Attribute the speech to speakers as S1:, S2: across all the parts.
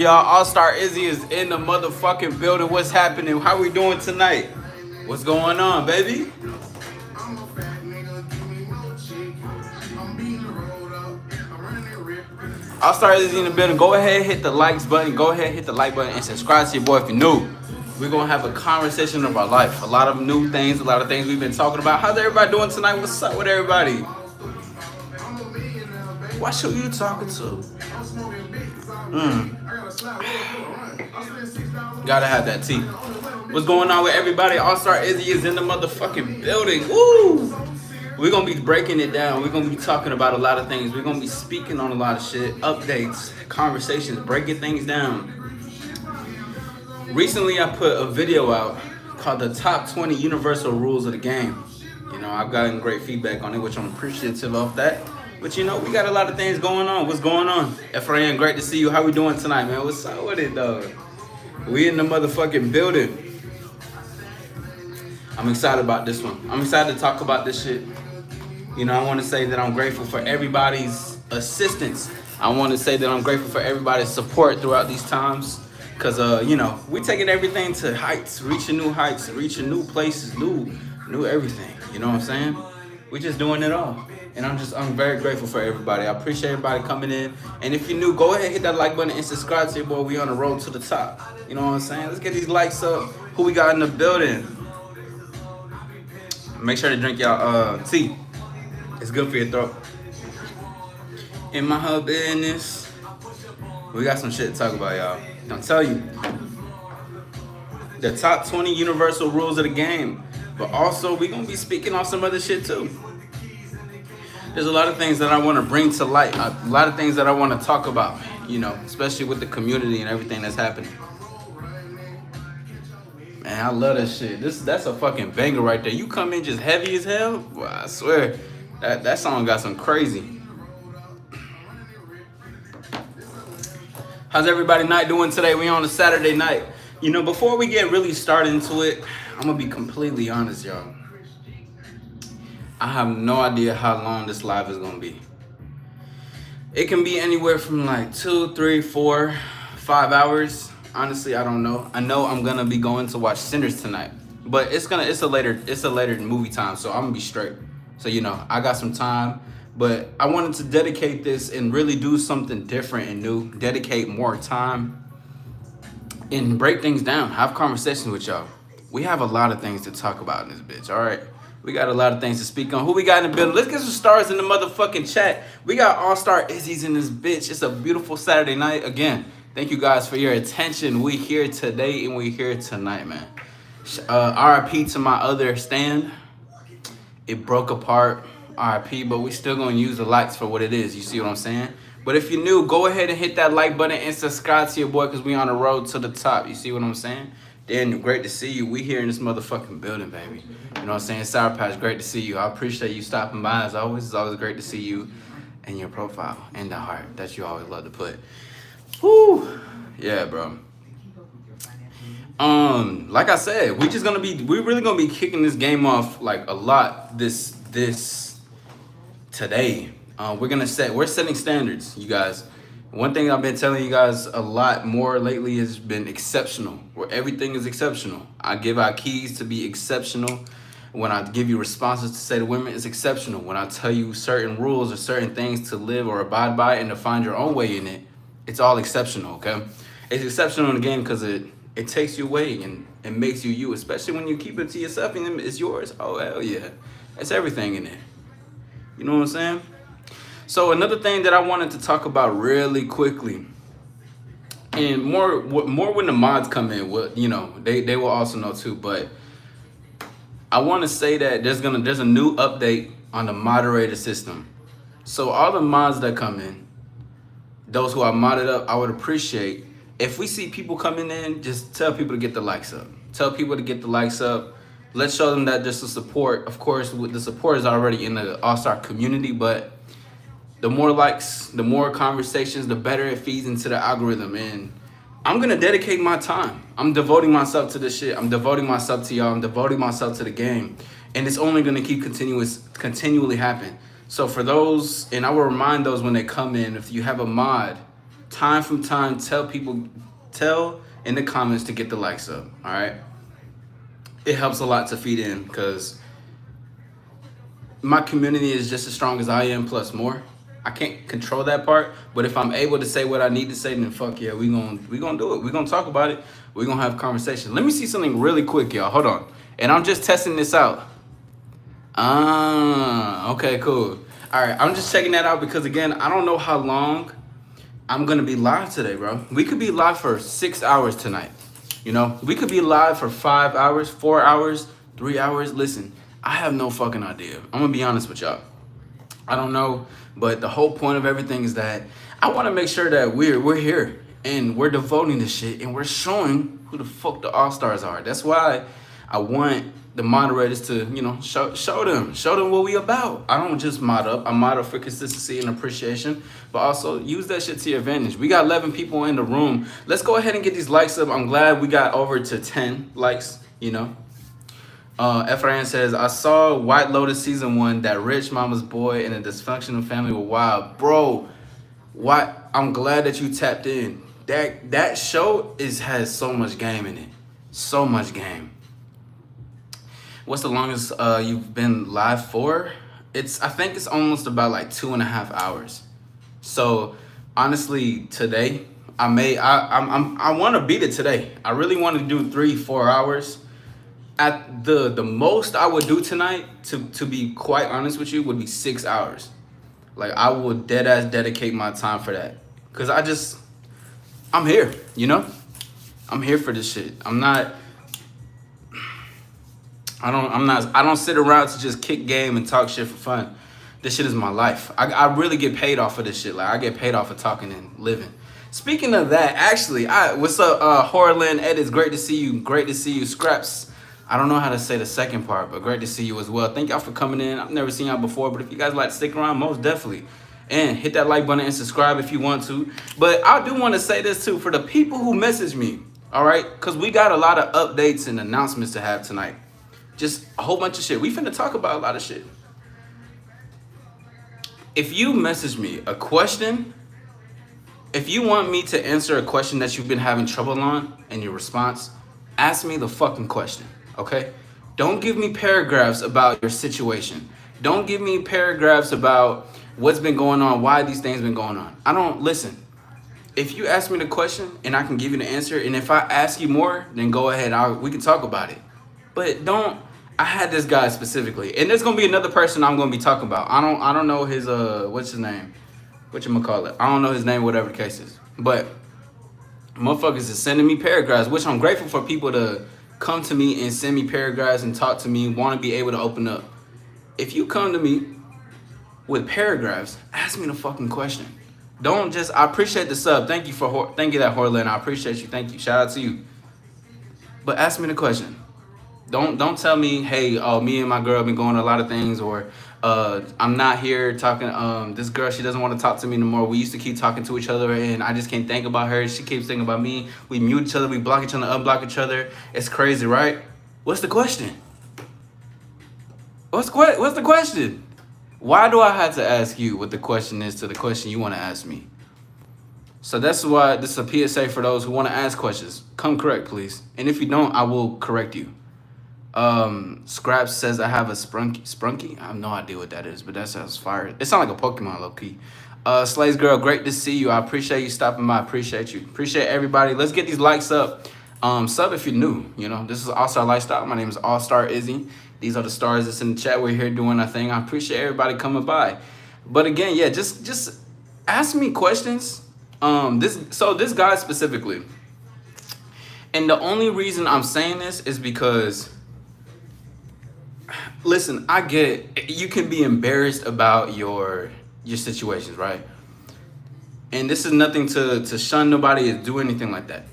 S1: Y'all, All-Star Izzy is in the motherfucking building. What's happening? How we doing tonight? What's going on, baby? All-Star Izzy in the building. Go ahead, hit the likes button. Go ahead, hit the like button and subscribe to your boy if you're new. We're gonna have a conversation of our life. A lot of new things, a lot of things we've been talking about. How's everybody doing tonight? What's up with everybody? What's who you talking to? Gotta have that tea. What's going on with everybody? All-Star Izzy is in the motherfucking building. Woo! We're gonna be breaking it down. We're gonna be talking about a lot of things. We're gonna be speaking on a lot of shit, updates, conversations, breaking things down. Recently, I put a video out called the top 20 universal rules of the game. You know, I've gotten great feedback on it, which I'm appreciative of that. But you know, we got a lot of things going on. What's going on? Ephraim, great to see you. How we doing tonight, man? What's up with it, though? We in the motherfucking building. I'm excited about this one. I'm excited to talk about this shit. You know, I want to say that I'm grateful for everybody's assistance. I want to say that I'm grateful for everybody's support throughout these times. Because, you know, we taking everything to heights, reaching new places, new everything. You know what I'm saying? We just doing it all. And I'm very grateful for everybody. I appreciate everybody coming in. And if you're new, go ahead, hit that like button and subscribe to your boy. We on the road to the top. You know what I'm saying? Let's get these likes up. Who we got in the building? Make sure to drink y'all tea. It's good for your throat. In my hub business, we got some shit to talk about, y'all. I'll tell you. The top 20 universal rules of the game. But also, we going to be speaking on some other shit, too. There's a lot of things that I want to bring to light. A lot of things that I want to talk about, you know, especially with the community and everything that's happening. Man, I love that shit. That's a fucking banger right there. You come in just heavy as hell. Boy, I swear, that song got some crazy. How's everybody night doing today? We on a Saturday night. You know, before we get really started into it, I'm gonna be completely honest, y'all. I have no idea how long this live is gonna be. It can be anywhere from like 2, 3, 4, 5 hours. Honestly, I don't know. I know I'm gonna be going to watch Sinners tonight, but it's a later movie time, so I'm gonna be straight. So you know, I got some time, but I wanted to dedicate this and really do something different and new. Dedicate more time and break things down. Have conversations with y'all. We have a lot of things to talk about in this bitch. All right. We got a lot of things to speak on. Who we got in the building? Let's get some stars in the motherfucking chat. We got All-Star Izzy's in this bitch. It's a beautiful Saturday night. Again, thank you guys for your attention. We here today and we here tonight, man. RIP to my other stand. It broke apart. RIP, but we still gonna use the likes for what it is. You see what I'm saying? But if you're new, go ahead and hit that like button and subscribe to your boy because we on the road to the top. You see what I'm saying? Daniel, great to see you. We here in this motherfucking building, baby. You know what I'm saying? Sour Patch, great to see you. I appreciate you stopping by as always. It's always great to see you and your profile and the heart that you always love to put. Whoo! Yeah, bro. Like I said, we're really gonna be kicking this game off like a lot this today. We're setting standards, you guys. One thing I've been telling you guys a lot more lately has been exceptional, where everything is exceptional. I give out keys to be exceptional. When I give you responses to say to women, it's exceptional. When I tell you certain rules or certain things to live or abide by and to find your own way in it, it's all exceptional, okay? It's exceptional in the game because it takes you away and it makes you you, especially when you keep it to yourself and it's yours. Oh, hell yeah. It's everything in there. You know what I'm saying? So another thing that I wanted to talk about really quickly, and more when the mods come in, you know, they will also know too, but I want to say that there's a new update on the moderator system. So all the mods that come in, those who are modded up, I would appreciate if we see people coming in, just tell people to get the likes up. Tell people to get the likes up. Let's show them that there's a support. Of course, the support is already in the All-Star community, but the more likes, the more conversations, the better it feeds into the algorithm. And I'm going to dedicate my time. I'm devoting myself to this shit. I'm devoting myself to y'all. I'm devoting myself to the game. And it's only going to keep continually happen. So for those, and I will remind those when they come in, if you have a mod, time from time, tell in the comments to get the likes up. All right, it helps a lot to feed in because my community is just as strong as I am, plus more. I can't control that part, but if I'm able to say what I need to say, then fuck yeah, we gonna do it. We gonna talk about it. We gonna have conversation. Let me see something really quick, y'all. Hold on, and I'm just testing this out. Okay, cool. All right, I'm just checking that out because again, I don't know how long I'm gonna be live today, bro. We could be live for 6 hours tonight. You know, we could be live for 5 hours, 4 hours, 3 hours. Listen, I have no fucking idea. I'm gonna be honest with y'all. I don't know, but the whole point of everything is that I want to make sure that we're here and we're devoting this shit and we're showing who the fuck the All-Stars are. That's why I want the moderators to, you know, show them what we about. I don't just mod up. I mod up for consistency and appreciation, but also use that shit to your advantage. We got 11 people in the room. Let's go ahead and get these likes up. I'm glad we got over to 10 likes, you know. Efrain says, I saw White Lotus season 1, that rich mama's boy in a dysfunctional family were wild. Bro, I'm glad that you tapped in. That show has so much game in it. So much game. What's the longest you've been live for? I think it's almost about like 2.5 hours. So honestly, today, I want to beat it today. I really want to do 3-4 hours. At the most I would do tonight, to be quite honest with you, would be 6 hours. Like I would dead ass dedicate my time for that. Cause I'm here, you know? I'm here for this shit. I don't sit around to just kick game and talk shit for fun. This shit is my life. I really get paid off of this shit. Like I get paid off of talking and living. Speaking of that, actually, what's up, Horland Edits? Great to see you. Great to see you, Scraps. I don't know how to say the second part, but great to see you as well. Thank y'all for coming in. I've never seen y'all before, but if you guys like to stick around, most definitely. And hit that like button and subscribe if you want to. But I do want to say this too, for the people who message me, all right? Because we got a lot of updates and announcements to have tonight. Just a whole bunch of shit. We finna talk about a lot of shit. If you message me a question, if you want me to answer a question that you've been having trouble on in your response, ask me the fucking question. Okay? Don't give me paragraphs about your situation. Don't give me paragraphs about what's been going on, why these things been going on. I don't listen. If you ask me the question and I can give you the answer, and if I ask you more, then go ahead. We can talk about it. But don't. I had this guy specifically, and there's gonna be another person I'm gonna be talking about. I don't know his what's his name? Whatchamacallit? I don't know his name, whatever the case is. But motherfuckers is sending me paragraphs, which I'm grateful for people to come to me and send me paragraphs and talk to me, want to be able to open up. If you come to me with paragraphs, ask me the fucking question. Don't just, I appreciate the sub. Thank you that Horland. I appreciate you. Thank you. Shout out to you. But ask me the question. Don't tell me, hey, me and my girl been going to a lot of things, or I'm not here talking, this girl, she doesn't want to talk to me anymore. We used to keep talking to each other and I just can't think about her. She keeps thinking about me. We mute each other, we block each other, unblock each other. It's crazy, right? What's the question? What's the question? Why do I have to ask you what the question is to the question you want to ask me? So that's why this is a PSA for those who want to ask questions. Come correct, please. And if you don't, I will correct you. Scraps says I have a sprunky. I have no idea what that is, but that sounds fire. It sounds like a Pokemon, low key. Slays girl, great to see you. I appreciate you stopping by. I appreciate you. Appreciate everybody. Let's get these likes up. Sub if you're new. You know, this is AllStar Lifestyle. My name is AllStar Izzy. These are the stars that's in the chat. We're here doing our thing. I appreciate everybody coming by. But again, yeah, just ask me questions. This guy specifically, and the only reason I'm saying this is because, listen, I get it. You can be embarrassed about your situations, right? And this is nothing to shun nobody or do anything like that.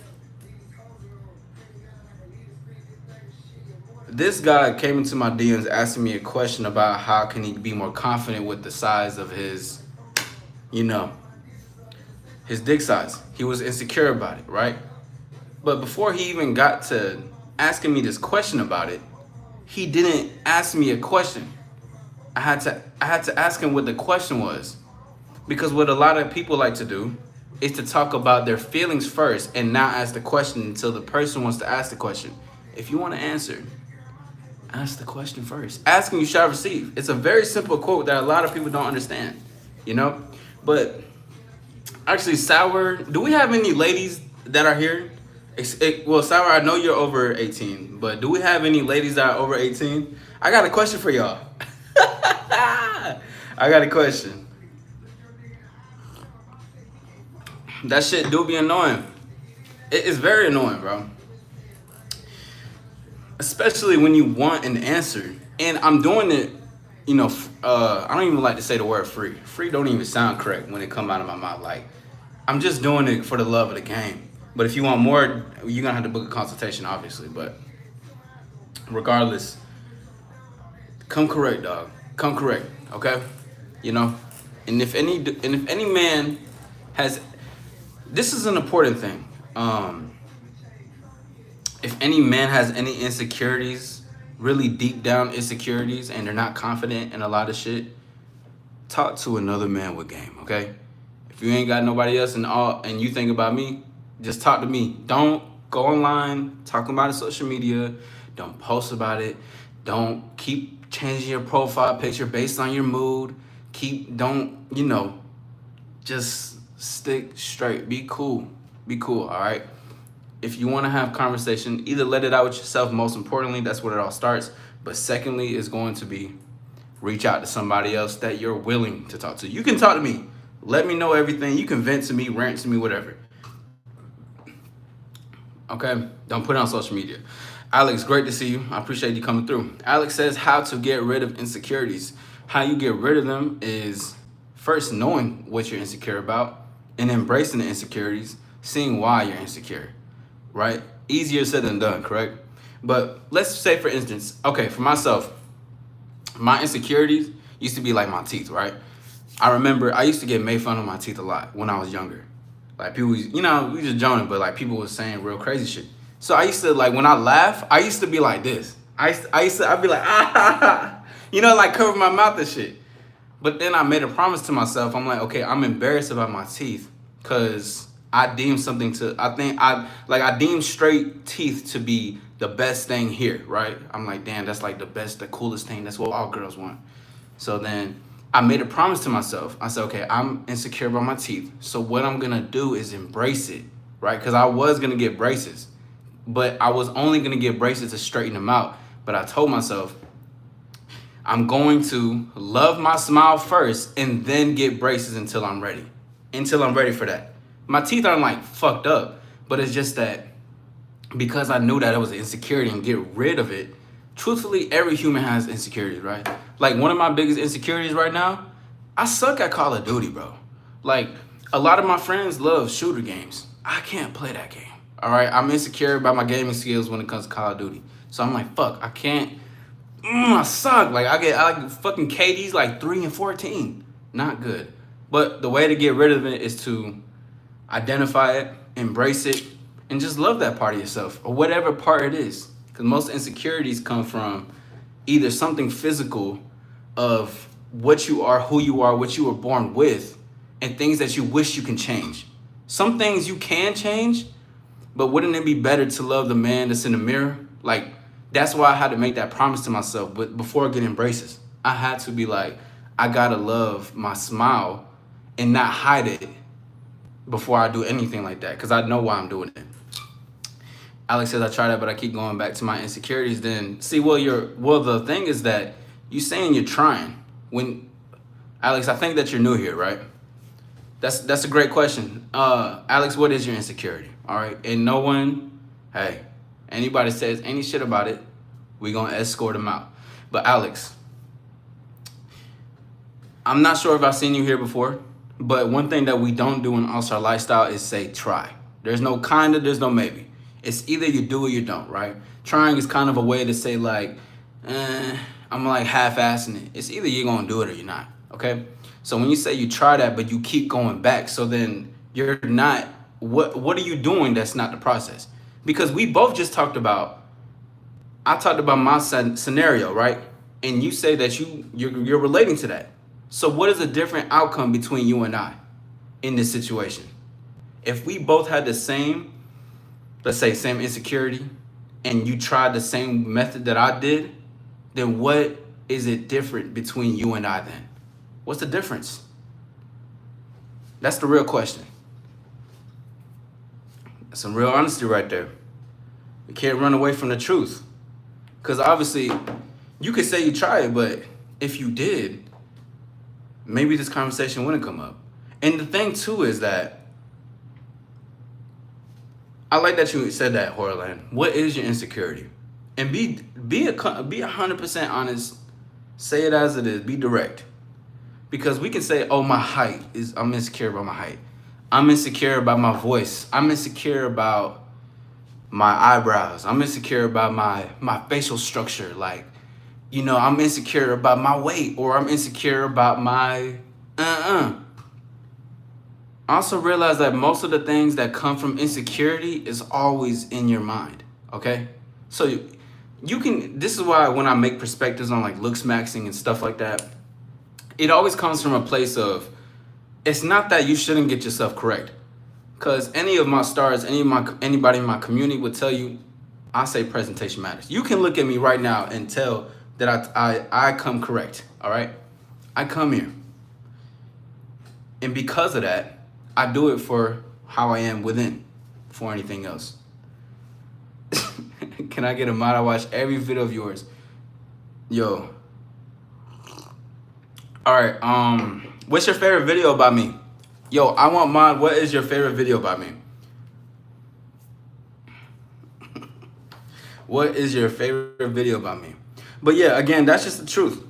S1: This guy came into my DMs asking me a question about how can he be more confident with the size of his, his dick size. He was insecure about it, right? But before he even got to asking me this question about it, he didn't ask me a question. I had to ask him what the question was. Because what a lot of people like to do is to talk about their feelings first and not ask the question until the person wants to ask the question. If you want to answer, ask the question first. Asking you shall receive. It's a very simple quote that a lot of people don't understand, you know? But actually, Sour, do we have any ladies that are here? Well, Sour, I know you're over 18, but do we have any ladies that are over 18? I got a question for y'all. I got a question. That shit do be annoying. It's very annoying, bro. Especially when you want an answer. And I'm doing it, I don't even like to say the word free. Free don't even sound correct when it come out of my mouth. Like, I'm just doing it for the love of the game. But if you want more, you're gonna have to book a consultation, obviously. But regardless, come correct, dog. Come correct, okay? You know? And if any man has, this is an important thing. If any man has any insecurities, really deep down insecurities, and they're not confident in a lot of shit, talk to another man with game, okay? If you ain't got nobody else and you think about me, just talk to me. Don't go online talking about it on social media. Don't post about it. Don't keep changing your profile picture based on your mood. Just stick straight. Be cool. Be cool, all right? If you want to have conversation, either let it out with yourself. Most importantly, that's where it all starts. But secondly, is going to be reach out to somebody else that you're willing to talk to. You can talk to me. Let me know everything. You can vent to me, rant to me, whatever. Okay? Don't put it on social media. Alex, great to see you. I appreciate you coming through. Alex says how to get rid of insecurities. How you get rid of them is first knowing what you're insecure about and embracing the insecurities, seeing why you're insecure. Right? Easier said than done, correct? But let's say, for instance, okay, for myself, my insecurities used to be like my teeth, right? I remember I used to get made fun of my teeth a lot when I was younger. Like, people, we just joking, but like people was saying real crazy shit. So I used to, like, when I laugh, I used to be like this. I'd be like, ah, like cover my mouth and shit. But then I made a promise to myself. I'm like, okay, I'm embarrassed about my teeth because I deem I deem straight teeth to be the best thing here, right? I'm like, damn, that's like the coolest thing. That's what all girls want. So then I made a promise to myself. I said, okay, I'm insecure about my teeth. So what I'm gonna do is embrace it, right? Because I was gonna get braces, but I was only gonna get braces to straighten them out. But I told myself, I'm going to love my smile first and then get braces until I'm ready for that. My teeth aren't like fucked up, but it's just that because I knew that it was an insecurity and get rid of it. Truthfully, every human has insecurities, right? Like, one of my biggest insecurities right now, I suck at Call of Duty, bro. Like, a lot of my friends love shooter games. I can't play that game, all right? I'm insecure about my gaming skills when it comes to Call of Duty. So I'm like, fuck, I can't. I suck. Like, I get fucking KDs like 3 and 14. Not good. But the way to get rid of it is to identify it, embrace it, and just love that part of yourself, or whatever part it is. Because most insecurities come from either something physical of what you are, who you are, what you were born with, and things that you wish you can change. Some things you can change, but wouldn't it be better to love the man that's in the mirror? Like, that's why I had to make that promise to myself. But before getting braces, I had to be like, I gotta love my smile and not hide it before I do anything like that, because I know why I'm doing it. Alex says I try that, but I keep going back to my insecurities. Then see, the thing is that you saying you're trying. When Alex, I think that you're new here, right? That's a great question. Alex, what is your insecurity? All right, and anybody says any shit about it, we gonna escort them out. But Alex, I'm not sure if I've seen you here before. But one thing that we don't do in AllStar Lifestyle is say try. There's no kinda, there's no maybe. It's either you do or you don't, right? Trying is kind of a way to say like, I'm like half-assing it. It's either you're gonna do it or you're not, okay? So when you say you try that, but you keep going back, so then you're not, what are you doing that's not the process? Because we both just I talked about my scenario, right? And you say that you're relating to that. So what is a different outcome between you and I in this situation? if we both had the same, let's say, same insecurity, and you tried the same method that I did, then what is it different between you and I then? What's the difference? That's the real question. Some real honesty right there. You can't run away from the truth. Because obviously, you could say you tried, but if you did, maybe this conversation wouldn't come up. And the thing too is that, I like that you said that, Horland. What is your insecurity? And be 100% honest. Say it as it is. Be direct. Because we can say, oh, my height is, I'm insecure about my height. I'm insecure about my voice. I'm insecure about my eyebrows. I'm insecure about my facial structure. Like, you know, I'm insecure about my weight, or I'm insecure about my Also realize that most of the things that come from insecurity is always in your mind, okay? So you can, this is why when I make perspectives on like looks maxing and stuff like that, it always comes from a place of, it's not that you shouldn't get yourself correct. Because any of my stars, anybody in my community would tell you, I say presentation matters. You can look at me right now and tell that I come correct, all right? I come here. And because of that, I do it for how I am within, for anything else. Can I get a mod? I watch every video of yours. Yo. All right, what's your favorite video about me? Yo, I want mod. What is your favorite video about me? What is your favorite video about me? But yeah, again, that's just the truth.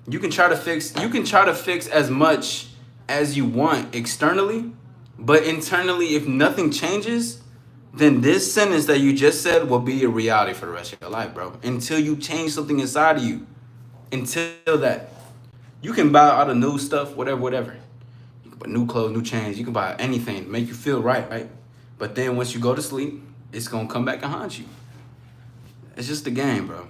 S1: You can try to fix as much as you want externally, but internally, if nothing changes, then this sentence that you just said will be a reality for the rest of your life, bro. Until you change something inside of you. Until that. You can buy all the new stuff, whatever. You can buy new clothes, new chains. You can buy anything to make you feel right? But then once you go to sleep, it's going to come back and haunt you. It's just a game, bro.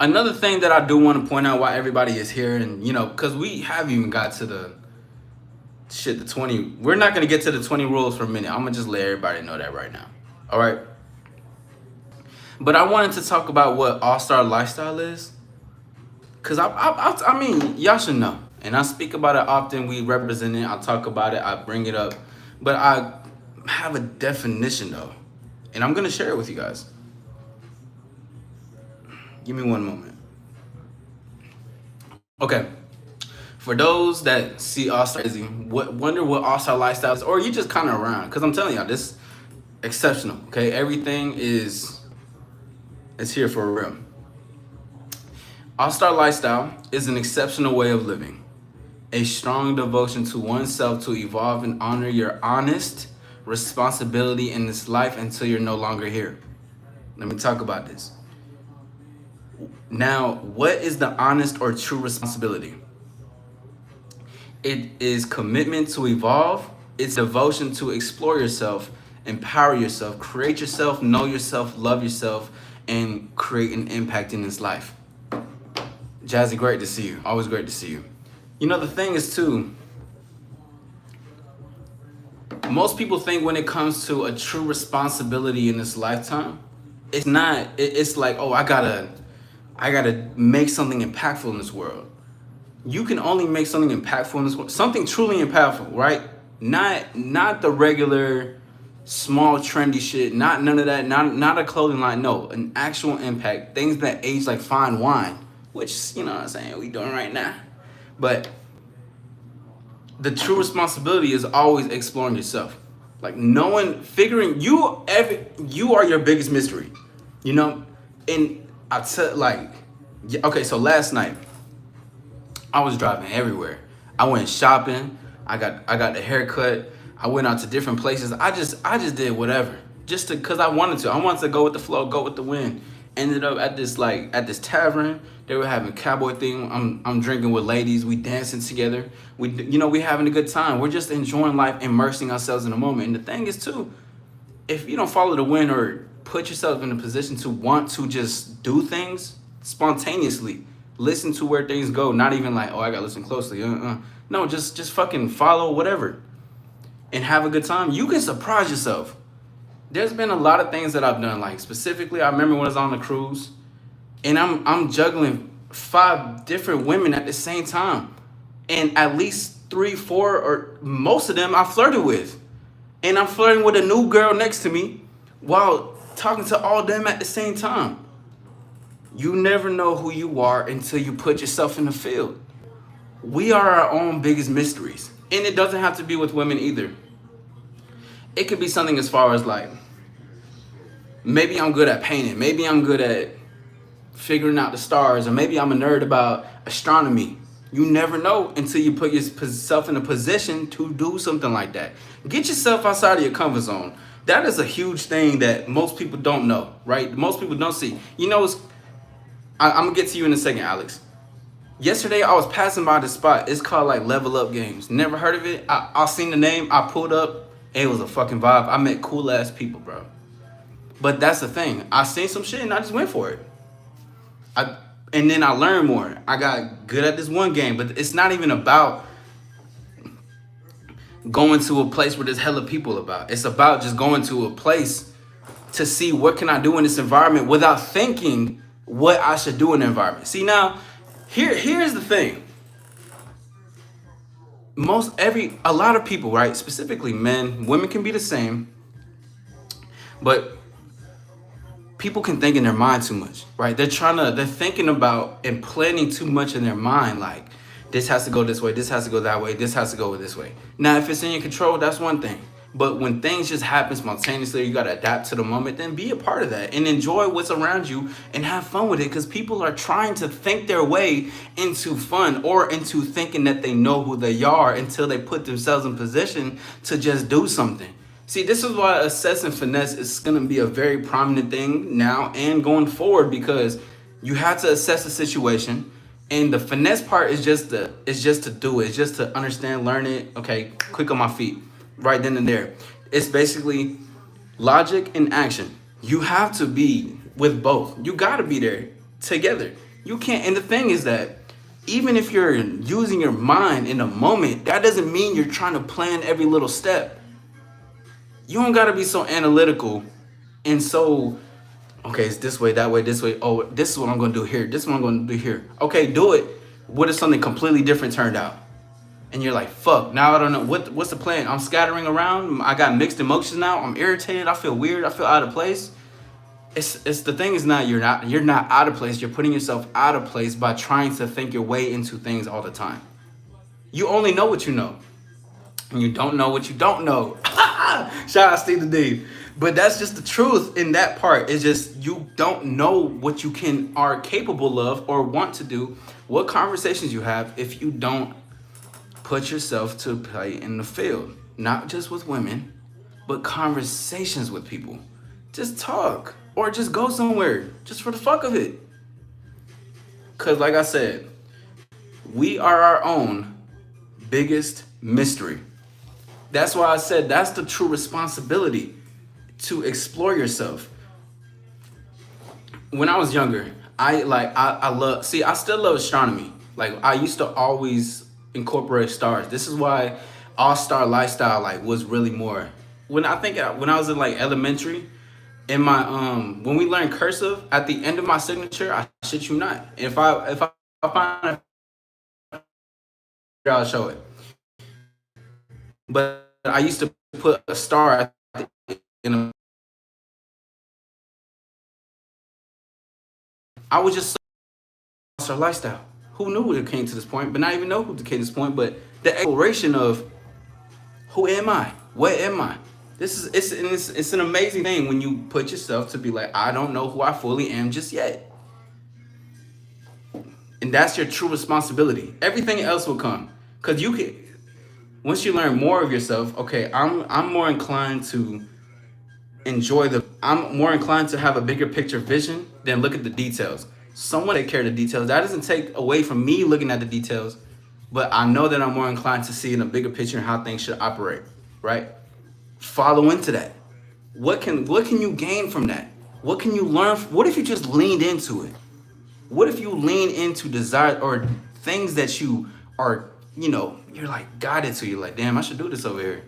S1: Another thing that I do want to point out why everybody is here, and, you know, because we haven't even got to the 20. We're not going to get to the 20 rules for a minute. I'm going to just let everybody know that right now. All right. But I wanted to talk about what AllStar lifestyle is. Because I mean, y'all should know. And I speak about it often. We represent it. I talk about it. I bring it up. But I have a definition, though. And I'm going to share it with you guys. Give me one moment. Okay. For those that see AllStar, wonder what AllStar lifestyle is, or you just kind of around. Because I'm telling y'all, this is exceptional. Okay. Everything is here for real. AllStar lifestyle is an exceptional way of living, a strong devotion to oneself to evolve and honor your honest responsibility in this life until you're no longer here. Let me talk about this. Now, what is the honest or true responsibility? It is commitment to evolve. It's devotion to explore yourself, empower yourself, create yourself, know yourself, love yourself, and create an impact in this life. Jazzy, great to see you. Always great to see you. You know, the thing is, too, most people think when it comes to a true responsibility in this lifetime, it's not, it's like, oh, I gotta make something impactful in this world. You can only make something impactful in this world, something truly impactful, right? Not the regular small trendy shit, not none of that, not a clothing line, no, an actual impact, things that age like fine wine, which, you know what I'm saying, we doing right now. But the true responsibility is always exploring yourself. Like figuring you are your biggest mystery, you know? And I tell, like, okay, so last night I was driving everywhere. I went shopping. I got the haircut. I went out to different places. I just did whatever, just because I wanted to. I wanted to go with the flow, go with the wind. Ended up at this tavern. They were having cowboy thing. I'm drinking with ladies. We dancing together. We having a good time. We're just enjoying life, immersing ourselves in the moment. And the thing is, too, if you don't follow the wind or put yourself in a position to want to just do things spontaneously, listen to where things go, not even like, oh, I gotta listen closely. No, just fucking follow whatever and have a good time. You can surprise yourself. There's been a lot of things that I've done. Like specifically, I remember when I was on the cruise, and I'm juggling 5 different women at the same time, and at least 3, 4, or most of them I flirted with, and I'm flirting with a new girl next to me while talking to all of them at the same time. You never know who you are until you put yourself in the field. We are our own biggest mysteries, and it doesn't have to be with women either. It could be something as far as like, maybe I'm good at painting, maybe I'm good at figuring out the stars, or maybe I'm a nerd about astronomy. You never know until you put yourself in a position to do something like that. Get yourself outside of your comfort zone. That is a huge thing that most people don't know, right? Most people don't see. You know, I'm gonna get to you in a second, Alex. Yesterday I was passing by the spot. It's called like Level Up Games. Never heard of it. I seen the name. I pulled up. It was a fucking vibe. I met cool ass people, bro. But that's the thing. I seen some shit and I just went for it. And then I learned more. I got good at this one game, but it's not even about going to a place where there's hella people about. It's about just going to a place to see what can I do in this environment without thinking what I should do in the environment. See now, here's the thing. A lot of people, right? Specifically men, women can be the same, but people can think in their mind too much, right? They're thinking about and planning too much in their mind. Like, this has to go this way, this has to go that way, this has to go this way. Now, if it's in your control, that's one thing. But when things just happen spontaneously, you got to adapt to the moment, then be a part of that and enjoy what's around you and have fun with it. Because people are trying to think their way into fun or into thinking that they know who they are until they put themselves in position to just do something. See, this is why assessing finesse is going to be a very prominent thing now and going forward, because you have to assess the situation. And the finesse part is just to do it. It's just to understand, learn it. Okay, quick on my feet, right then and there. It's basically logic and action. You have to be with both. You got to be there together. You can't. And the thing is that even if you're using your mind in a moment, that doesn't mean you're trying to plan every little step. You don't got to be so analytical and so, okay, it's this way, that way, this way. Oh, this is what I'm going to do here. This is what I'm going to do here. Okay, do it. What if something completely different turned out? And you're like, fuck, now I don't know. What's the plan? I'm scattering around. I got mixed emotions now. I'm irritated. I feel weird. I feel out of place. It's the thing is not you're not out of place. You're putting yourself out of place by trying to think your way into things all the time. You only know what you know. And you don't know what you don't know. Shout out Steve the D. But that's just the truth in that part. It's just you don't know what you are capable of or want to do, what conversations you have if you don't put yourself to play in the field. Not just with women, but conversations with people. Just talk or just go somewhere just for the fuck of it. Because like I said, we are our own biggest mystery. That's why I said that's the true responsibility, to explore yourself. When I was younger, I still love astronomy. Like I used to always incorporate stars. This is why AllStar lifestyle was really more. When I was in elementary, in my when we learned cursive, at the end of my signature, I shit you not. If I find it, I'll show it. But I used to put a star in a. I was just our lifestyle. Who knew it came to this point? But not even know who came to this point. But the exploration of who am I? What am I? It's an amazing thing when you put yourself to be like, I don't know who I fully am just yet. And that's your true responsibility. Everything else will come, because you can. Once you learn more of yourself, okay, I'm more inclined to I'm more inclined to have a bigger picture vision than look at the details. Someone take care of the details. That doesn't take away from me looking at the details, but I know that I'm more inclined to see in a bigger picture and how things should operate, right? Follow into that. What can you gain from that? What can you learn? What if you just leaned into it? What if you lean into desire or things that you are you're like guided to. You're like, damn, I should do this over here.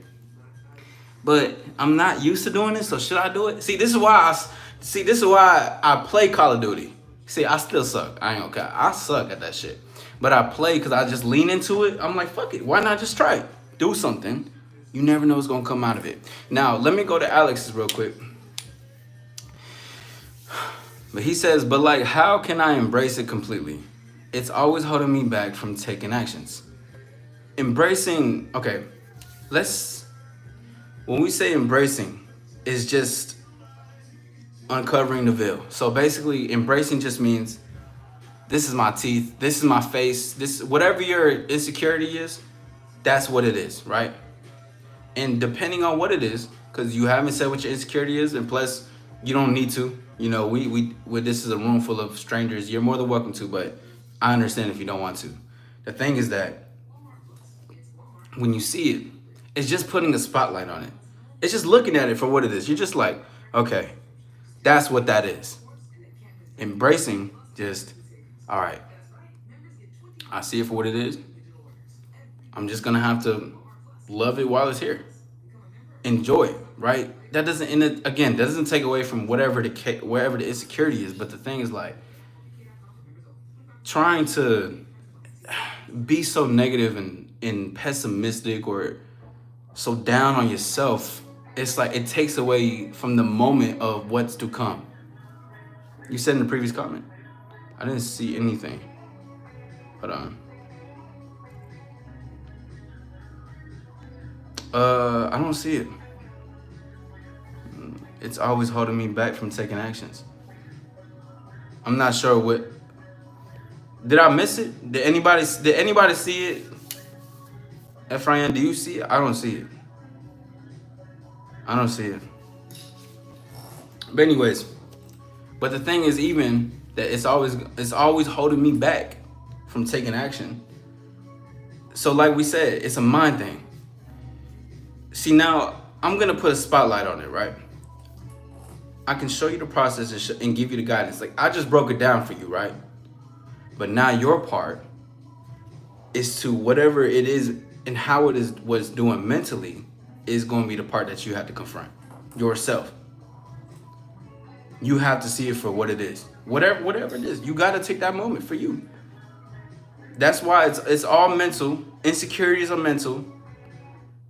S1: But I'm not used to doing this, so should I do it? See, this is why I play Call of Duty. See, I still suck. I ain't gonna. I suck at that shit. But I play because I just lean into it. I'm like, fuck it. Why not just try it? Do something. You never know what's gonna come out of it. Now, let me go to Alex's real quick. But he says, but like, how can I embrace it completely? It's always holding me back from taking actions. Embracing, okay, when we say embracing, it's just uncovering the veil. So basically, embracing just means this is my teeth, this is my face, this whatever your insecurity is, that's what it is, right? And depending on what it is, because you haven't said what your insecurity is, and plus you don't need to. We this is a room full of strangers. You're more than welcome to, but I understand if you don't want to. The thing is that when you see it, it's just putting a spotlight on it. It's just looking at it for what it is. You're just like, okay, that's what that is. Embracing, just, all right, I see it for what it is. I'm just gonna have to love it while it's here. Enjoy it, right? That doesn't, and it, again, that doesn't take away from wherever the insecurity is. But the thing is, like, trying to be so negative and pessimistic or so down on yourself, it's like it takes away from the moment of what's to come. You said in the previous comment, I didn't see anything. Hold on. I don't see it. It's always holding me back from taking actions. I'm not sure what. Did I miss it? Did anybody see it? Ephraim, do you see it? I don't see it. I don't see it. But anyways, but the thing is, even that it's always holding me back from taking action. So like we said, it's a mind thing. See, now I'm gonna put a spotlight on it, right? I can show you the process and give you the guidance. Like, I just broke it down for you, right? But now your part is to whatever it is and how it is what's doing mentally is going to be the part that you have to confront yourself. You have to see it for what it is. Whatever it is, you got to take that moment for you. That's why it's all mental. Insecurities are mental.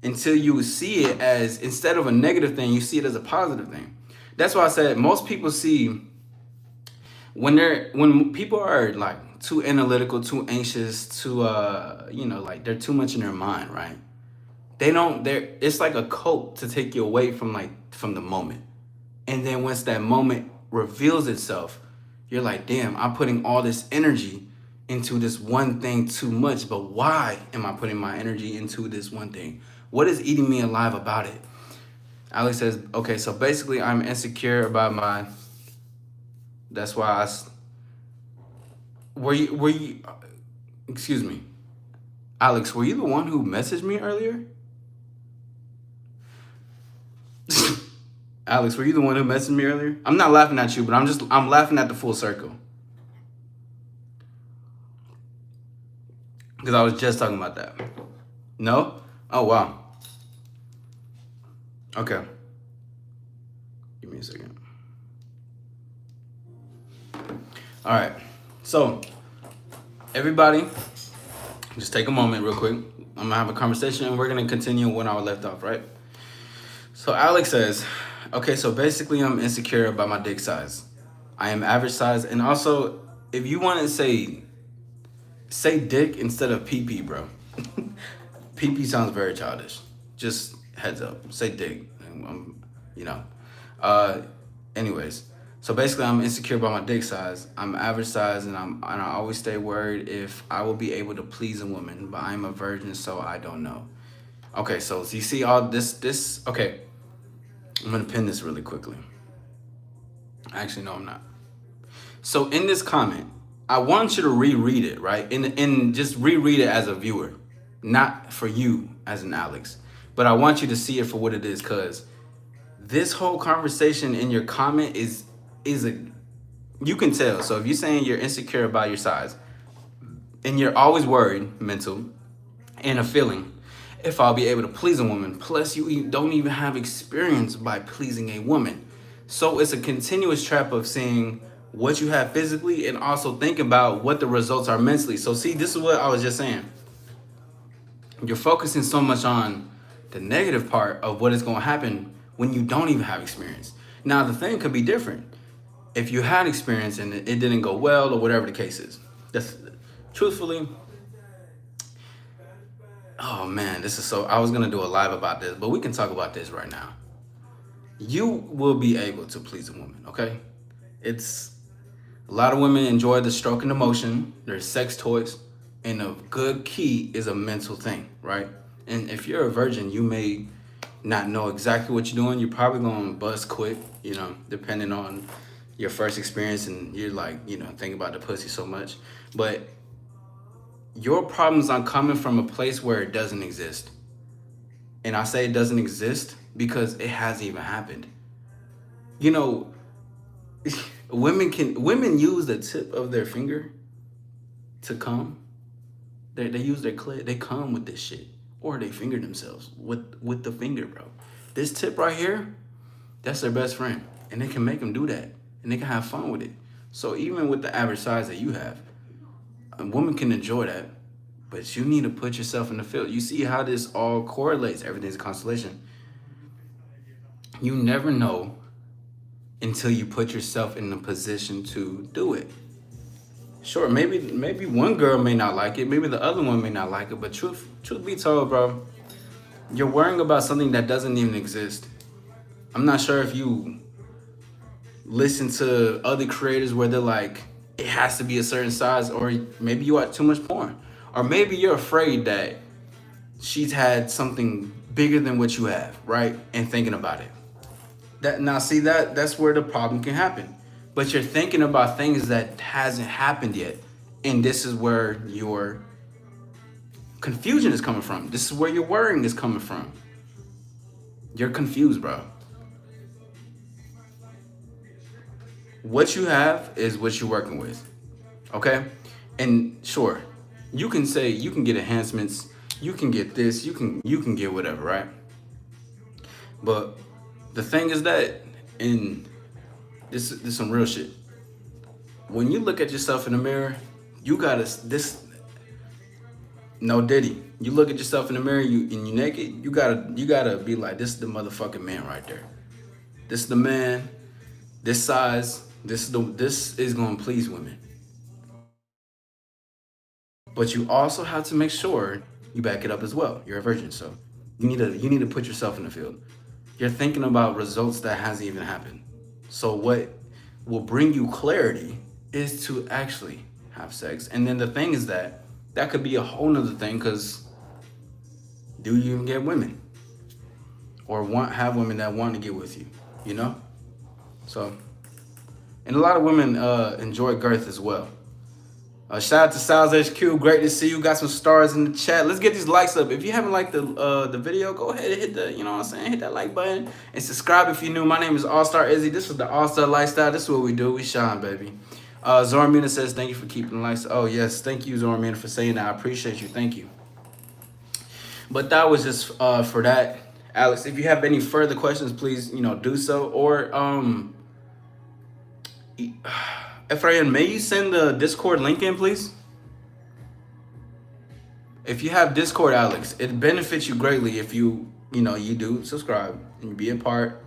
S1: Until you see it as, instead of a negative thing, you see it as a positive thing. That's why I said most people see when people are like too analytical, too anxious, too like they're too much in their mind, right? It's like a coat to take you away from the moment. And then once that moment reveals itself, you're like, damn, I'm putting all this energy into this one thing too much. But why am I putting my energy into this one thing? What is eating me alive about it? Alex says, okay, so basically I'm insecure about that's why were you, excuse me, Alex, were you the one who messaged me earlier? Alex, were you the one who messaged me earlier? I'm not laughing at you, but I'm laughing at the full circle. Because I was just talking about that. No? Oh, wow. Okay. Give me a second. All right. So, everybody, just take a moment real quick. I'm going to have a conversation and we're going to continue when I left off, right? So, Alex says, okay, so basically I'm insecure about my dick size. I am average size. And also, if you want to say dick instead of pee-pee, bro. Pee-pee sounds very childish. Just heads up. Say dick. Anyways. So basically, I'm insecure about my dick size. I'm average size, and I always stay worried if I will be able to please a woman, but I'm a virgin, so I don't know. Okay, so you see all this. Okay, I'm gonna pin this really quickly. Actually, no, I'm not. So in this comment, I want you to reread it, right? And just reread it as a viewer, not for you as an Alex, but I want you to see it for what it is, because this whole conversation in your comment is you can tell. So if you're saying you're insecure about your size and you're always worried, mental, and a feeling if I'll be able to please a woman. Plus, don't even have experience by pleasing a woman. So it's a continuous trap of seeing what you have physically and also think about what the results are mentally. So see, this is what I was just saying. You're focusing so much on the negative part of what is going to happen when you don't even have experience. Now, the thing could be different. If you had experience and it didn't go well or whatever the case is. That's truthfully, oh man, this is so, I was going to do a live about this, but we can talk about this right now. You will be able to please a woman, okay? It's a lot of women enjoy the stroking emotion, their sex toys, and a good key is a mental thing, right? And if you're a virgin, you may not know exactly what you're doing. You're probably going to bust quick, depending on your first experience, and you're like, think about the pussy so much. But your problems are coming from a place where it doesn't exist. And I say it doesn't exist because it hasn't even happened. Women use the tip of their finger to come. They use their clit. They come with this shit, or they finger themselves with the finger, bro. This tip right here, that's their best friend, and they can make them do that, and they can have fun with it. So even with the average size that you have, a woman can enjoy that, but you need to put yourself in the field. You see how this all correlates? Everything's a constellation. You never know until you put yourself in the position to do it. Sure, maybe one girl may not like it, maybe the other one may not like it, but truth be told, bro, you're worrying about something that doesn't even exist. I'm not sure if you listen to other creators where they're like, it has to be a certain size, or maybe you watch too much porn, or maybe you're afraid that she's had something bigger than what you have, right? And thinking about it. That's where the problem can happen. But you're thinking about things that hasn't happened yet. And this is where your confusion is coming from. This is where your worrying is coming from. You're confused, bro. What you have is what you're working with. Okay? And sure, you can say you can get enhancements, you can get this, you can get whatever, right? But the thing is that, and this is some real shit. When you look at yourself in the mirror, you gotta no diddy. You look at yourself in the mirror, and you naked. You gotta be like, this is the motherfucking man right there. This is the man. This size. This is gonna please women. But you also have to make sure you back it up as well. You're a virgin, so you need to put yourself in the field. You're thinking about results that hasn't even happened. So what will bring you clarity is to actually have sex. And then the thing is that could be a whole nother thing, because do you even get women? Or have women that want to get with you, So, and a lot of women enjoy girth as well. Shout out to Styles HQ. Great to see you. Got some stars in the chat. Let's get these likes up. If you haven't liked the video, go ahead and hit the, hit that like button. And subscribe if you're new. My name is AllStar Izzy. This is the AllStar Lifestyle. This is what we do. We shine, baby. Zormina says, thank you for keeping the lights. Oh, yes. Thank you, Zormina, for saying that. I appreciate you. Thank you. But that was just for that. Alex, if you have any further questions, please, do so. Or, Ephraim, may you send the Discord link in, please? If you have Discord, Alex, it benefits you greatly if you do subscribe and be a part,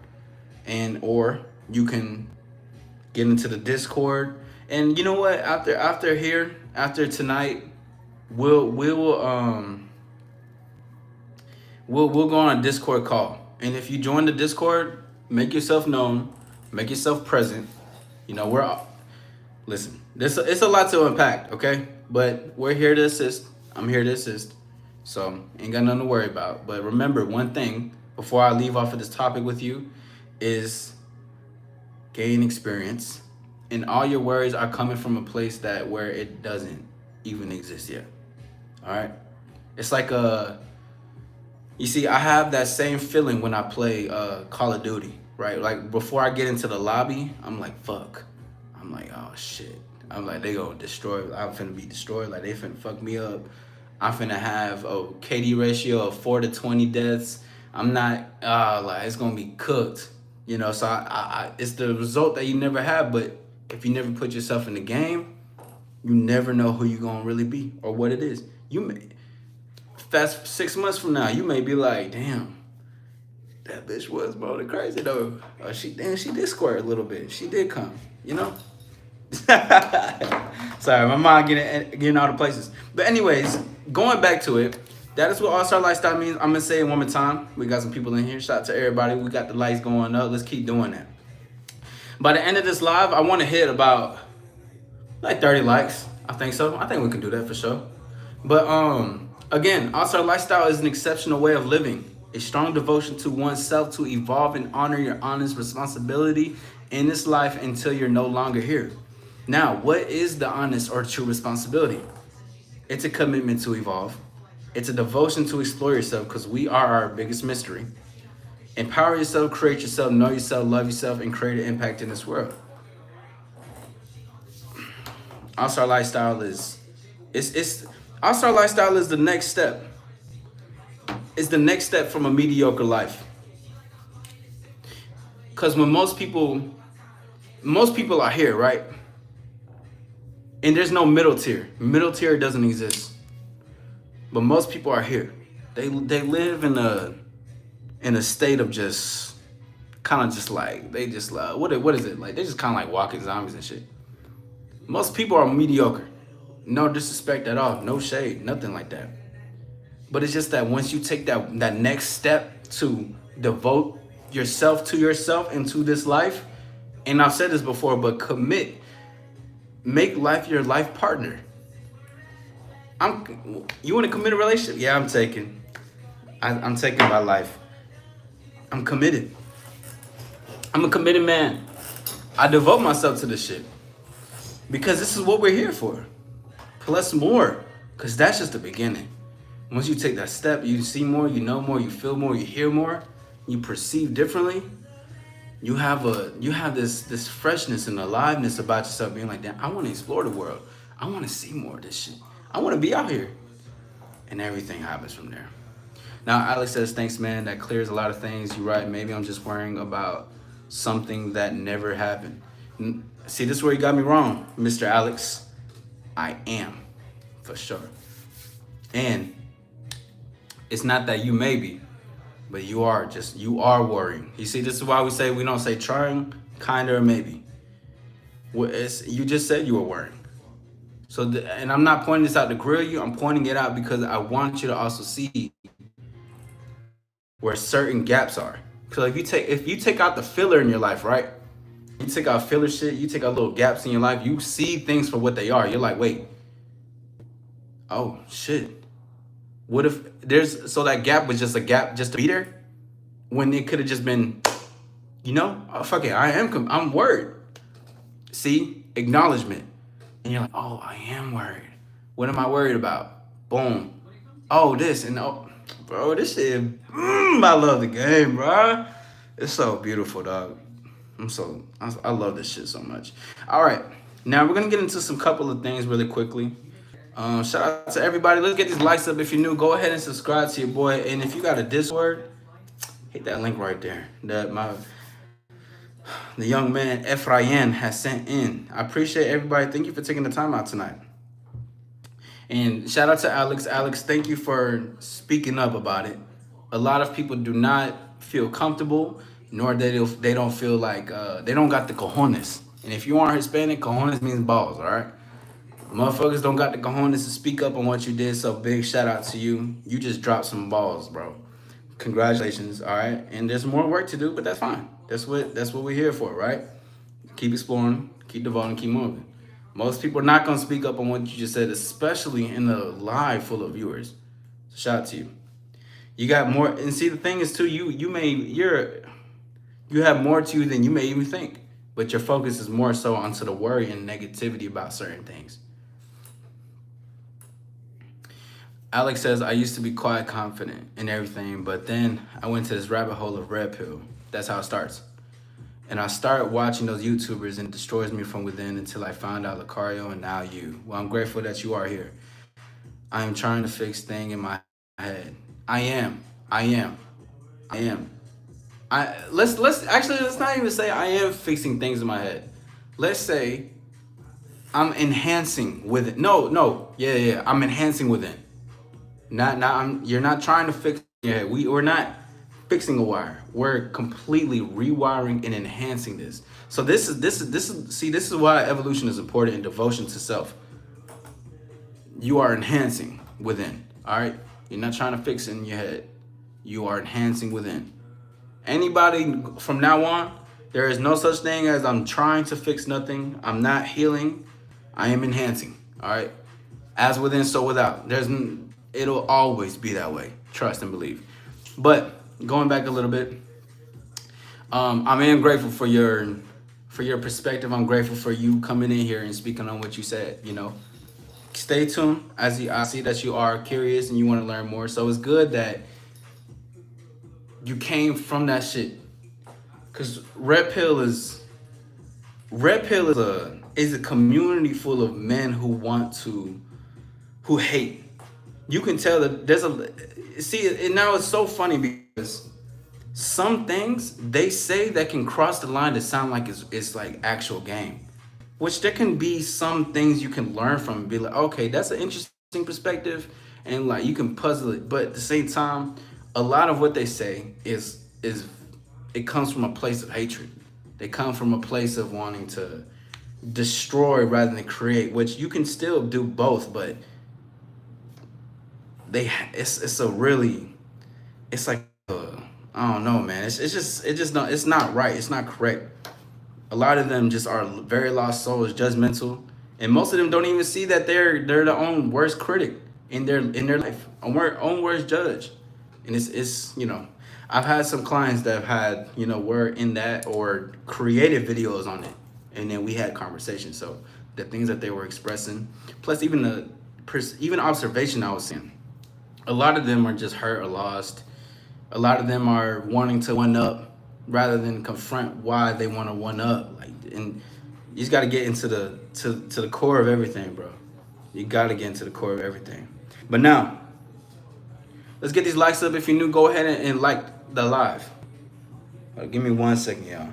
S1: or you can get into the Discord. And you know what? After tonight, we'll go on a Discord call. And if you join the Discord, make yourself known, make yourself present. Listen, it's a lot to unpack, okay? But we're here to assist. I'm here to assist. So ain't got nothing to worry about. But remember, one thing before I leave off of this topic with you is gain experience. And all your worries are coming from a place where it doesn't even exist yet. All right? It's like you see, I have that same feeling when I play Call of Duty, right? Like before I get into the lobby, I'm like, fuck. I'm like, oh shit. I'm like, they gonna destroy. I'm finna be destroyed. Like they finna fuck me up. I'm finna have a KD ratio of 4 to 20 deaths. I'm not like it's gonna be cooked, you know. So it's the result that you never have. But if you never put yourself in the game, you never know who you're gonna really be or what it is. You may fast 6 months from now, you may be like, damn, that bitch was more crazy though. She did squirt a little bit. She did come, you know. Sorry, my mind getting out of places. But anyways, going back to it, that is what All-Star Lifestyle means. I'm gonna say it one more time. We got some people in here. Shout out to everybody. We got the lights going up. Let's keep doing that. By the end of this live, I want to hit about like 30 likes. I think so. I think we can do that for sure. But again, All-Star Lifestyle is an exceptional way of living. A strong devotion to oneself to evolve and honor your honest responsibility in this life until you're no longer here. Now, what is the honest or true responsibility? It's a commitment to evolve. It's a devotion to explore yourself because we are our biggest mystery. Empower yourself, create yourself, know yourself, love yourself, and create an impact in this world. All-Star Lifestyle is it's All-Star Lifestyle is the next step. It's the next step from a mediocre life. Cause when most people are here, right? And there's no middle tier. Middle tier doesn't exist. But most people are here. They live in a state of just kind of just like they just what is it like? They just kind of like walking zombies and shit. Most people are mediocre. No disrespect at all. No shade. Nothing like that. But it's just that once you take that next step to devote yourself to yourself and to this life, and I've said this before, but commit, make life your life partner. You want to commit a relationship? Yeah, I'm taking my life. I'm committed. I'm a committed man. I devote myself to this shit because this is what we're here for. Plus more, because that's just the beginning. Once you take that step, you see more, you know more, you feel more, you hear more, you perceive differently. You have this freshness and aliveness about yourself, being like, damn, I want to explore the world. I want to see more of this shit. I want to be out here, and everything happens from there. Now, Alex says, thanks, man. That clears a lot of things. You're right. Maybe I'm just worrying about something that never happened. See, this is where you got me wrong, Mr. Alex. I am, for sure. And it's not that you may be, but you are worrying. You see, this is why we don't say trying, kinda, or maybe. You just said you were worrying. So, and I'm not pointing this out to grill you. I'm pointing it out because I want you to also see where certain gaps are. Because if you take out the filler in your life, right? You take out filler shit. You take out little gaps in your life. You see things for what they are. You're like, wait. Oh shit. What if that gap was just a gap just to be there, when it could have just been, oh fuck it, I'm worried. See, acknowledgement. And you're like, oh, I am worried. What am I worried about? Boom. Oh, this and oh, bro, this shit. I love the game, bro. It's so beautiful, dog. I love this shit so much. All right, now we're gonna get into some couple of things really quickly. Shout out to everybody. Let's get these likes up. If you're new, go ahead and subscribe to your boy. And if you got a Discord, hit that link right there that the young man Ephraim has sent in. I appreciate everybody. Thank you for taking the time out tonight. And shout out to Alex. Alex, thank you for speaking up about it. A lot of people do not feel comfortable, nor they don't feel like they don't got the cojones. And if you aren't Hispanic, cojones means balls, all right? Motherfuckers don't got the cojones to speak up on what you did, so big shout out to you. You just dropped some balls, bro. Congratulations, all right? And there's more work to do, but that's fine. That's what we're here for, right? Keep exploring, keep devoting, keep moving. Most people are not gonna speak up on what you just said, especially in a live full of viewers. So shout out to you. You got more, and see the thing is too, you have more to you than you may even think, but your focus is more so onto the worry and negativity about certain things. Alex says, I used to be quite confident in everything, but then I went to this rabbit hole of red pill. That's how it starts. And I started watching those YouTubers and it destroys me from within until I found out Lucario and now you. Well, I'm grateful that you are here. I am trying to fix thing in my head. I am. I am. I am. Let's not even say I am fixing things in my head. Let's say I'm enhancing with it. No. I'm enhancing within. You're not trying to fix your head. We're not fixing a wire. We're completely rewiring and enhancing this. So this is why evolution is important and devotion to self. You are enhancing within. All right? You're not trying to fix it in your head. You are enhancing within. Anybody from now on, there is no such thing as I'm trying to fix nothing. I'm not healing. I am enhancing. All right? As within, so without. It'll always be that way. Trust and believe. But going back a little bit, I am grateful for your perspective. I'm grateful for you coming in here and speaking on what you said. Stay tuned. I see that you are curious and you want to learn more. So it's good that you came from that shit. Cause Red Pill is a community full of men who hate. You can tell that and now it's so funny because some things they say that can cross the line to sound like it's like actual game. Which there can be some things you can learn from and be like, okay, that's an interesting perspective, and like you can puzzle it. But at the same time, a lot of what they say is it comes from a place of hatred. They come from a place of wanting to destroy rather than create, which you can still do both, but it's like I don't know, man. It's not right. It's not correct. A lot of them just are very lost souls, judgmental, and most of them don't even see that they're their own worst critic in their life, own worst judge. And it's I've had some clients that have had were in that or created videos on it, and then we had conversations. So the things that they were expressing, plus even even observation I was seeing, a lot of them are just hurt or lost. A lot of them are wanting to one up rather than confront why they want to one up. And you just got to get into the core of everything, bro. You got to get into the core of everything. But now, let's get these likes up. If you're new, go ahead and like the live. Give me 1 second, y'all.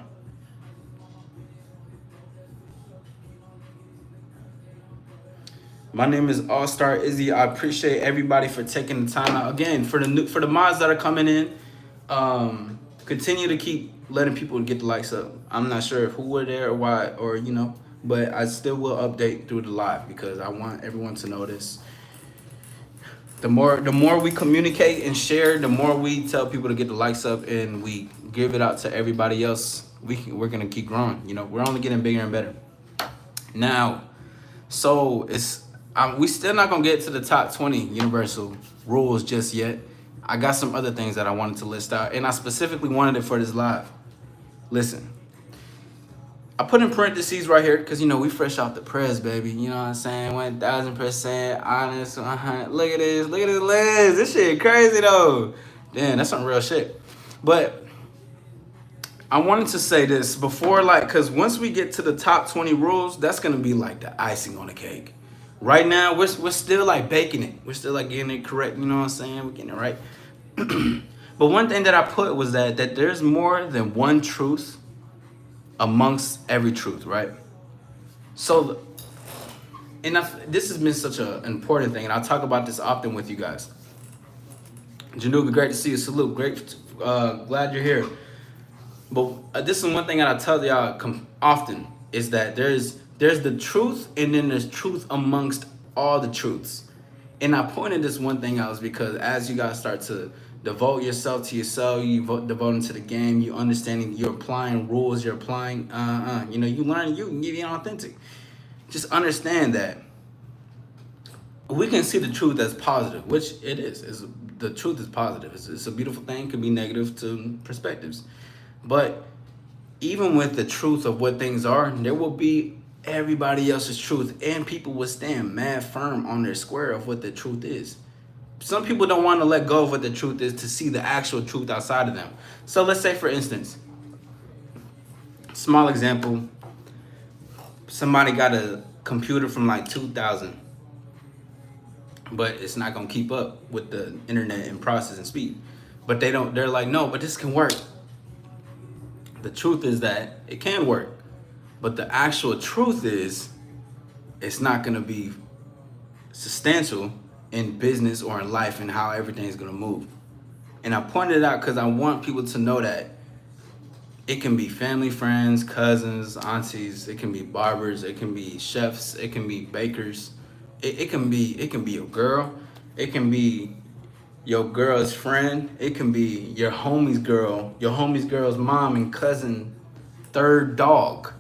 S1: My name is AllStar Izzy. I appreciate everybody for taking the time out. Again, for the mods that are coming in, continue to keep letting people get the likes up. I'm not sure who were there or why, but I still will update through the live because I want everyone to know this. The more we communicate and share, the more we tell people to get the likes up and we give it out to everybody else, we're gonna keep growing. We're only getting bigger and better. Now, so we still not gonna get to the top 20 universal rules just yet. I got some other things that I wanted to list out, and I specifically wanted it for this live. Listen, I put in parentheses right here because we fresh off the press, baby. You know what I'm saying? 1000% honest. Look at this list. This shit crazy though. Damn, that's some real shit. But I wanted to say this before, because once we get to the top 20 rules, that's gonna be like the icing on the cake. Right now, we're still baking it. We're still getting it correct. You know what I'm saying? We're getting it right. But one thing that I put was that there's more than one truth amongst every truth, right? So, this has been such an important thing, and I talk about this often with you guys. Januga, great to see you. Salute. Great. Glad you're here. But this is one thing that I tell y'all often is that there's the truth, and then there's truth amongst all the truths. And I pointed this one thing out is because as you guys start to devote yourself to yourself, you devote into the game, you understanding, you're applying rules, you're applying, you learn, you can get authentic. Just understand that we can see the truth as positive, which it is. The truth is positive. It's a beautiful thing. It could be negative to perspectives. But even with the truth of what things are, there will be everybody else's truth, and people will stand mad firm on their square of what the truth is. Some people don't want to let go of what the truth is to see the actual truth outside of them. So let's say, for instance, small example, somebody got a computer from 2000. but it's not gonna keep up with the internet and processing speed. But they're like, no, but this can work. The truth is that it can work. But the actual truth is it's not gonna be substantial in business or in life and how everything's gonna move. And I pointed it out because I want people to know that it can be family, friends, cousins, aunties, it can be barbers, it can be chefs, it can be bakers, it can be your girl, it can be your girl's friend, it can be your homie's girl's mom and cousin, third dog.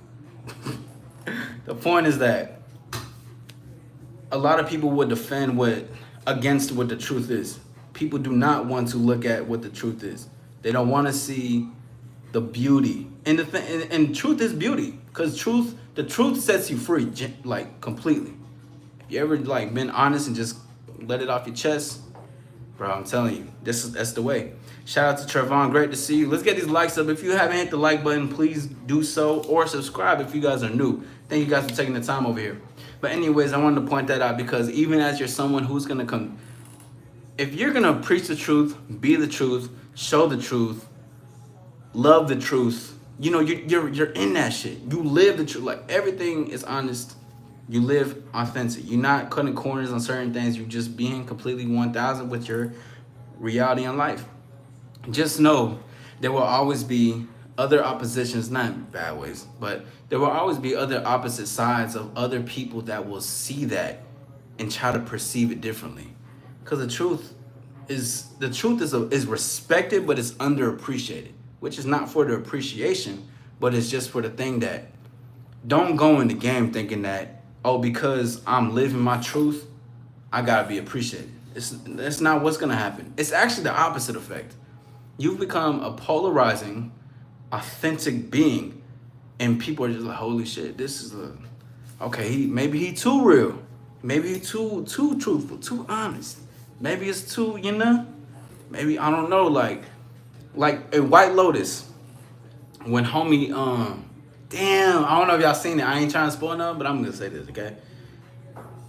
S1: The point is that a lot of people would defend against what the truth is. People do not want to look at what the truth is. They don't want to see the beauty. And and truth is beauty, because the truth sets you free, like completely. If you ever like been honest and just let it off your chest, bro, I'm telling you, that's the way. Shout out to Trevon, great to see you. Let's get these likes up. If you haven't hit the like button, please do so, or subscribe if you guys are new. Thank you guys for taking the time over here. But anyways, I wanted to point that out because even as you're someone who's gonna come, if you're gonna preach the truth, be the truth, show the truth, love the truth, you know, you're in that shit. You live the truth. Like, everything is honest. You live authentic. You're not cutting corners on certain things. You're just being completely 1000 with your reality in life. Just know there will always be other oppositions, not in bad ways, but there will always be other opposite sides of other people that will see that and try to perceive it differently. Because the truth is respected, but it's underappreciated, which is not for the appreciation, but it's just for the thing that don't go in the game thinking that, oh, because I'm living my truth, I gotta be appreciated. That's not what's gonna happen. It's actually the opposite effect. You've become a polarizing, authentic being, and people are just like, holy shit, this is maybe he too real. Maybe he too truthful, too honest. Maybe it's too, maybe, I don't know, like in White Lotus, when homie, damn, I don't know if y'all seen it. I ain't trying to spoil nothing, but I'm gonna say this, okay?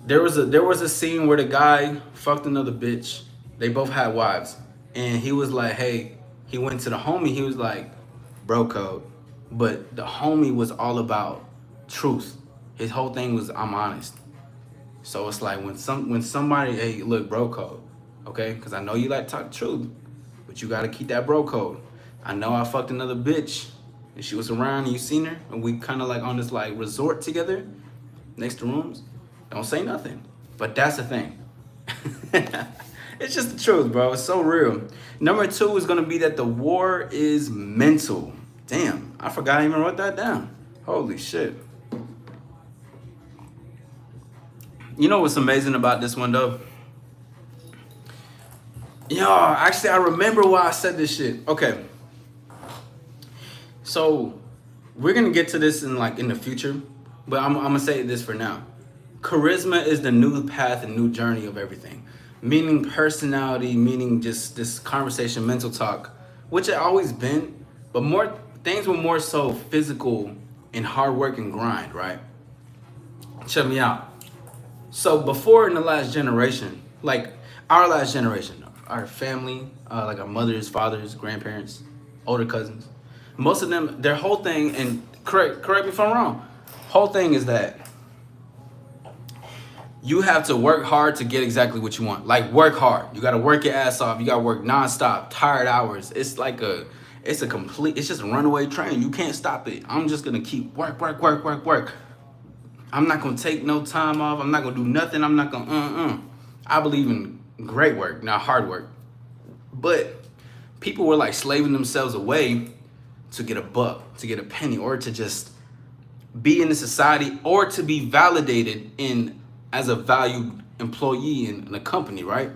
S1: There was a scene where the guy fucked another bitch. They both had wives. And he was like, hey, he went to the homie, he was like, bro code. But the homie was all about truth. His whole thing was, I'm honest. So it's like when somebody, hey, look, bro code, okay? Because I know you like to talk truth, but you got to keep that bro code. I know I fucked another bitch, and she was around, and you seen her, and we kind of like on this like resort together, next to rooms. Don't say nothing. But that's the thing. It's just the truth, bro. It's so real. Number 2 is going to be that the war is mental. Damn, I forgot I even wrote that down. Holy shit. You know what's amazing about this one, though? Yo, actually, I remember why I said this shit. Okay. So, we're going to get to this in the future, but I'm going to say this for now. Charisma is the new path and new journey of everything. Meaning personality, meaning just this conversation, mental talk, which it always been, but more things were more so physical and hard work and grind, right? Check me out. So before, in the last generation, like our last generation, our family, like our mothers, fathers, grandparents, older cousins, most of them, their whole thing, and correct me if I'm wrong, whole thing is that you have to work hard to get exactly what you want. Like, work hard. You gotta work your ass off. You gotta work nonstop, tired hours. It's just a runaway train. You can't stop it. I'm just gonna keep work. I'm not gonna take no time off. I'm not gonna do nothing. I'm not gonna I believe in great work, not hard work. But people were like slaving themselves away to get a buck, to get a penny, or to just be in the society, or to be validated as a valued employee in a company, right?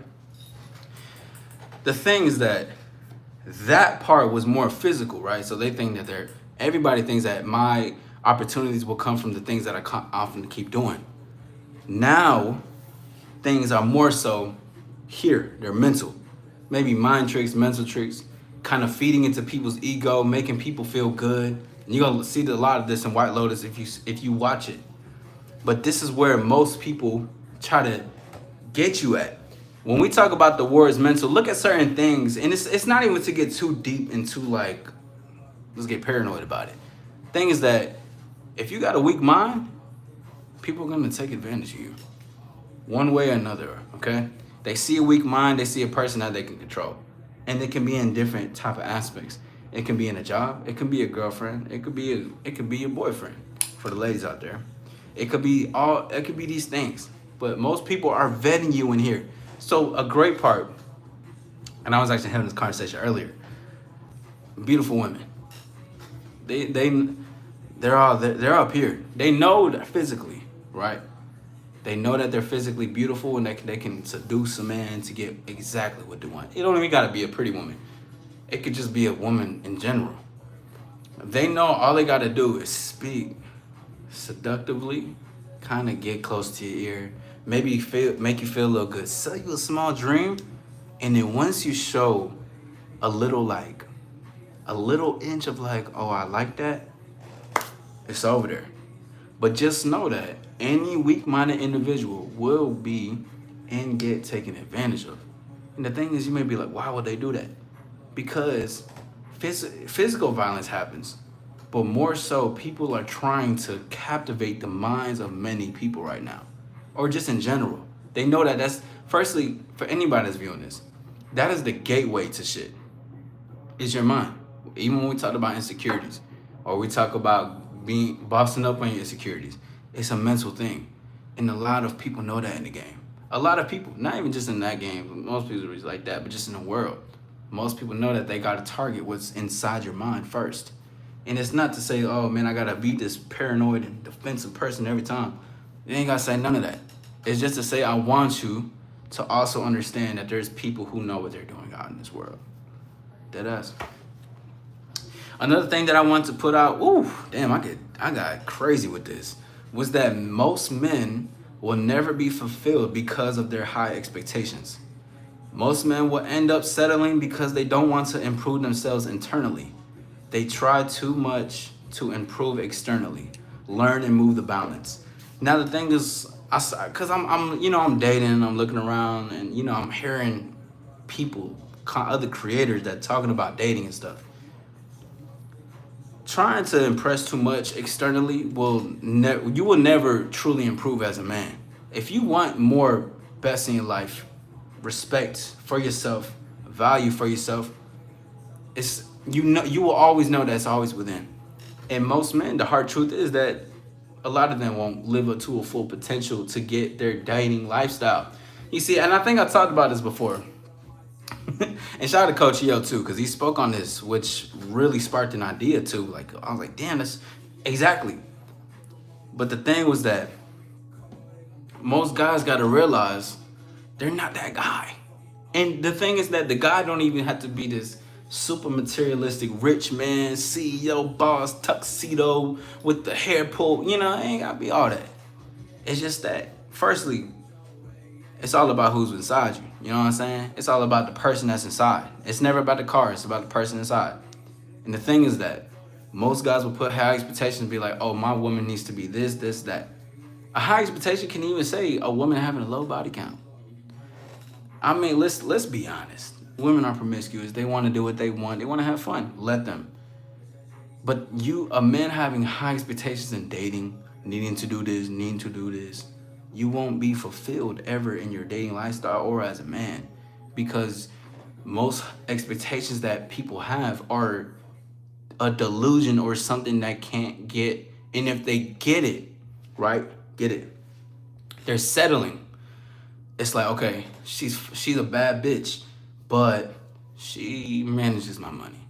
S1: The thing is that part was more physical, right? So they think that everybody thinks that my opportunities will come from the things that I often keep doing. Now, things are more so here. They're mental. Maybe mind tricks, mental tricks, kind of feeding into people's ego, making people feel good. And you're gonna see a lot of this in White Lotus if you watch it. But this is where most people try to get you at. When we talk about the war is mental, look at certain things, and it's not even to get too deep into like, let's get paranoid about it. Thing is that if you got a weak mind, people are gonna take advantage of you, one way or another. Okay, they see a weak mind, they see a person that they can control, and it can be in different type of aspects. It can be in a job, it can be a girlfriend, it could be your boyfriend for the ladies out there. It could be these things. But most people are vetting you in here. So a great part, and I was actually having this conversation earlier. Beautiful women. They're up here. They know that physically, right? They know that they're physically beautiful and they can seduce a man to get exactly what they want. It don't even gotta be a pretty woman. It could just be a woman in general. They know all they gotta do is speak seductively, kind of get close to your ear, maybe make you feel a little good, sell you a small dream, and then once you show a little inch of like, oh, I like that, it's over there. But just know that any weak-minded individual will be and get taken advantage of. And the thing is, you may be like, why would they do that? Because physical violence happens, but more so, people are trying to captivate the minds of many people right now, or just in general. They know that that's, firstly, for anybody that's viewing this, that is the gateway to shit. Is your mind. Even when we talk about insecurities, or we talk about bossing up on your insecurities, it's a mental thing. And a lot of people know that in the game. A lot of people, not even just in that game, most people are like that, but just in the world. Most people know that they gotta target what's inside your mind first. And it's not to say, oh man, I gotta be this paranoid and defensive person every time. You ain't gotta say none of that. It's just to say, I want you to also understand that there's people who know what they're doing out in this world. Deadass. Another thing that I want to put out, I got crazy with this, was that most men will never be fulfilled because of their high expectations. Most men will end up settling because they don't want to improve themselves internally. They try too much to improve externally, learn and move the balance. Now the thing is, cause I'm dating, I'm looking around, and I'm hearing people, other creators that talking about dating and stuff. Trying to impress too much externally you will never truly improve as a man. If you want more best in your life, respect for yourself, value for yourself, you will always know that's always within. And most men, the hard truth is that a lot of them won't live up to a full potential to get their dating lifestyle. You see, and I think I talked about this before. And shout out to Coach Yo too, because he spoke on this, which really sparked an idea too. Like, I was like, damn, that's exactly. But the thing was that most guys got to realize they're not that guy. And the thing is that the guy don't even have to be this super materialistic rich man, CEO, boss, tuxedo with the hair pulled. It ain't got to be all that. It's just that, firstly, it's all about who's inside you. You know what I'm saying? It's all about the person that's inside. It's never about the car. It's about the person inside. And the thing is that most guys will put high expectations and be like, oh, my woman needs to be this, that. A high expectation can even say a woman having a low body count. I mean, let's be honest. Women are promiscuous. They want to do what they want. They want to have fun. Let them. But a man having high expectations in dating, needing to do this, you won't be fulfilled ever in your dating lifestyle or as a man, because most expectations that people have are a delusion or something that can't get. And if they get it, they're settling. It's like, okay, she's a bad bitch, but she manages my money.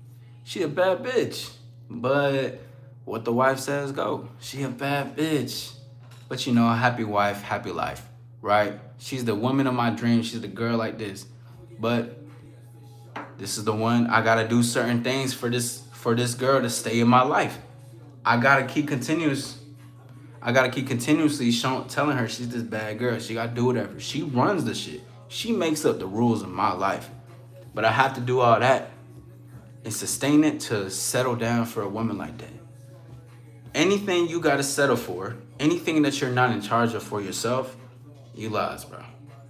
S1: She a bad bitch, but what the wife says go. She a bad bitch. But a happy wife, happy life, right? She's the woman of my dreams. She's the girl like this. But this is the one, I gotta do certain things for this girl to stay in my life. I gotta keep continuously telling her she's this bad girl. She gotta do whatever. She runs the shit. She makes up the rules of my life. But I have to do all that and sustain it to settle down for a woman like that. Anything you gotta settle for, anything that you're not in charge of for yourself, you lost, bro.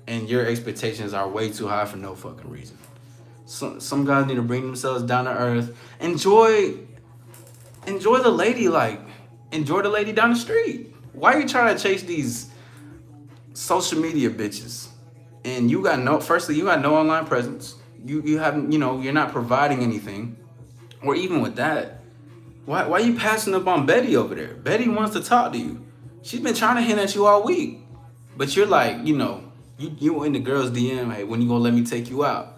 S1: and your expectations are way too high for no fucking reason. Some guys need to bring themselves down to earth. Enjoy the lady, like enjoy the lady down the street. Why are you trying to chase these social media bitches? And you got no, firstly, you got no online presence. You haven't, you're not providing anything. Or even with that, why are you passing up on Betty over there? Betty wants to talk to you. She's been trying to hint at you all week. But you're like, you in the girl's DM, hey, when you gonna let me take you out?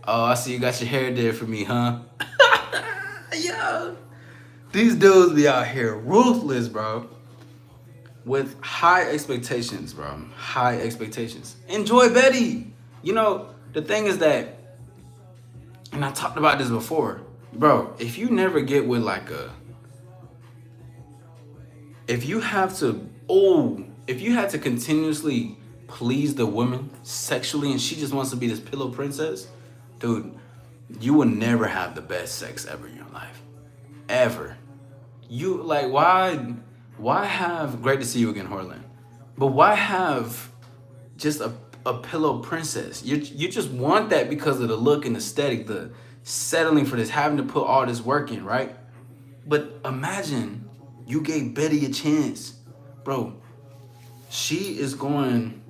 S1: Oh, I see you got your hair there for me, huh? Yeah. These dudes be out here ruthless, bro. With high expectations, bro. High expectations. Enjoy Betty. The thing is that, and I talked about this before, bro, if you never get with if you have to continuously please the woman sexually and she just wants to be this pillow princess, dude, you will never have the best sex ever in your life. Ever. You, like, why have, great to see you again, Horland, but why have just a pillow princess? You just want that because of the look and aesthetic, the settling for this, having to put all this work in, right? But imagine you gave Betty a chance, bro. She is going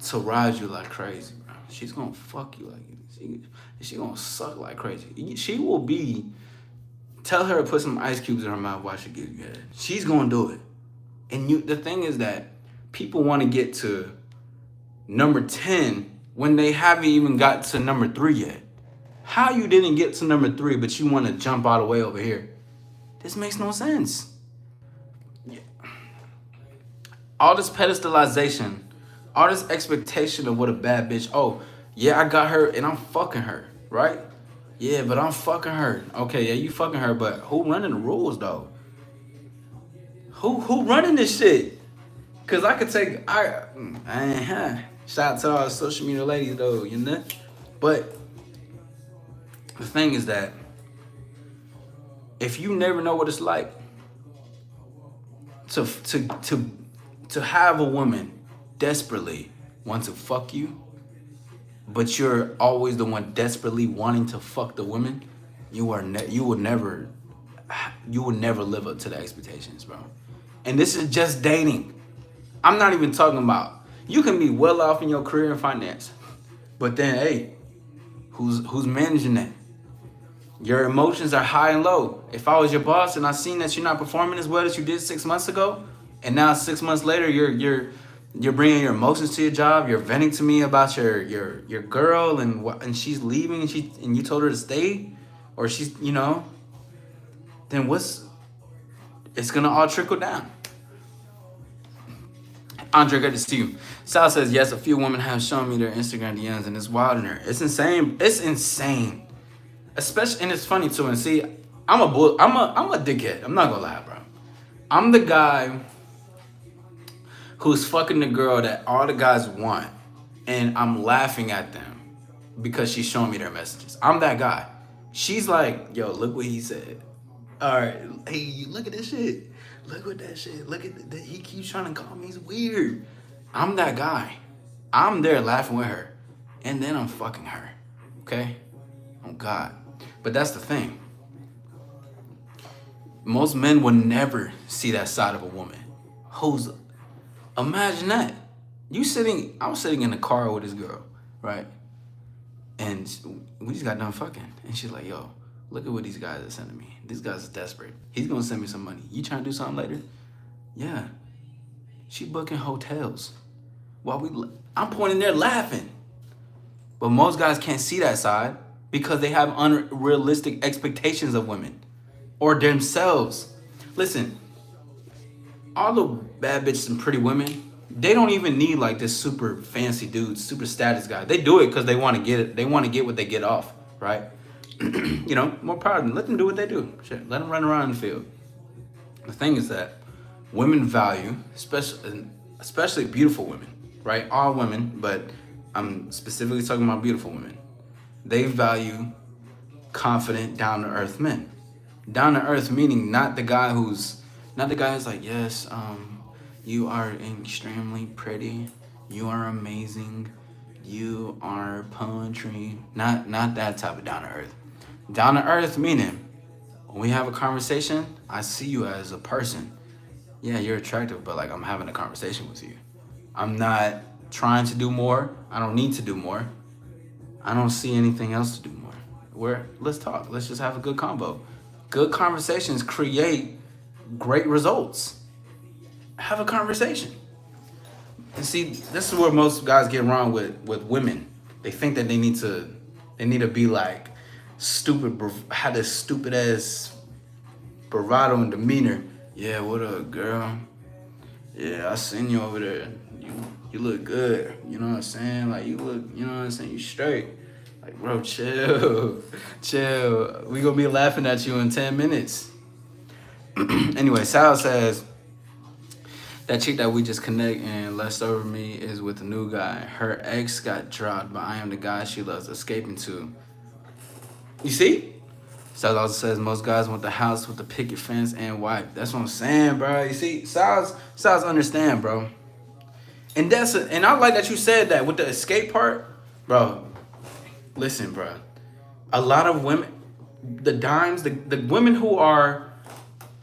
S1: to ride you like crazy, bro. She's gonna fuck you like she gonna suck like crazy. She will be. Tell her to put some ice cubes in her mouth while she gives you head. She's gonna do it. And the thing is that people want to get to number 10 when they haven't even got to number 3 yet. How you didn't get to number 3, but you want to jump all the way over here? This makes no sense. Yeah. All this pedestalization, all this expectation of what a bad bitch. Oh, yeah, I got her and I'm fucking her, right? Yeah, but I'm fucking her. Okay, yeah, you fucking her, but who running the rules though? Who running this shit? Cause I could take shout out to all the social media ladies though, But the thing is that if you never know what it's like to have a woman desperately want to fuck you, but you're always the one desperately wanting to fuck the woman, you will never live up to the expectations, bro. And this is just dating. I'm not even talking about, you can be well off in your career and finance, but then, hey, who's managing that? Your emotions are high and low. If I was your boss and I seen that you're not performing as well as you did 6 months ago, and now 6 months later you're bringing your emotions to your job, you're venting to me about your girl and she's leaving and you told her to stay, or she's then it's gonna all trickle down. Andre, good to see you. Sal says, yes, a few women have shown me their Instagram DMs and it's wild in there. It's insane. It's insane. Especially, and it's funny too. And see, I'm a dickhead. I'm not gonna lie, bro. I'm the guy who's fucking the girl that all the guys want, and I'm laughing at them because she's showing me their messages. I'm that guy. She's like, yo, look what he said. All right, hey, look at this shit. Look at that shit. Look at that. He keeps trying to call me. He's weird. I'm that guy. I'm there laughing with her, and then I'm fucking her. Okay? Oh God. But that's the thing. Most men would never see that side of a woman. Imagine that. I was sitting in the car with this girl, right? And we just got done fucking. And she's like, yo, look at what these guys are sending me. These guys are desperate. He's gonna send me some money. You trying to do something later? Yeah. She booking hotels. I'm pointing there laughing. But most guys can't see that side because they have unrealistic expectations of women or themselves. Listen, all the bad bitches and pretty women, they don't even need like this super fancy dude, super status guy. They do it because they want to get it. They want to get what they get off, right? More power to them. Let them do what they do. Shit, let them run around in the field. The thing is that women value, especially beautiful women, right? All women, but I'm specifically talking about beautiful women. They value confident, down-to-earth men. Down-to-earth meaning not the guy who's like, yes, you are extremely pretty You are amazing. You are poetry. Not that type of down to earth. Down to earth meaning when we have a conversation, I see you as a person. Yeah, you're attractive, but like I'm having a conversation with you. I'm not trying to do more. I don't need to do more. I don't see anything else to do more. Let's talk. Let's just have a good combo. Good conversations create great results. Have a conversation. And see, this is where most guys get wrong with women. They think that they need to be like stupid, have this stupid ass bravado and demeanor. Yeah, what up, girl? Yeah, I seen you over there. You look good. You know what I'm saying? Like you look, you know what I'm saying? You straight. Like, bro, chill. Chill. We gonna be laughing at you in 10 minutes. Anyway, Sal says that chick that we just connect and left over me is with a new guy. Her ex got dropped, but I am the guy she loves escaping to. You see? Sal also says most guys want the house with the picket fence and wife. That's what I'm saying, bro. You see, Sal's understand, bro. And and I like that you said that with the escape part, bro. Listen, bro. A lot of women, the dimes, the women who are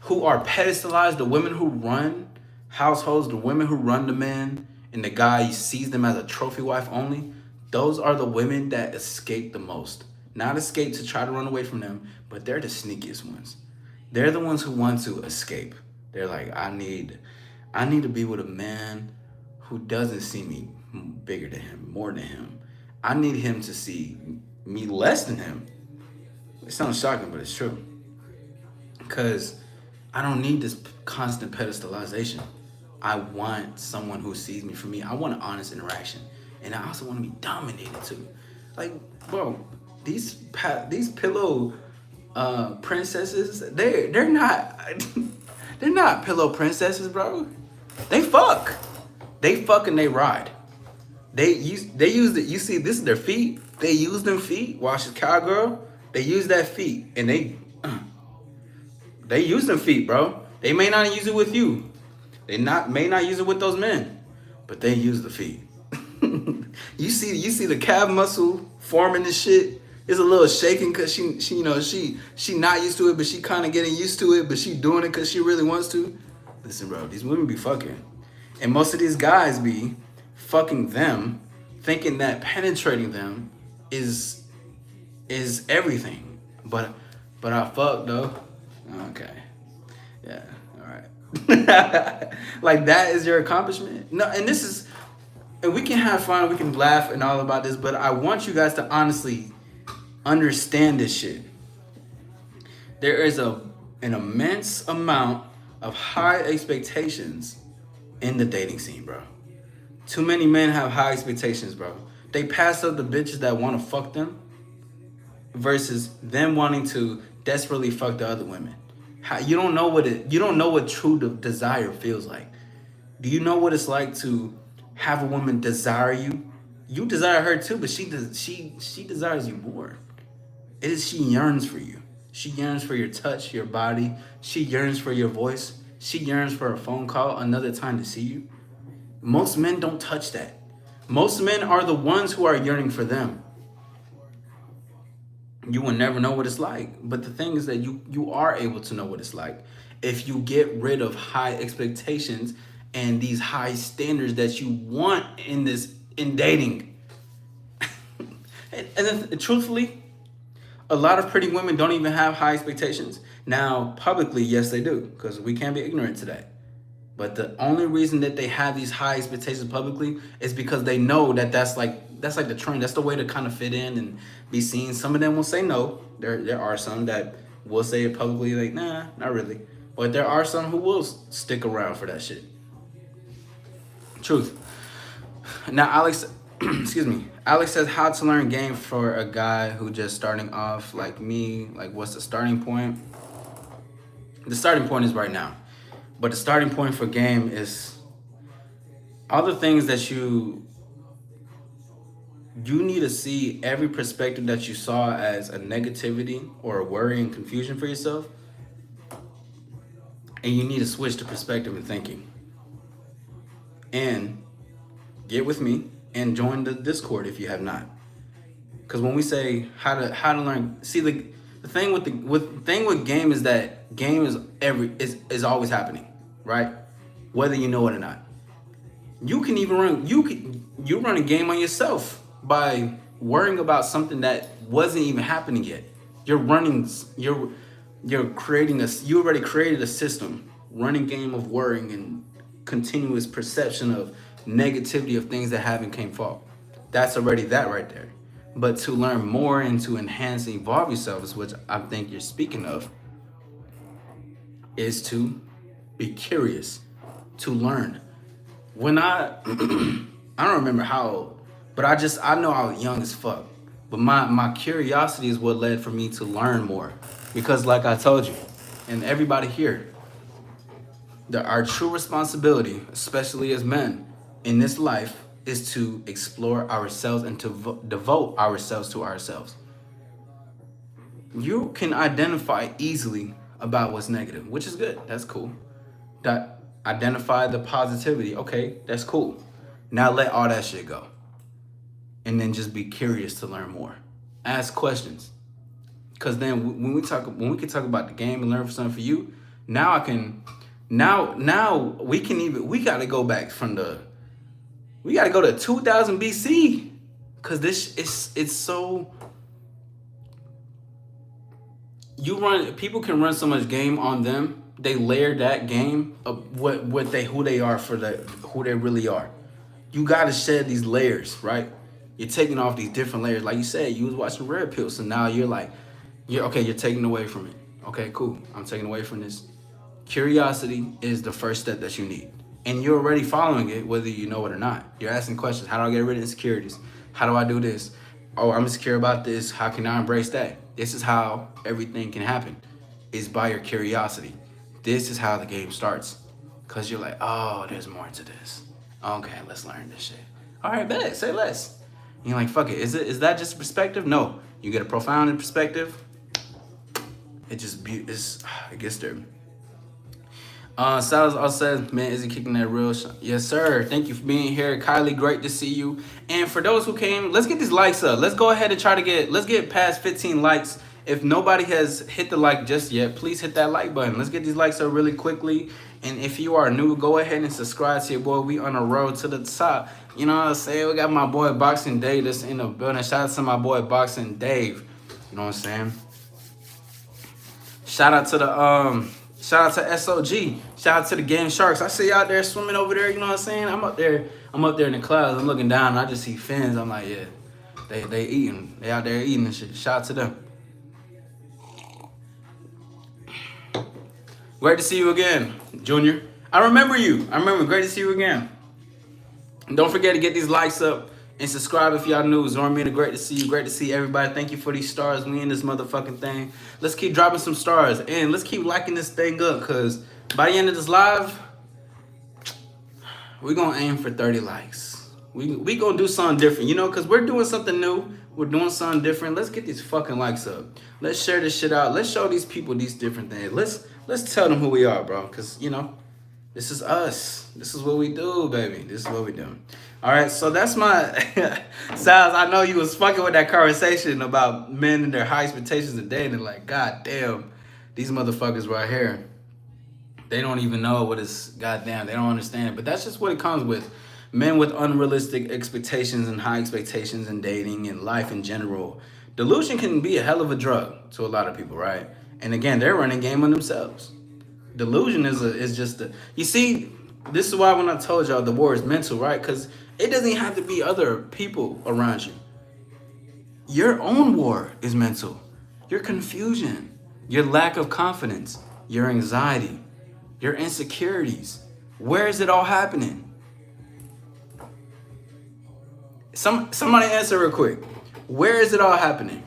S1: pedestalized, the women who run households, the women who run the men, and the guy sees them as a trophy wife only. Those are the women that escape the most. Not escape to try to run away from them, but they're the sneakiest ones. They're the ones who want to escape. They're like, I need to be with a man who doesn't see me bigger than him, more than him. I need him to see me less than him. It sounds shocking, but it's true. Because I don't need this constant pedestalization. I want someone who sees me for me. I want an honest interaction. And I also want to be dominated too. Like, bro, these pillow princesses, they're not they're not pillow princesses, bro. They fuck. They fuck and they ride. They use it. You see, this is their feet. They use them feet. Watch the cowgirl. They use that feet and they use them feet, bro. They may not use it with you. May not use it with those men, but they use the feet. You see the calf muscle forming this shit. It's a little shaking because she not used to it, but she kind of getting used to it, but she doing it because she really wants to. Listen, bro, these women be fucking, and most of these guys be fucking them, thinking that penetrating them is everything. But I fuck though. Okay, yeah, all right. Like that is your accomplishment. No, and we can have fun, we can laugh and all about this, but I want you guys to honestly understand this shit. There is an immense amount of high expectations in the dating scene, bro. Too many men have high expectations, bro. They pass up the bitches that want to fuck them versus them wanting to desperately fuck the other women. You don't know what true desire feels like. Do you know what it's like to have a woman desire you? You desire her too, but she desires you more. She yearns for you. She yearns for your touch, your body. She yearns for your voice. She yearns for a phone call, another time to see you. Most men don't touch that. Most men are the ones who are yearning for them. You will never know what it's like. But the thing is that you are able to know what it's like if you get rid of high expectations and these high standards that you want in dating. and then, truthfully, a lot of pretty women don't even have high expectations. Now, publicly, yes, they do, because we can't be ignorant to that. But the only reason that they have these high expectations publicly is because they know that that's like the trend. That's the way to kind of fit in and be seen. Some of them will say no. There are some that will say it publicly, like, nah, not really. But there are some who will stick around for that shit. Truth. Now, Alex, excuse me. Alex says, how to learn game for a guy who just starting off like me. Like, what's the starting point? The starting point is right now. But the starting point for game is all the things that you need to see every perspective that you saw as a negativity or a worry and confusion for yourself. And you need to switch to perspective and thinking. And get with me and join the Discord if you have not. Because when we say how to learn, see the thing with game is that game is always happening, right? Whether you know it or not. You can even you run a game on yourself by worrying about something that wasn't even happening yet. You're creating you already created a system, running game of worrying and continuous perception of negativity of things that haven't came fall. That's already that right there. But to learn more and to enhance and evolve yourself is what I think you're speaking of, is to be curious, to learn. When I I don't remember how old, but I know I was young as fuck. But my curiosity is what led for me to learn more. Because like I told you, and everybody here, our true responsibility, especially as men in this life, is to explore ourselves and to devote ourselves to ourselves. You can identify easily about what's negative, which is good. That's cool. That identify the positivity. Okay, that's cool. Now let all that shit go. And then just be curious to learn more. Ask questions. Cause then when we can talk about the game and learn something for you, now I can we gotta go back we gotta go to 2000 BC. Cause it's so people can run so much game on them. They layer that game of who they are who they really are. You gotta shed these layers, right? You're taking off these different layers. Like you said, you was watching Red Pill, so now you're taking away from it. Okay, cool. I'm taking away from this. Curiosity is the first step that you need. And you're already following it, whether you know it or not. You're asking questions. How do I get rid of insecurities? How do I do this? Oh, I'm insecure about this. How can I embrace that? This is how everything can happen, is by your curiosity. This is how the game starts. Because you're like, oh, there's more to this. Okay, let's learn this shit. All right, bet. Say less. And you're like, fuck it. Is that just a perspective? No. You get a profound perspective. It gets there. Salaz says, man, is he kicking that real shot? Yes, sir. Thank you for being here. Kylie, great to see you. And for those who came, let's get these likes up. Let's go ahead and let's get past 15 likes. If nobody has hit the like just yet, please hit that like button. Let's get these likes up really quickly. And if you are new, go ahead and subscribe to your boy. We on the road to the top. You know what I'm saying? We got my boy Boxing Dave that's in the building. Shout out to my boy Boxing Dave. You know what I'm saying? Shout out to SOG. Shout out to the Game Sharks. I see you out there swimming over there. You know what I'm saying? I'm up there in the clouds. I'm looking down and I just see fins. I'm like, yeah, they eating. They out there eating and shit. Shout out to them. Great to see you again, Junior. I remember you. Great to see you again. And don't forget to get these likes up and subscribe if y'all new. Zormina, great to see you. Great to see everybody. Thank you for these stars. We in this motherfucking thing. Let's keep dropping some stars. And let's keep liking this thing up. Because by the end of this live, we're going to aim for 30 likes. We going to do something different. You know, because we're doing something new. We're doing something different. Let's get these fucking likes up. Let's share this shit out. Let's show these people these different things. Let's tell them who we are, bro. Because, you know, this is us. This is what we do, baby. This is what we do. All right, so that's my Sal's. I know you was fucking with that conversation about men and their high expectations of dating. Like, god damn, these motherfuckers right here, they don't even know what is goddamn. They don't understand it. But that's just what it comes with. Men with unrealistic expectations and high expectations in dating and life in general. Delusion can be a hell of a drug to a lot of people, right? And again, they're running game on themselves. Delusion is just you see, this is why when I told y'all the war is mental, right? Because it doesn't even have to be other people around you. Your own war is mental. Your confusion, your lack of confidence, your anxiety, your insecurities. Where is it all happening? Somebody answer real quick. Where is it all happening?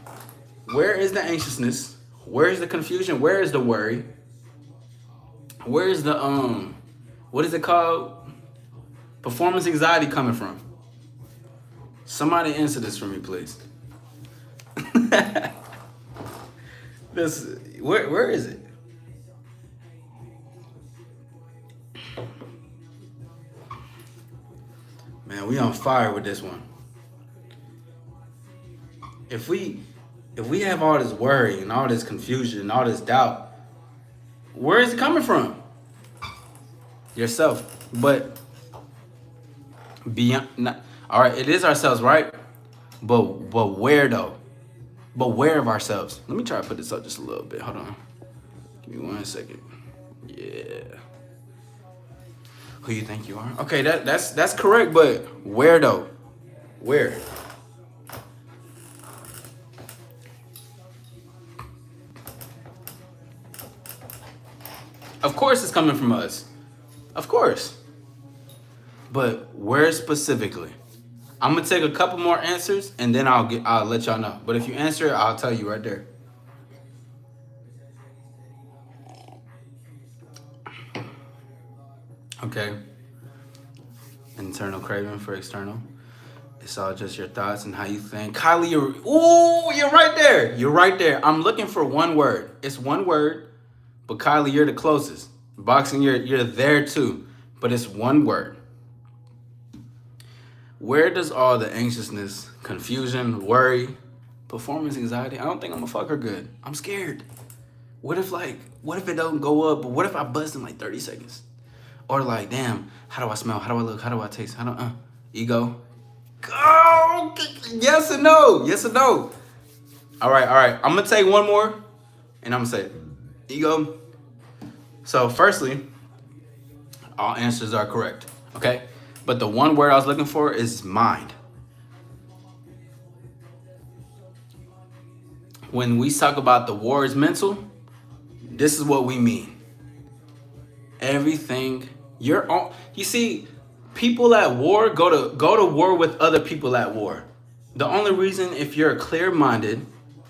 S1: Where is the anxiousness? Where is the confusion? Where is the worry? Where is the what is it called? Performance anxiety coming from? Somebody answer this for me, please. Where is it? Man, Man, we on fire with this one. If we have all this worry and all this confusion and all this doubt, where is it coming from? Yourself. But beyond, not, all right, it is ourselves, right? But where though? But where of ourselves? Let me try to put this up just a little bit. Hold on. Give me 1 second. Yeah. Who you think you are? Okay, that's correct, but where though? Where? Of course it's coming from us. Of course. But where specifically? I'm gonna take a couple more answers and then I'll let y'all know. But if you answer it, I'll tell you right there. Okay. Internal craving for external. It's all just your thoughts and how you think. Kylie, you're right there. You're right there. I'm looking for one word. It's one word, but Kylie, you're the closest. Boxing, you're there too, but it's one word. Where does all the anxiousness, confusion, worry, performance anxiety? I don't think I'm gonna fuck her good. I'm scared. What if it don't go up? But what if I bust in like 30 seconds? Or like, damn, how do I smell? How do I look? How do I taste? Ego. Go. Yes or no? Yes or no? All right. I'm gonna take one more, and I'm gonna say, ego. So, firstly, all answers are correct. Okay, but the one word I was looking for is mind. When we talk about the war is mental, this is what we mean. Everything you're on. You see, people at war go to war with other people at war. The only reason, if you're clear-minded,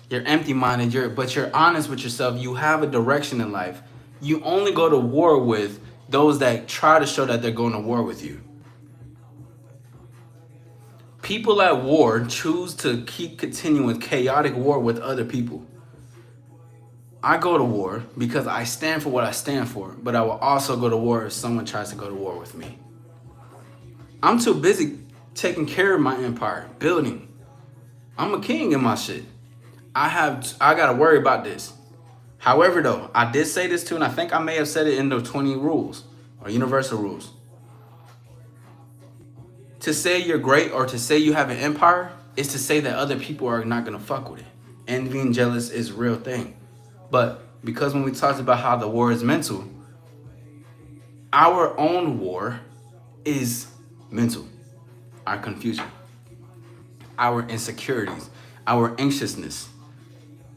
S1: you're empty-minded, but you're honest with yourself, you have a direction in life. You only go to war with those that try to show that they're going to war with you. People at war choose to keep continuing chaotic war with other people. I go to war because I stand for what I stand for, but I will also go to war if someone tries to go to war with me. I'm too busy taking care of my empire, building. I'm a king in my shit. I gotta worry about this. However, though, I did say this too, and I think I may have said it in the 20 rules or universal rules. To say you're great or to say you have an empire is to say that other people are not gonna fuck with it. Envy and jealous is a real thing. But because when we talked about how the war is mental, our own war is mental. Our confusion, our insecurities, our anxiousness,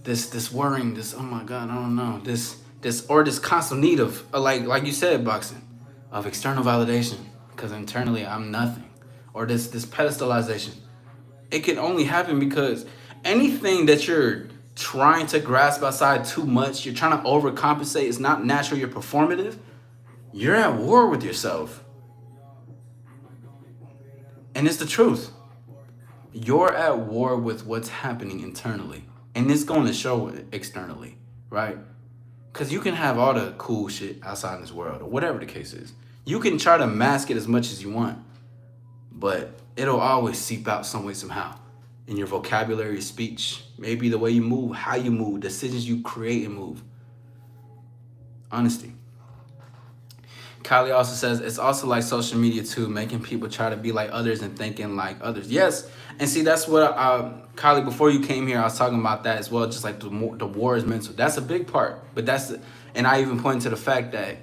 S1: this worrying, this, oh my God, I don't know, this constant need of, like you said, boxing, of external validation, because internally I'm nothing, or this pedestalization. It can only happen because anything that you're trying to grasp outside too much, you're trying to overcompensate, it's not natural, you're performative, you're at war with yourself. And it's the truth. You're at war with what's happening internally. And it's going to show externally, right? Because you can have all the cool shit outside in this world, or whatever the case is. You can try to mask it as much as you want, but it'll always seep out some way, somehow. In your vocabulary, speech, maybe the way you move, how you move, decisions you create and move. Honesty. Kylie also says, it's also like social media too, making people try to be like others and thinking like others. Yes, and see, that's what, Kylie, before you came here, I was talking about that as well, just like the war is mental. That's a big part, but and I even pointed to the fact that,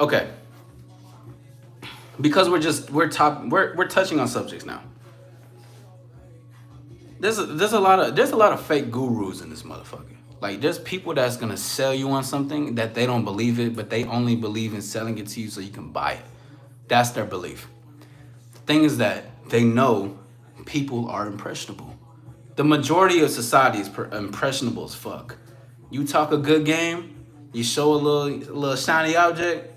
S1: okay, because we're touching on subjects now. There's a lot of fake gurus in this motherfucker. Like, there's people that's gonna sell you on something that they don't believe it, but they only believe in selling it to you so you can buy it. That's their belief. The thing is that they know people are impressionable. The majority of society is impressionable as fuck. You talk a good game, you show a little shiny object,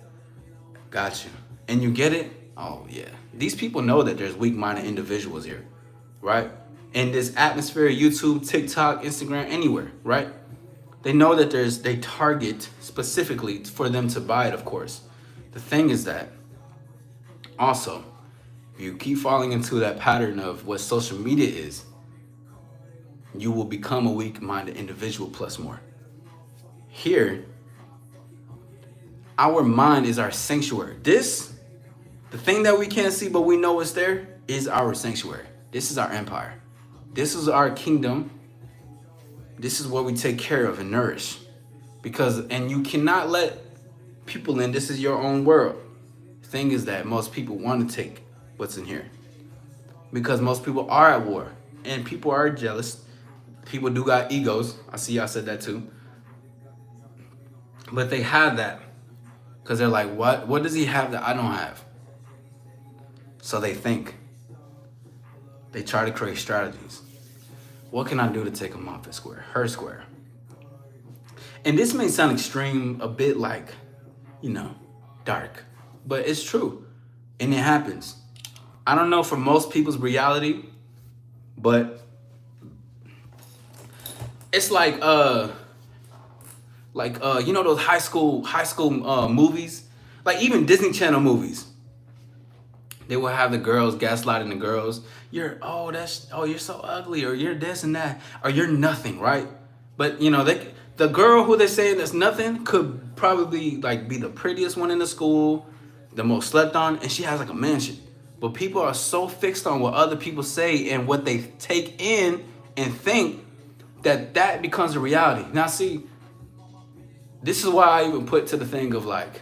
S1: got you. And you get it? Oh yeah. These people know that there's weak-minded individuals here, right? In this atmosphere, YouTube, TikTok, Instagram, anywhere, right? They know that they target specifically for them to buy it, of course. The thing is that also, If you keep falling into that pattern of what social media is, you will become a weak-minded individual plus more. Here, our mind is our sanctuary. This, the thing that we can't see but we know is there, is our sanctuary. This is our empire. This is our kingdom. This is what we take care of and nourish. And you cannot let people in. This is your own world. The thing is that most people want to take what's in here. Because most people are at war. And people are jealous. People do got egos. I see y'all said that too. But they have that. Because they're like, what? What does he have that I don't have? So they think. They try to create strategies. What can I do to take him off his square? Her square. And this may sound extreme, a bit like, dark. But it's true. And it happens. I don't know for most people's reality, but it's like those high school movies, like even Disney Channel movies. They will have the girls gaslighting the girls. You're so ugly, or you're this and that, or you're nothing, right? But the girl who they're saying that's nothing could probably like be the prettiest one in the school, the most slept on, and she has like a mansion. But people are so fixed on what other people say and what they take in and think that becomes a reality. Now, see, this is why I even put to the thing of like,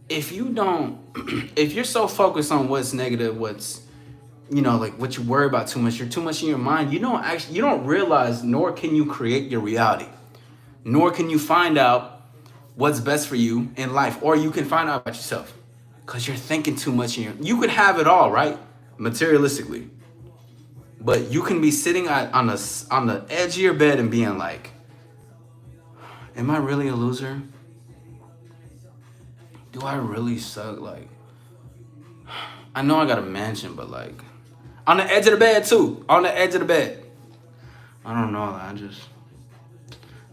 S1: if you're so focused on what's negative, what's, like what you worry about too much, you're too much in your mind, you don't realize, nor can you create your reality, nor can you find out what's best for you in life, or you can find out about yourself. Because you're thinking too much you could have it all, right? Materialistically. But you can be sitting on the edge of your bed and being like, am I really a loser? Do I really suck? Like, I know I got a mansion, but like, on the edge of the bed too. On the edge of the bed. I don't know.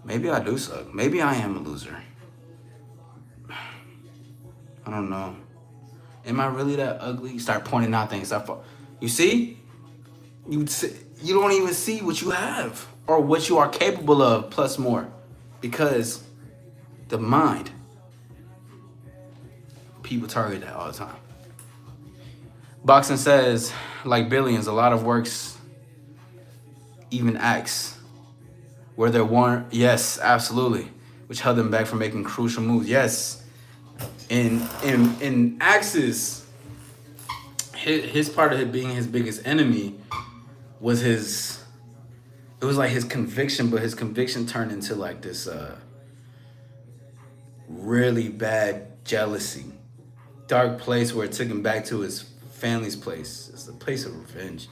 S1: Maybe I do suck. Maybe I am a loser. I don't know. Am I really that ugly? You start pointing out things. You see? You don't even see what you have or what you are capable of plus more, because the mind, people target that all the time. Boxing says, like billions, a lot of works, even acts, where there weren't. Yes, absolutely, which held them back from making crucial moves. Yes. In Axis, his part of it being his biggest enemy was it was like his conviction, but his conviction turned into like this really bad jealousy, dark place where it took him back to his family's place. It's a place of revenge.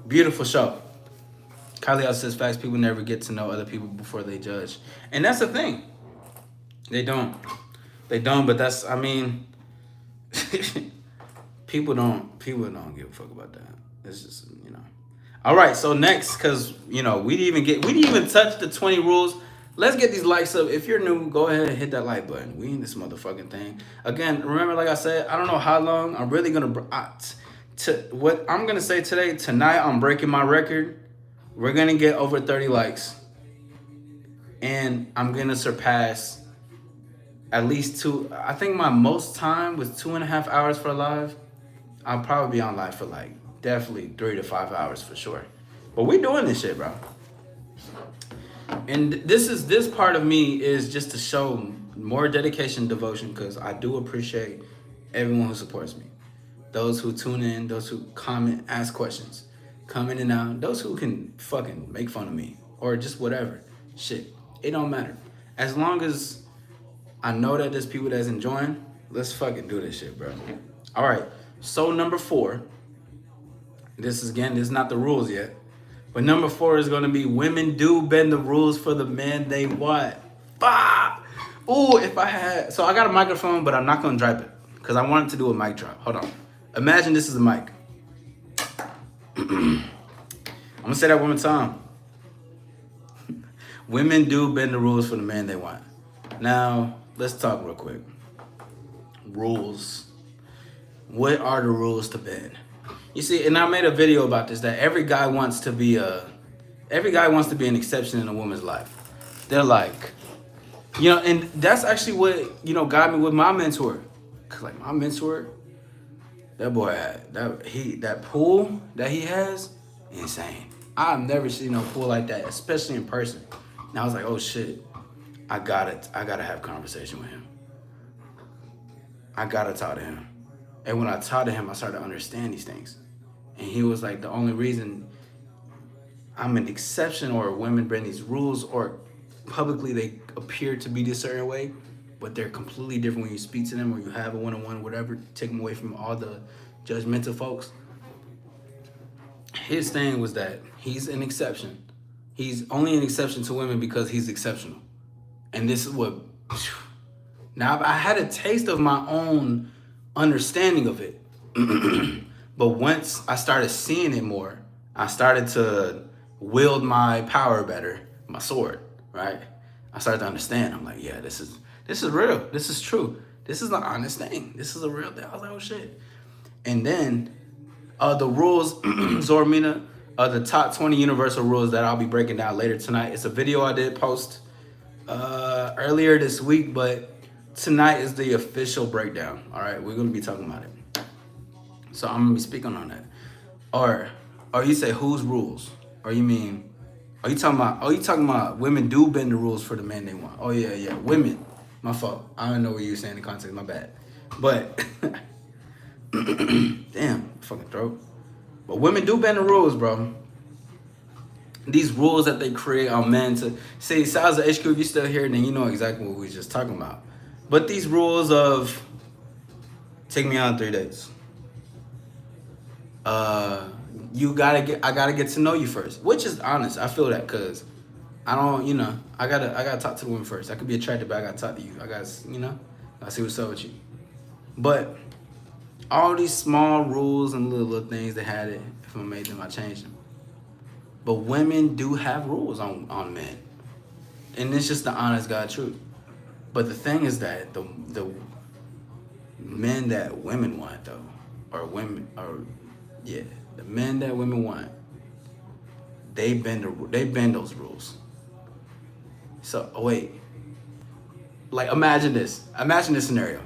S1: Beautiful show. Kylie out says facts, people never get to know other people before they judge. And that's the thing. They don't, but that's, people don't give a fuck about that. It's just, All right, so next, because, we didn't even touch the 20 rules. Let's get these likes up. If you're new, go ahead and hit that like button. We in this motherfucking thing. Again, remember, like I said, I don't know how long. I'm really going what I'm going to say tonight, I'm breaking my record. We're going to get over 30 likes. And I'm going to surpass at least I think my most time was 2.5 hours for a live. I'll probably be on live for like definitely 3 to 5 hours for sure. But we doing this shit, bro. And this part of me is just to show more dedication, devotion, because I do appreciate everyone who supports me. Those who tune in, those who comment, ask questions, come in and out, those who can fucking make fun of me or just whatever. Shit, it don't matter. As long as I know that there's people that's enjoying, let's fucking do this shit, bro. All right, so number 4. This is not the rules yet. But number 4 is going to be women do bend the rules for the man they want. Bah! Ooh, so I got a microphone, but I'm not going to drop it because I wanted to do a mic drop. Hold on. Imagine this is a mic. I'm going to say that one more time. Women do bend the rules for the man they want. Now, let's talk real quick. Rules. What are the rules to bend? You see, and I made a video about this, that every guy wants to be an exception in a woman's life. They're like, and that's actually what, got me with my mentor. Cause like my mentor, that boy had that pool that he has, insane. I've never seen no pool like that, especially in person. And I was like, oh shit, I gotta have a conversation with him. I gotta talk to him. And when I talked to him, I started to understand these things. And he was like, the only reason I'm an exception or women bring these rules or publicly they appear to be this certain way, but they're completely different when you speak to them or you have a one-on-one, whatever, take them away from all the judgmental folks. His thing was that he's an exception. He's only an exception to women because he's exceptional. And this is what, now I had a taste of my own understanding of it. But once I started seeing it more, I started to wield my power better, my sword, right? I started to understand. I'm like, yeah, this is real. This is true. This is an honest thing. This is a real thing. I was like, oh shit. And then the rules, Zormina, the top 20 universal rules that I'll be breaking down later tonight. It's a video I did post earlier this week, but tonight is the official breakdown. All right, we're gonna be talking about it. So I'm gonna be speaking on that. Or you say whose rules? Or you mean, are you talking about women do bend the rules for the men they want? Oh yeah, women. My fault. I don't know what you were saying in context, my bad. But damn, fucking throat. But women do bend the rules, bro. These rules that they create on men to say, Styles of HQ, if you're still here, then you know exactly what we were just talking about. But these rules of take me out on 3 dates. I gotta get to know you first, which is honest. I feel that because I don't, I gotta talk to the woman first. I could be attracted, but I gotta talk to you. I gotta see what's up with you. But all these small rules and little things they had it. If I made them, I changed them. But women do have rules on men, and it's just the honest God truth. But the thing is that the men that women want though, the men that women want, they bend those rules. So wait, like imagine this scenario.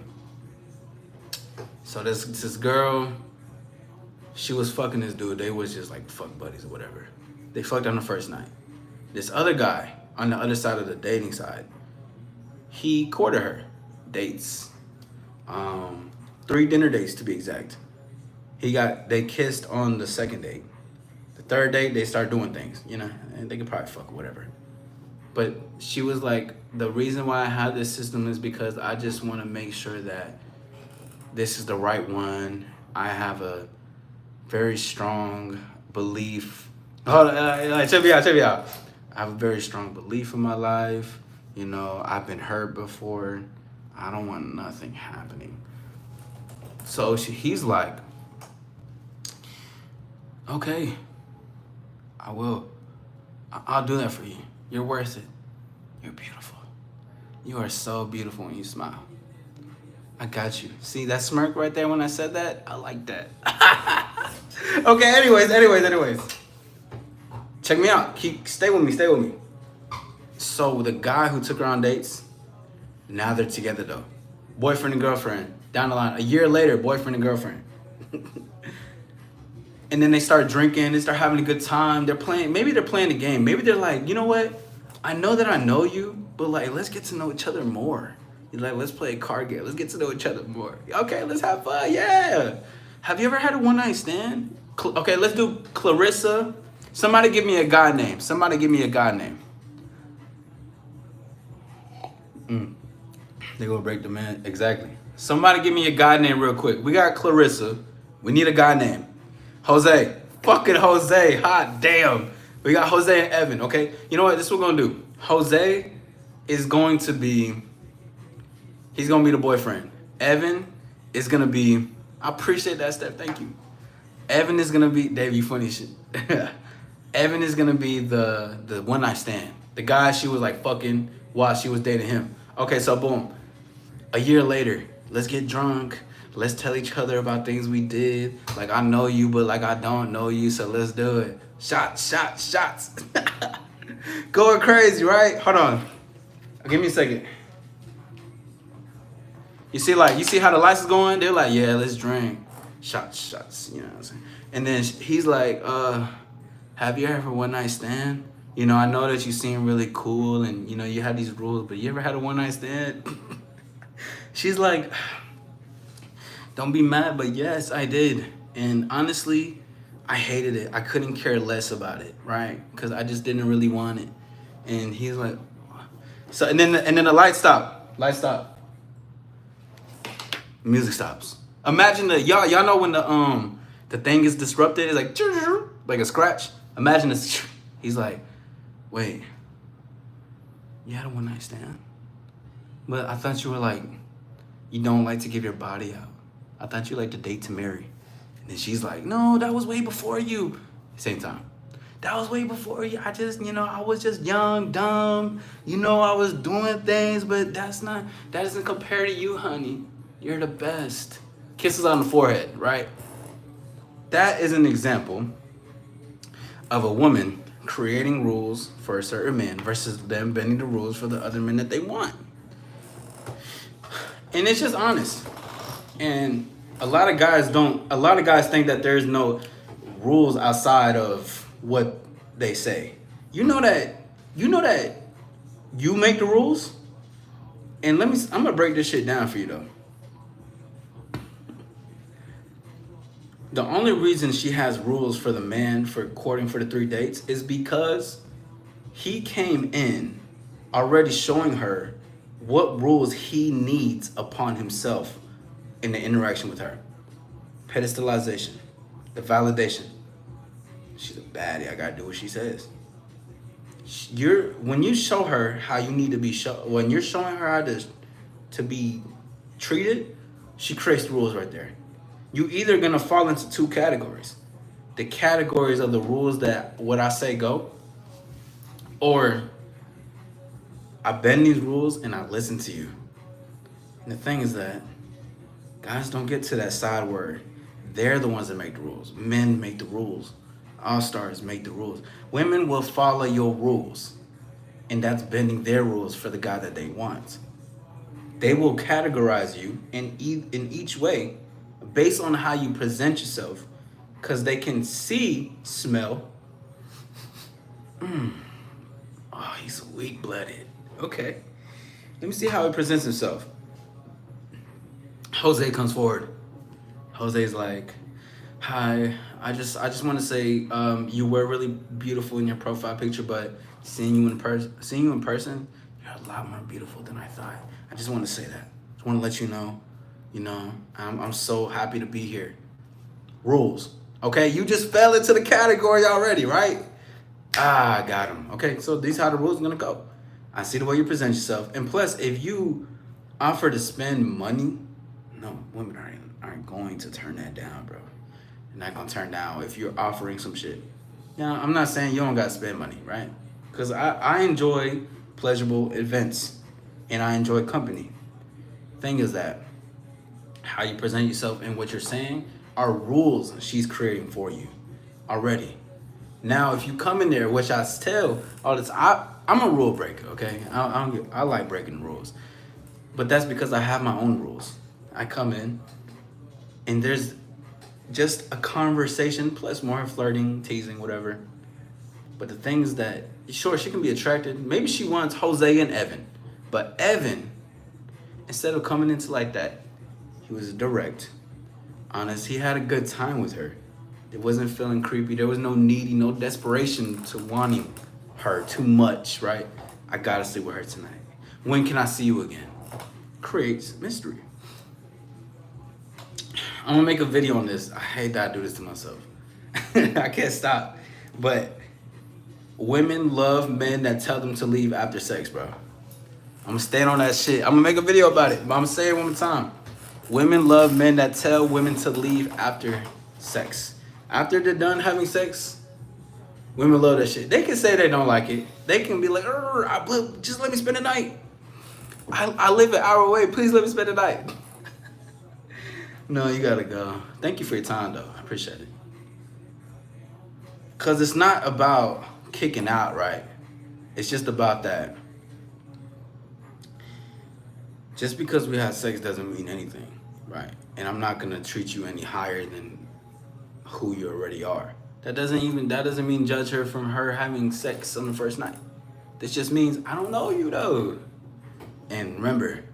S1: So this girl, she was fucking this dude. They was just like fuck buddies or whatever. They fucked on the first night. This other guy on the other side of the dating side, he courted her. Dates. 3 dinner dates to be exact. They kissed on the second date. The third date, they start doing things, and they could probably fuck or whatever. But she was like, the reason why I have this system is because I just want to make sure that this is the right one. I have a very strong belief. Hold on, check me out. I have a very strong belief in my life. I've been hurt before. I don't want nothing happening. So he's like, okay, I will. I'll do that for you. You're worth it. You're beautiful. You are so beautiful when you smile. I got you. See that smirk right there when I said that? I like that. Okay, anyways. Check me out. Stay with me. So the guy who took her on dates, now they're together though. Boyfriend and girlfriend. Down the line, a year later, boyfriend and girlfriend. And then they start drinking, they start having a good time. Maybe they're playing the game. Maybe they're like, you know what? I know that I know you, but like, let's get to know each other more. You're like, let's play a card game. Let's get to know each other more. Okay, let's have fun. Yeah. Have you ever had a one-night stand? Okay, let's do Clarissa. Somebody give me a guy name. They gonna break the man. Exactly. Somebody give me a guy name real quick. We got Clarissa. We need a guy name. Jose. Fucking Jose. Hot damn. We got Jose and Evan, okay? You know what? This is what we're gonna do. Jose is going to be... He's gonna be the boyfriend. Evan is gonna be... I appreciate that, Steph. Thank you. Evan is gonna be... Dave, you funny shit. Evan is gonna be the one night stand. The guy she was like fucking while she was dating him. Okay, so boom. A year later, let's get drunk. let's tell each other about things we did. Like, I know you, but like I don't know you, so let's do it. Shots, shots, shots. Going crazy, right? Hold on. Give me a second. You see how the lights is going? They're like, yeah, let's drink. Shots, shots, you know what I'm saying? And then he's like, have you ever had a one night stand? You know, I know that you seem really cool and, you know, you have these rules, but you ever had a one night stand? She's like, don't be mad, but yes, I did. And honestly, I hated it. I couldn't care less about it, right? Because I just didn't really want it. And he's like, so, and then the lights stop. Lights stop. Music stops. Imagine y'all know when the thing is disrupted, it's like a scratch. Imagine this. He's like, wait, you had a one night stand? But I thought you were like, you don't like to give your body out. I thought you like to date to marry. And then she's like, no, that was way before you. Same time. That was way before you. I just, you know, I was just young, dumb. You know, I was doing things, but that doesn't compare to you, honey. You're the best. Kisses on the forehead, right? That is an example of a woman creating rules for a certain man versus them bending the rules for the other men that they want. And it's just honest. And a lot of guys think that there's no rules outside of what they say. You know that you make the rules? And I'm gonna break this shit down for you though. The only reason she has rules for the man for courting for the 3 dates is because he came in already showing her what rules he needs upon himself in the interaction with her. Pedestalization, the validation. She's a baddie, I gotta do what she says. When you show her how you need to be when you're showing her how to be treated, she creates the rules right there. You either gonna fall into 2 categories. The categories of the rules that what I say go, or I bend these rules and I listen to you. And the thing is that guys don't get to that side where they're the ones that make the rules. Men make the rules. AllStars make the rules. Women will follow your rules, and that's bending their rules for the guy that they want. They will categorize you in each way based on how you present yourself, because they can smell. Oh, he's weak-blooded. Okay. Let me see how he presents himself. Jose comes forward. Jose's like, hi, I just want to say you were really beautiful in your profile picture, but seeing you in person, you're a lot more beautiful than I thought. I just want to say that. Just want to let you know, I'm so happy to be here. Rules. Okay, you just fell into the category already, right? I got him. Okay, so these are how the rules are gonna go. I see the way you present yourself, and plus, if you offer to spend money, no, women aren't going to turn that down, bro. They're not gonna turn down if you're offering some shit. Now, I'm not saying you don't gotta spend money, right? Because I enjoy pleasurable events, and I enjoy company. Thing is that how you present yourself and what you're saying are rules she's creating for you already. Now, if you come in there, which I tell all this, I'm a rule breaker, okay? I like breaking rules. But that's because I have my own rules. I come in, and there's just a conversation, plus more flirting, teasing, whatever. But the thing is that, sure, she can be attracted. Maybe she wants Jose and Evan. But Evan, instead of coming into like that, he was direct, honest. He had a good time with her. It wasn't feeling creepy. There was no needy, no desperation to wanting her too much, right? I gotta sleep with her tonight. When can I see you again? Creates mystery. I'm gonna make a video on this. I hate that I do this to myself. I can't stop. But women love men that tell them to leave after sex, bro. I'm gonna stand on that shit. I'm gonna make a video about it, but I'm gonna say it one more time. Women love men that tell women to leave after sex. After they're done having sex, women love that shit. They can say they don't like it. They can be like, just let me spend the night. I live an hour away. Please let me spend the night. No, you gotta go. Thank you for your time, though. I appreciate it. Cause it's not about kicking out, right? It's just about that. Just because we have sex doesn't mean anything, right? And I'm not gonna treat you any higher than who you already are. That doesn't mean judge her from her having sex on the first night. This just means I don't know you though. And remember,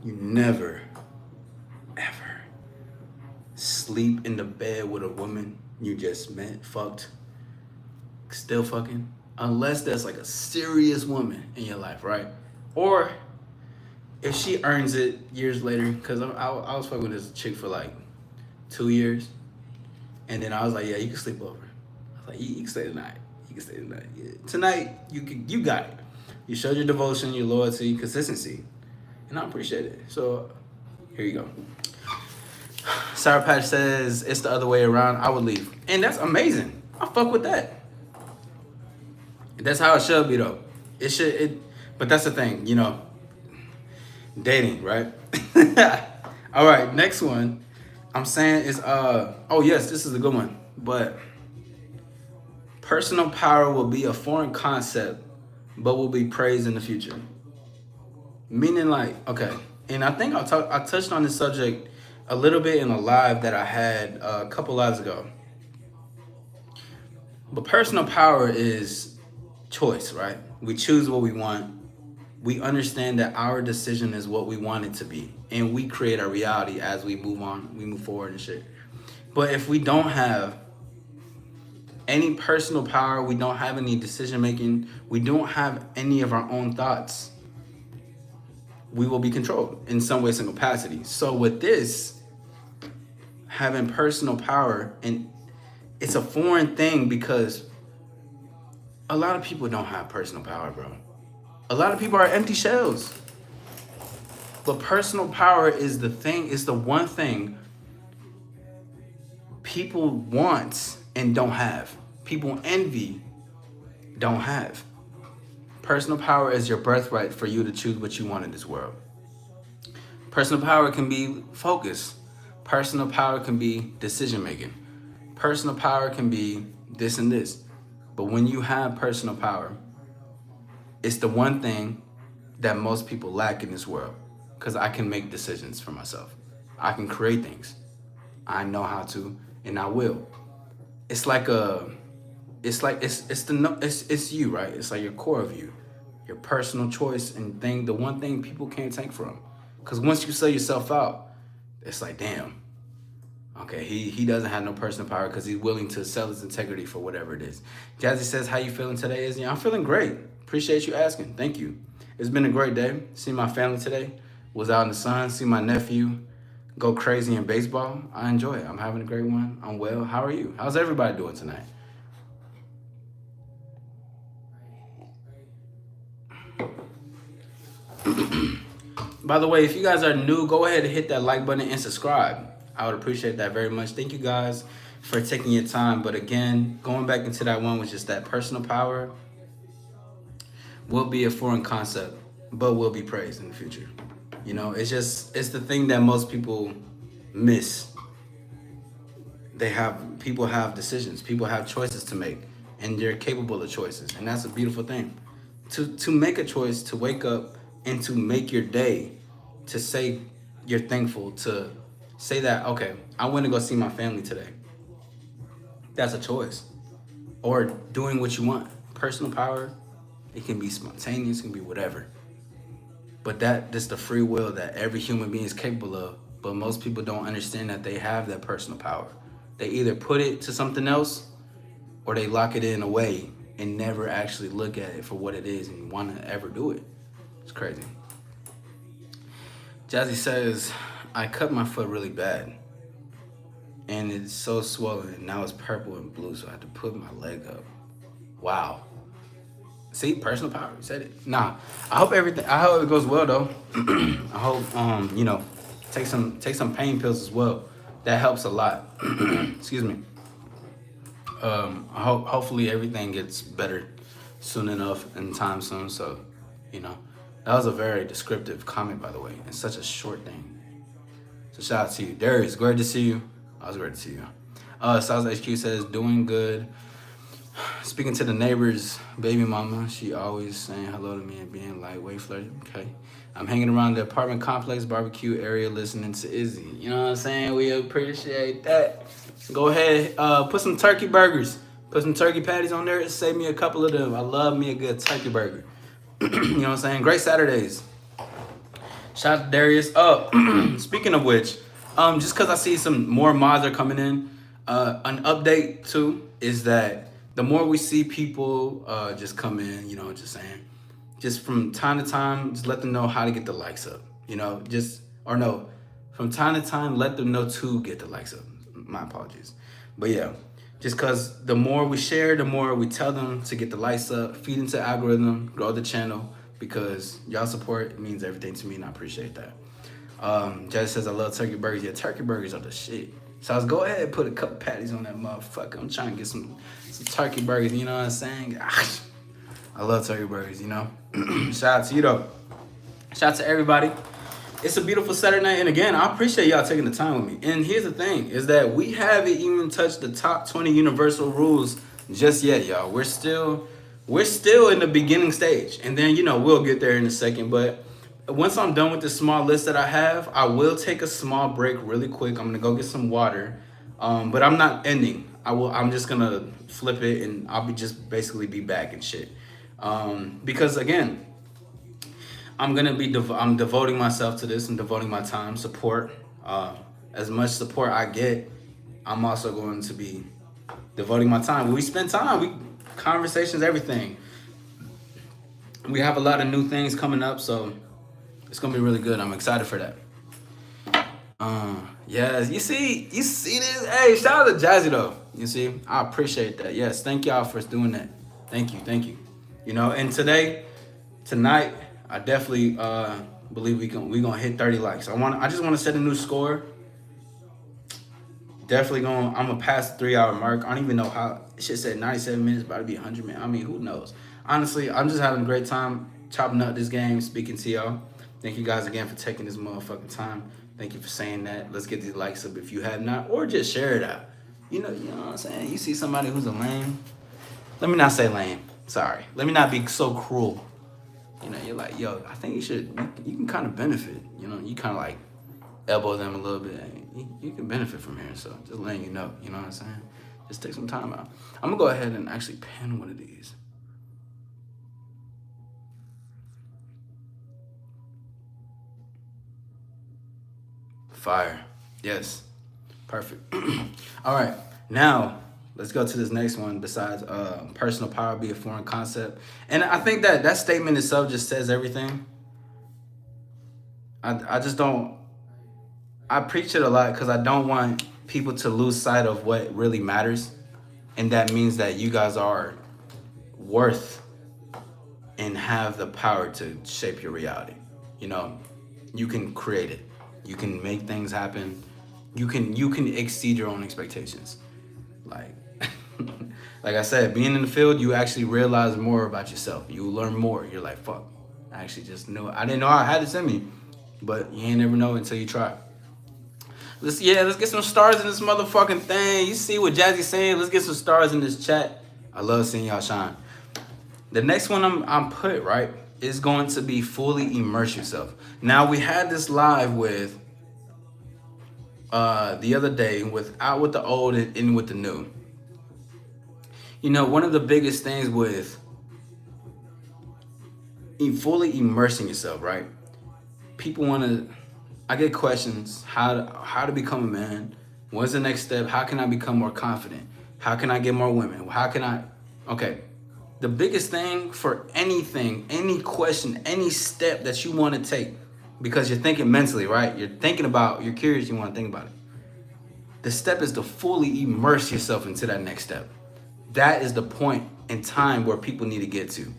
S1: you never, ever sleep in the bed with a woman you just met, fucked, still fucking, unless there's like a serious woman in your life, right? Or if she earns it years later, because I was fucking with this chick for like 2 years, and then I was like, yeah, you can sleep over. I was like, you can stay tonight. You can stay tonight. Yeah. Tonight, you got it. You showed your devotion, your loyalty, consistency, and I appreciate it. So here you go. Sour Patch says it's the other way around. I would leave, and that's amazing. I fuck with that. That's how it should be, though. It should. But that's the thing, dating, right? All right, next one. I'm saying is oh yes, this is a good one. But personal power will be a foreign concept, but will be praised in the future. Meaning like, okay, and I think I touched on this subject a little bit in a live that I had a couple lives ago. But personal power is choice, right? We choose what we want. We understand that our decision is what we want it to be. And we create our reality as we move on, we move forward and shit. But if we don't have any personal power, we don't have any decision making, we don't have any of our own thoughts, we will be controlled in some way, some capacity. So with this, having personal power, and it's a foreign thing because a lot of people don't have personal power, bro. A lot of people are empty shells. But personal power is the thing, is the one thing people want and don't have. People envy, don't have. Personal power is your birthright for you to choose what you want in this world. Personal power can be focus. Personal power can be decision making. Personal power can be this and this. But when you have personal power, it's the one thing that most people lack in this world. Because I can make decisions for myself. I can create things. I know how to, and I will. It's you, right? It's like your core of you, your personal choice and thing. The one thing people can't take from. Because once you sell yourself out, it's like, damn. Okay, he doesn't have no personal power because he's willing to sell his integrity for whatever it is. Jazzy says, how you feeling today, Izzy? I'm feeling great. Appreciate you asking. Thank you. It's been a great day. See my family today. Was out in the sun. See my nephew go crazy in baseball. I enjoy it. I'm having a great one. I'm well. How are you? How's everybody doing tonight? By the way, if you guys are new, go ahead and hit that like button and subscribe. I would appreciate that very much. Thank you guys for taking your time. But again, going back into that one, which is that personal power will be a foreign concept, but will be praised in the future. It's the thing that most people miss. People have decisions, people have choices to make, and they're capable of choices. And that's a beautiful thing. To make a choice, to wake up and to make your day, to say you're thankful, to say that, okay, I want to go see my family today. That's a choice. Or doing what you want. Personal power, it can be spontaneous, it can be whatever. But that's the free will that every human being is capable of. But most people don't understand that they have that personal power. They either put it to something else or they lock it in away and never actually look at it for what it is and want to ever do it. It's crazy. Jazzy says, I cut my foot really bad and it's so swollen and now it's purple and blue, so I had to put my leg up. Wow. See, personal power. You said it. Nah, I hope it goes well though. I hope take some pain pills as well. That helps a lot. Excuse me. Hopefully everything gets better soon enough in time soon. So, that was a very descriptive comment, by the way. It's such a short thing. So shout out to you. Darius, great to see you. I was great to see you. South HQ says, doing good. Speaking to the neighbor's baby mama, she always saying hello to me and being lightweight flirty. Okay. I'm hanging around the apartment complex barbecue area listening to Izzy. You know what I'm saying? We appreciate that. Go ahead, put some turkey burgers. Put some turkey patties on there. Save me a couple of them. I love me a good turkey burger. You know what I'm saying? Great Saturdays. Shout out to Darius. Speaking of which, just because I see some more mods are coming in, an update too is that the more we see people just come in, you know, just saying, just from time to time, just let them know how to get the likes up, you know, from time to time, let them know to get the likes up. My apologies. But yeah, just because the more we share, the more we tell them to get the likes up, feed into the algorithm, grow the channel, because y'all support means everything to me, and I appreciate that. Jazz says, I love turkey burgers. Yeah, turkey burgers are the shit. So let's go ahead and put a couple patties on that motherfucker. I'm trying to get some turkey burgers, you know what I'm saying? I love turkey burgers, you know? Shout out to you, though. Shout out to everybody. It's a beautiful Saturday night, and again, I appreciate y'all taking the time with me. And here's the thing, is that we haven't even touched the top 20 universal rules just yet, y'all. We're still in the beginning stage, and then, you know, we'll get there in a second. But once I'm done with the small list that I have, I will take a small break really quick. I'm gonna go get some water, but I'm not ending. I'm just gonna flip it, and I'll just basically be back and shit. Because again, I'm devoting myself to this and devoting my time, support. As much support I get, I'm also going to be devoting my time. We spend time, conversations, everything. We have a lot of new things coming up, so it's gonna be really good. I'm excited for that. Yes, you see this? Hey, shout out to Jazzy though. You see, I appreciate that. Yes, thank y'all for doing that. Thank you. You know, and tonight, I definitely believe we gonna hit 30 likes. I just want to set a new score. Definitely I'm gonna pass the 3-hour mark. I don't even know how. Shit said 97 minutes, about to be 100 minutes. I mean, who knows? Honestly, I'm just having a great time chopping up this game, speaking to y'all. Thank you guys again for taking this motherfucking time. Thank you for saying that. Let's get these likes up if you have not, or just share it out. You know what I'm saying? You see somebody who's a lame. Let me not say lame. Sorry. Let me not be so cruel. You know, you're like, yo, I think you can kind of benefit. You know, you kind of like elbow them a little bit. You can benefit from here. So just letting you know what I'm saying? Just take some time out. I'm going to go ahead and actually pen one of these. Fire. Yes. Perfect. All right. Now, let's go to this next one. Besides personal power be a foreign concept. And I think that statement itself just says everything. I just don't. I preach it a lot because I don't want people to lose sight of what really matters. And that means that you guys are worth and have the power to shape your reality. You know, you can create it. You can make things happen. You can exceed your own expectations. Like I said, being in the field, you actually realize more about yourself. You learn more. You're like, fuck, I actually just knew. I didn't know I had this in me, but you ain't never know until you try. Let's get some stars in this motherfucking thing. You see what Jazzy's saying? Let's get some stars in this chat. I love seeing y'all shine. The next one I'm put, right, is going to be fully immerse yourself. Now, we had this live with the other day out with the old and in with the new. You know, one of the biggest things with fully immersing yourself, right? People want to. I get questions: how to become a man? What's the next step? How can I become more confident? How can I get more women? How can I? Okay, the biggest thing for anything, any question, any step that you want to take, because you're thinking mentally, right? You're curious, you want to think about it. The step is to fully immerse yourself into that next step. That is the point in time where people need to get to.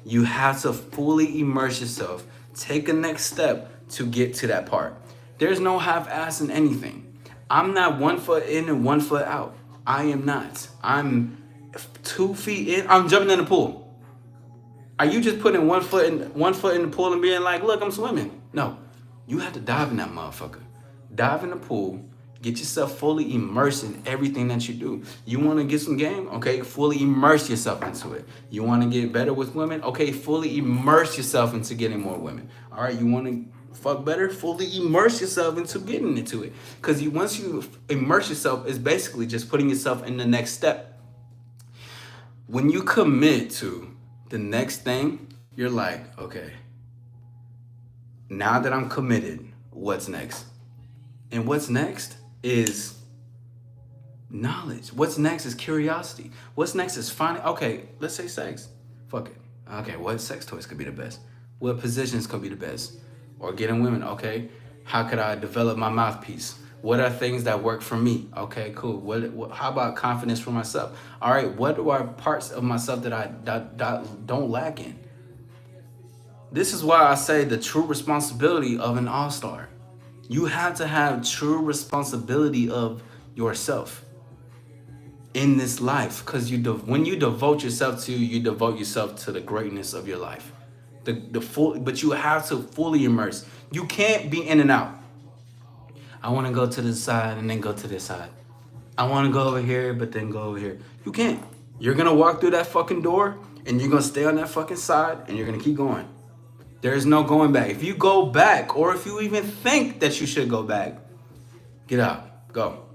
S1: You have to fully immerse yourself. Take a next step to get to that part. There's no half-ass in anything. I'm not 1 foot in and 1 foot out. I am not. I'm 2 feet in. I'm jumping in the pool. Are you just putting 1 foot in the pool and being like, look, I'm swimming? No. You have to dive in that motherfucker. dive in the pool, get yourself fully immersed in everything that you do. You want to get some game? Okay, fully immerse yourself into it. You want to get better with women? Okay, fully immerse yourself into getting more women. All right, you want to fuck better? Fully immerse yourself into getting into it. Because once you immerse yourself, it's basically just putting yourself in the next step. When you commit to the next thing, you're like, okay, now that I'm committed, what's next? And what's next is knowledge. What's next is curiosity. What's next is finding, okay, let's say sex. Fuck it. Okay, what sex toys could be the best? What positions could be the best? Or getting women, okay, how could I develop my mouthpiece? What are things that work for me? Okay, cool. How about confidence for myself? All right, what are parts of myself that I don't lack in? This is why I say the true responsibility of an all-star. You have to have true responsibility of yourself in this life, because when you devote yourself to you devote yourself to the greatness of your life. But you have to fully immerse. You can't be in and out. I want to go to this side and then go to this side. I want to go over here, but then go over here. You can't. You're going to walk through that fucking door and you're going to stay on that fucking side and you're going to keep going. There's no going back. If you go back, or if you even think that you should go back, get out, go.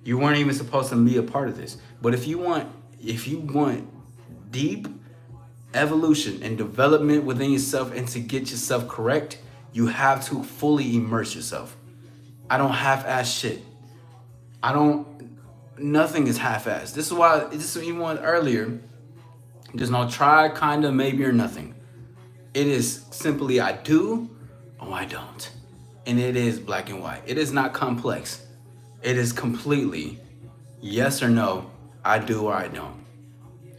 S1: You weren't even supposed to be a part of this. But if you want deep evolution and development within yourself and to get yourself correct, you have to fully immerse yourself. I don't half-ass shit. Nothing is half-assed. This is what you want earlier. There's no try, kinda, maybe, or nothing. It is simply I do or I don't. And it is black and white. It is not complex. It is completely yes or no, I do or I don't.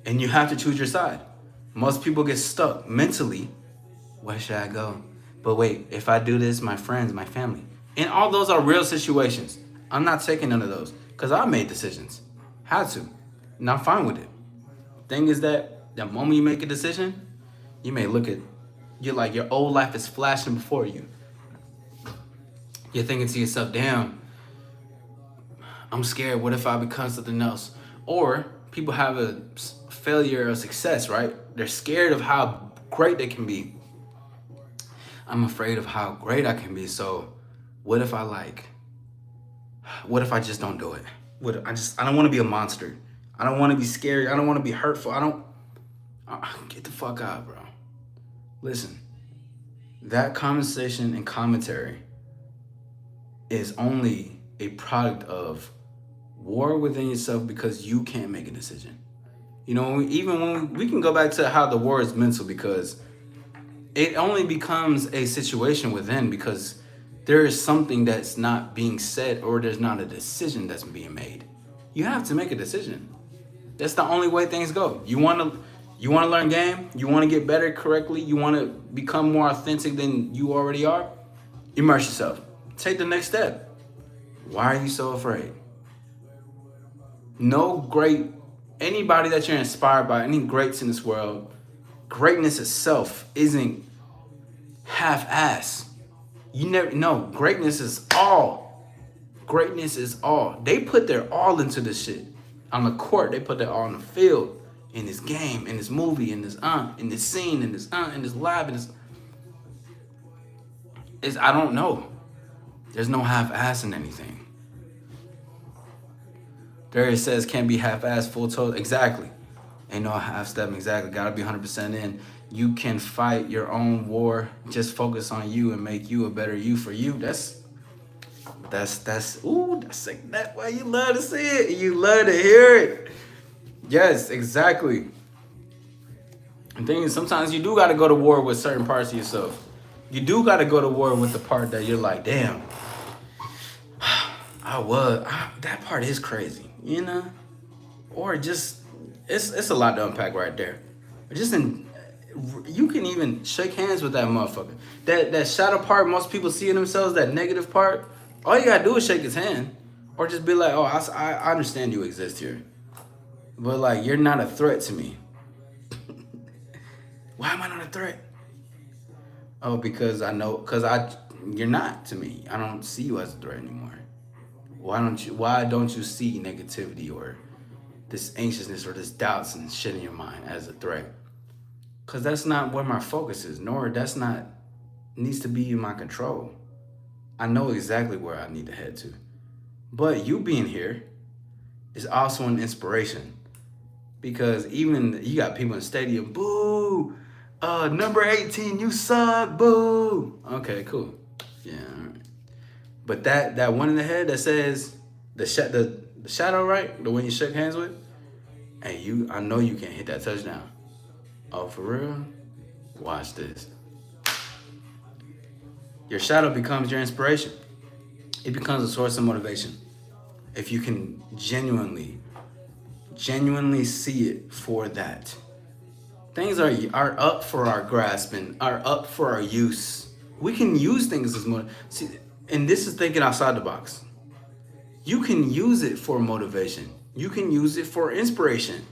S1: And you have to choose your side. Most people get stuck mentally. Where should I go? But wait, if I do this, my friends, my family. And all those are real situations. I'm not taking none of those because I made decisions. Had to. And I'm fine with it. Thing is that the moment you make a decision, you may look at, you're like, your old life is flashing before you. You're thinking to yourself, damn, I'm scared. What if I become something else? Or people have a failure of success, right? They're scared of how great they can be. I'm afraid of how great I can be. So what if I just don't do it? I don't want to be a monster. I don't want to be scary. I don't want to be hurtful. Get the fuck out, bro. Listen, that conversation and commentary is only a product of war within yourself because you can't make a decision. You know, even when we can go back to how the war is mental, because it only becomes a situation within because there is something that's not being said, or there's not a decision that's being made. You have to make a decision. That's the only way things go. You want to learn game? You want to get better correctly? You want to become more authentic than you already are? Immerse yourself. Take the next step. Why are you so afraid? Anybody that you're inspired by, any greats in this world, greatness itself isn't half-ass. You never know. Greatness is all. Greatness is all. They put their all into this shit. On the court, they put their all on the field. In this game, in this movie, in this scene, in this live, in this. I don't know. There's no half-ass in anything. There it says can't be half-ass, full total. Exactly. Ain't no half-step. Exactly. Gotta be 100% in. You can fight your own war. Just focus on you and make you a better you for you. That's sick. That way you love to see it. You love to hear it. Yes, exactly. The thing is, sometimes you do got to go to war with certain parts of yourself. You do got to go to war with the part that you're like, damn, that part is crazy, you know? Or just, it's a lot to unpack right there. You can even shake hands with that motherfucker. That shadow part most people see in themselves, that negative part, all you got to do is shake his hand. Or just be like, oh, I understand you exist here. But like, you're not a threat to me. Why am I not a threat? Oh, because I know, you're not to me. I don't see you as a threat anymore. Why don't you see negativity or this anxiousness or this doubts and shit in your mind as a threat? Because that's not where my focus is, nor that's not needs to be in my control. I know exactly where I need to head to. But you being here is also an inspiration. Because even you got people in the stadium, boo, number 18, you suck, boo. Okay, cool. Yeah, all right. But that one in the head that says the shadow, right? The one you shook hands with, hey, I know you can't hit that touchdown. Oh, for real? Watch this. Your shadow becomes your inspiration. It becomes a source of motivation. If you can genuinely see it for that. Things are up for our grasp and are up for our use. We can use things as see, and this is thinking outside the box. You can use it for motivation. You can use it for inspiration.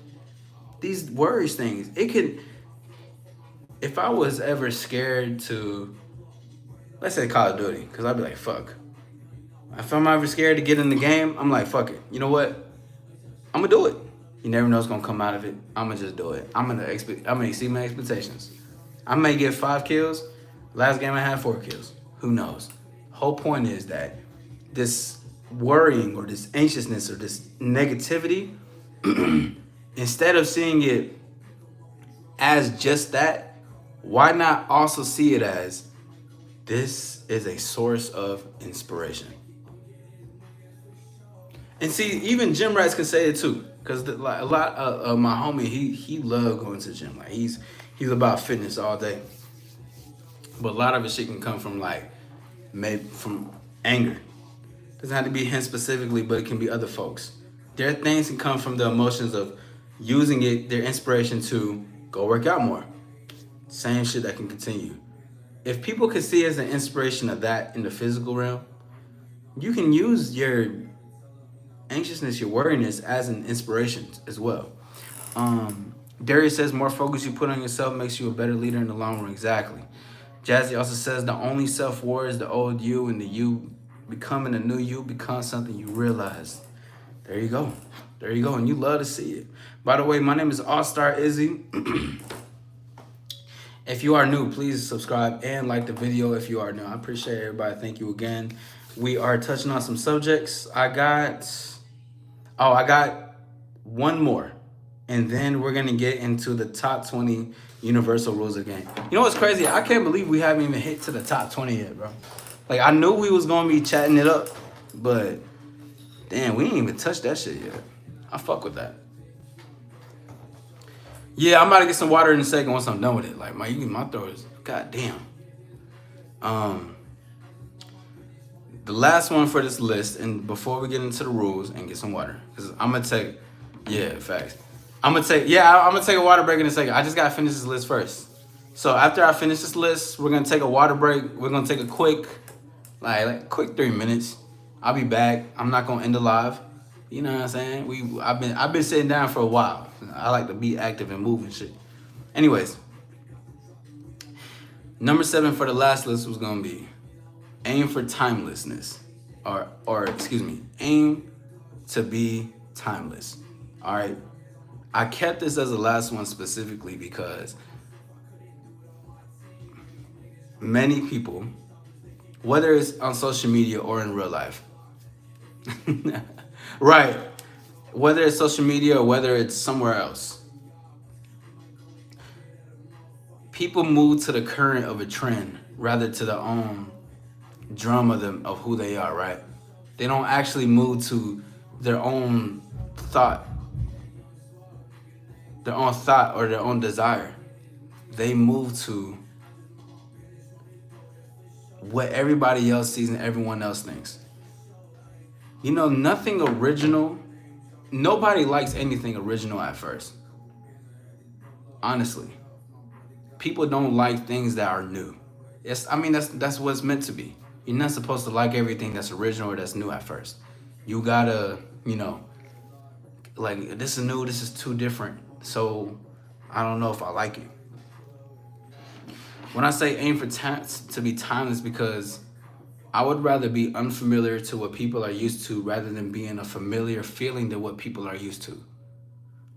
S1: These worries things, it can. If I was ever scared to, let's say Call of Duty, because I'd be like, fuck. If I'm ever scared to get in the game, I'm like, fuck it. You know what? I'm gonna do it. You never know what's gonna come out of it. I'm gonna just do it. I'm gonna exceed my expectations. I may get 5 kills. Last game I had 4 kills. Who knows? Whole point is that this worrying or this anxiousness or this negativity, instead of seeing it as just that, why not also see it as this is a source of inspiration? And see, even gym rats can say it too, because a lot of my homie, he loved going to the gym. Like he's about fitness all day, but a lot of it shit can come from maybe from anger. Doesn't have to be him specifically, but it can be other folks. Their things can come from the emotions of using it, their inspiration to go work out more. Same shit that can continue. If people can see as an inspiration of that in the physical realm, you can use your anxiousness, your worriness as an inspiration as well. Darius says more focus you put on yourself makes you a better leader in the long run. Exactly. Jazzy also says the only self-war is the old you, and the you becoming a new you becomes something you realize. There you go. There you go. And you love to see it. By the way, my name is AllStar Izzy. If you are new, please subscribe and like the video if you are new. I appreciate everybody. Thank you again. We are touching on some subjects. I got one more. And then we're going to get into the top 20 universal rules of the game. You know what's crazy? I can't believe we haven't even hit to the top 20 yet, bro. Like, I knew we was going to be chatting it up, but damn, we ain't even touched that shit yet. I fuck with that. Yeah, I'm about to get some water in a second once I'm done with it. Like, my throat is, goddamn. The last one for this list, and before we get into the rules and get some water, because I'm going to take, yeah, facts. I'm gonna take a water break in a second. I just gotta finish this list first. So after I finish this list, we're gonna take a water break. We're gonna take a quick 3 minutes. I'll be back. I'm not gonna end the live. You know what I'm saying? I've been sitting down for a while. I like to be active and move and shit. Anyways, number 7 for the last list was gonna be aim for timelessness, or excuse me, aim to be timeless. All right. I kept this as the last one specifically because many people, whether it's on social media or in real life, right, whether it's social media or whether it's somewhere else, people move to the current of a trend rather to their own drum of who they are, right? They don't actually move to their own thought or their own desire. They move to what everybody else sees and everyone else thinks. You know, nothing original. Nobody likes anything original at first. Honestly. People don't like things that are new. That's what it's meant to be. You're not supposed to like everything that's original or that's new at first. You gotta, like, this is new, this is too different. So I don't know if I like it. When I say aim for to be timeless, because I would rather be unfamiliar to what people are used to rather than being a familiar feeling to what people are used to.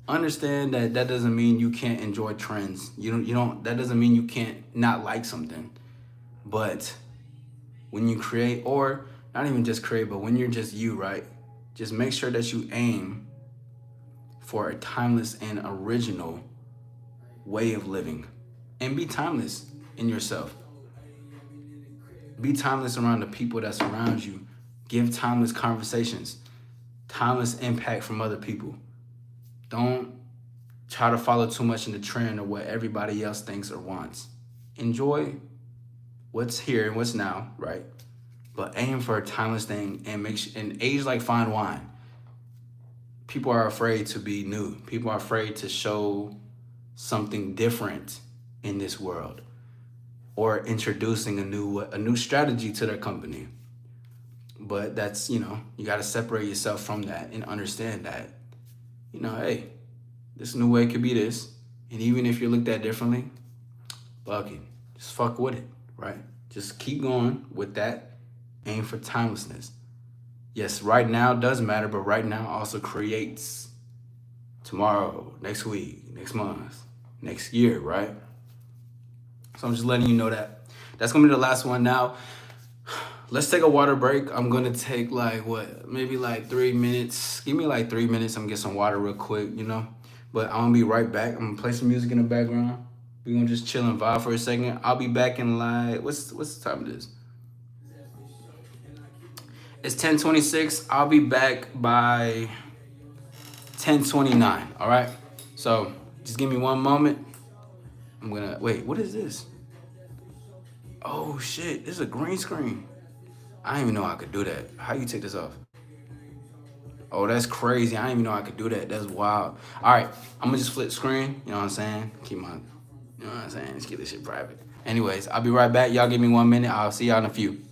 S1: Understand that that doesn't mean you can't enjoy trends. You don't that doesn't mean you can't not like something. But when you create, or not even just create, but when you're just you, right? Just make sure that you aim for a timeless and original way of living. And be timeless in yourself. Be timeless around the people that surround you. Give timeless conversations, timeless impact from other people. Don't try to follow too much in the trend or what everybody else thinks or wants. Enjoy what's here and what's now, right? But aim for a timeless thing and and age like fine wine. People are afraid to be new. People are afraid to show something different in this world or introducing a new strategy to their company. But that's, you got to separate yourself from that and understand that, hey, this new way could be this. And even if you're looked at differently, fuck it. Just fuck with it, right? Just keep going with that. Aim for timelessness. Yes, right now does matter, but right now also creates tomorrow, next week, next month, next year, right? So I'm just letting you know that. That's gonna be the last one now. Let's take a water break. I'm gonna take maybe 3 minutes. Give me 3 minutes. I'm gonna get some water real quick, But I'm gonna be right back. I'm gonna play some music in the background. We're gonna just chill and vibe for a second. I'll be back in what's the time it is? It's 10:26. I'll be back by 10:29. All right. So just give me one moment. I'm gonna wait. What is this? Oh shit! This is a green screen. I didn't even know I could do that. How you take this off? Oh, that's crazy. I didn't even know I could do that. That's wild. All right. I'm gonna just flip screen. You know what I'm saying? You know what I'm saying? Let's keep this shit private. Anyways, I'll be right back. Y'all give me 1 minute. I'll see y'all in a few.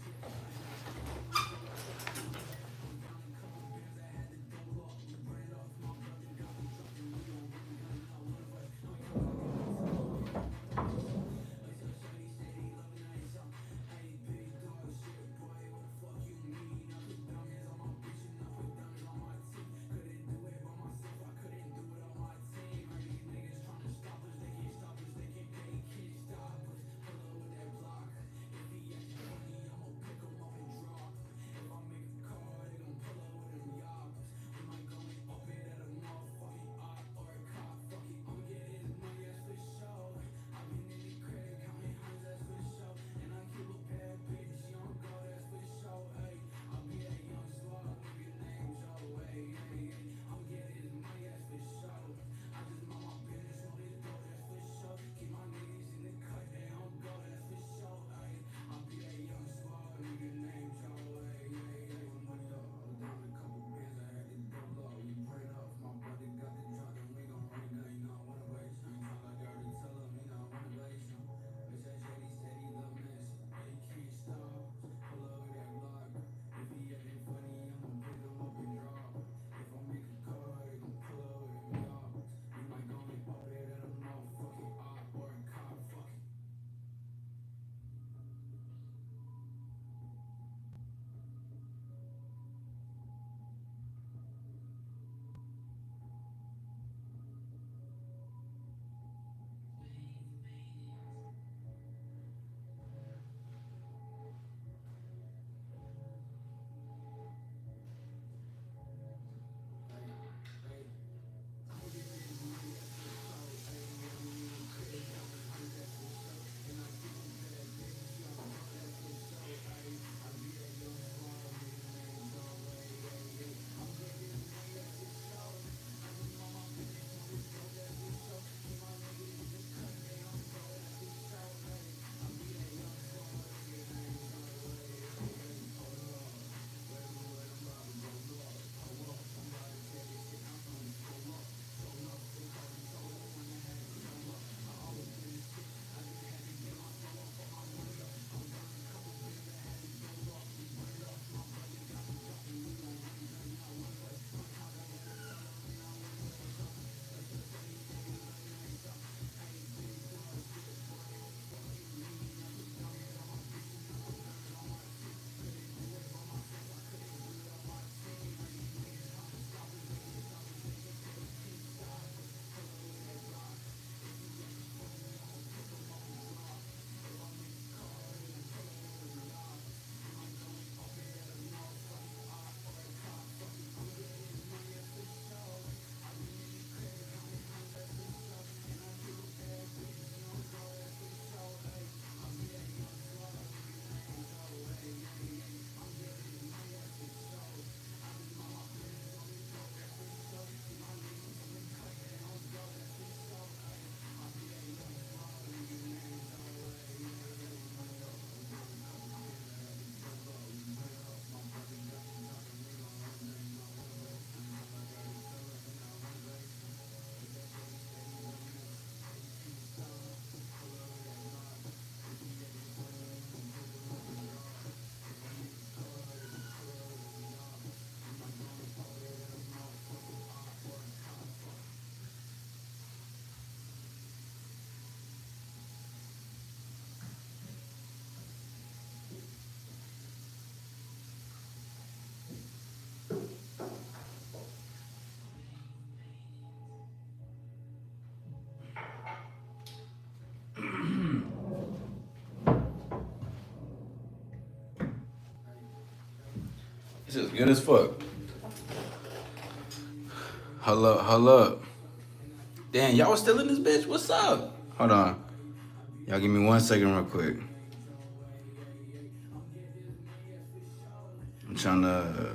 S1: This is good as fuck. Hold up. Damn, y'all was still in this bitch? What's up? Hold on. Y'all give me 1 second real quick. I'm trying to...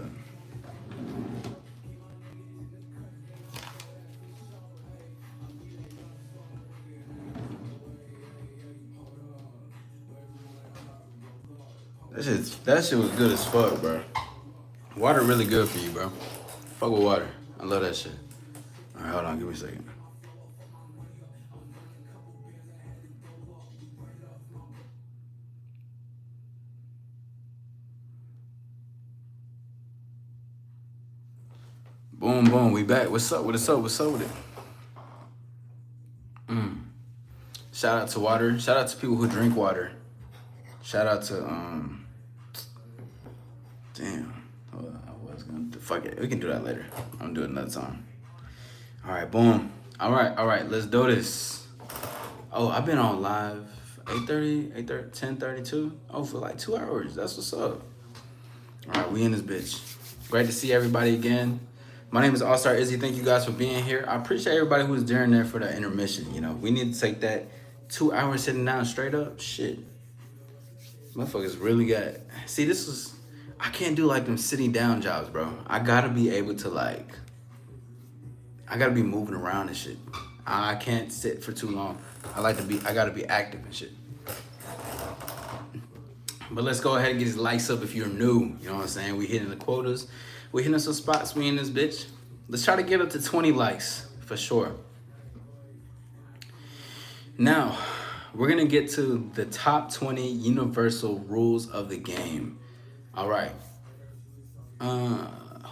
S1: That shit was good as fuck, bro. Water really good for you, bro. Fuck with water. I love that shit. All right, hold on. Give me a second. Boom, boom. We back. What's up with it? What's up with it? Shout out to water. Shout out to people who drink water. Shout out to damn. I was gonna fuck it. We can do that later. I'm gonna do it another time. All right, boom. All right. Let's do this. Oh, I've been on live 8:30, 10:32. Oh, for like 2 hours. That's what's up. All right, we in this bitch. Great to see everybody again. My name is AllStar Izzy. Thank you guys for being here. I appreciate everybody who was during there for that intermission. You know, we need to take that 2 hours sitting down straight up. Shit. Motherfuckers really got... See, this is... I can't do like them sitting down jobs, bro. I gotta be able to like... I gotta be moving around and shit. I can't sit for too long. I gotta be active and shit. But let's go ahead and get these likes up if you're new. You know what I'm saying? We hitting the quotas. We hitting some spots. We in this bitch. Let's try to get up to 20 likes for sure. Now, we're gonna get to the top 20 universal rules of the game. All right.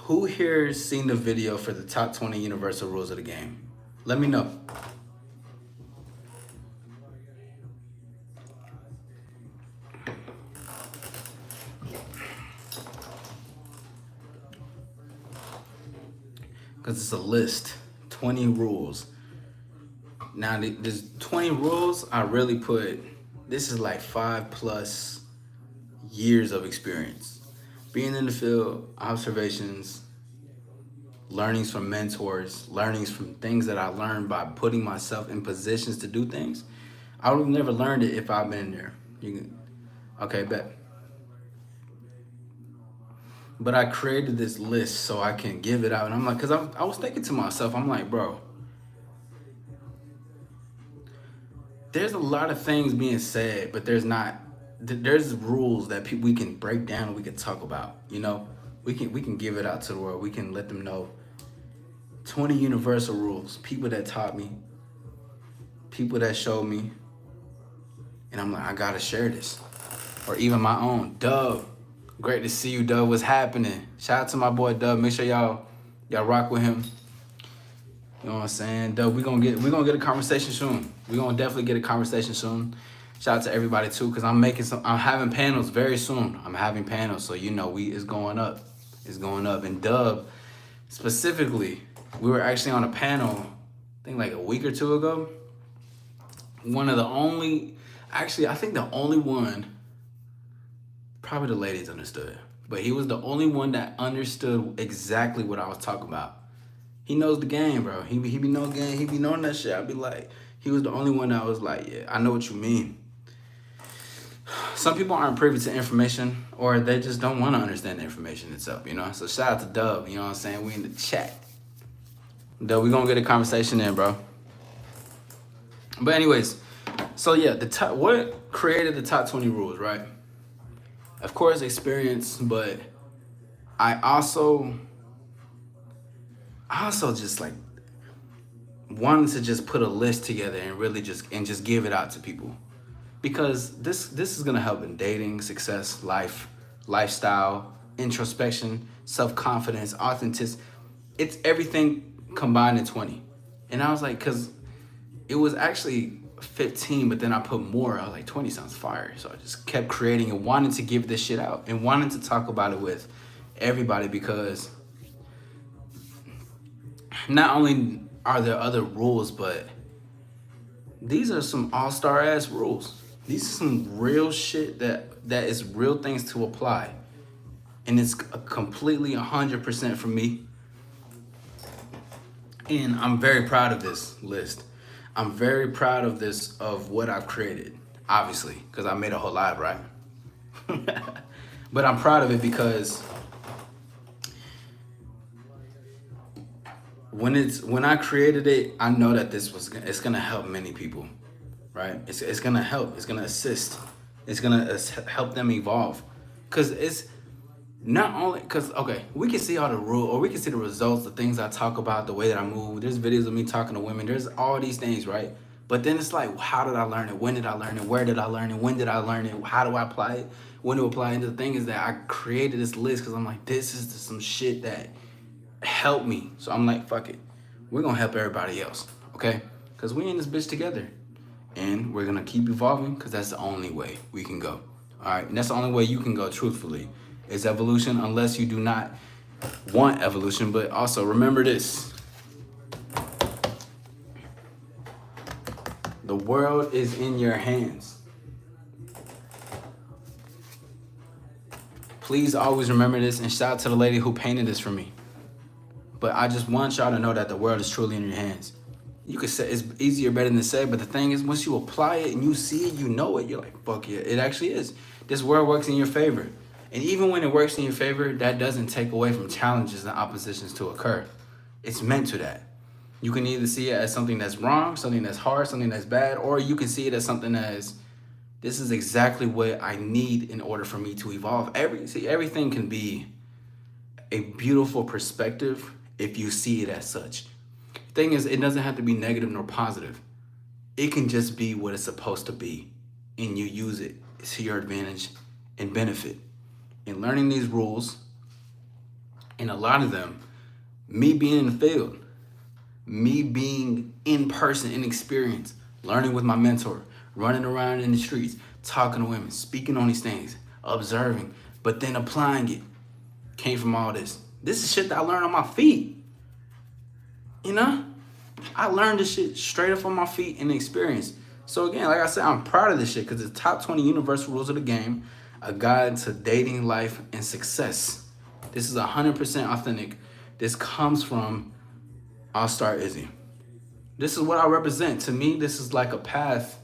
S1: Who here's seen the video for the top 20 universal rules of the game? Let me know. Because it's a list, 20 rules. Now, there's 20 rules. I really put, this is like 5+ years of experience. Being in the field, observations, learnings from mentors, learnings from things that I learned by putting myself in positions to do things. I would have never learned it if I've been there. Okay, bet. But I created this list so I can give it out. And I'm like, because I was thinking to myself, I'm like, bro, there's a lot of things being said, but there's rules that we can break down and we can talk about. You know, we can give it out to the world. We can let them know 20 universal rules, people that taught me, people that showed me. And I'm like, I gotta share this. Or even my own. Dub, great to see you, Dub. What's happening? Shout out to my boy Dub. Make sure y'all rock with him. You know what I'm saying? Dub, we're gonna get a conversation soon. We're gonna definitely get a conversation soon. Shout out to everybody too, because I'm having panels very soon. I'm having panels, so you know it's going up. It's going up. And Dub, specifically, we were actually on a panel, I think like a week or two ago. I think the only one, probably the ladies understood, but he was the only one that understood exactly what I was talking about. He knows the game, bro. He be knowing game. He be knowing that shit. I'd be like, he was the only one that was like, yeah, I know what you mean. Some people aren't privy to information, or they just don't want to understand the information itself, you know? So shout out to Dub, you know what I'm saying? We in the chat. Dub, we gonna get a conversation in, bro. But anyways, so yeah, what created the top 20 rules, right? Of course, experience, but I also just like wanted to just put a list together and really just give it out to people, because this is gonna help in dating, success, lifestyle, introspection, self-confidence, authenticity. It's everything combined in 20. And I was like, because it was actually 15, but then I put more. I was like, 20 sounds fire. So I just kept creating and wanted to give this shit out and wanted to talk about it with everybody, because not only are there other rules, but these are some all-star ass rules. These are some real shit that is real things to apply. And it's completely 100% from me. And I'm very proud of this list. I'm very proud of this, of what I've created, obviously, because I made a whole lot, right? But I'm proud of it because when I created it, I know that it's gonna help many people, right? It's gonna help. It's gonna assist. It's gonna help them evolve, because it's not only because, okay, we can see all the rule, or we can see the results, the things I talk about, the way that I move. There's videos of me talking to women. There's all these things, right? But then it's like, how did I learn it? When did I learn it? Where did I learn it? When did I learn it? How do I apply it? When to apply it? And the thing is that I created this list because I'm like, this is some shit that helped me. So I'm like, fuck it. We're going to help everybody else, okay? Because we in this bitch together. And we're going to keep evolving because that's the only way we can go. All right? And that's the only way you can go, truthfully, is evolution, unless you do not want evolution. But also remember this. The world is in your hands. Please always remember this, and shout out to the lady who painted this for me. But I just want y'all to know that the world is truly in your hands. You could say it's easier, better than said, but the thing is, once you apply it and you see it, you know it, you're like, fuck yeah, it actually is. This world works in your favor. And even when it works in your favor, that doesn't take away from challenges and oppositions to occur. It's meant to that. You can either see it as something that's wrong, something that's hard, something that's bad, or you can see it as something as, this is exactly what I need in order for me to evolve. Everything can be a beautiful perspective if you see it as such. Thing is, it doesn't have to be negative nor positive. It can just be what it's supposed to be, and you use it to your advantage and benefit. In learning these rules, and a lot of them, me being in the field, me being in person, in experience, learning with my mentor, running around in the streets, talking to women, speaking on these things, observing, but then applying it, came from all this. This is shit that I learned on my feet. You know? I learned this shit straight up on my feet in the experience. So again, like I said, I'm proud of this shit because it's top 20 universal rules of the game, a guide to dating, life, and success. This is 100% authentic. This comes from AllStar Izzy. This is what I represent. To me, this is like a path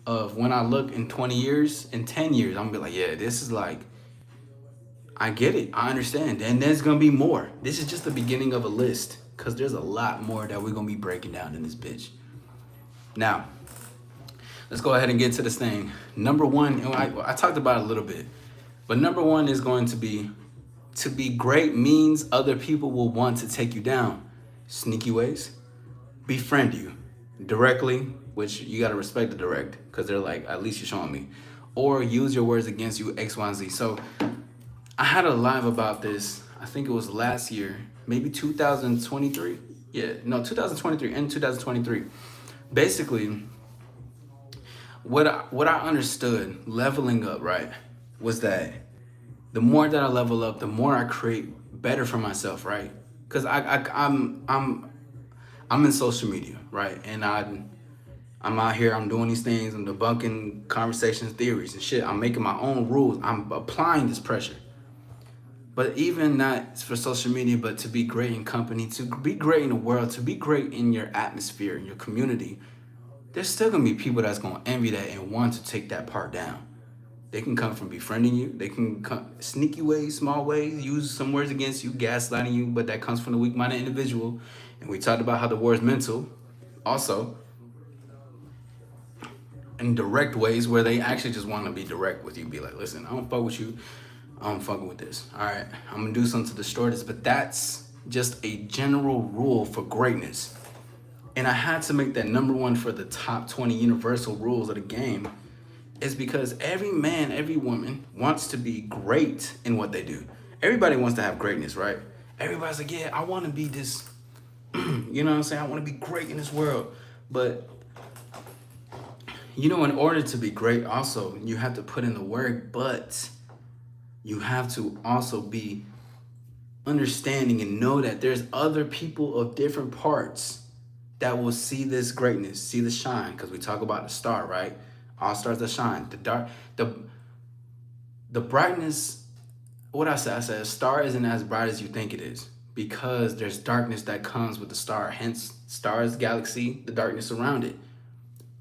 S1: of when I look in 20 years, in 10 years, I'm gonna be like, yeah, this is like, I get it, I understand. And there's gonna be more. This is just the beginning of a list, because there's a lot more that we're gonna be breaking down in this bitch. Now, let's go ahead and get to this thing. Number one, and I talked about it a little bit, but number one is going to be great means other people will want to take you down. Sneaky ways. Befriend you directly, which you gotta respect the direct, because they're like, at least you're showing me. Or use your words against you, X, Y, and Z. So I had a live about this, I think it was last year, maybe 2023. Yeah, no, 2023, and 2023. Basically, what I understood leveling up, right, was that the more that I level up, the more I create better for myself, right? Because I'm in social media, right? And I'm out here, I'm doing these things, I'm debunking conversations, theories, and shit. I'm making my own rules. I'm applying this pressure. But even not for social media, but to be great in company, to be great in the world, to be great in your atmosphere, in your community, there's still gonna be people that's gonna envy that and want to take that part down. They can come from befriending you. They can come sneaky ways, small ways, use some words against you, gaslighting you, but that comes from the weak-minded individual. And we talked about how the war is mental. Also, in direct ways where they actually just want to be direct with you. Be like, listen, I don't fuck with you. I'm fucking with this. All right, I'm gonna do something to destroy this. But that's just a general rule for greatness. And I had to make that number one for the top 20 universal rules of the game, is because every man, every woman wants to be great in what they do. Everybody wants to have greatness, right? Everybody's like, yeah, I want to be this, you know what I'm saying? I want to be great in this world. But, you know, in order to be great, also, you have to put in the work, but you have to also be understanding and know that there's other people of different parts that will see this greatness, see the shine, because we talk about the star, right? All stars that shine. The brightness what I said, a star isn't as bright as you think it is because there's darkness that comes with the star. Hence, stars, galaxy, the darkness around it.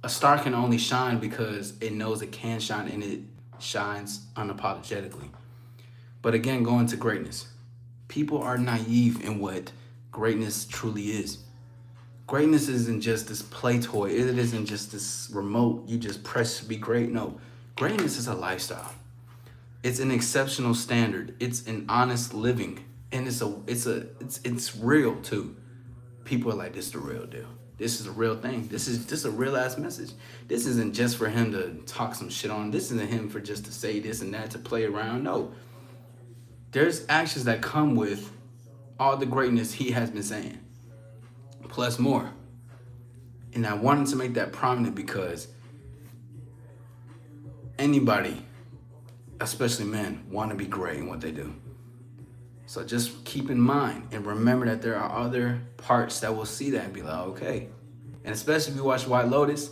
S1: A star can only shine because it knows it can shine and it shines unapologetically. But again, going to greatness, people are naive in what greatness truly is. Greatness isn't just this play toy. It isn't just this remote you just press to be great. No, greatness is a lifestyle. It's an exceptional standard. It's an honest living, and it's real too. People are like, this is the real deal. This is a real thing. This is a real ass message. This isn't just for him to talk some shit on. This isn't him for just to say this and that to play around. No, there's actions that come with all the greatness he has been saying, plus more. And I wanted to make that prominent because anybody, especially men, want to be great in what they do. So just keep in mind and remember that there are other parts that will see that and be like, okay. And especially if you watch White Lotus,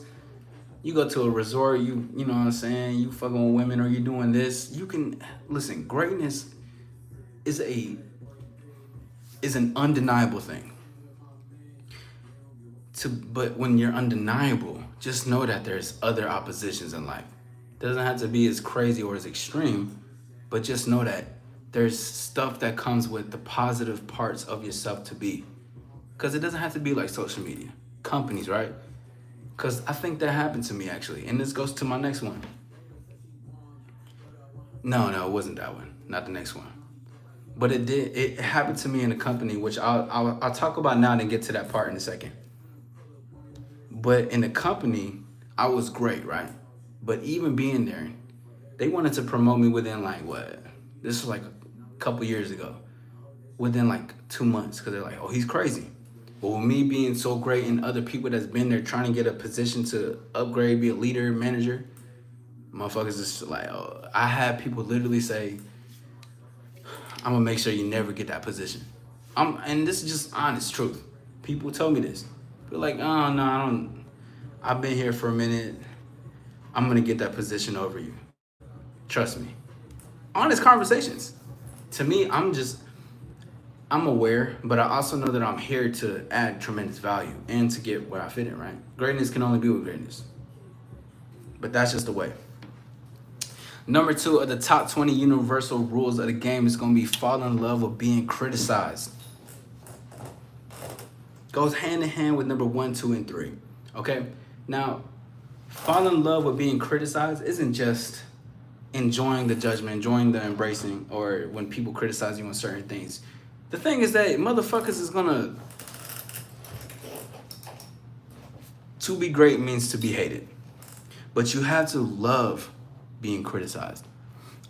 S1: you go to a resort, you know what I'm saying, you fucking with women or you doing this, you can listen, greatness is an undeniable thing. But when you're undeniable, just know that there's other oppositions in life. It doesn't have to be as crazy or as extreme, but just know that there's stuff that comes with the positive parts of yourself to be. Because it doesn't have to be like social media, companies, right? Because I think that happened to me actually. And this goes to my next one. No, it wasn't that one. Not the next one. But it did. It happened to me in a company, which I'll talk about now and get to that part in a second. But in the company, I was great, right? But even being there, they wanted to promote me within like what? This was like a couple years ago. Within like 2 months, because they're like, oh, he's crazy. But with me being so great and other people that's been there trying to get a position to upgrade, be a leader, manager, motherfuckers just like, oh, I had people literally say, I'm gonna make sure you never get that position. And this is just honest truth. People told me this. They're like, oh no, I don't. I've been here for a minute. I'm gonna get that position over you. Trust me. Honest conversations. To me, I'm aware, but I also know that I'm here to add tremendous value and to get where I fit in, right? Greatness can only be with greatness. But that's just the way. Number 2 of the top 20 universal rules of the game is going to be fall in love with being criticized. Goes hand in hand with number 1, 2, and 3. Okay? Now, fall in love with being criticized isn't just enjoying the judgment, enjoying the embracing, or when people criticize you on certain things. The thing is that motherfuckers is gonna... To be great means to be hated. But you have to love being criticized.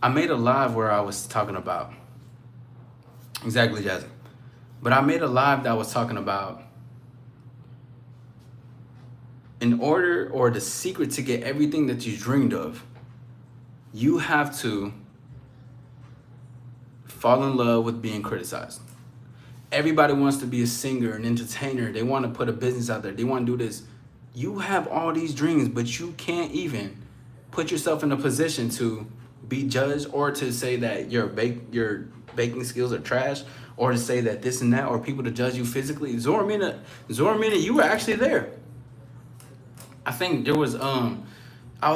S1: I made a live where I was talking about... Exactly, Jazzy. But I made a live that was talking about... In order, or the secret to get everything that you dreamed of, you have to fall in love with being criticized. Everybody wants to be a singer, an entertainer. They want to put a business out there. They want to do this. You have all these dreams, but you can't even put yourself in a position to be judged or to say that your baking skills are trash or to say that this and that or people to judge you physically. Zormina, you were actually there. I think there was, I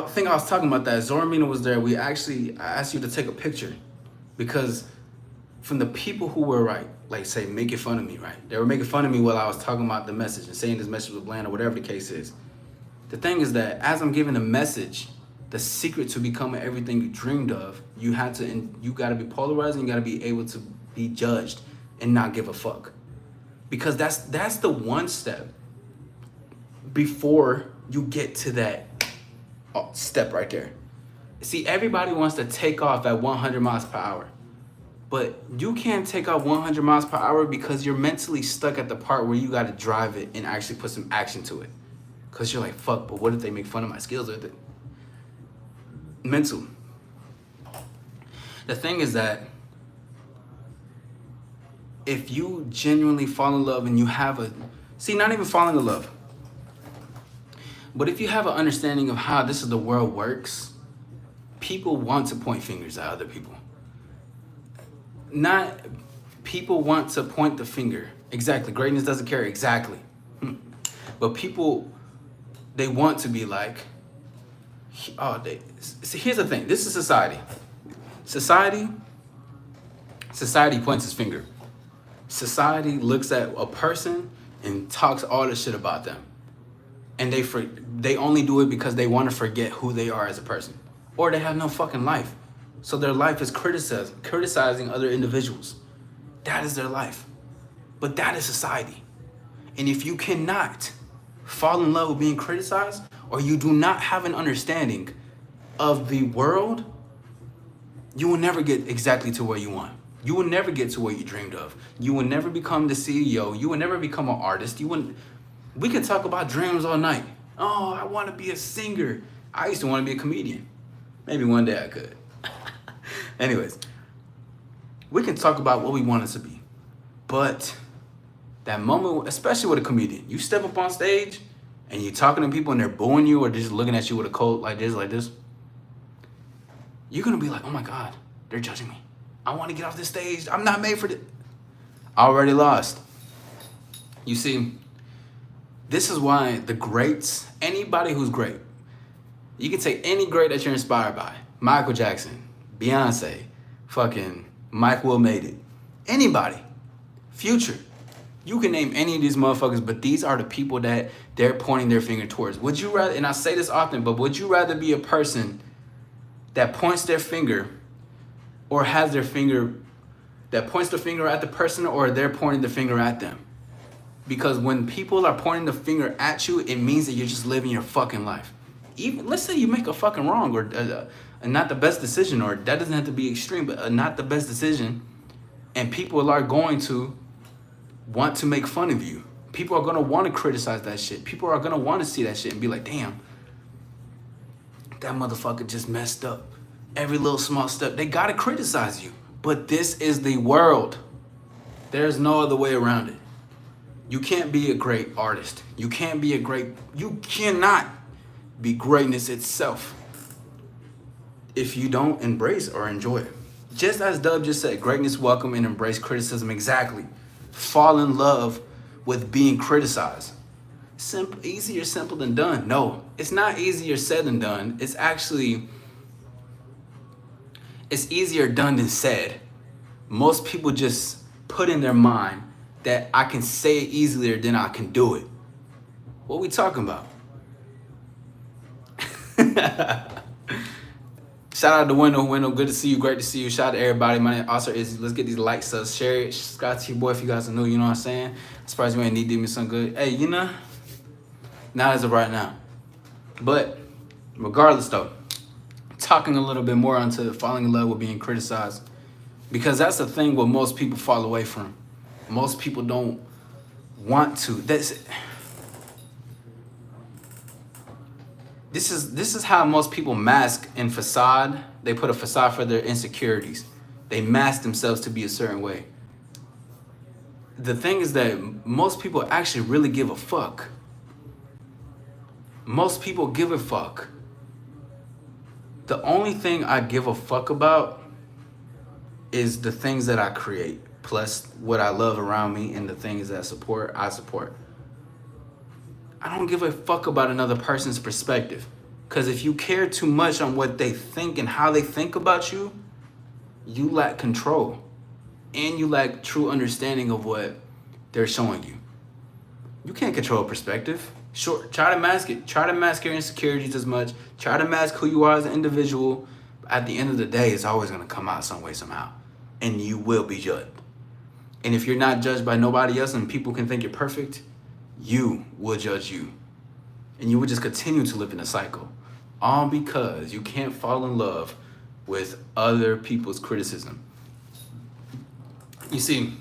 S1: think I was talking about that. Zormina was there. I asked you to take a picture because from the people who were like say, making fun of me, right? They were making fun of me while I was talking about the message and saying this message was bland or whatever the case is. The thing is that as I'm giving a message, the secret to becoming everything you dreamed of, you got to be polarized and you got to be able to be judged and not give a fuck. Because that's the one step before you get to that step right there. See, everybody wants to take off at 100 miles per hour. But you can't take off 100 miles per hour because you're mentally stuck at the part where you got to drive it and actually put some action to it. Because you're like, fuck, but what if they make fun of my skills with it? Mental. The thing is that if you genuinely fall in love and you have not even falling in love, but if you have an understanding of how this is the world works, people want to point fingers at other people. not people want to point the finger. Exactly. Greatness doesn't care. Exactly. But people, they want to be like, oh, see, here's the thing. This is society. Society points its finger. Society looks at a person and talks all this shit about them. And they only do it because they want to forget who they are as a person. Or they have no fucking life. So their life is criticizing other individuals. That is their life. But that is society. And if you cannot fall in love with being criticized, or you do not have an understanding of the world, you will never get exactly to where you want. You will never get to what you dreamed of. You will never become the CEO. You will never become an artist. We could talk about dreams all night. Oh, I want to be a singer. I used to want to be a comedian. Maybe one day I could. Anyways, we can talk about what we want us to be. But that moment, especially with a comedian, you step up on stage and you're talking to people and they're booing you or just looking at you with a coat like this, you're going to be like, oh my God, they're judging me. I want to get off this stage. I'm not made for this. I already lost. You see, this is why the greats, anybody who's great, you can take any great that you're inspired by. Michael Jackson, Beyonce, fucking Mike Will made it. Anybody. Future. You can name any of these motherfuckers, but these are the people that they're pointing their finger towards. Would you rather, and I say this often, but would you rather be a person that points their finger or has their finger, that points the finger at the person, or they're pointing the finger at them? Because when people are pointing the finger at you, it means that you're just living your fucking life. Even, let's say you make a fucking wrong or not the best decision, or that doesn't have to be extreme, but not the best decision, and people are going to want to make fun of you. People are going to want to criticize that shit. People are going to want to see that shit and be like, damn, that motherfucker just messed up. Every little small step, they got to criticize you. But this is the world. There's no other way around it. You can't be a great artist. You cannot be greatness itself if you don't embrace or enjoy it. Just as Dub just said, greatness welcome and embrace criticism. Exactly. Fall in love with being criticized. Simple, easier simple than done. No, it's not easier said than done. It's easier done than said. Most people just put in their mind that I can say it easier than I can do it. What we talking about? Shout out to Wendell. Good to see you. Great to see you. Shout out to everybody. My name is AllStar. Let's get these likes up. Share it. Subscribe to your boy if you guys are new. You know what I'm saying? I'm surprised you ain't need to do me some good. Hey, not as of right now. But regardless though, talking a little bit more onto falling in love with being criticized, because that's the thing what most people fall away from. Most people don't want to. This is how most people mask and facade. They put a facade for their insecurities. They mask themselves to be a certain way. The thing is that most people actually really give a fuck. Most people give a fuck. The only thing I give a fuck about is the things that I create, plus what I love around me and the things that I support. I don't give a fuck about another person's perspective. Because if you care too much on what they think and how they think about you, you lack control. And you lack true understanding of what they're showing you. You can't control perspective. Sure, try to mask it. Try to mask your insecurities as much. Try to mask who you are as an individual. At the end of the day, it's always going to come out some way, somehow. And you will be judged. And if you're not judged by nobody else and people can think you're perfect, you will judge you. And you will just continue to live in a cycle. All because you can't fall in love with other people's criticism. You see,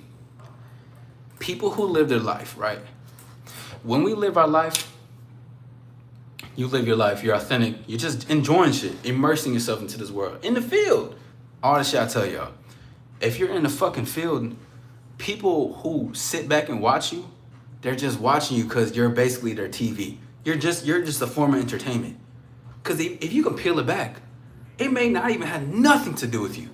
S1: people who live their life, right? When we live our life, you live your life, you're authentic, you're just enjoying shit, immersing yourself into this world. In the field, all the shit I tell y'all. If you're in the fucking field, people who sit back and watch you, they're just watching you because you're basically their TV. You're just a form of entertainment. Because if you can peel it back, it may not even have nothing to do with you.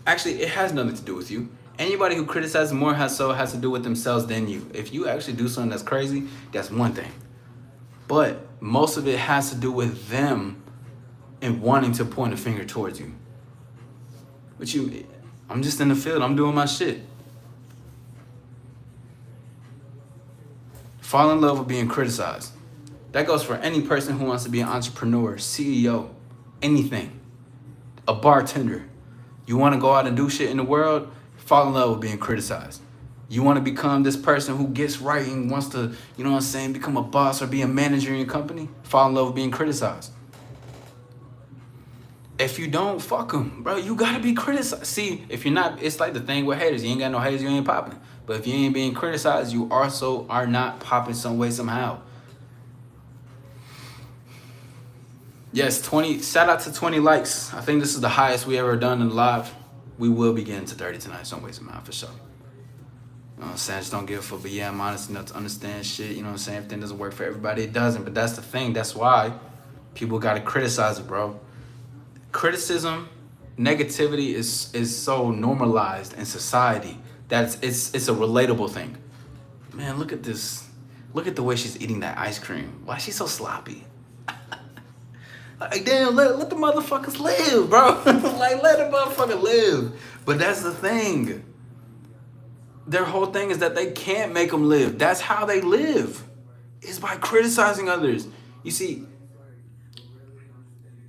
S1: Actually, it has nothing to do with you. Anybody who criticizes more has to do with themselves than you. If you actually do something that's crazy, that's one thing. But most of it has to do with them and wanting to point a finger towards you. But I'm just in the field. I'm doing my shit. Fall in love with being criticized. That goes for any person who wants to be an entrepreneur, CEO, anything. A bartender. You want to go out and do shit in the world? Fall in love with being criticized. You want to become this person who gets right and wants to, you know what I'm saying, become a boss or be a manager in your company? Fall in love with being criticized. If you don't, fuck them, bro. You gotta be criticized. See, if you're not, it's like the thing with haters. You ain't got no haters, you ain't popping. But if you ain't being criticized, you also are not popping some way, somehow. Yes, 20. Shout out to 20 likes. I think this is the highest we ever done in live. We will be getting to 30 tonight, some way, somehow, for sure. You know what I'm saying? I just don't give a fuck. But yeah, I'm honest enough to understand shit. You know what I'm saying? Everything doesn't work for everybody. It doesn't. But that's the thing. That's why people gotta criticize it, bro. Criticism, negativity is so normalized in society that it's a relatable thing. Man, look at this. Look at the way she's eating that ice cream. Why is she so sloppy? Like, damn, let the motherfuckers live, bro. Like, let the motherfucker live. But that's the thing. Their whole thing is that they can't make them live. That's how they live. Is by criticizing others. You see,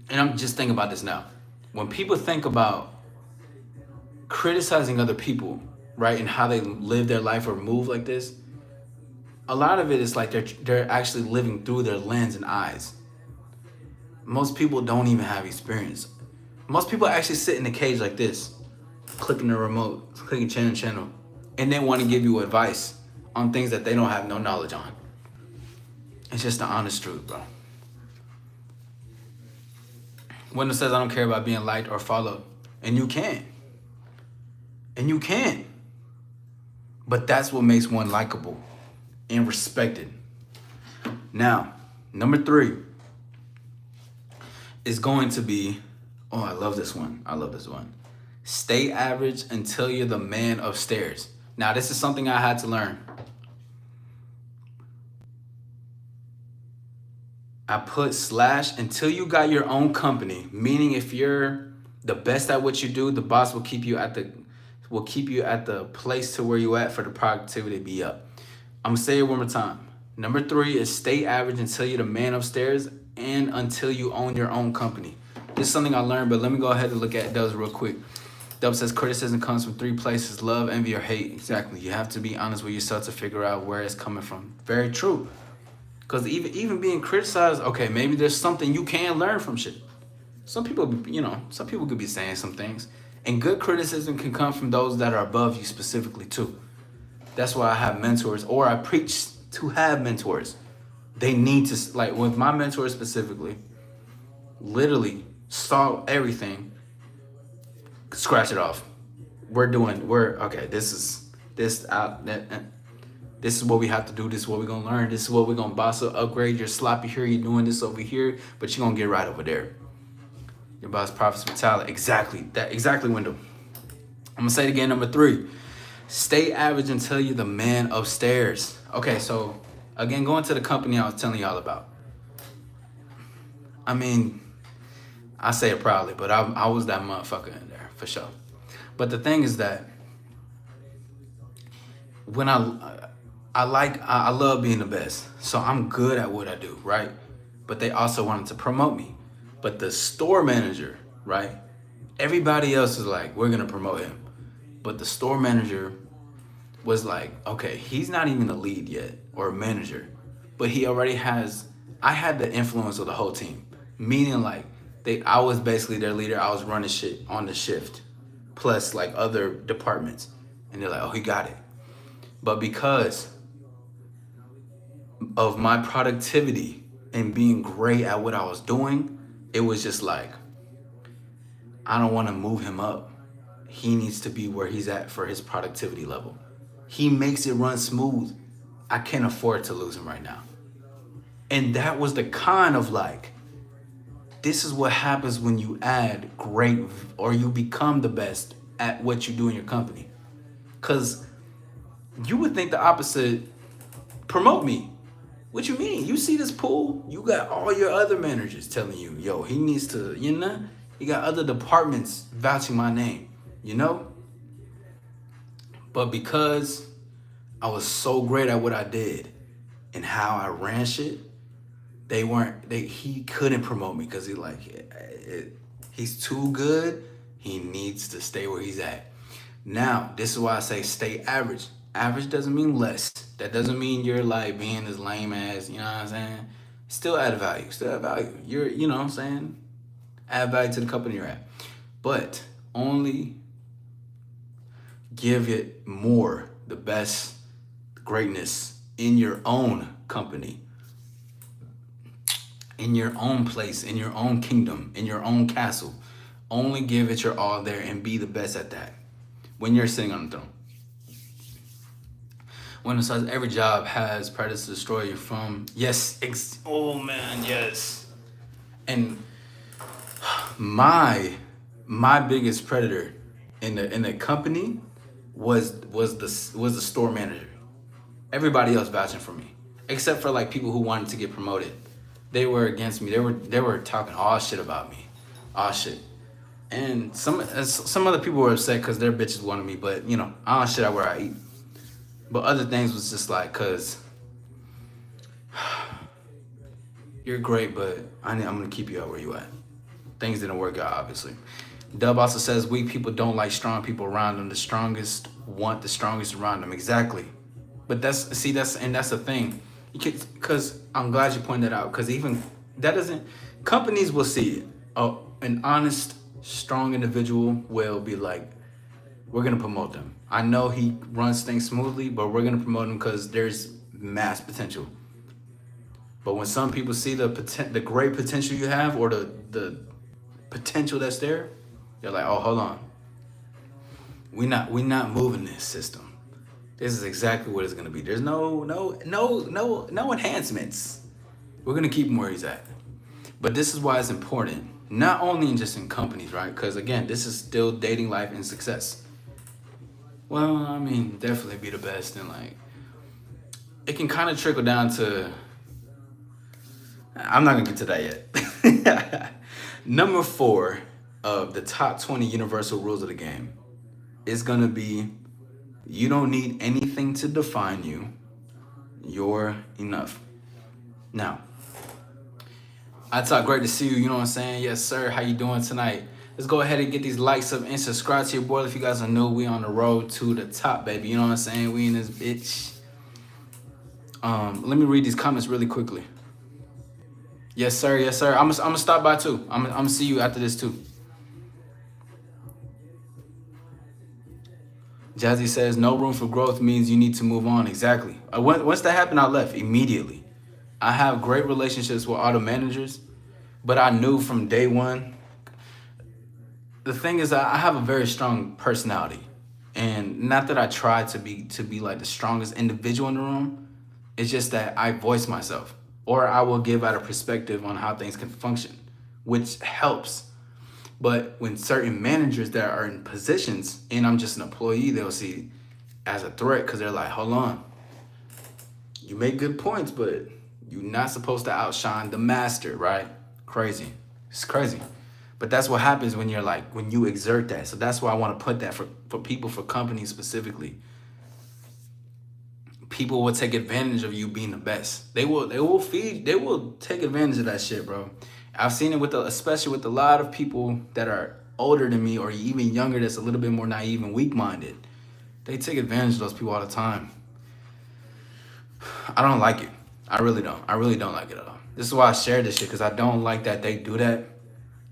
S1: and I'm just thinking about this now. When people think about criticizing other people, right, and how they live their life or move like this, a lot of it is like they're actually living through their lens and eyes. Most people don't even have experience. Most people actually sit in a cage like this, clicking the remote, clicking channel, and then want to give you advice on things that they don't have no knowledge on. It's just the honest truth, bro. Wendell says, I don't care about being liked or followed. And you can. And you can. But that's what makes one likable and respected. Now, number 3 is going to be, I love this one. Stay average until you're the man upstairs. Now, this is something I had to learn. I put / until you got your own company, meaning if you're the best at what you do, the boss will keep you at the place to where you at for the productivity to be up. I'm gonna say it one more time. Number 3 is stay average until you're the man upstairs and until you own your own company. This is something I learned, but let me go ahead and look at Dubs real quick. Dubs says criticism comes from 3 places: love, envy, or hate. Exactly. You have to be honest with yourself to figure out where it's coming from. Very true. Because even being criticized, okay, maybe there's something you can learn from shit. Some people could be saying some things. And good criticism can come from those that are above you specifically too. That's why I have mentors, or I preach to have mentors. They need to, like with my mentor specifically, literally saw everything, scratch it off. This is what we have to do. This is what we're going to learn. This is what we're going to boss up, upgrade. You're sloppy here. You're doing this over here, but you're going to get right over there. Your boss profits from talent. Exactly, Wendell. I'm going to say it again. Number 3, stay average until you're the man upstairs. Okay, so again, going to the company I was telling y'all about. I mean, I say it proudly, but I was that motherfucker in there for sure. But the thing is that when I love being the best. So I'm good at what I do, right? But they also wanted to promote me. But the store manager, right? Everybody else is like, we're going to promote him. But the store manager was like, okay, he's not even the lead yet or a manager. But he already I had the influence of the whole team. Meaning like, I was basically their leader. I was running shit on the shift. Plus like other departments. And they're like, oh, he got it. But because of my productivity and being great at what I was doing, it was just like, I don't want to move him up. He needs to be where he's at for his productivity level. He makes it run smooth. I can't afford to lose him right now. And that was the kind of like, this is what happens when you add great or you become the best at what you do in your company. Because you would think the opposite. Promote me. What you mean? You see this pool? You got all your other managers telling you, yo, he needs to, you know? You got other departments vouching my name, you know? But because I was so great at what I did and how I ran shit, he couldn't promote me because he's too good. He needs to stay where he's at. Now, this is why I say stay average. Average doesn't mean less. That doesn't mean you're like being this lame ass, you know what I'm saying? Still add value. Still add value. You're, you know what I'm saying? Add value to the company you're at. But only give it more, the best greatness in your own company, in your own place, in your own kingdom, in your own castle. Only give it your all there and be the best at that when you're sitting on the throne. When it says every job has predators to destroy you from, yes, oh man, yes. And my biggest predator in the company was the store manager. Everybody else vouching for me, except for like people who wanted to get promoted. They were against me. They were talking all shit about me, all shit. And some other people were upset because their bitches wanted me, but you know, I don't shit out where I eat. But other things was just like, cause you're great, but I'm gonna keep you out where you at. Things didn't work out, obviously. Dub also says weak people don't like strong people around them. The strongest want the strongest around them. Exactly. But that's the thing. Because I'm glad you pointed that out. Because even that doesn't, companies will see it. Oh, an honest, strong individual will be like, we're gonna promote them. I know he runs things smoothly, but we're gonna promote him because there's mass potential. But when some people see the great potential you have, or the potential that's there, they're like, oh, hold on. We not moving this system. This is exactly what it's gonna be. There's no enhancements. We're gonna keep him where he's at. But this is why it's important, not only just in companies, right? Because again, this is still dating life and success. Well, I mean, definitely be the best, and like, it can kind of trickle down to, I'm not gonna get to that yet. Number 4 of the top 20 universal rules of the game is gonna be, you don't need anything to define you. You're enough. Now, I talk, great to see you, you know what I'm saying? Yes, sir, how you doing tonight? Let's go ahead and get these likes up and subscribe to your boy. If you guys are new, we on the road to the top, baby. You know what I'm saying? We in this bitch. Let me read these comments really quickly. Yes, sir. Yes, sir. I'm gonna stop by too. I'm gonna see you after this too. Jazzy says, no room for growth means you need to move on. Exactly. Once that happened, I left immediately. I have great relationships with auto managers, but I knew from day one. The thing is, I have a very strong personality, and not that I try to be like the strongest individual in the room. It's just that I voice myself, or I will give out a perspective on how things can function, which helps. But when certain managers that are in positions and I'm just an employee, they'll see as a threat because they're like, hold on, you make good points, but you're not supposed to outshine the master, right? Crazy. It's crazy. But that's what happens when you exert that. So that's why I want to put that for people, for companies specifically. People will take advantage of you being the best. They will take advantage of that shit, bro. I've seen it especially with a lot of people that are older than me or even younger, that's a little bit more naive and weak-minded. They take advantage of those people all the time. I don't like it. I really don't. I really don't like it at all. This is why I share this shit, because I don't like that they do that.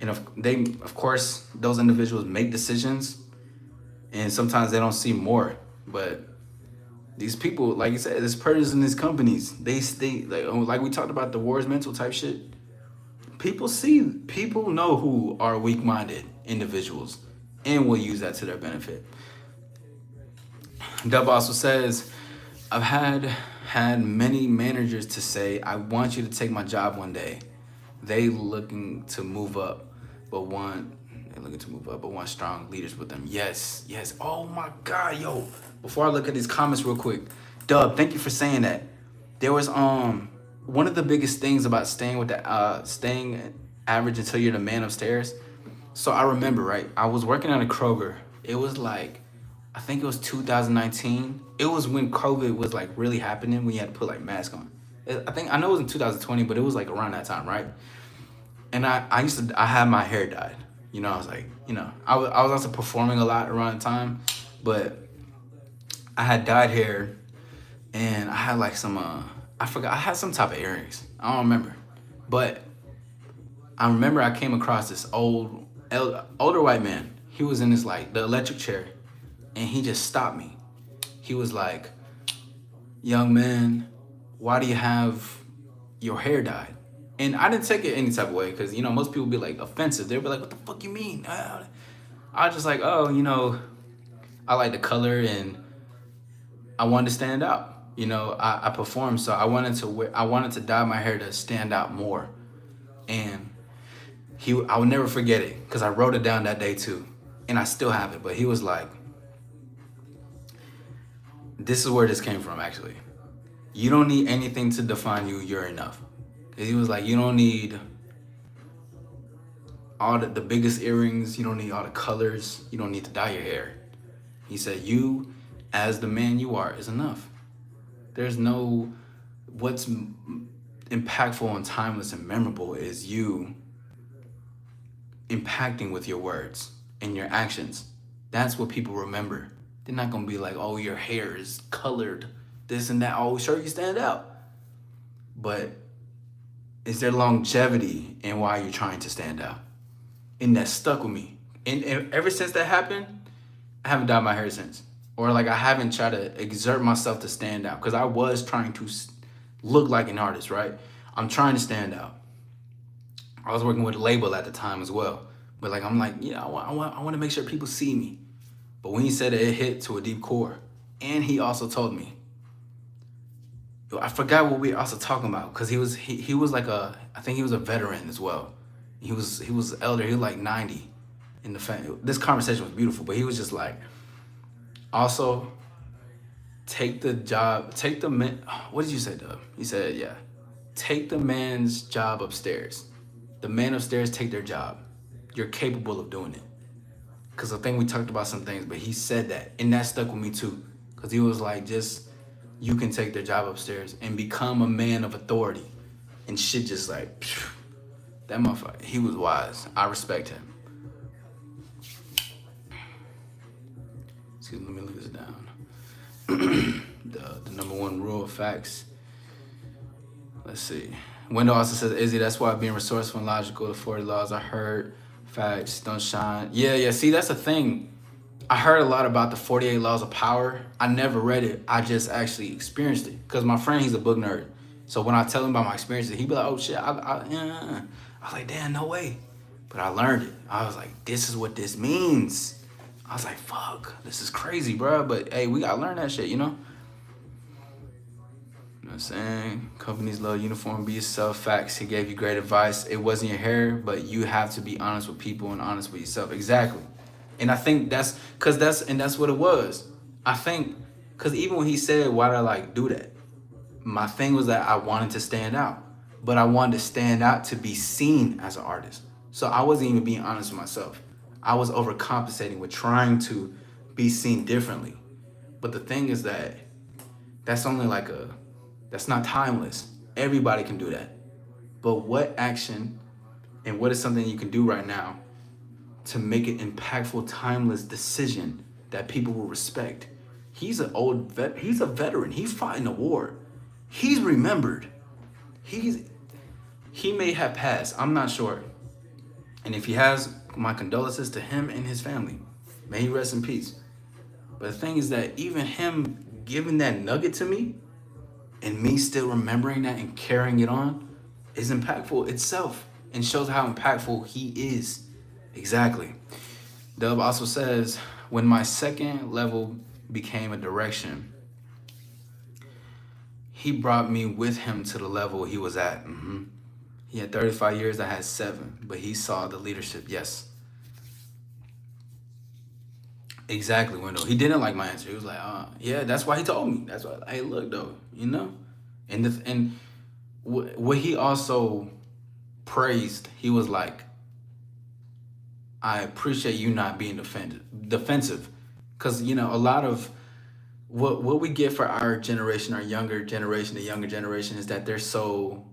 S1: And of course, those individuals make decisions, and sometimes they don't see more. But these people, like you said, there's predators in these companies. They like we talked about the wars mental type shit. People know who are weak-minded individuals and will use that to their benefit. Dub also says, I've had many managers to say, I want you to take my job one day. They looking to move up, but want strong leaders with them. Yes. Oh my God, yo. before I look at these comments real quick, Dub, thank you for saying that. There was one of the biggest things about staying with the staying average until you're the man upstairs. So I remember, right? I was working at a Kroger. It was like, I think it was 2019. It was when COVID was like really happening, when you had to put like masks on. I know it was in 2020, but it was like around that time, right? And I had my hair dyed. I was like, I was also performing a lot around the time, but I had dyed hair, and I had like some I forgot, I had some type of earrings. I don't remember, but I remember I came across this older white man. He was in this like the electric chair, and he just stopped me. He was like, "Young man, why do you have your hair dyed?" And I didn't take it any type of way, because most people be like offensive. They'd be like, "What the fuck you mean?" I was just like, "Oh, I like the color, and I wanted to stand out. I performed, so I wanted to dye my hair to stand out more." And I would never forget it, because I wrote it down that day too, and I still have it. But he was like, "This is where this came from, actually. You don't need anything to define you. You're enough." And he was like, "You don't need all the biggest earrings. You don't need all the colors. You don't need to dye your hair." He said, "You, as the man you are, is enough. There's no, what's impactful and timeless and memorable is you impacting with your words and your actions. That's what people remember. They're not gonna be like, oh, your hair is colored, this and that. Oh, sure, you stand out. But is there longevity in why you're trying to stand out?" And that stuck with me. And ever since that happened, I haven't dyed my hair since. Or like I haven't tried to exert myself to stand out, because I was trying to look like an artist, right? I'm trying to stand out. I was working with a label at the time as well. But like, I'm like, I want to make sure people see me. But when he said it hit to a deep core. And he also told me, I forgot what we were also talking about, because he was like I think he was a veteran as well. He was elder. He was like 90 in the family. This conversation was beautiful, but he was just like, also, take the man. What did you say, Dub? He said, yeah, take the man's job upstairs. The man upstairs, take their job. You're capable of doing it. Because I think we talked about some things, but he said that, and that stuck with me too. Because he was like, you can take their job upstairs and become a man of authority. And shit just like, phew, that motherfucker, he was wise. I respect him. Excuse me, let me look this down. The number one rule of facts. Let's see. Wendell also says, Izzy, that's why being resourceful and logical, the 40 laws I heard, facts don't shine. Yeah, see, that's the thing. I heard a lot about the 48 laws of power. I never read it. I just actually experienced it. Because my friend, he's a book nerd. So when I tell him about my experiences, he'd be like, oh shit, I was like, damn, no way. But I learned it. I was like, this is what this means. I was like, fuck, this is crazy, bro. But hey, we gotta learn that shit, You know what I'm saying? Companies love uniform, be yourself. Facts. He gave you great advice. It wasn't your hair, but you have to be honest with people and honest with yourself. Exactly. And I think that's what it was. I think, because even when he said, why did I like do that? My thing was that I wanted to stand out, but I wanted to stand out to be seen as an artist. So I wasn't even being honest with myself. I was overcompensating with trying to be seen differently. But the thing is that that's only that's not timeless. Everybody can do that. But what action and what is something you can do right now to make an impactful, timeless decision that people will respect? He's a veteran. He fought in a war. He's remembered. He may have passed. I'm not sure. And if he has, my condolences to him and his family. May he rest in peace. But the thing is that even him giving that nugget to me and me still remembering that and carrying it on is impactful itself and shows how impactful he is. Exactly. Dub also says, when my second level became a direction, he brought me with him to the level he was at. He had 35 years, I had 7, but he saw the leadership, yes. Exactly, Wendell. He didn't like my answer. He was like, yeah, that's why he told me. That's why, hey, look, though, you know? And what he also praised, he was like, I appreciate you not being defensive. Because, a lot of what we get for our generation, our younger generation, the younger generation, is that they're so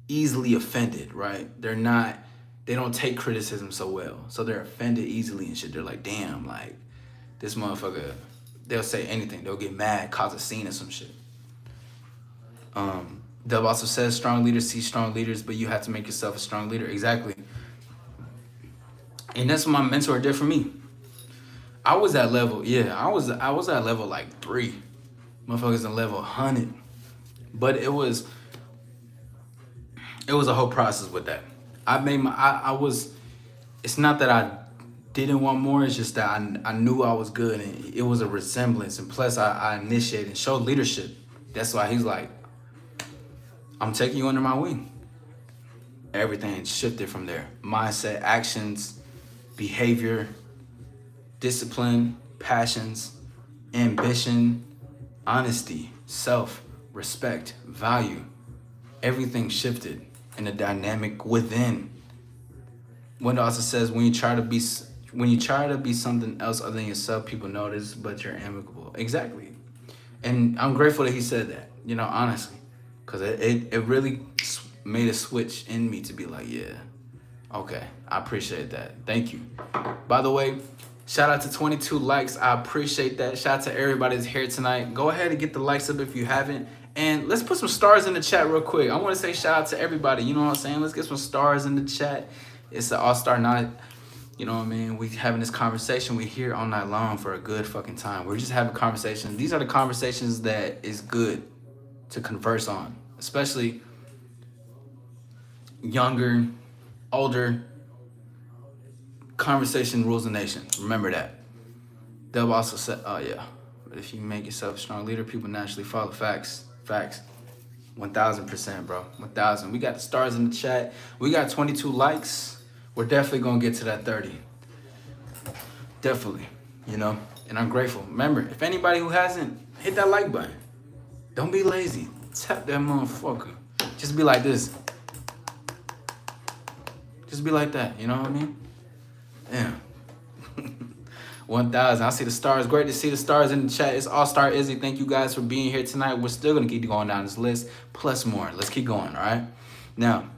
S1: easily offended, right? They don't take criticism so well. So they're offended easily and shit. They're like, damn, like, this motherfucker, they'll say anything. They'll get mad, cause a scene or some shit. Dub also says strong leaders see strong leaders, but you have to make yourself a strong leader. Exactly. And that's what my mentor did for me. I was at level, yeah, I was at level like 3. Motherfuckers in level 100. But it was a whole process with that. I was, it's not that I didn't want more, it's just that I knew I was good, and it was a resemblance. And plus I initiated and showed leadership. That's why he's like, I'm taking you under my wing. Everything shifted from there. Mindset, actions, behavior, discipline, passions, ambition, honesty, self, respect, value. Everything shifted in the dynamic within. Wendell also says, when you try to be something else other than yourself, people notice, but you're amicable. Exactly. And I'm grateful that he said that, honestly, because it really made a switch in me to be like, yeah, okay, I appreciate that. Thank you. By the way, shout out to 22 likes. I appreciate that. Shout out to everybody that's here tonight. Go ahead and get the likes up if you haven't. And let's put some stars in the chat real quick. I want to say shout out to everybody. You know what I'm saying? Let's get some stars in the chat. It's the All-Star night. You know what I mean? We having this conversation. We here all night long for a good fucking time. We're just having conversations. These are the conversations that is good to converse on, especially younger, older. Conversation rules the nation. Remember that. They'll also say, oh yeah, but if you make yourself a strong leader, people naturally follow. Facts. 1000%, bro. 1000. We got the stars in the chat. We got 22 likes. We're definitely gonna get to that 30. Definitely, and I'm grateful. Remember, if anybody who hasn't, hit that like button. Don't be lazy. Tap that motherfucker. Just be like this. Just be like that, you know what I mean? Yeah. 1000. I see the stars. Great to see the stars in the chat. It's AllStar Izzy. Thank you guys for being here tonight. We're still going to keep going down this list, plus more. Let's keep going, all right? Now,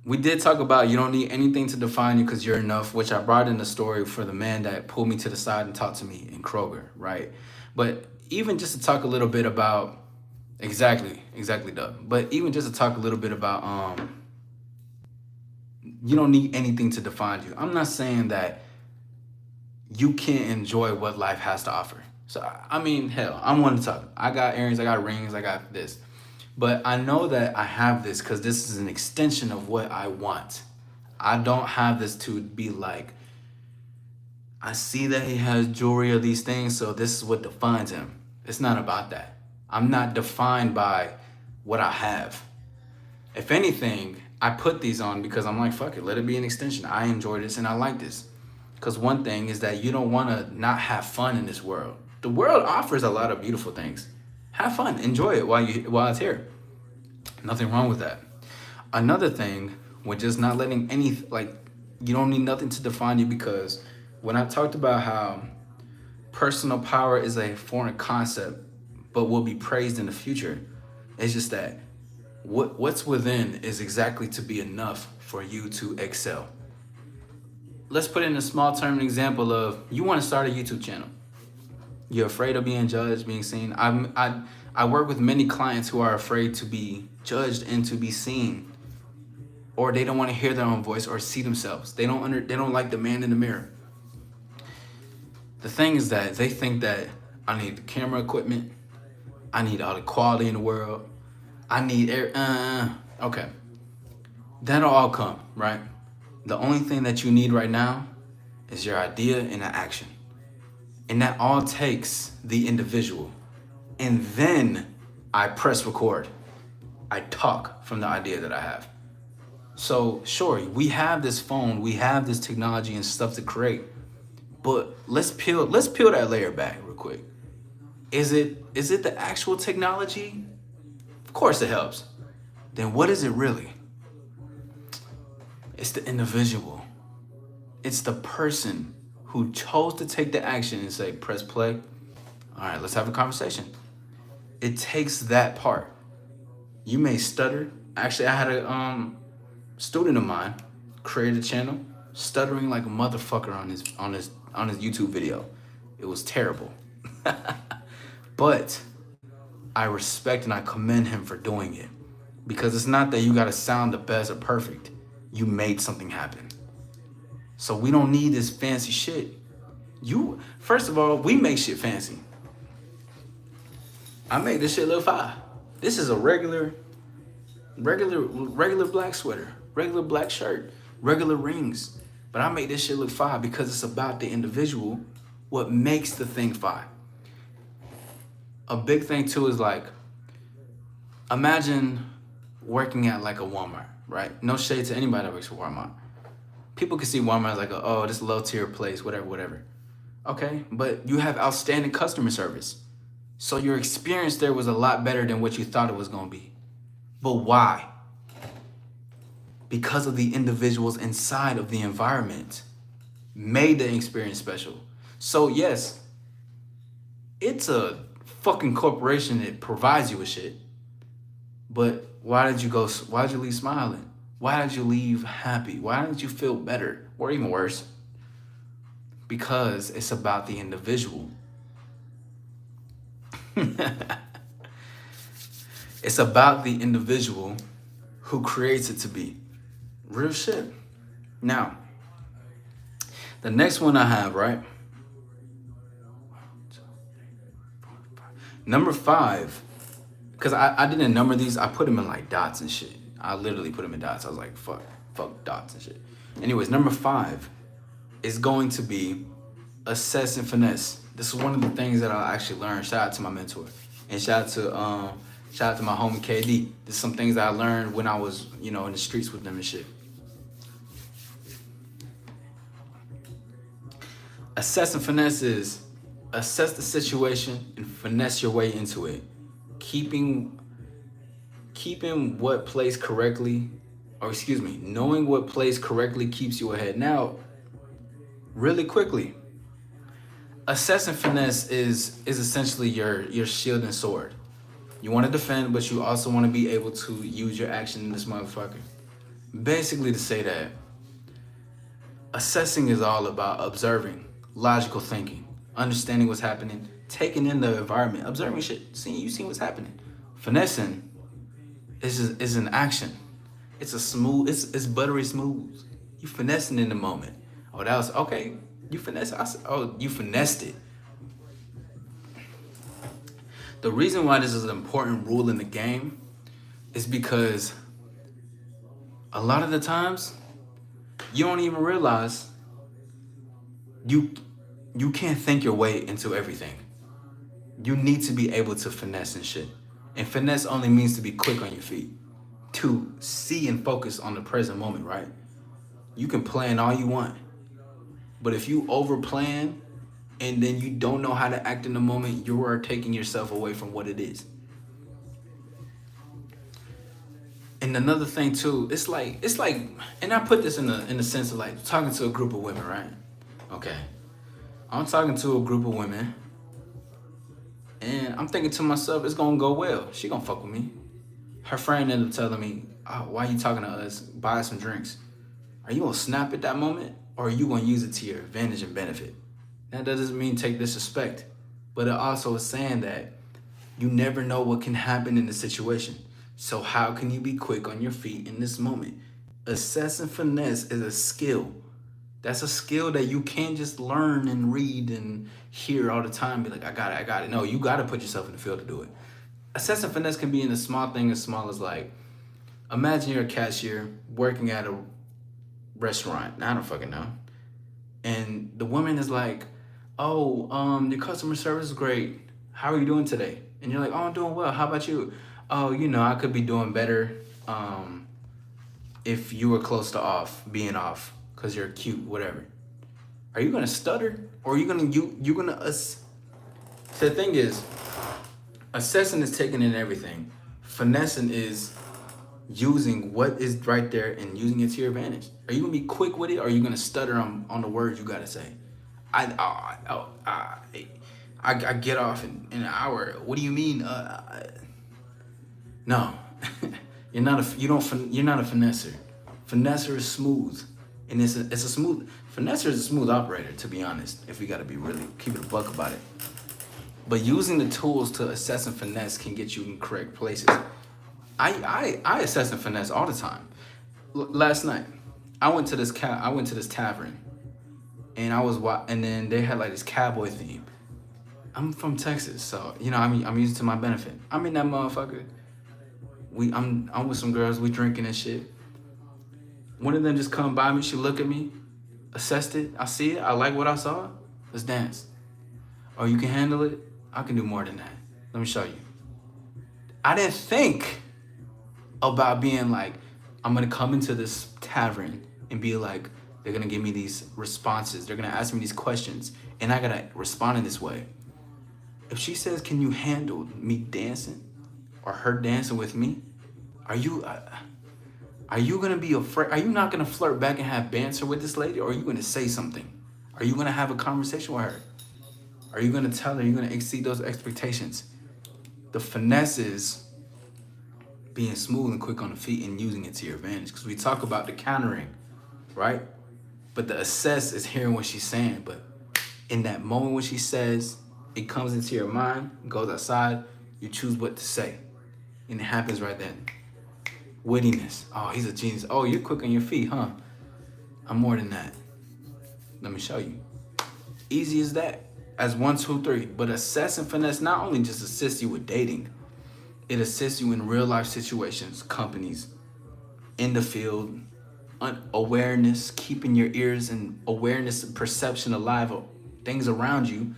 S1: we did talk about you don't need anything to define you because you're enough, which I brought in the story for the man that pulled me to the side and talked to me in Kroger, right? But even just to talk a little bit about, exactly, Doug. But even just to talk a little bit about, you don't need anything to define you. I'm not saying that you can't enjoy what life has to offer. So, I mean, hell, I'm one to talk. I got earrings, I got rings, I got this. But I know that I have this because this is an extension of what I want. I don't have this to be like, I see that he has jewelry or these things, so this is what defines him. It's not about that. I'm not defined by what I have. If anything, I put these on because I'm like, fuck it, let it be an extension. I enjoy this and I like this. Because one thing is that you don't want to not have fun in this world. The world offers a lot of beautiful things. Have fun, enjoy it while it's here. Nothing wrong with that. Another thing with just not letting you don't need nothing to define you, because when I talked about how personal power is a foreign concept but will be praised in the future, it's just that what's within is exactly to be enough for you to excel. Let's put in a small term example of you want to start a YouTube channel. You're afraid of being judged, being seen. I work with many clients who are afraid to be judged and to be seen, or they don't want to hear their own voice or see themselves. They don't like the man in the mirror. The thing is that they think that I need the camera equipment, I need all the quality in the world, I need okay. That'll all come, right? The only thing that you need right now is your idea and an action. And that all takes the individual. And then I press record. I talk from the idea that I have. So sure, we have this phone, we have this technology and stuff to create. But let's peel that layer back real quick. Is it the actual technology? Of course it helps. Then what is it really? It's the individual. It's the person who chose to take the action and say, press play. All right, let's have a conversation. It takes that part. You may stutter. Actually, I had a student of mine create a channel stuttering like a motherfucker on his YouTube video. It was terrible. But I respect and I commend him for doing it. Because it's not that you gotta sound the best or perfect. You made something happen. So we don't need this fancy shit. First of all, we make shit fancy. I made this shit look fire. This is a regular black sweater, regular black shirt, regular rings. But I made this shit look fire because it's about the individual, what makes the thing fire. A big thing too is like, imagine working at like a Walmart, right? No shade to anybody that works for Walmart. People can see Walmart as like, this low tier place, whatever. Okay, but you have outstanding customer service. So your experience there was a lot better than what you thought it was gonna be. But why? Because of the individuals inside of the environment made the experience special. So yes, it's a fucking corporation that provides you with shit. But why did you leave smiling? Why did you leave happy? Why did you feel better? Or even worse? Because it's about the individual. It's about the individual who creates it to be. Real shit. Now, the next one I have, right? Number 5, because I didn't number these. I put them in like dots and shit. I literally put them in dots. I was like, fuck dots and shit. Anyways, number 5 is going to be assess and finesse. This is one of the things that I actually learned. Shout out to my mentor. And shout out to my homie KD. This is some things that I learned when I was, in the streets with them and shit. Assess and finesse is assess the situation and finesse your way into it. Keeping what plays correctly, knowing what plays correctly keeps you ahead. Now, really quickly, assess and finesse is essentially your shield and sword. You want to defend, but you also want to be able to use your action in this motherfucker. Basically to say that assessing is all about observing, logical thinking, understanding what's happening, taking in the environment, observing shit, seeing what's happening. Finessing is an action. It's it's buttery smooth. You finessing in the moment. Oh, that was okay. You finessed. You finessed it. The reason why this is an important rule in the game is because a lot of the times you don't even realize you can't think your way into everything. You need to be able to finesse and shit. And finesse only means to be quick on your feet, to see and focus on the present moment, right? You can plan all you want, but if you over plan and then you don't know how to act in the moment, you are taking yourself away from what it is. And another thing too, it's like, and I put this in the sense of like talking to a group of women, right? Okay, I'm talking to a group of women, and I'm thinking to myself, it's gonna go well. She gonna fuck with me. Her friend ended up telling me, why are you talking to us? Buy us some drinks. Are you gonna snap at that moment, or are you gonna use it to your advantage and benefit? That doesn't mean take disrespect, but it also is saying that you never know what can happen in the situation. So how can you be quick on your feet in this moment? Assess and finesse is a skill. That's a skill that you can't just learn and read and hear all the time. Be like, I got it. No, you got to put yourself in the field to do it. Assess and finesse can be in a small thing as small as like, imagine you're a cashier working at a restaurant. I don't fucking know. And the woman is like, your customer service is great. How are you doing today? And you're like, I'm doing well. How about you? I could be doing better if you were close to being off, because you're cute, whatever. Are you going to stutter? Or you're gonna so the thing is, assessing is taking in everything. Finessing is using what is right there and using it to your advantage. Are you gonna be quick with it, or are you gonna stutter on the words you gotta say? I get off in an hour. What do you mean? No, you're not a finesser. Finesser is smooth, and it's a smooth finesser is a smooth operator. To be honest, if we gotta be really keep it a buck about it. But using the tools to assess and finesse can get you in correct places. I assess and finesse all the time. Last night, I went to this tavern, and then they had like this cowboy theme. I'm from Texas, so I'm used to my benefit. I'm in that motherfucker. I'm with some girls, we drinking and shit. One of them just come by me, she look at me, assessed it, I see it, I like what I saw. Let's dance. Oh, you can handle it? I can do more than that. Let me show you. I didn't think about being like, I'm gonna come into this tavern and be like, they're gonna give me these responses, they're gonna ask me these questions, and I gotta respond in this way. If she says, can you handle me dancing or her dancing with me? Are you gonna be afraid? Are you not gonna flirt back and have banter with this lady, or are you gonna say something? Are you gonna have a conversation with her? Are you gonna tell her? Are you gonna exceed those expectations? The finesse is being smooth and quick on the feet and using it to your advantage. Because we talk about the countering, right? But the assess is hearing what she's saying. But in that moment when she says, it comes into your mind, goes outside, you choose what to say. And it happens right then. Wittiness. Oh, he's a genius. Oh, you're quick on your feet, huh? I'm more than that. Let me show you. Easy as that. As 1, 2, 3. But assess and finesse not only just assists you with dating, it assists you in real life situations, companies, in the field, awareness, keeping your ears and awareness and perception alive of things around you.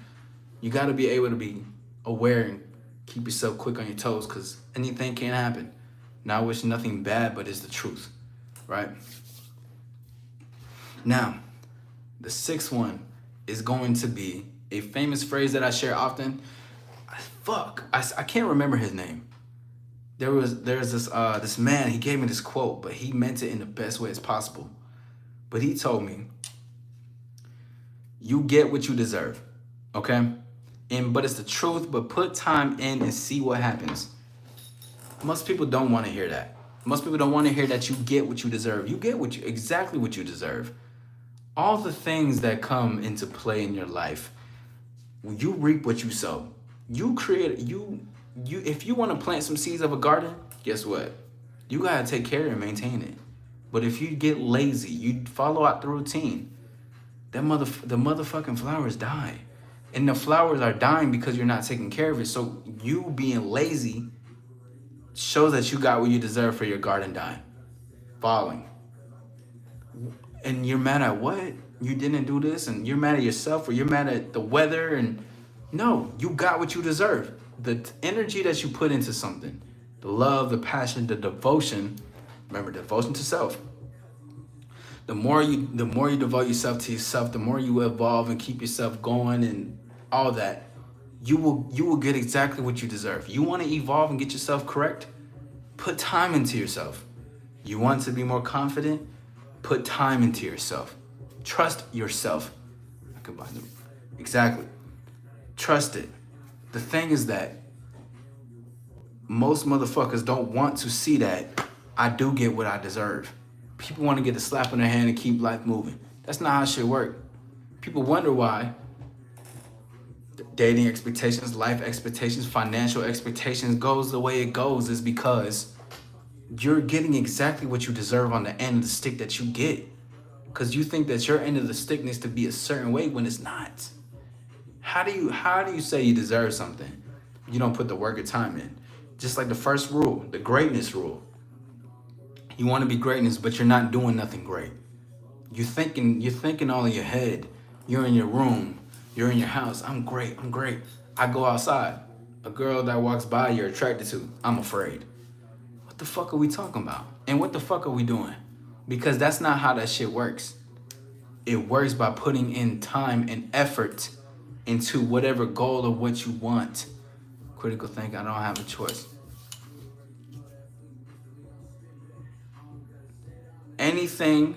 S1: You got to be able to be aware and keep yourself quick on your toes, because anything can happen. Now, I wish nothing bad, but it's the truth, right? Now, the 6th one is going to be a famous phrase that I share often. I can't remember his name. There's this man, he gave me this quote, but he meant it in the best way as possible. But he told me, you get what you deserve, okay? But it's the truth, but put time in and see what happens. Most people don't want to hear that. Most people don't want to hear that you get what you deserve. You get exactly what you deserve. All the things that come into play in your life, you reap what you sow. You create, if you want to plant some seeds of a garden, guess what? You got to take care and maintain it. But if you get lazy, you follow out the routine, the motherfucking flowers die. And the flowers are dying because you're not taking care of it. So you being lazy shows that you got what you deserve for your garden dying, falling. And you're mad at what? You didn't do this, and you're mad at yourself, or you're mad at the weather, and no, you got what you deserve. The energy that you put into something, the love, the passion, the devotion, remember, devotion to self. The more you devote yourself to yourself, the more you evolve and keep yourself going and all that, you will get exactly what you deserve. You want to evolve and get yourself correct? Put time into yourself. You want to be more confident? Put time into yourself. Trust yourself. I combine them. Exactly. Trust it. The thing is that most motherfuckers don't want to see that I do get what I deserve. People want to get a slap in their hand and keep life moving. That's not how shit works. People wonder why dating expectations, life expectations, financial expectations goes the way it goes is because you're getting exactly what you deserve on the end of the stick that you get. Because you think that your end of the stick needs to be a certain way when it's not. How do you say you deserve something? You don't put the work or time in. Just like the first rule, the greatness rule. You want to be greatness, but you're not doing nothing great. You're thinking all in your head. You're in your room. You're in your house. I'm great. I go outside. A girl that walks by you're attracted to, I'm afraid. What the fuck are we talking about? And what the fuck are we doing? Because that's not how that shit works. It works by putting in time and effort into whatever goal or what you want. Critical thinking, I don't have a choice. Anything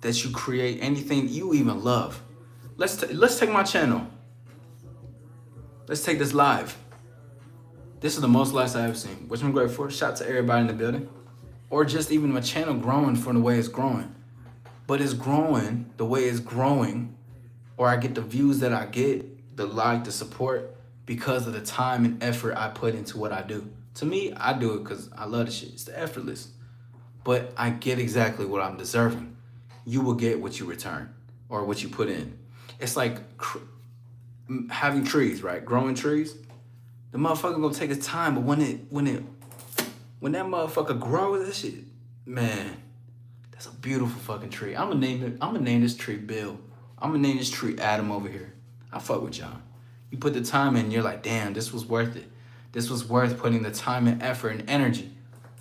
S1: that you create, anything you even love. Let's take my channel. Let's take this live. This is the most likes I've ever seen, which I'm grateful for. Shout out to everybody in the building. Or just even my channel growing from the way it's growing. But it's growing the way it's growing, or I get the views that I get, the like, the support, because of the time and effort I put into what I do. To me, I do it because I love the shit. It's the effortless. But I get exactly what I'm deserving. You will get what you return or what you put in. It's like having trees, right? Growing trees. The motherfucker gonna take its time, but when that motherfucker grows, that shit, man, that's a beautiful fucking tree. I'm gonna name this tree Bill. I'm gonna name this tree Adam over here. I fuck with y'all. You put the time in, you're like, damn, this was worth it. This was worth putting the time and effort and energy,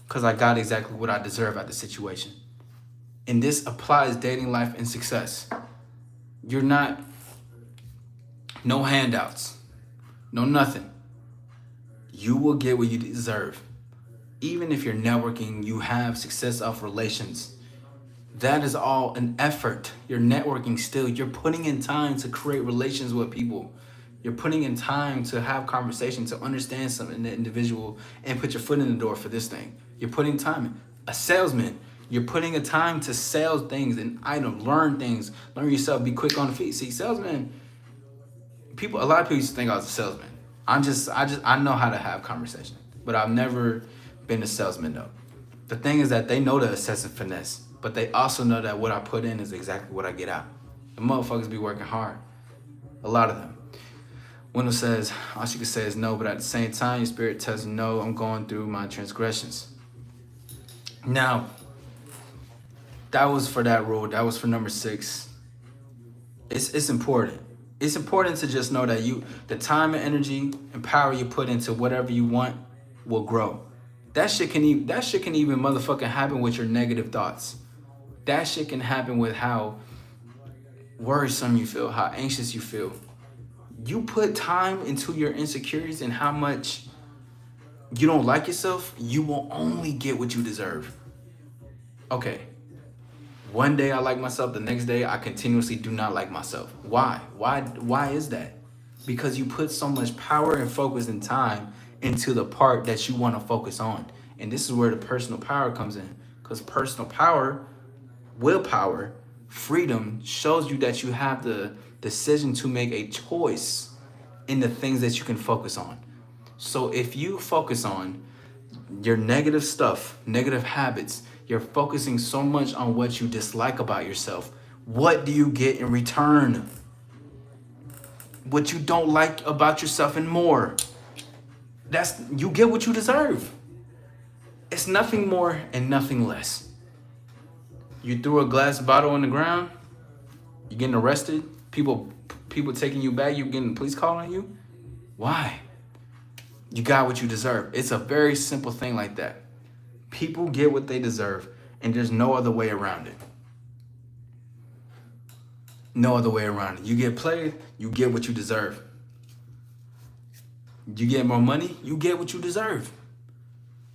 S1: because I got exactly what I deserve out the situation. And this applies dating life and success. You're not, no handouts, no nothing. You will get what you deserve. Even if you're networking, you have success off relations. That is all an effort. You're networking still. You're putting in time to create relations with people. You're putting in time to have conversation, to understand something in the individual and put your foot in the door for this thing. You're putting time in. A salesman, you're putting a time to sell things and items, learn things, learn yourself, be quick on the feet. See, salesman, a lot of people used to think I was a salesman. I know how to have conversation, but I've never been a salesman though. The thing is that they know the assess and finesse, but they also know that what I put in is exactly what I get out. The motherfuckers be working hard. A lot of them. Wendell says, all she can say is no, but at the same time, your spirit tells you no, I'm going through my transgressions. Now, that was for that rule. That was for number 6. It's important. It's important to just know that the time and energy and power you put into whatever you want will grow. That shit can even motherfucking happen with your negative thoughts. That shit can happen with how worrisome you feel, how anxious you feel. You put time into your insecurities and how much you don't like yourself, you will only get what you deserve. Okay. One day I like myself, the next day I continuously do not like myself. Why? Why is that? Because you put so much power and focus and time into the part that you want to focus on. And this is where the personal power comes in. Because personal power, willpower, freedom shows you that you have the decision to make a choice in the things that you can focus on. So if you focus on your negative stuff, negative habits, you're focusing so much on what you dislike about yourself, what do you get in return? What you don't like about yourself and more. You get what you deserve. It's nothing more and nothing less. You threw a glass bottle on the ground, you're getting arrested, people taking you back, you're getting the police calling you. Why? You got what you deserve. It's a very simple thing like that. People get what they deserve, and there's no other way around it. No other way around it. You get played, you get what you deserve. You get more money, you get what you deserve.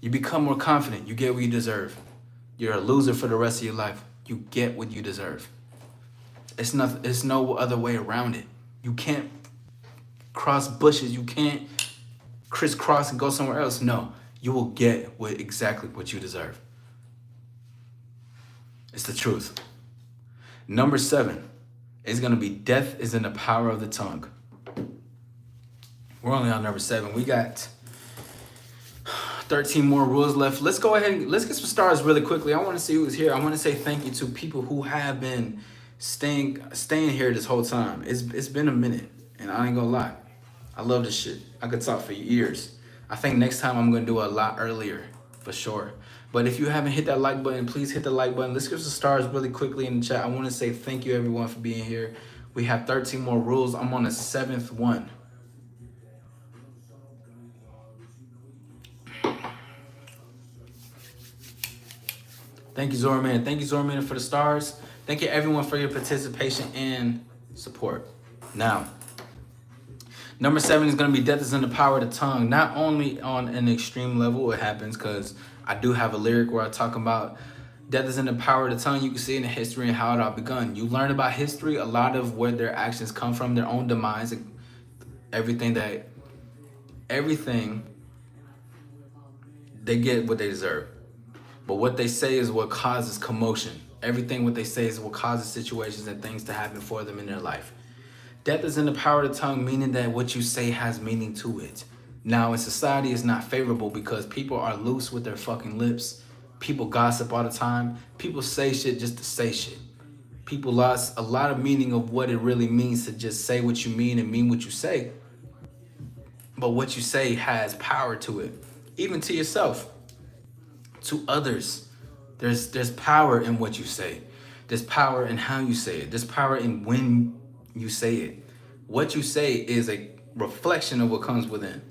S1: You become more confident, you get what you deserve. You're a loser for the rest of your life, you get what you deserve. It's no other way around it. You can't cross bushes, you can't crisscross and go somewhere else. No, you will get exactly what you deserve. It's the truth. Number 7 is going to be death is in the power of the tongue. We're only on number 7. We got 13 more rules left. Let's go ahead and let's get some stars really quickly. I want to see who's here. I want to say thank you to people who have been staying here this whole time. It's been a minute, and I ain't gonna lie. I love this shit. I could talk for years. I think next time I'm gonna do a lot earlier, for sure. But if you haven't hit that like button, please hit the like button. Let's give some stars really quickly in the chat. I want to say thank you everyone for being here. We have 13 more rules. I'm on the 7th one. Thank you, Zorman. Thank you, Zorman, for the stars. Thank you everyone for your participation and support. Now, number 7 is going to be death is in the power of the tongue. Not only on an extreme level, it happens because I do have a lyric where I talk about death is in the power of the tongue. You can see in the history and how it all begun. You learn about history, a lot of where their actions come from, their own demise, everything they get what they deserve. But what they say is what causes commotion. Everything what they say is what causes situations and things to happen for them in their life. Death is in the power of the tongue, meaning that what you say has meaning to it. Now, in society, it's not favorable because people are loose with their fucking lips. People gossip all the time. People say shit just to say shit. People lost a lot of meaning of what it really means to just say what you mean and mean what you say. But what you say has power to it, even to yourself, to others. There's power in what you say. There's power in how you say it. There's power in when you say it. What you say is a reflection of what comes within.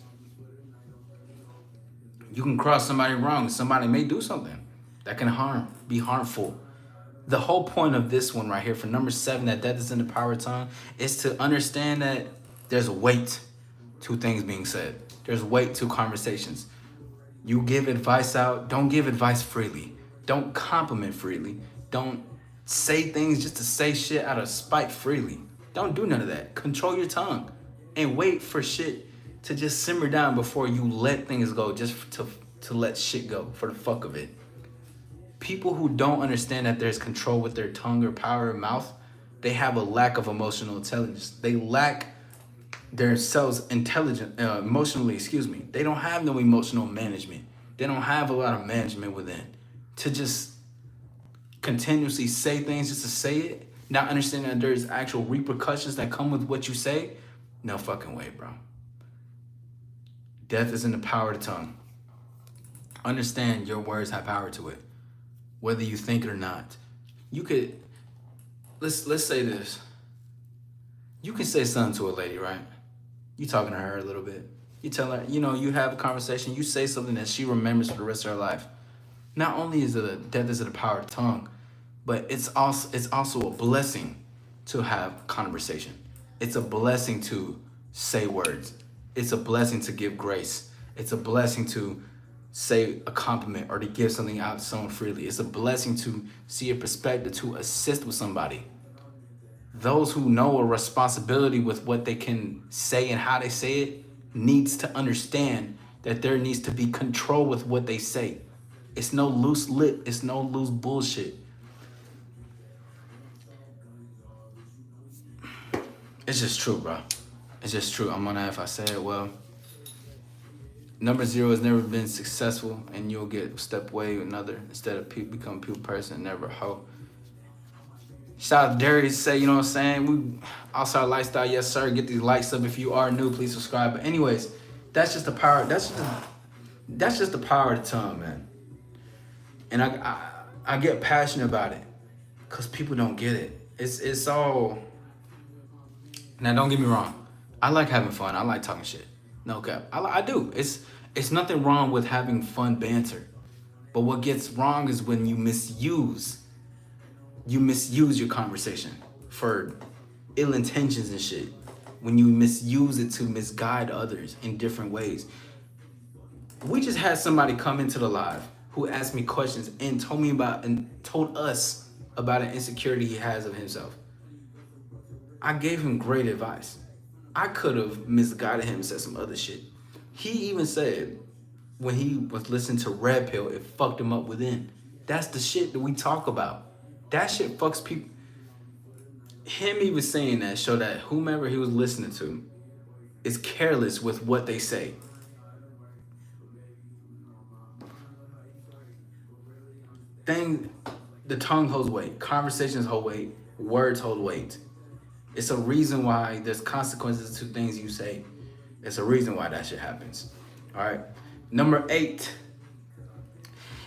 S1: You can cross somebody wrong. Somebody may do something that can be harmful. The whole point of this one right here for number 7, that death is in the power of tongue, is to understand that there's weight to things being said. There's weight to conversations. You give advice out, don't give advice freely. Don't compliment freely. Don't say things just to say shit out of spite freely. Don't do none of that. Control your tongue and wait for shit to just simmer down before you let things go, just to let shit go for the fuck of it. People who don't understand that there's control with their tongue or power of mouth, they have a lack of emotional intelligence. They lack themselves emotionally, They don't have no emotional management. They don't have a lot of management within. To just continuously say things just to say it, not understanding that there's actual repercussions that come with what you say, no fucking way, bro. Death is in the power of the tongue. Understand your words have power to it, whether you think it or not. You could, let's say this. You can say something to a lady, right? You talking to her a little bit. You tell her, you have a conversation. You say something that she remembers for the rest of her life. Not only is it death is the power of the tongue, but it's also a blessing to have conversation. It's a blessing to say words. It's a blessing to give grace. It's a blessing to say a compliment or to give something out to someone freely. It's a blessing to see a perspective, to assist with somebody. Those who know a responsibility with what they can say and how they say it needs to understand that there needs to be control with what they say. It's no loose lip. It's no loose bullshit. It's just true, bro. It's just true. I'm gonna, if I say it well. Number 0 has never been successful, and you'll get step away another instead of become a people person, never a hoe. Shout out to Darius, say, you know what I'm saying? We AllStar Lifestyle, yes sir. Get these likes up. If you are new, please subscribe. But anyways, that's just the power. That's just the power of the tongue, man. And I get passionate about it because people don't get it. It's all. Now don't get me wrong. I like having fun. I like talking shit. No cap. I do. It's nothing wrong with having fun banter. But what gets wrong is when you misuse your conversation for ill intentions and shit. When you misuse it to misguide others in different ways. We just had somebody come into the live who asked me questions and told us about an insecurity he has of himself. I gave him great advice. I could have misguided him and said some other shit. He even said when he was listening to Red Pill, it fucked him up within. That's the shit that we talk about. That shit fucks people. Him even saying that showed that whomever he was listening to is careless with what they say. The tongue holds weight. Conversations hold weight. Words hold weight. It's a reason why there's consequences to things you say. It's a reason why that shit happens. All right. Number 8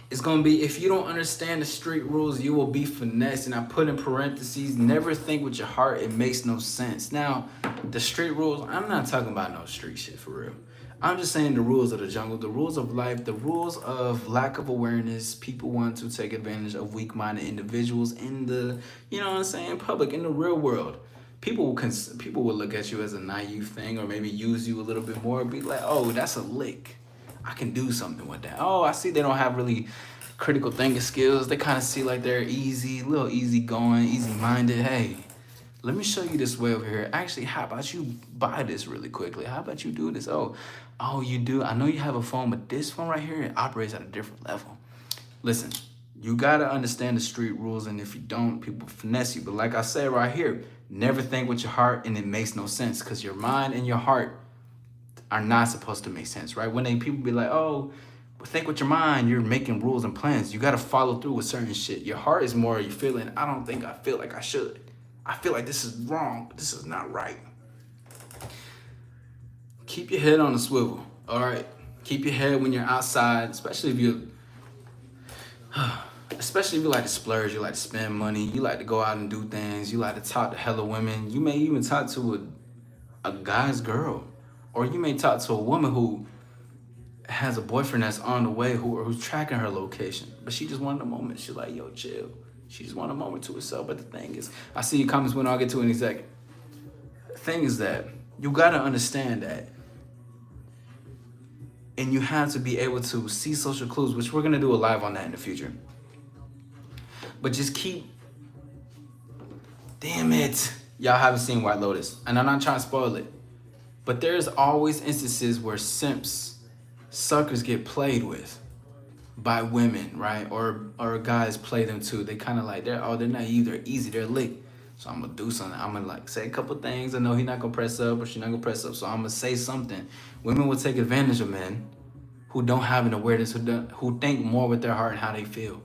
S1: is going to be, if you don't understand the street rules, you will be finessed. And I put in parentheses, never think with your heart. It makes no sense. Now, the street rules, I'm not talking about no street shit for real. I'm just saying the rules of the jungle, the rules of life, the rules of lack of awareness. People want to take advantage of weak-minded individuals in the, you know what I'm saying, public, in the real world. People will look at you as a naive thing, or maybe use you a little bit more, be like, oh, that's a lick. I can do something with that. Oh, I see they don't have really critical thinking skills. They kind of see like they're easy, a little easy going, easy minded. Hey, let me show you this way over here. Actually, how about you buy this really quickly? How about you do this? Oh, you do? I know you have a phone, but this phone right here, it operates at a different level. Listen, you gotta understand the street rules, and if you don't, people finesse you. But like I said right here, never think with your heart, and it makes no sense, because your mind and your heart are not supposed to make sense, right? When people be like, oh, think with your mind, you're making rules and plans. You gotta follow through with certain shit. Your heart is more you feeling, I don't think I feel like I should. I feel like this is wrong. This is not right. Keep your head on a swivel, all right? Keep your head when you're outside, especially if you like to splurge, you like to spend money, you like to go out and do things, you like to talk to hella women. You may even talk to a guy's girl, or you may talk to a woman who has a boyfriend that's on the way who's tracking her location, but she just wanted a moment. She's like, yo, chill. She just wanted a moment to herself. But the thing is, I see your comments when I'll get to it in a second. The thing is that you gotta understand that, and you have to be able to see social clues, which we're gonna do a live on that in the future. But just damn it. Y'all haven't seen White Lotus, and I'm not trying to spoil it, but there's always instances where suckers get played with by women, right? Or guys play them too. They kind of like, they're naive, they're easy, they're lick. So I'm gonna do something. I'm gonna like say a couple things. I know he's not gonna press up or she's not gonna press up. So I'm gonna say something. Women will take advantage of men who don't have an awareness, who think more with their heart and how they feel.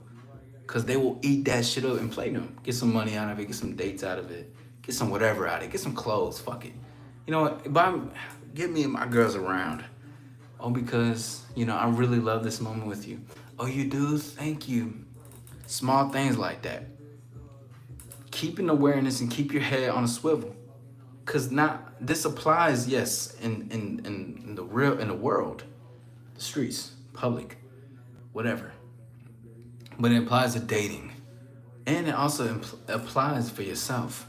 S1: Cause they will eat that shit up and play them. Get some money out of it, get some dates out of it, get some whatever out of it, get some clothes, fuck it. You know what, get me and my girls around. Oh, because, you know, I really love this moment with you. Oh, you do? Thank you. Small things like that. Keeping awareness and keep your head on a swivel. Cause this applies, yes, in the world, the streets, public, whatever. But it applies to dating. And it also applies for yourself.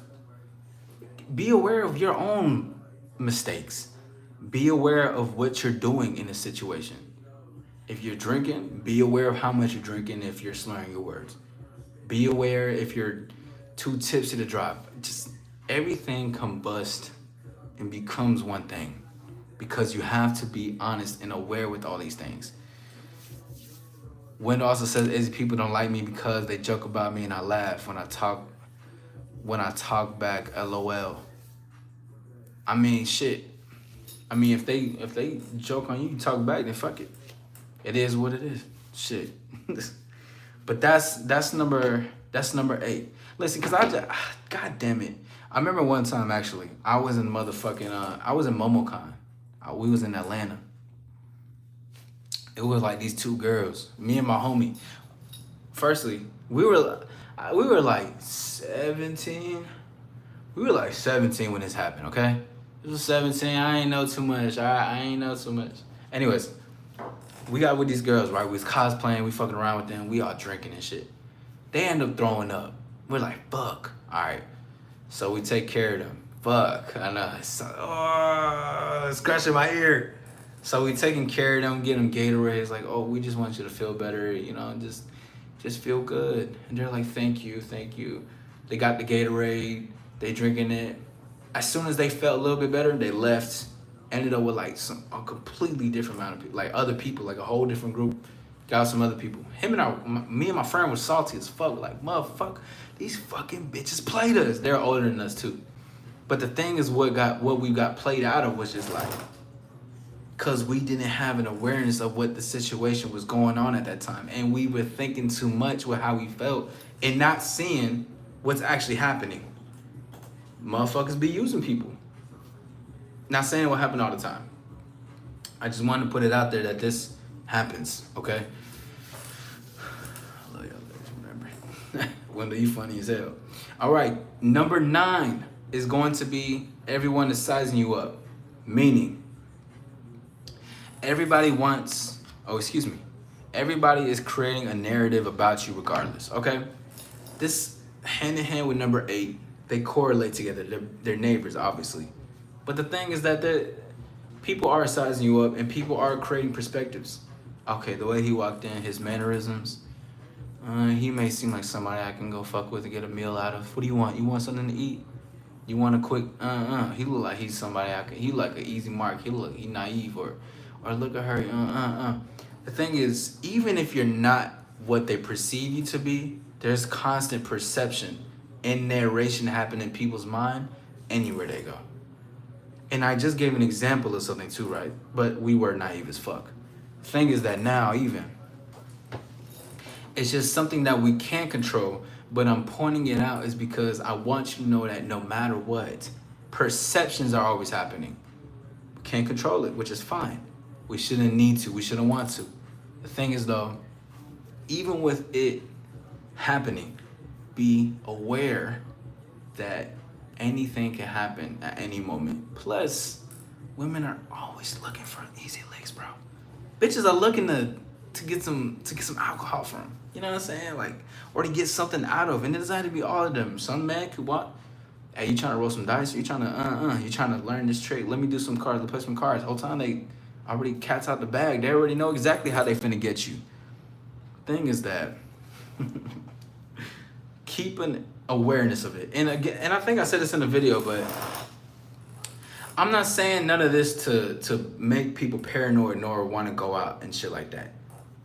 S1: Be aware of your own mistakes. Be aware of what you're doing in a situation. If you're drinking, be aware of how much you're drinking if you're slurring your words. Be aware if you're too tipsy to drive. Just everything combusts and becomes one thing, because you have to be honest and aware with all these things. Wendell also says, Izzy, people don't like me because they joke about me and I laugh when I talk back, LOL. I mean, shit. I mean, if they joke on you, you talk back, then fuck it. It is what it is. Shit. But that's number 8. Listen, cause God damn it. I remember one time actually, I was in MomoCon. We was in Atlanta. It was like these 2 girls, me and my homie. Firstly, we were like 17. We were like 17 when this happened, okay? It was 17, I ain't know too much, I ain't know too much. Anyways, we got with these girls, right? We was cosplaying, we fucking around with them, we all drinking and shit. They end up throwing up. We're like, fuck, all right. So we take care of them. Fuck, I know, it's scratching my ear. So we taking care of them, getting them Gatorades, like, oh, we just want you to feel better, you know, just feel good. And they're like, thank you. They got the Gatorade, they drinking it. As soon as they felt a little bit better, they left. Ended up with like a completely different amount of people, like other people, like a whole different group. Got some other people. Me and my friend was salty as fuck. Like, motherfucker, these fucking bitches played us. They're older than us too. But the thing is, what we got played out of was just like, cause we didn't have an awareness of what the situation was going on at that time, and we were thinking too much with how we felt and not seeing what's actually happening. Motherfuckers be using people. Not saying it will happen all the time. I just wanted to put it out there that this happens, okay? I love y'all, remember. Wendell, you funny as hell. All right, number 9 is going to be everyone is sizing you up. Meaning, Everybody wants, oh, excuse me. Everybody is creating a narrative about you regardless, okay? This hand in hand with number 8, they correlate together. They're neighbors, obviously. But the thing is that people are sizing you up and people are creating perspectives. Okay, the way he walked in, his mannerisms, he may seem like somebody I can go fuck with to get a meal out of. What do you want? You want something to eat? You want a quick, He look like he's somebody he like an easy mark. He naive or look at her, The thing is, even if you're not what they perceive you to be, there's constant perception and narration happening in people's mind anywhere they go. And I just gave an example of something too, right? But we were naive as fuck. The thing is that now even, it's just something that we can't control, but I'm pointing it out is because I want you to know that no matter what, perceptions are always happening. We can't control it, which is fine. We shouldn't need to, we shouldn't want to. The thing is though, even with it happening, be aware that anything can happen at any moment. Plus, women are always looking for easy licks, bro. Bitches are looking to get some alcohol from. You know what I'm saying? Like, or to get something out of. And it doesn't have to be all of them. Some man could want, hey, you trying to roll some dice? Or you trying to you trying to learn this trick? Let me do some cards. Let's play some cards. The whole time they already cats out the bag. They already know exactly how they finna get you. Thing is that keep an awareness of it. And again, and I think I said this in the video, but I'm not saying none of this to make people paranoid nor want to go out and shit like that.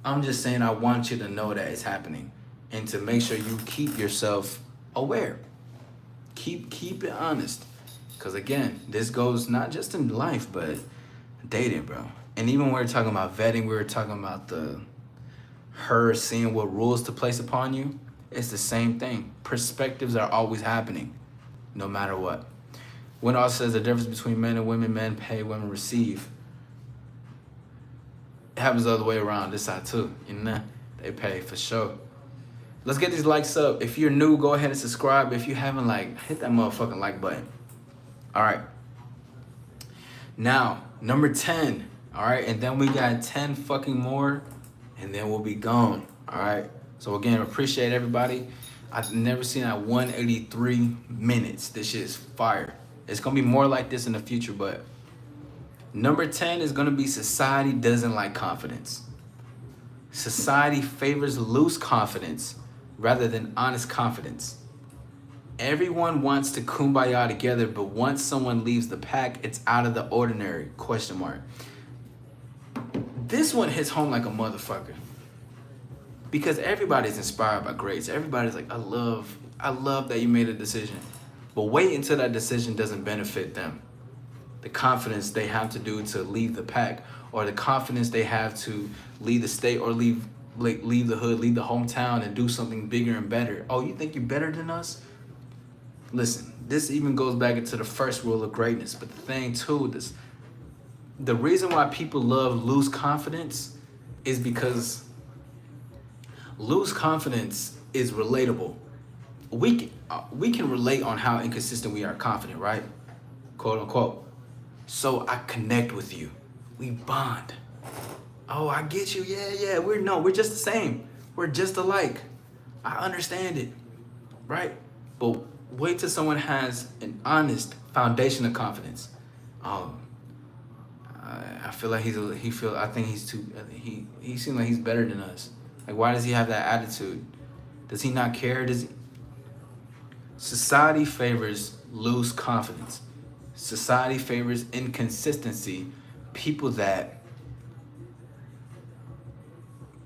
S1: I'm just saying I want you to know that it's happening and to make sure you keep yourself aware. Keep it honest. Because again, this goes not just in life, but dating, bro. And even when we're talking about vetting, we were talking about her seeing what rules to place upon you. It's the same thing. Perspectives are always happening, no matter what. When all says the difference between men and women, men pay, women receive. It happens the other way around this side too, you know? They pay for sure. Let's get these likes up. If you're new, go ahead and subscribe. If you haven't, hit that motherfucking like button. All right. Now, number 10. All right, and then we got 10 fucking more, and then we'll be gone. All right. So again, appreciate everybody. I've never seen that 183 minutes. This shit is fire. It's gonna be more like this in the future, but number 10 is gonna be society doesn't like confidence. Society favors loose confidence rather than honest confidence. Everyone wants to kumbaya together, but once someone leaves the pack, it's out of the ordinary, question mark. This one hits home like a motherfucker. Because everybody's inspired by grades. Everybody's like, I love that you made a decision. But wait until that decision doesn't benefit them. The confidence they have to do to leave the pack, or the confidence they have to leave the state or leave the hood, leave the hometown and do something bigger and better. Oh, you think you're better than us? Listen, this even goes back into the first rule of greatness. But the thing too, the reason why people love loose confidence is because loose confidence is relatable. We can relate on how inconsistent we are confident, right? Quote unquote. So I connect with you. We bond. Oh, I get you. Yeah. We're just the same. We're just alike. I understand it, right? But wait till someone has an honest foundation of confidence. Oh, I feel like he seems like he's better than us. Like, why does he have that attitude? Does he not care? Society favors loose confidence. Society favors inconsistency. People that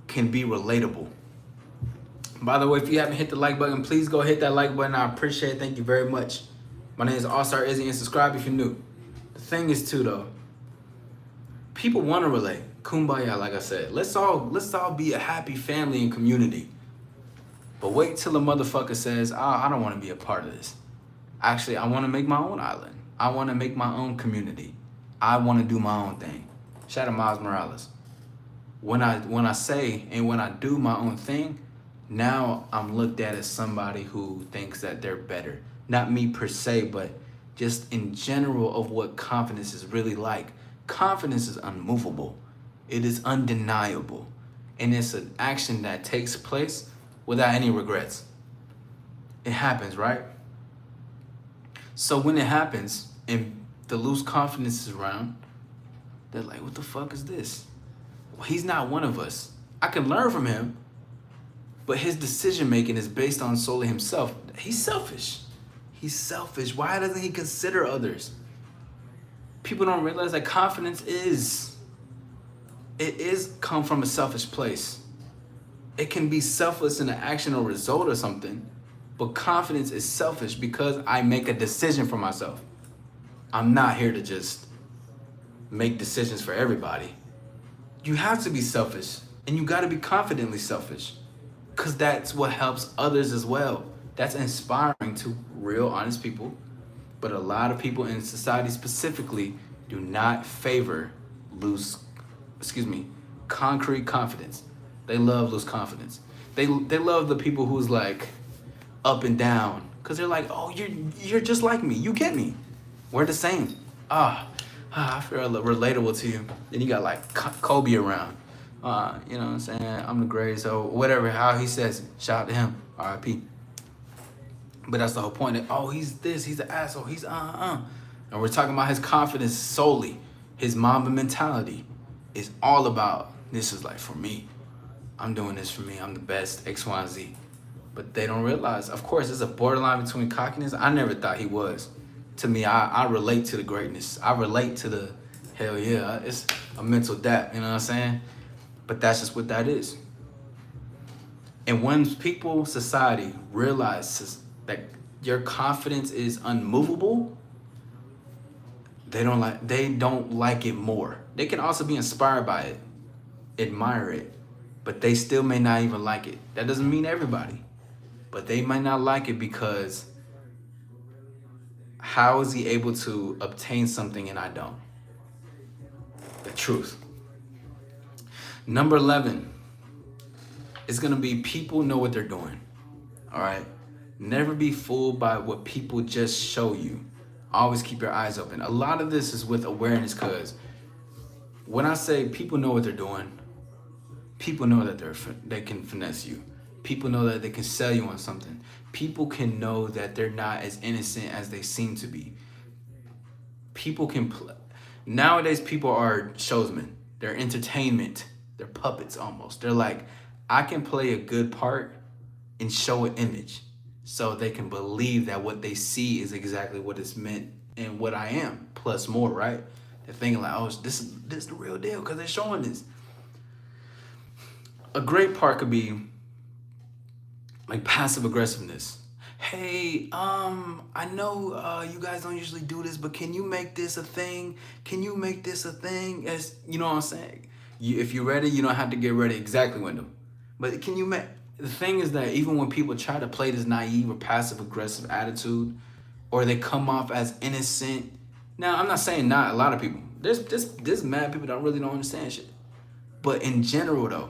S1: can be relatable. By the way, if you haven't hit the like button, please go hit that like button. I appreciate it. Thank you very much. My name is AllStar Izzy, and subscribe if you're new. The thing is too though, people want to relate. Kumbaya, like I said. Let's all be a happy family and community. But wait till a motherfucker says, oh, I don't want to be a part of this. Actually, I want to make my own island. I want to make my own community. I want to do my own thing. Shout out Miles Morales. When I say and when I do my own thing, now I'm looked at as somebody who thinks that they're better. Not me per se, but just in general of what confidence is really like. Confidence is unmovable. It is undeniable. And it's an action that takes place without any regrets. It happens, right? So when it happens and the loose confidence is around, they're like, what the fuck is this? Well, he's not one of us. I can learn from him, but his decision making is based on solely himself. He's selfish. He's selfish. Why doesn't he consider others? People don't realize that confidence is come from a selfish place. It can be selfless in an action or result or something, but confidence is selfish because I make a decision for myself. I'm not here to just make decisions for everybody. You have to be selfish, and you got to be confidently selfish, because that's what helps others as well. That's inspiring to real, honest people. But a lot of people in society specifically do not favor concrete confidence. They love loose confidence. They love the people who's like up and down, because they're like, oh, you're just like me. You get me. We're the same. I feel relatable to you. Then you got like Kobe around. You know what I'm saying? I'm the greatest. So whatever, how he says it, shout out to him. R.I.P. But that's the whole point. That, oh, he's this, he's an asshole, he's And we're talking about his confidence solely. His Mamba mentality is all about, this is like for me. I'm doing this for me. I'm the best, X, Y, and Z. But they don't realize, of course, there's a borderline between cockiness. I never thought he was. To me, I relate to the greatness. I relate to the, hell yeah, it's a mental dap, you know what I'm saying? But that's just what that is. And when society realizes that your confidence is unmovable, they don't like it more. They can also be inspired by it, admire it, but they still may not even like it. That doesn't mean everybody, but they might not like it because how is he able to obtain something and I don't? The truth. Number 11 is gonna be people know what they're doing. All right. Never be fooled by what people just show you. Always keep your eyes open. A lot of this is with awareness, because when I say people know what they're doing, people know that they can finesse you. People know that they can sell you on something. People can know that they're not as innocent as they seem to be. People can nowadays people are showsmen. They're entertainment. They're puppets almost. They're like, I can play a good part and show an image so they can believe that what they see is exactly what it's meant and what I am, plus more, right? They're thinking like, oh, this is the real deal because they're showing this. A great part could be like passive aggressiveness. Hey, I know you guys don't usually do this, but can you make this a thing? Can you make this a thing? As you know what I'm saying? If you're ready, you don't have to get ready exactly, Wendell. But can you make... The thing is that even when people try to play this naive or passive aggressive attitude, or they come off as innocent. Now, I'm not saying not a lot of people. There's mad people that really don't understand shit. But in general, though,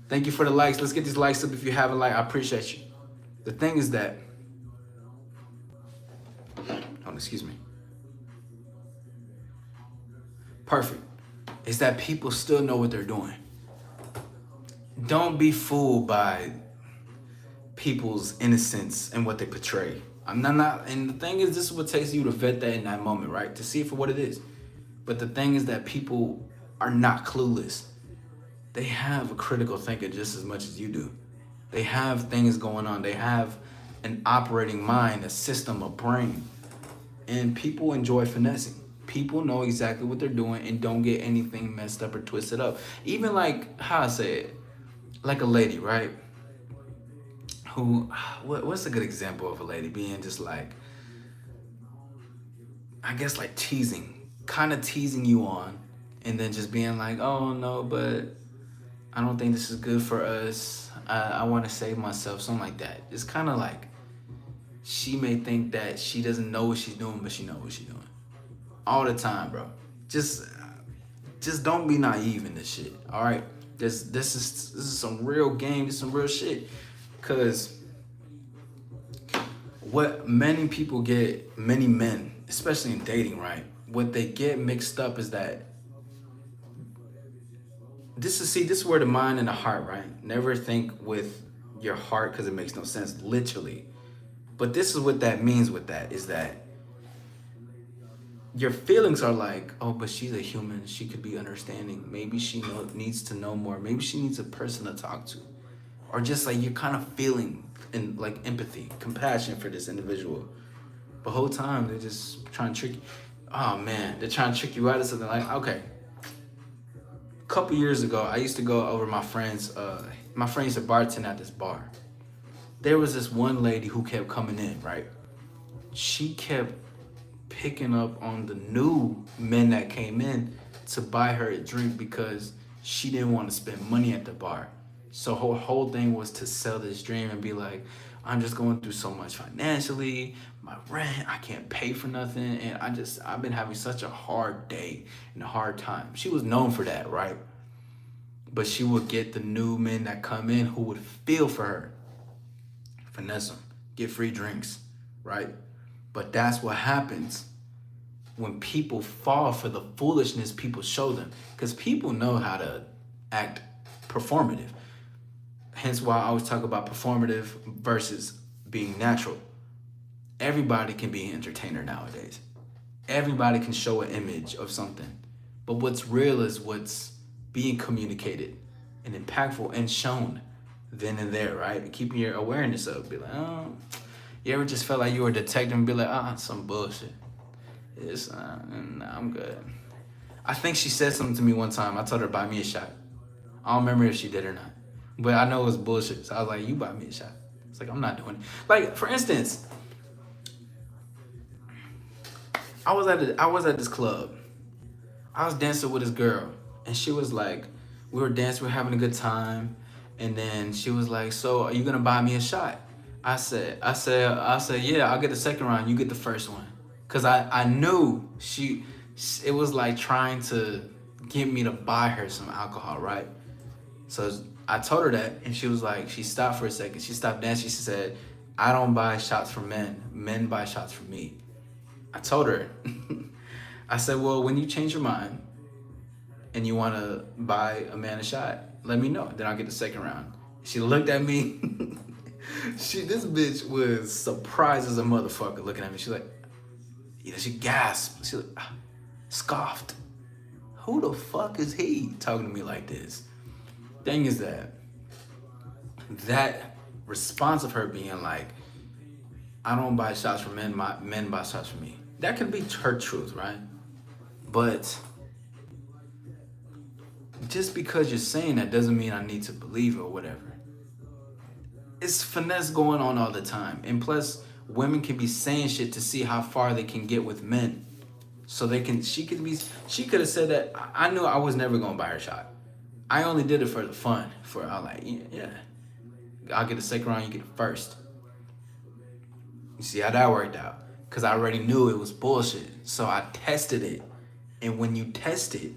S1: thank you for the likes. Let's get these likes up if you haven't liked. I appreciate you. The thing is that... Oh, excuse me. Perfect. Is that people still know what they're doing. Don't be fooled by people's innocence and what they portray. I'm not, and the thing is, this is what takes you to vet that in that moment, right? To see it for what it is. But the thing is that people are not clueless. They have a critical thinker just as much as you do. They have things going on. They have an operating mind, a system, a brain. And people enjoy finessing. People know exactly what they're doing and don't get anything messed up or twisted up. Even like, how I say it, like a lady, right? Who, what's a good example of a lady being just like, I guess like teasing, kind of teasing you on, and then just being like, oh no, but I don't think this is good for us. I want to save myself, something like that. It's kind of like, she may think that she doesn't know what she's doing, but she knows what she's doing. All the time, bro. Just don't be naive in this shit, all right? This is some real game, this is some real shit. Cause what many people many men, especially in dating, right? What they get mixed up is that this is where the mind and the heart, right? Never think with your heart because it makes no sense, literally. But this is what that means with that is that your feelings are like, oh, but she's a human. She could be understanding. Maybe needs to know more. Maybe she needs a person to talk to. Or just like you're kind of feeling and like empathy, compassion for this individual. The whole time they're just trying to trick you. Oh man, they're trying to trick you out of something like, okay. A couple years ago, I used to go over my friends' used to bartend at this bar. There was this one lady who kept coming in, right? She kept picking up on the new men that came in to buy her a drink because she didn't want to spend money at the bar. So her whole thing was to sell this dream and be like, I'm just going through so much financially, my rent, I can't pay for nothing, and I've been having such a hard day and a hard time. She was known for that, right? But she would get the new men that come in who would feel for her, finesse them, get free drinks, right? But that's what happens when people fall for the foolishness people show them. Because people know how to act performative. Hence why I always talk about performative versus being natural. Everybody can be an entertainer nowadays. Everybody can show an image of something. But what's real is what's being communicated and impactful and shown then and there, right? Keeping your awareness up. Be like, oh, you ever just felt like you were a detective and be like, some bullshit. It's, nah, I'm good. I think she said something to me one time. I told her to buy me a shot. I don't remember if she did or not. But I know it was bullshit. So I was like, you buy me a shot. It's like, I'm not doing it. Like, for instance, I was at this club. I was dancing with this girl. And she was like, we were dancing, we were having a good time. And then she was like, so are you gonna buy me a shot? I said, yeah, I'll get the second round, you get the first one. Cause I knew it was like trying to get me to buy her some alcohol, right? So I told her that, and she was like, she stopped for a second. She stopped dancing. She said, I don't buy shots from men. Men buy shots from me. I told her, I said, well, when you change your mind and you want to buy a man a shot, let me know. Then I'll get the second round. She looked at me. This bitch was surprised as a motherfucker looking at me. She's like, she gasped. She like, scoffed. Who the fuck is he talking to me like this? Thing is that response of her being like, I don't buy shots from men, men buy shots from me. That could be her truth, right? But just because you're saying that doesn't mean I need to believe it or whatever. It's finesse going on all the time. And plus, women can be saying shit to see how far they can get with men. So she could have said that, I knew I was never gonna buy her a shot. I only did it for the fun. I was like, yeah, I'll get the second round, you get the first. You see how that worked out? Because I already knew it was bullshit. So I tested it. And when you test it,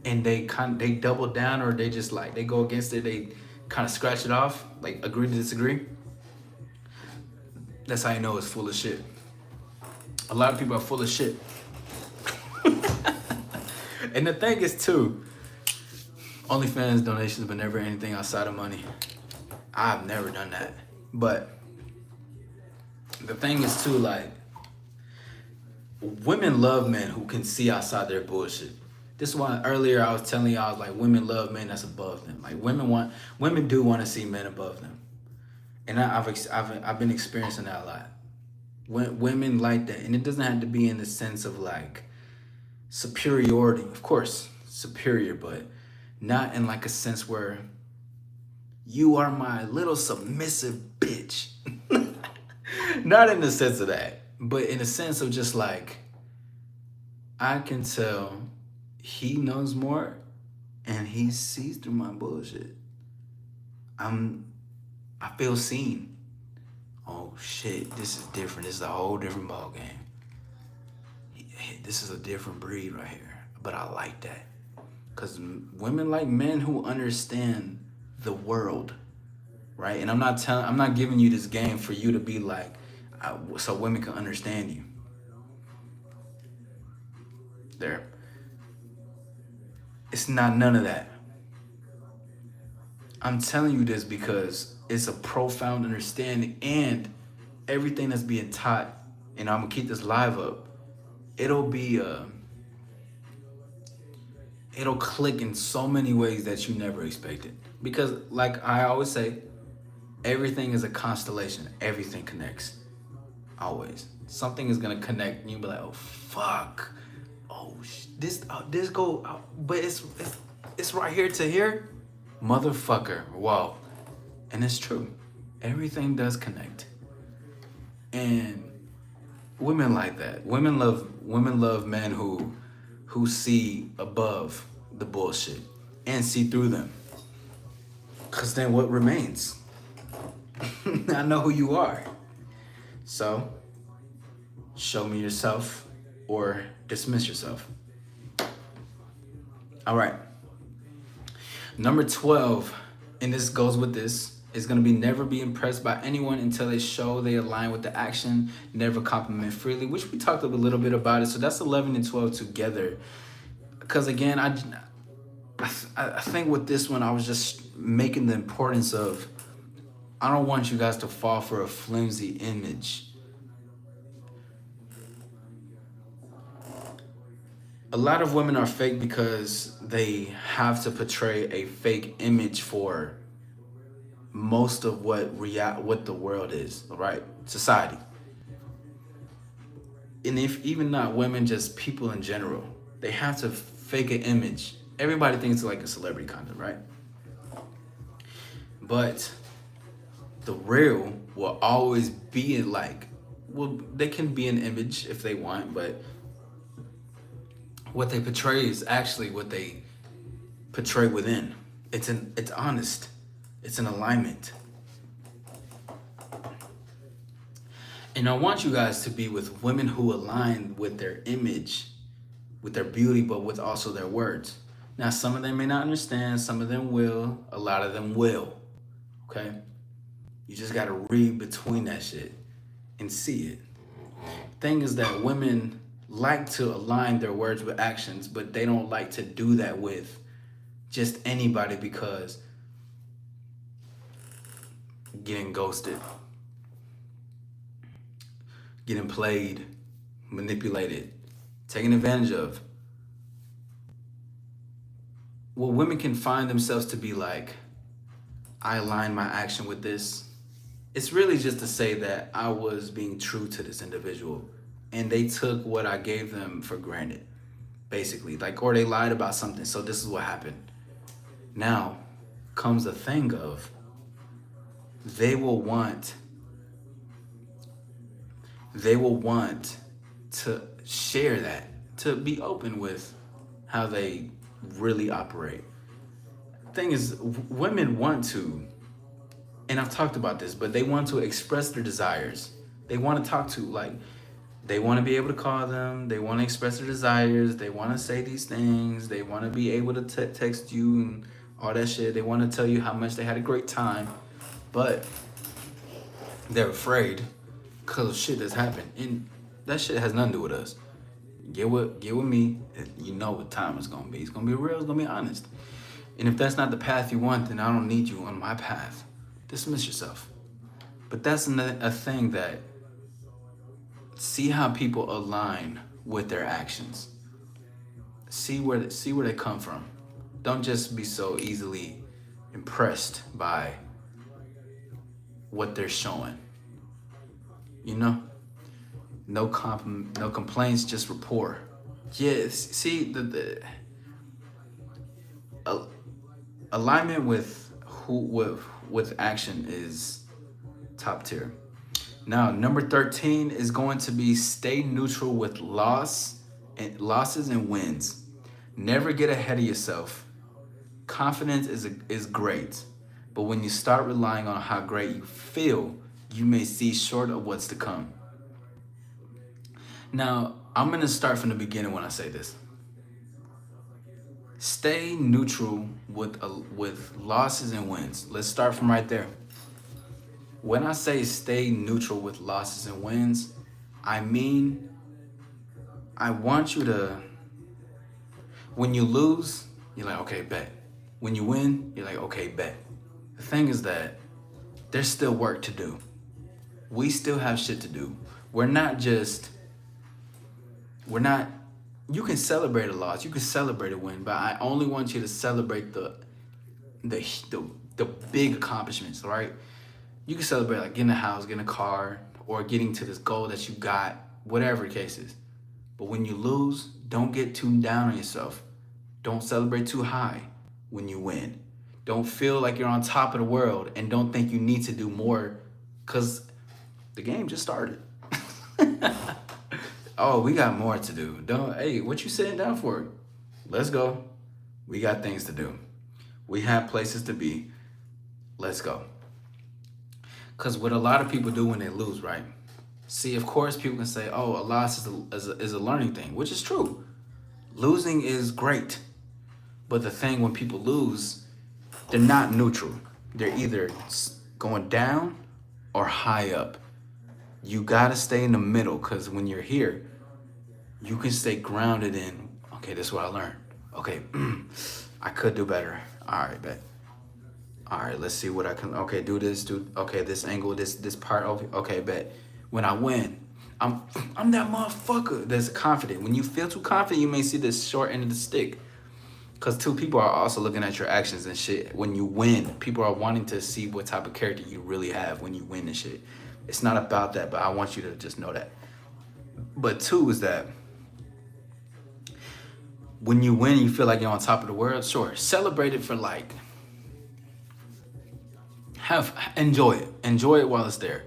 S1: and they double down, or they just like, they go against it, they kind of scratch it off, like agree to disagree, that's how you know it's full of shit. A lot of people are full of shit. And the thing is too, OnlyFans donations, but never anything outside of money. I've never done that. But the thing is too, like, women love men who can see outside their bullshit. This is why earlier I was telling y'all, like, women love men that's above them. Like, women do want to see men above them. And I've been experiencing that a lot. Women like that. And it doesn't have to be in the sense of like superiority. Of course, superior, but not in like a sense where you are my little submissive bitch. Not in the sense of that, but in the sense of just like, I can tell he knows more and he sees through my bullshit. I feel seen. Oh shit, this is different. This is a whole different ball game. This is a different breed right here. But I like that. Because women like men who understand the world, right? And I'm not giving you this game for you to be like, so women can understand you. There. It's not none of that. I'm telling you this because it's a profound understanding, and everything that's being taught, and I'm gonna keep this live up. It'll be it'll click in so many ways that you never expected. Because like I always say, everything is a constellation. Everything connects. Always. Something is gonna connect and you'll be like, oh fuck. Oh this go but it's right here to here. Motherfucker. Whoa. And it's true. Everything does connect. And women like that. Women love men who see above the bullshit and see through them. Cause then what remains? I know who you are. So show me yourself or dismiss yourself. All right. Number 12, and this goes with this, is going to be never be impressed by anyone until they show they align with the action, never compliment freely, which we talked a little bit about it. So that's 11 and 12 together. Because again, I think with this one, I was just making the importance of, I don't want you guys to fall for a flimsy image. A lot of women are fake because they have to portray a fake image for most of what the world is, right? Society. And if even not women, just people in general, they have to fake an image. Everybody thinks it's like a celebrity content, right? But the real will always be like, well, they can be an image if they want, but what they portray is actually what they portray within. It's honest. It's an alignment. And I want you guys to be with women who align with their image, with their beauty, but with also their words. Now, some of them may not understand, some of them will, a lot of them will. Okay? You just gotta read between that shit and see it. Thing is that women like to align their words with actions, but they don't like to do that with just anybody because getting ghosted, getting played, manipulated, taken advantage of. Well, women can find themselves to be like, I align my action with this. It's really just to say that I was being true to this individual and they took what I gave them for granted, basically. Like, or they lied about something, so this is what happened. Now comes the thing of they will want to share that, to be open with how they really operate. Thing is, women want to, and I've talked about this, but they want to express their desires. They want to talk to, like, they want to be able to call them. They want to express their desires. They want to say these things. They want to be able to text you and all that shit. They want to tell you how much they had a great time, but they're afraid because of shit that's happened. And that shit has nothing to do with us. Get with me. You know what time it's going to be. It's going to be real. It's going to be honest. And if that's not the path you want, then I don't need you on my path. Dismiss yourself. But that's a thing that, see how people align with their actions. See where they come from. Don't just be so easily impressed by what they're showing. You know? No complaints, just rapport. Yes, see the alignment with action is top tier. Now, number 13 is going to be stay neutral with losses and wins. Never get ahead of yourself. Confidence is great, but when you start relying on how great you feel, you may see short of what's to come. Now, I'm going to start from the beginning when I say this. Stay neutral with losses and wins. Let's start from right there. When I say stay neutral with losses and wins, I mean, I want you to, when you lose, you're like, okay, bet. When you win, you're like, okay, bet. The thing is that there's still work to do. We still have shit to do. We're not just, we're not, you can celebrate a loss, you can celebrate a win, but I only want you to celebrate the, the, the big accomplishments, right? You can celebrate like getting a house, getting a car, or getting to this goal that you got, whatever the case is. But when you lose, don't get too down on yourself. Don't celebrate too high when you win. Don't feel like you're on top of the world and don't think you need to do more because the game just started. Oh, we got more to do. Hey, what you sitting down for? Let's go. We got things to do. We have places to be. Let's go. Because what a lot of people do when they lose, right? See, of course, people can say, oh, a loss is a learning thing, which is true. Losing is great. But the thing when people lose, they're not neutral. They're either going down or high up. You gotta stay in the middle because when you're here, you can stay grounded in, okay, this is what I learned. Okay, I could do better. All right, bet. All right, let's see what I can, okay, do this, okay, this angle, this part, okay, bet. When I win, I'm that motherfucker that's confident. When you feel too confident, you may see this short end of the stick. Because two people are also looking at your actions and shit. When you win, people are wanting to see what type of character you really have when you win and shit. It's not about that, but I want you to just know that. But two is that when you win, you feel like you're on top of the world. Sure, celebrate it for like, enjoy it while it's there.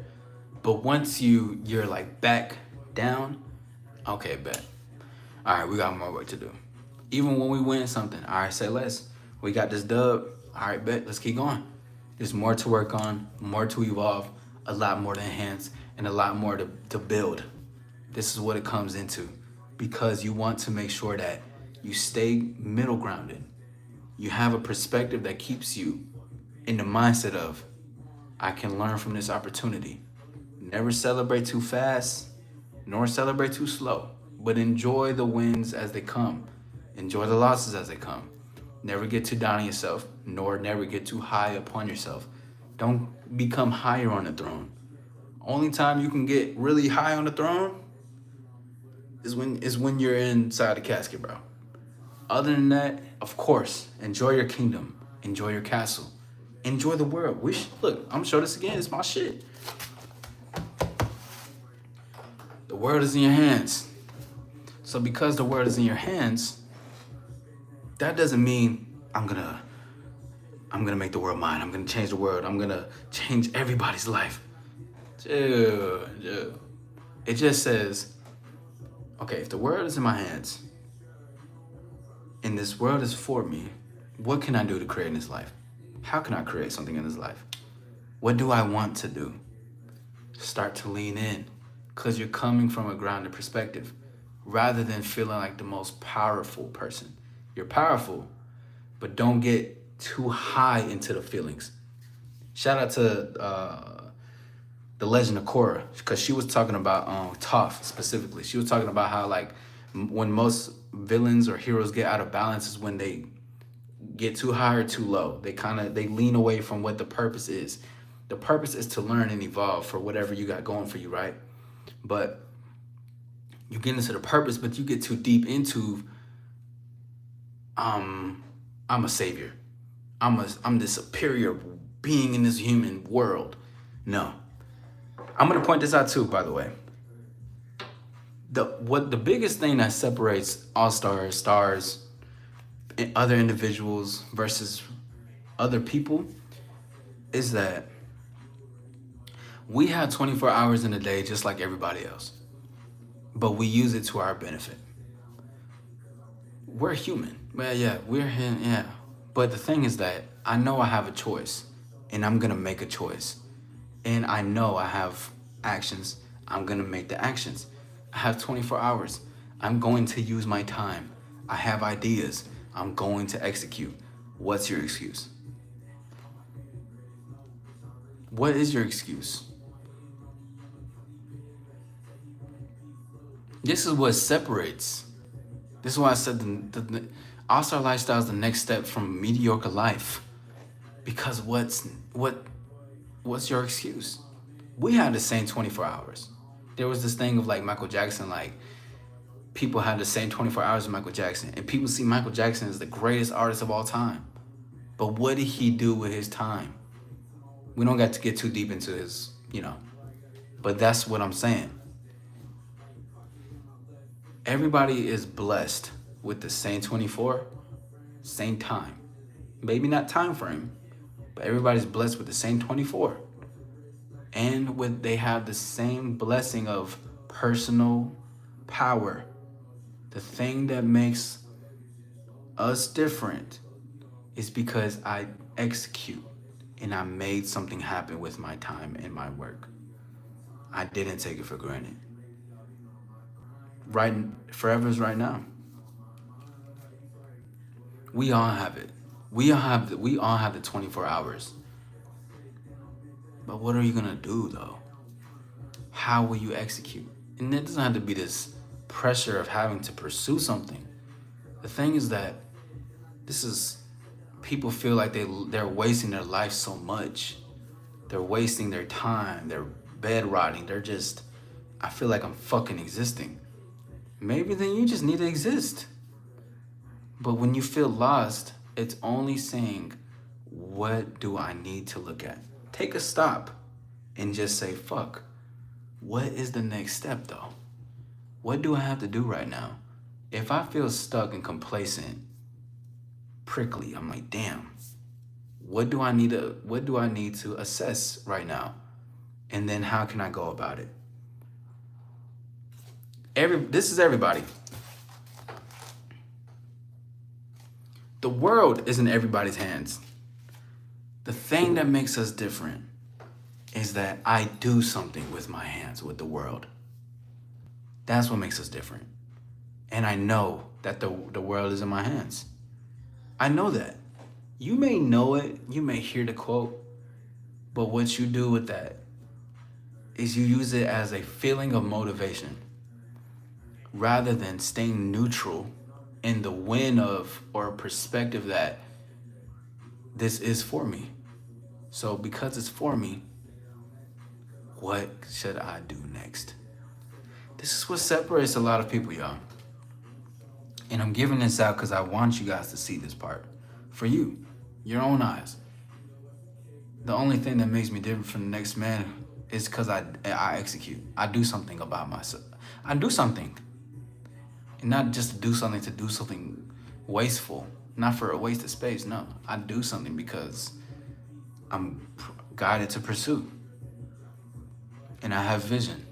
S1: But once you're like back down, okay, bet. All right, we got more work to do. Even when we win something, all right, say less. We got this dub. All right, bet. Let's keep going. There's more to work on, more to evolve, a lot more to enhance, and a lot more to build. This is what it comes into because you want to make sure that you stay middle grounded. You have a perspective that keeps you in the mindset of, I can learn from this opportunity. Never celebrate too fast, nor celebrate too slow, but enjoy the wins as they come. Enjoy the losses as they come. Never get too down on yourself, nor never get too high upon yourself. Don't become higher on the throne. Only time you can get really high on the throne is when you're inside the casket, bro. Other than that, of course, enjoy your kingdom. Enjoy your castle. Enjoy the world. Look, I'm gonna show this again. It's my shit. The world is in your hands. So because the world is in your hands, that doesn't mean I'm gonna make the world mine. I'm gonna change the world. I'm gonna change everybody's life. Dude. It just says, okay, if the world is in my hands and this world is for me, what can I do to create in this life? How can I create something in this life? What do I want to do? Start to lean in because you're coming from a grounded perspective rather than feeling like the most powerful person. You're powerful, but don't get too high into the feelings. Shout out to the Legend of Korra, because she was talking about Toph specifically. She was talking about how like when most villains or heroes get out of balance is when they get too high or too low. They lean away from what the purpose is. The purpose is to learn and evolve for whatever you got going for you, right? But you get into the purpose, but you get too deep into I'm a savior. I'm this superior being in this human world. No. I'm gonna point this out too, by the way. The biggest thing that separates AllStar stars and other individuals versus other people is that we have 24 hours in a day just like everybody else, but we use it to our benefit. We're human. Well, yeah, yeah. But the thing is that I know I have a choice and I'm gonna make a choice. And I know I have actions. I'm gonna make the actions. I have 24 hours. I'm going to use my time. I have ideas. I'm going to execute. What's your excuse? What is your excuse? This is what separates. This is why I said the AllStar lifestyle is the next step from mediocre life. Because what's your excuse? We had the same 24 hours. There was this thing of like Michael Jackson, like people had the same 24 hours as Michael Jackson, and people see Michael Jackson as the greatest artist of all time. But what did he do with his time? We don't got to get too deep into his, but that's what I'm saying. Everybody is blessed with the same 24, same time. Maybe not time frame, but everybody's blessed with the same 24. And they have the same blessing of personal power. The thing that makes us different is because I execute and I made something happen with my time and my work. I didn't take it for granted. Right, forever is right now. We all have it. We all have the 24 hours. But what are you gonna do though? How will you execute? And it doesn't have to be this pressure of having to pursue something. The thing is that people feel like they're wasting their life so much. They're wasting their time. They're bed rotting. I feel like I'm fucking existing. Maybe then you just need to exist. But when you feel lost, it's only saying, what do I need to look at? Take a stop and just say, fuck. What is the next step though? What do I have to do right now? If I feel stuck and complacent, prickly, I'm like, damn, what do I need to assess right now? And then how can I go about it? This is everybody. The world is in everybody's hands. The thing that makes us different is that I do something with my hands with the world. That's what makes us different. And I know that the world is in my hands. I know that. You may know it, you may hear the quote, but what you do with that is you use it as a feeling of motivation rather than staying neutral in the win of or perspective that this is for me. So because it's for me, what should I do next? This is what separates a lot of people, y'all. And I'm giving this out because I want you guys to see this part. For you, your own eyes. The only thing that makes me different from the next man is because I execute. I do something about myself. I do something. And not just to do something wasteful. Not for a waste of space, no. I do something because I'm guided to pursue. And I have vision.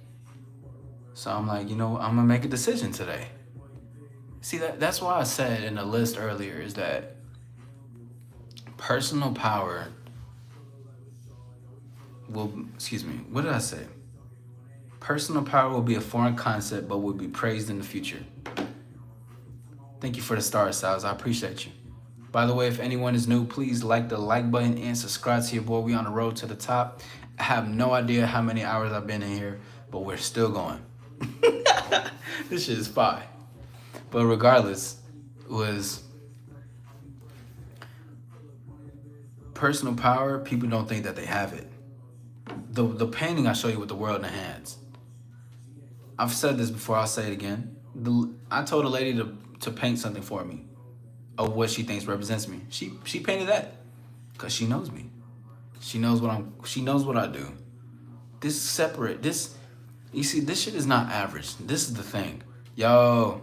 S1: So I'm like, I'm gonna make a decision today. See, that's why I said in the list earlier is that personal power what did I say? Personal power will be a foreign concept, but will be praised in the future. Thank you for the star, Styles. I appreciate you. By the way, if anyone is new, please like the like button and subscribe to your boy. We on the road to the top. I have no idea how many hours I've been in here, but we're still going. This shit is fire. But regardless, was personal power. People don't think that they have it. The painting I show you with the world in the hands. I've said this before. I'll say it again. I told a lady to paint something for me of what she thinks represents me. She painted that because she knows me. She knows what I do. This is separate. You see, this shit is not average. This is the thing. Yo,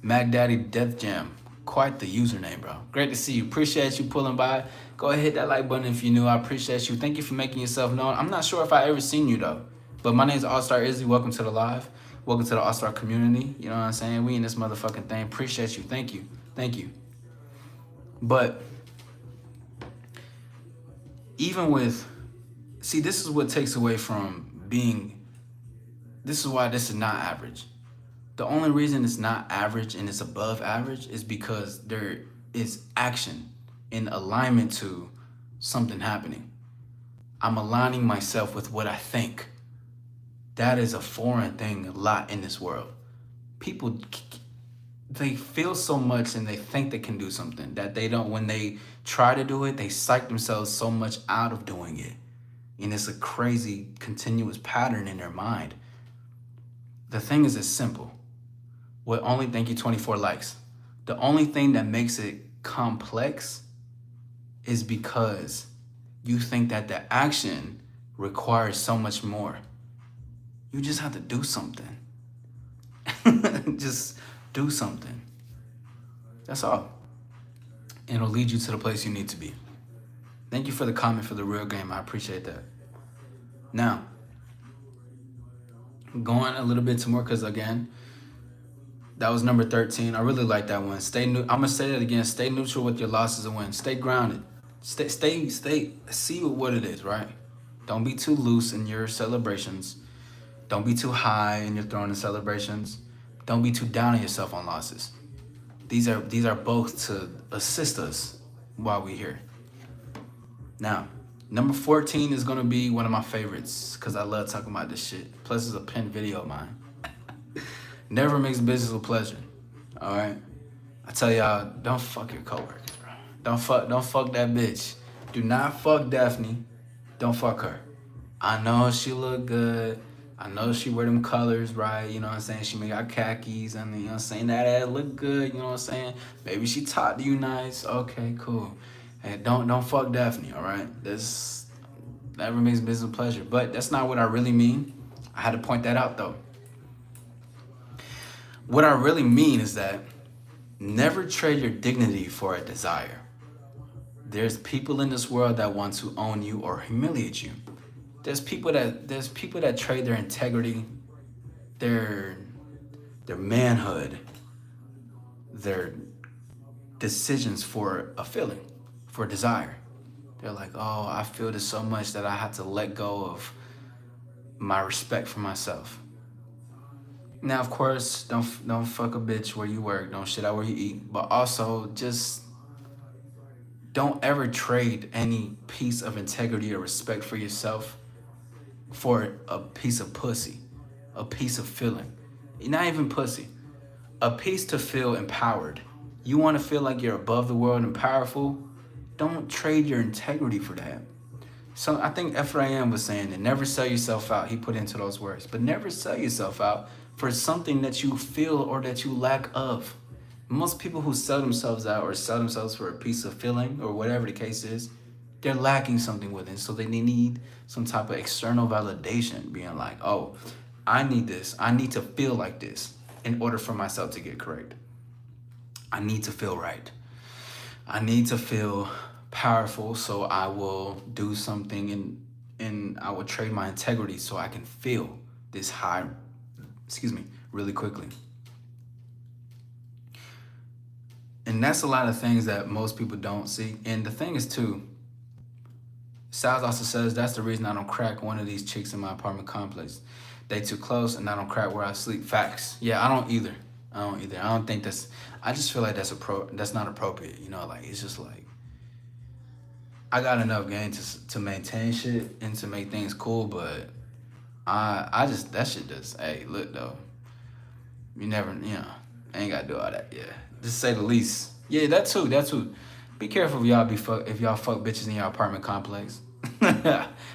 S1: Mac Daddy Death Jam. Quite the username, bro. Great to see you. Appreciate you pulling by. Go ahead, hit that like button if you're new. I appreciate you. Thank you for making yourself known. I'm not sure if I ever seen you though. But my name is AllStar Izzy. Welcome to the live. Welcome to the AllStar community. You know what I'm saying? We in this motherfucking thing. Appreciate you. Thank you. Thank you. But even with, see, this is what takes away from being, this is why this is not average. The only reason it's not average and it's above average is because there is action in alignment to something happening. I'm aligning myself with what I think. That is a foreign thing a lot in this world. People they feel so much and they think they can do something that they don't. When they try to do it, they psych themselves so much out of doing it. And it's a crazy continuous pattern in their mind. The thing is, it's simple. What only thank you 24 likes. The only thing that makes it complex is because you think that the action requires so much more. You just have to do something. Just do something. That's all. And it'll lead you to the place you need to be. Thank you for the comment for the real game. I appreciate that. Now, going a little bit to more, because again, that was number 13. I really like that one. I'm gonna say that again. Stay neutral with your losses and wins. Stay grounded. Stay. See what it is, right? Don't be too loose in your celebrations. Don't be too high in your throwing in celebrations. Don't be too down on yourself on losses. These are both to assist us while we're here. Now, number 14 is gonna be one of my favorites because I love talking about this shit. Plus, it's a pinned video of mine. Never mix business with pleasure. All right. I tell y'all, don't fuck your coworkers, bro. Don't fuck that bitch. Do not fuck Daphne. Don't fuck her. I know she look good. I know she wear them colors, right? You know what I'm saying? She may got khakis and you know what I'm saying? That ass look good, you know what I'm saying? Maybe she talk to you nice. Okay, cool. Hey, don't fuck Daphne, all right? This never makes business with pleasure. But that's not what I really mean. I had to point that out though. What I really mean is that never trade your dignity for a desire. There's people in this world that want to own you or humiliate you. There's people that trade their integrity, their manhood, their decisions for a feeling, for a desire. They're like, oh, I feel this so much that I have to let go of my respect for myself. Now, of course, don't fuck a bitch where you work. Don't shit out where you eat. But also, just don't ever trade any piece of integrity or respect for yourself for a piece of pussy, a piece of feeling. Not even pussy. A piece to feel empowered. You want to feel like you're above the world and powerful? Don't trade your integrity for that. So I think Ephraim was saying that never sell yourself out. He put into those words. But never sell yourself out for something that you feel or that you lack of. Most people who sell themselves out or sell themselves for a piece of feeling or whatever the case is, they're lacking something within. So they need some type of external validation, being like, oh, I need this. I need to feel like this in order for myself to get correct. I need to feel right. I need to feel powerful, so I will do something and I will trade my integrity so I can feel this high, really quickly. And that's a lot of things that most people don't see. And the thing is too, Styles also says, that's the reason I don't crack one of these chicks in my apartment complex. They too close and I don't crack where I sleep. Facts. Yeah, I don't either. I don't think I just feel like that's not appropriate. You know, like, it's just like, I got enough game to maintain shit and to make things cool, but I just, that shit just, hey, look though, you never, ain't gotta do all that, yeah. Just say the least. Yeah, that too. Be careful if y'all fuck bitches in your apartment complex.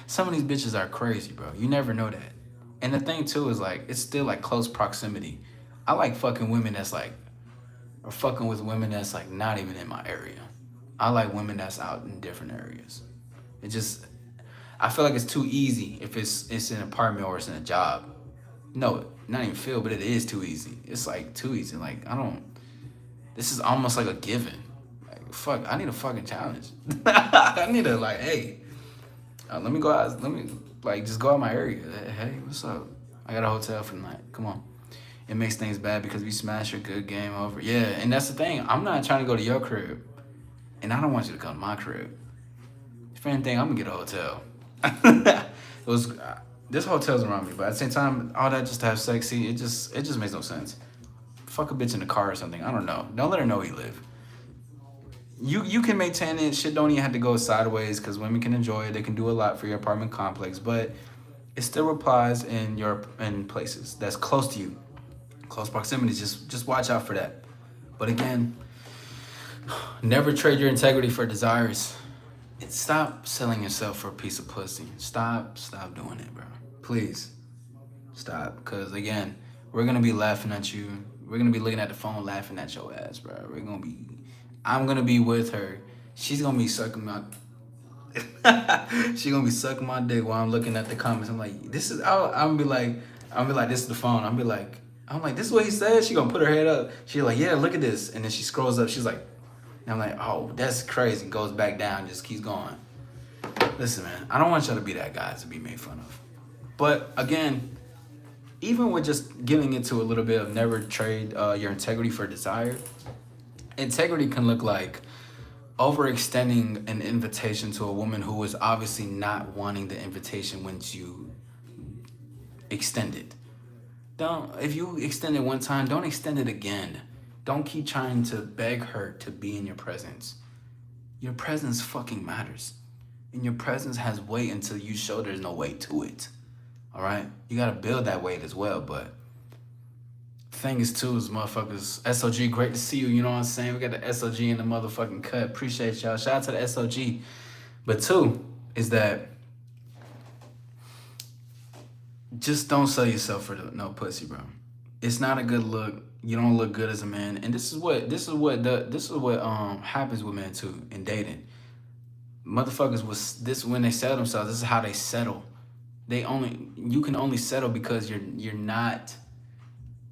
S1: Some of these bitches are crazy, bro. You never know that. And the thing too is like, it's still like close proximity. I like fucking women that's like, or fucking with women that's like not even in my area. I like women that's out in different areas. I feel like it's too easy if it's an apartment or it's in a job. No, not even feel, but it is too easy. It's like too easy. Like, this is almost like a given. Like, fuck, I need a fucking challenge. I need to like, hey, let me go out. Let me like just go out my area. Hey, what's up? I got a hotel for the night. Come on. It makes things bad because we smash your good game over. Yeah, and that's the thing. I'm not trying to go to your crib. And I don't want you to come to my crib. If anything, I'm gonna get a hotel. This hotel's around me, but at the same time, all that just to have sex, see, it just makes no sense. Fuck a bitch in the car or something. I don't know. Don't let her know where you live. You can maintain it. Shit don't even have to go sideways because women can enjoy it. They can do a lot for your apartment complex, but it still applies in places that's close to you. Close proximity. Just watch out for that. But again, never trade your integrity for desires. And stop selling yourself for a piece of pussy. Stop doing it, bro. Please, stop. Because again, we're gonna be laughing at you. We're gonna be looking at the phone, laughing at your ass, bro. I'm gonna be with her. She's gonna be sucking my. She gonna be sucking my dick while I'm looking at the comments. I'm like, this is. I'm gonna be like, this is the phone. I'm like, this is what he said. She gonna put her head up. She's like, yeah, look at this. And then she scrolls up. She's like, and I'm like, oh, that's crazy. Goes back down, just keeps going. Listen, man, I don't want y'all to be that guy to be made fun of. But again, even with just getting into a little bit of never trade your integrity for desire, integrity can look like overextending an invitation to a woman who is obviously not wanting the invitation once you extend it. If you extend it one time, don't extend it again. Don't keep trying to beg her to be in your presence. Your presence fucking matters. And your presence has weight until you show there's no weight to it. All right? You got to build that weight as well. But thing is, too, is motherfuckers. SOG, great to see you. You know what I'm saying? We got the SOG in the motherfucking cut. Appreciate y'all. Shout out to the SOG. But two is that just don't sell yourself for no pussy, bro. It's not a good look. You don't look good as a man. And this is what happens with men too in dating. Motherfuckers was this when they sell themselves, this is how they settle. You can only settle because you're not,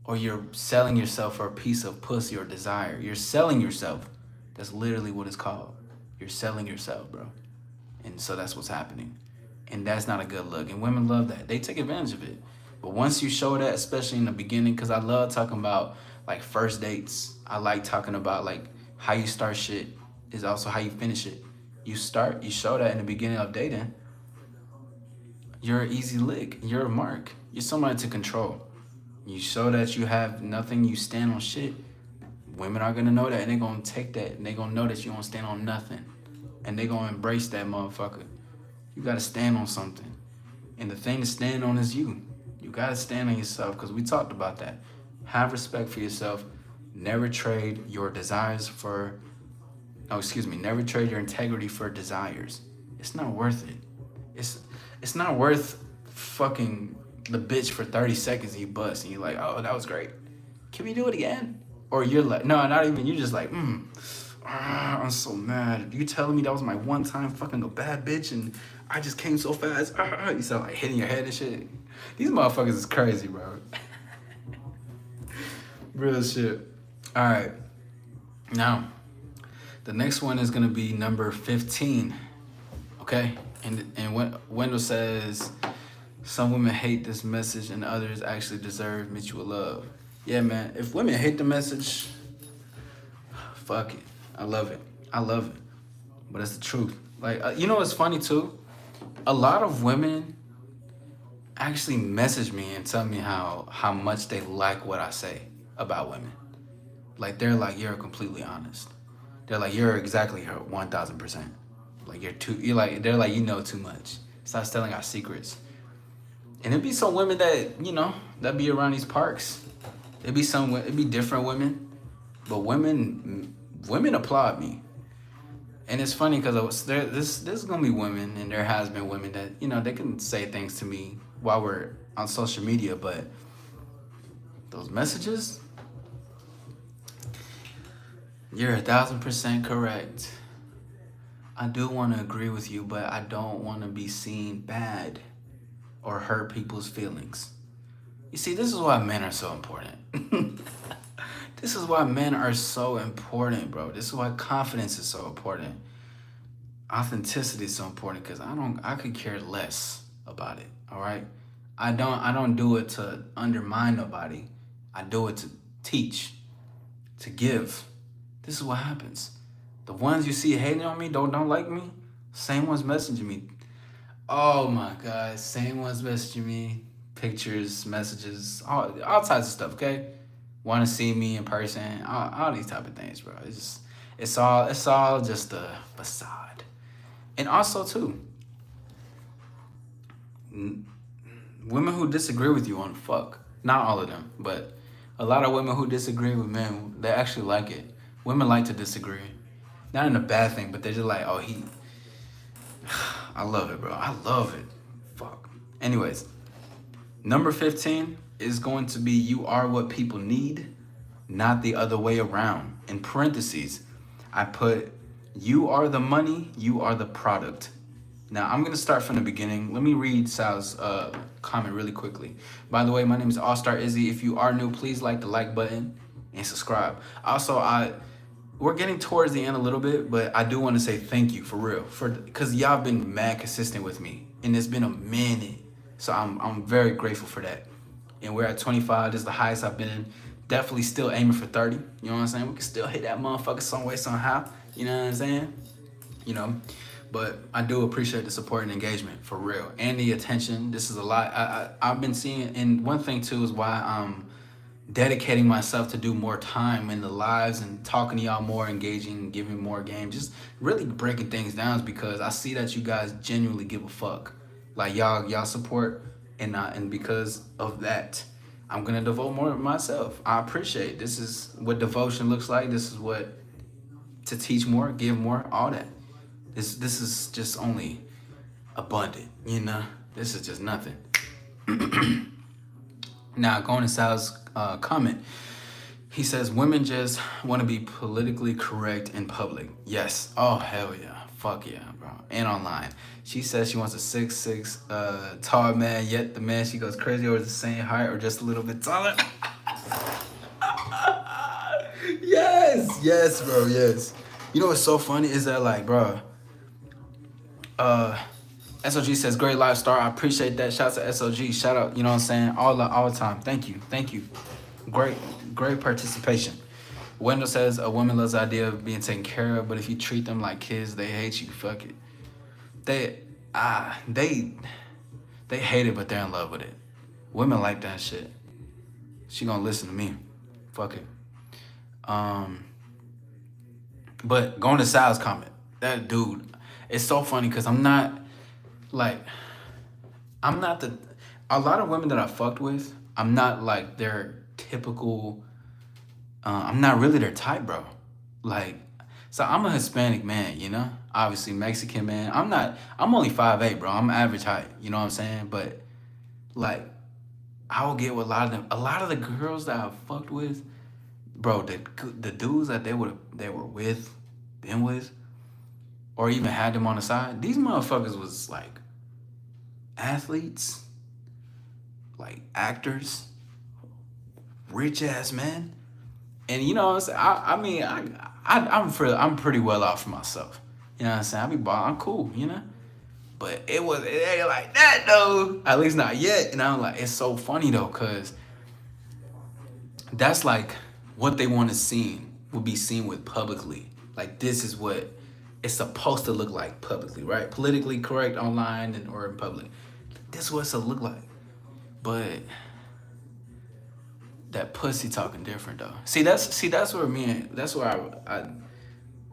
S1: or you're selling yourself for a piece of pussy or desire. You're selling yourself. That's literally what it's called. You're selling yourself, bro. And so that's what's happening. And that's not a good look. And women love that. They take advantage of it. But once you show that, especially in the beginning, because I love talking about like first dates. I like talking about like how you start shit is also how you finish it. You show that in the beginning of dating. You're an easy lick. You're a mark. You're somebody to control. You show that you have nothing, you stand on shit. Women are gonna know that, and they're gonna take that, and they're gonna know that you don't stand on nothing. And they're gonna embrace that motherfucker. You gotta stand on something. And the thing to stand on is you. You gotta stand on yourself, because we talked about that. Have respect for yourself. Never trade your desires for, never trade your integrity for desires. It's not worth it. It's not worth fucking the bitch for 30 seconds and you bust and you're like, oh, that was great. Can we do it again? Or you're like, no, not even, you're just like, I'm so mad. You telling me that was my one time fucking a bad bitch and I just came so fast. You sound like hitting your head and shit. These motherfuckers is crazy, bro. Real shit. All right. Now, the next one is going to be number 15. Okay? And Wendell says, some women hate this message and others actually deserve mutual love. Yeah, man. If women hate the message, fuck it. I love it. But it's the truth. Like, you know what's funny too? A lot of women actually message me and tell me how much they like what I say about women. Like, they're like, you're completely honest. They're like, you're exactly her 1,000%. Like, they're like, you know too much. Stop telling our secrets. And it'd be some women that be around these parks. It'd be different women. But women applaud me. And it's funny because there's gonna be women, and there has been women that, they can say things to me while we're on social media, but those messages, you're 1,000% correct. I do want to agree with you, but I don't want to be seen bad or hurt people's feelings. You see, this is why men are so important. This is why men are so important, bro. This is why confidence is so important. Authenticity is so important, because I could care less about it. All right. I don't do it to undermine nobody. I do it to teach, to give. This is what happens. The ones you see hating on me, don't like me, same ones messaging me. Oh my God, same ones messaging me, pictures, messages, all types of stuff. Okay, want to see me in person, all these type of things, bro. It's all just a facade. And also too, women who disagree with you on fuck, not all of them, but A lot of women who disagree with men, they actually like it. Women like to disagree. Not in a bad thing, but they're just like, oh, I love it, bro. I love it. Fuck. Anyways, number 15 is going to be you are what people need, not the other way around. In parentheses, I put you are the money, you are the product. Now, I'm going to start from the beginning. Let me read Sal's comment really quickly. By the way, my name is AllStar Izzy. If you are new, please like the like button and subscribe. Also, we're getting towards the end a little bit, but I do want to say thank you for real, because y'all been mad consistent with me, and it's been a minute. So I'm very grateful for that. And we're at 25. This is the highest I've been in. Definitely still aiming for 30. You know what I'm saying? We can still hit that motherfucker some way, somehow. You know what I'm saying? You know, but I do appreciate the support and engagement for real, and the attention. This is a lot. I've been seeing, and one thing too is why I'm dedicating myself to do more time in the lives and talking to y'all more, engaging, giving more game, just really breaking things down, is because I see that you guys genuinely give a fuck. Like y'all support, and because of that, I'm gonna devote more of myself. I appreciate. This is what devotion looks like. This is what to teach more, give more, all that. This is just only abundant, you know? This is just nothing. Now, going to Sal's comment, he says, women just want to be politically correct in public. Yes. Oh, hell yeah. Fuck yeah, bro. And online. She says she wants a 6'6" tall man, yet the man she goes crazy over is the same height or just a little bit taller. Yes, bro, yes. You know what's so funny is that, like, bro, SOG says, great live star. I appreciate that. Shout out to SOG. Shout out, you know what I'm saying? All the time. Thank you. Great participation. Wendell says, a woman loves the idea of being taken care of, but if you treat them like kids, they hate you. Fuck it. They hate it, but they're in love with it. Women like that shit. She gonna listen to me. Fuck it. But going to Sal's comment, that dude, it's so funny because I'm not a lot of women that I fucked with, I'm not like their typical, I'm not really their type, bro. Like, so I'm a Hispanic man, you know? Obviously, Mexican man. I'm only 5'8", bro. I'm average height, you know what I'm saying? But, like, I will get with a lot of the girls that I fucked with, bro, the dudes that they were been with, or even had them on the side, these motherfuckers was like athletes, like actors, rich ass men. And you know what I'm saying? I'm pretty well off for myself. You know what I'm saying? I be balling, I'm cool, you know? But it ain't like that though. At least not yet. And I'm like, it's so funny though, cause that's like what they want to will be seen with publicly. Like, this is what it's supposed to look like publicly, right? Politically correct online or in public. This is what it's look like. But that pussy talking different though. That's where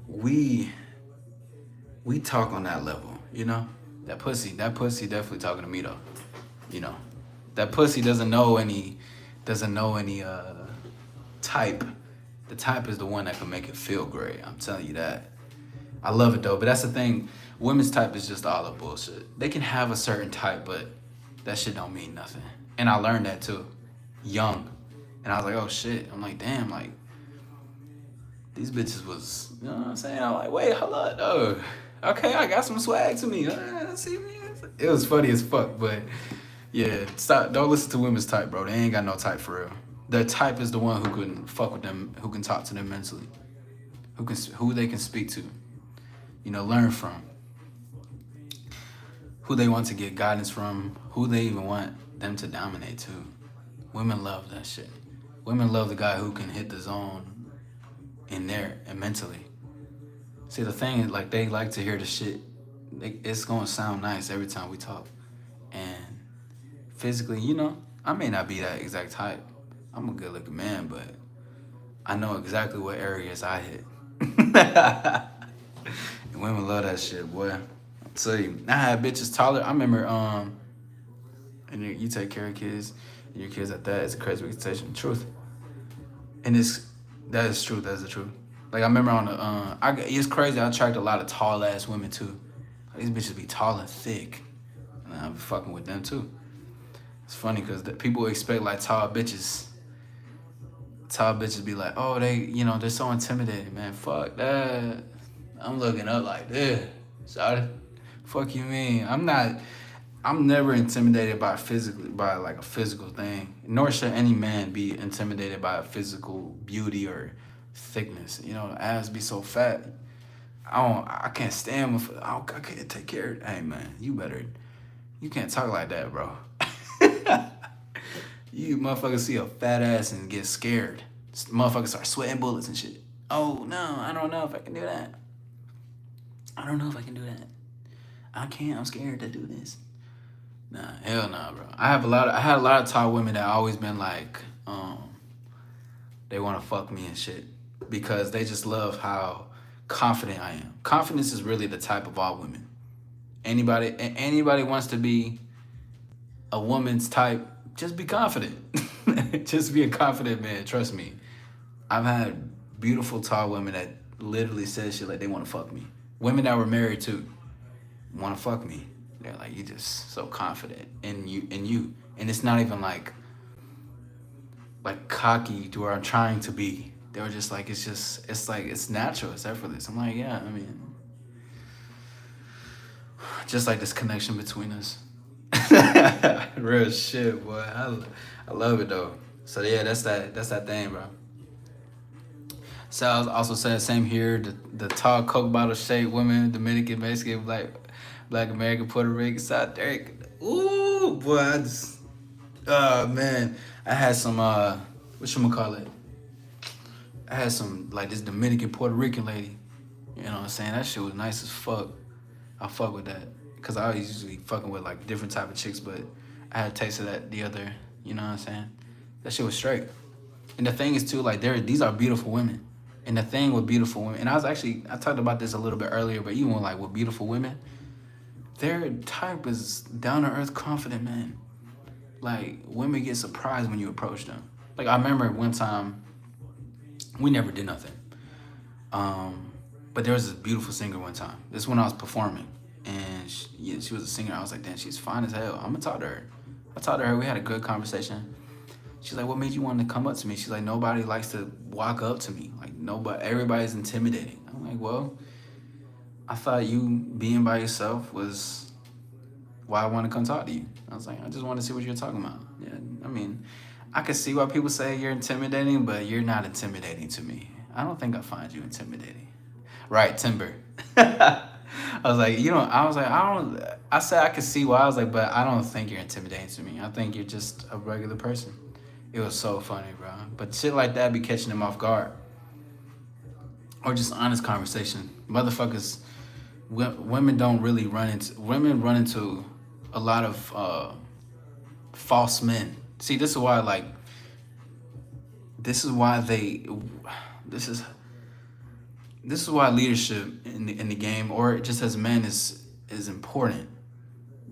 S1: we talk on that level, you know? That pussy definitely talking to me though. You know. That pussy doesn't know any type. The type is the one that can make it feel great. I'm telling you that. I love it though, but that's the thing. Women's type is just all the bullshit. They can have a certain type, but that shit don't mean nothing. And I learned that too, young. And I was like, oh shit. I'm like, damn, like, these bitches was, you know what I'm saying? I'm like, wait, hold up, though. Okay, I got some swag to me. See me? It was funny as fuck, but yeah, stop. Don't listen to women's type, bro. They ain't got no type for real. Their type is the one who can fuck with them, who can talk to them mentally, who they can speak to, you know, learn from, who they want to get guidance from, who they even want them to dominate too. Women love that shit. Women love the guy who can hit the zone in there and mentally. See, the thing is, like, they like to hear the shit. It's gonna sound nice every time we talk. And physically, you know, I may not be that exact type. I'm a good looking man, but I know exactly what areas I hit. And women love that shit, boy. I'll tell you. I had bitches taller. I remember, and you take care of kids, and your kids at that. It's a crazy reputation. Truth. And that is true. That's the truth. Like I remember on the it's crazy. I attract a lot of tall ass women too. These bitches be tall and thick, and I be fucking with them too. It's funny because people expect like tall bitches. Tall bitches be like, oh, they're so intimidating, man. Fuck that. I'm looking up like this. Sorry. Fuck you mean? I'm never intimidated by like a physical thing. Nor should any man be intimidated by a physical beauty or thickness. Ass be so fat. I can't stand I can't take care of. Hey man, you can't talk like that, bro. You motherfuckers see a fat ass and get scared. Motherfuckers start sweating bullets and shit. Oh no, I don't know if I can do that. I don't know if I can do that. I can't. I'm scared to do this. Nah, hell nah, bro. I had a lot of tall women that always been like, they want to fuck me and shit because they just love how confident I am. Confidence is really the type of all women. Anybody wants to be a woman's type, just be confident. Just be a confident man. Trust me. I've had beautiful tall women that literally said shit like they want to fuck me. Women that were married too want to fuck me. They're like, you just so confident in you. And it's not even like cocky to where I'm trying to be. They were just like, it's natural, it's effortless. I'm like, yeah, I mean, just like this connection between us. Real shit, boy. I love it though. So yeah, that's that thing, bro. So I was also saying same here. The tall Coke bottle shaped women, Dominican, Mexican, Black American, Puerto Rican, South American. Ooh, boy, man, I had some whatchamacallit? I had some like this Dominican Puerto Rican lady. You know what I'm saying? That shit was nice as fuck. I fuck with that. Cause I always usually fucking with like different type of chicks, but I had a taste of that the other, you know what I'm saying? That shit was straight. And the thing is too, like these are beautiful women. And the thing with beautiful women, and I talked about this a little bit earlier, but even like with beautiful women, their type is down to earth, confident men. Like women get surprised when you approach them. Like I remember one time, we never did nothing. But there was this beautiful singer one time. This is when I was performing. And she was a singer. I was like, damn, she's fine as hell. I'm gonna talk to her. I talked to her. We had a good conversation. She's like, what made you want to come up to me? She's like, nobody likes to walk up to me. Like everybody's intimidating. I'm like, well, I thought you being by yourself was why I want to come talk to you. I was like, I just want to see what you're talking about. Yeah, I mean, I can see why people say you're intimidating, but you're not intimidating to me. I don't think I find you intimidating. Right, Timber. I said I could see why. I was like, but I don't think you're intimidating to me. I think you're just a regular person. It was so funny, bro. But shit like that be catching them off guard. Or just honest conversation. Motherfuckers, women run into a lot of false men. See, this is why leadership in the game, or just as men, is important,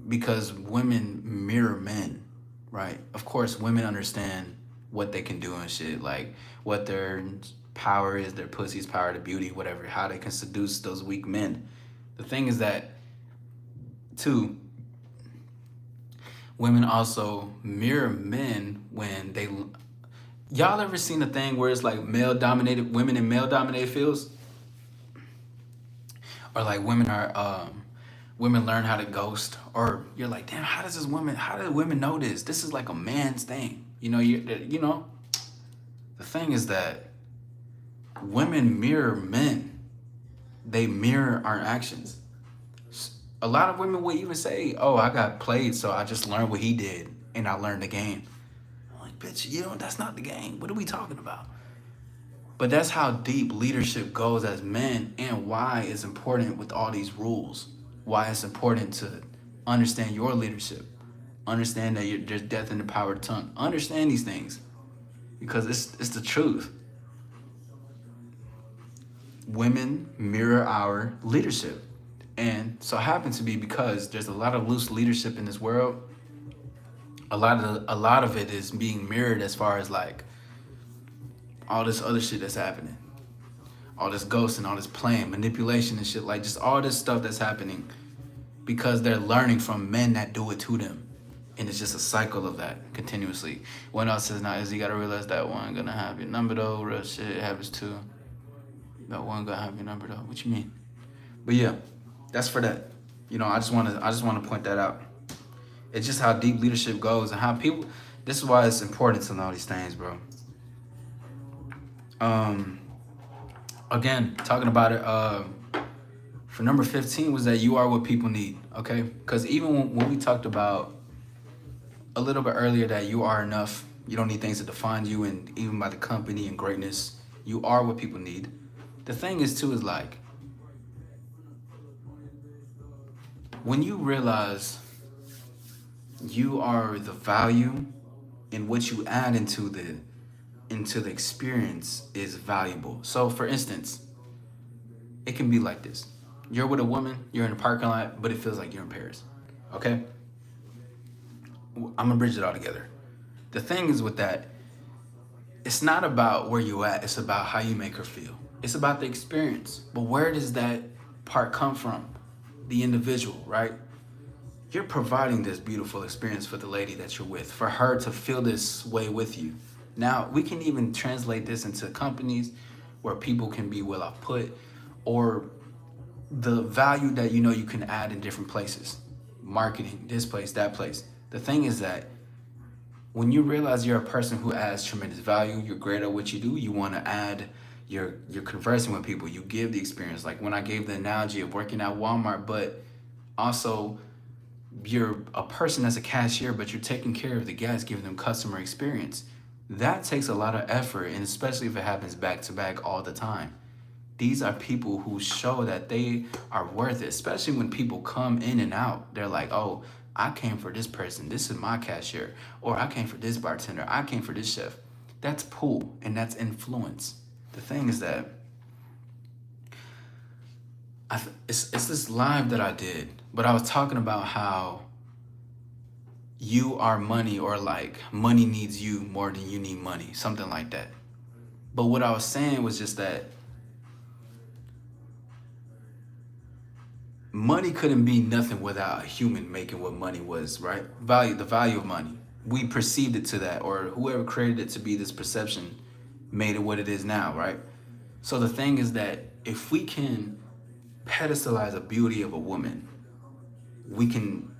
S1: because women mirror men, right? Of course, women understand what they can do and shit, like what their power is, their pussy's power to beauty, whatever, how they can seduce those weak men. The thing is that, too, women also mirror men when they... Y'all ever seen a thing where it's like women in male-dominated fields? Or like women learn how to ghost, or you're like, damn, how do women know this? This is like a man's thing. The thing is that women mirror men. They mirror our actions. A lot of women will even say, oh, I got played, so I just learned what he did, and I learned the game. I'm like, bitch, that's not the game. What are we talking about? But that's how deep leadership goes as men, and why it's important with all these rules. Why it's important to understand your leadership. Understand that there's death in the power of the tongue. Understand these things, because it's the truth. Women mirror our leadership. And so happens to be because there's a lot of loose leadership in this world. A lot of it is being mirrored as far as like all this other shit that's happening. All this ghosting, all this playing, manipulation and shit, like just all this stuff that's happening because they're learning from men that do it to them. And it's just a cycle of that continuously. What else is not is you gotta realize that one gonna have your number though. Real shit, it happens too. That one gonna have your number though. What you mean? But yeah, that's for that. You know, I just wanna point that out. It's just how deep leadership goes and how people. This is why it's important to know these things, bro. Again, talking about it. For number 15 was that you are what people need. Okay, because even when we talked about a little bit earlier that you are enough, you don't need things to define you, and even by the company and greatness, you are what people need. The thing is too is like when you realize you are the value and what you add into the experience is valuable. So for instance, it can be like this. You're with a woman, you're in a parking lot, but it feels like you're in Paris. Okay? I'm gonna bridge it all together. The thing is with that, it's not about where you at, it's about how you make her feel. It's about the experience. But where does that part come from? The individual, right? You're providing this beautiful experience for the lady that you're with, for her to feel this way with you. Now, we can even translate this into companies where people can be well off put, or the value that you know you can add in different places. Marketing, this place, that place. The thing is that when you realize you're a person who adds tremendous value, you're great at what you do, you want to add, you're conversing with people, you give the experience. Like when I gave the analogy of working at Walmart, but also you're a person that's a cashier, but you're taking care of the guests, giving them customer experience. That takes a lot of effort, and especially if it happens back to back all the time. These are people who show that they are worth it, especially when people come in and out. They're like, oh, I came for this person. This is my cashier. Or I came for this bartender. I came for this chef. That's pull, and that's influence. The thing is that it's this live that I did, but I was talking about how you are money, or like money needs you more than you need money, something like that. But what I was saying was just that money couldn't be nothing without a human making what money was, right? The value of money. We perceived it to that, or whoever created it to be this perception made it what it is now, right? So the thing is that if we can pedestalize the beauty of a woman, we can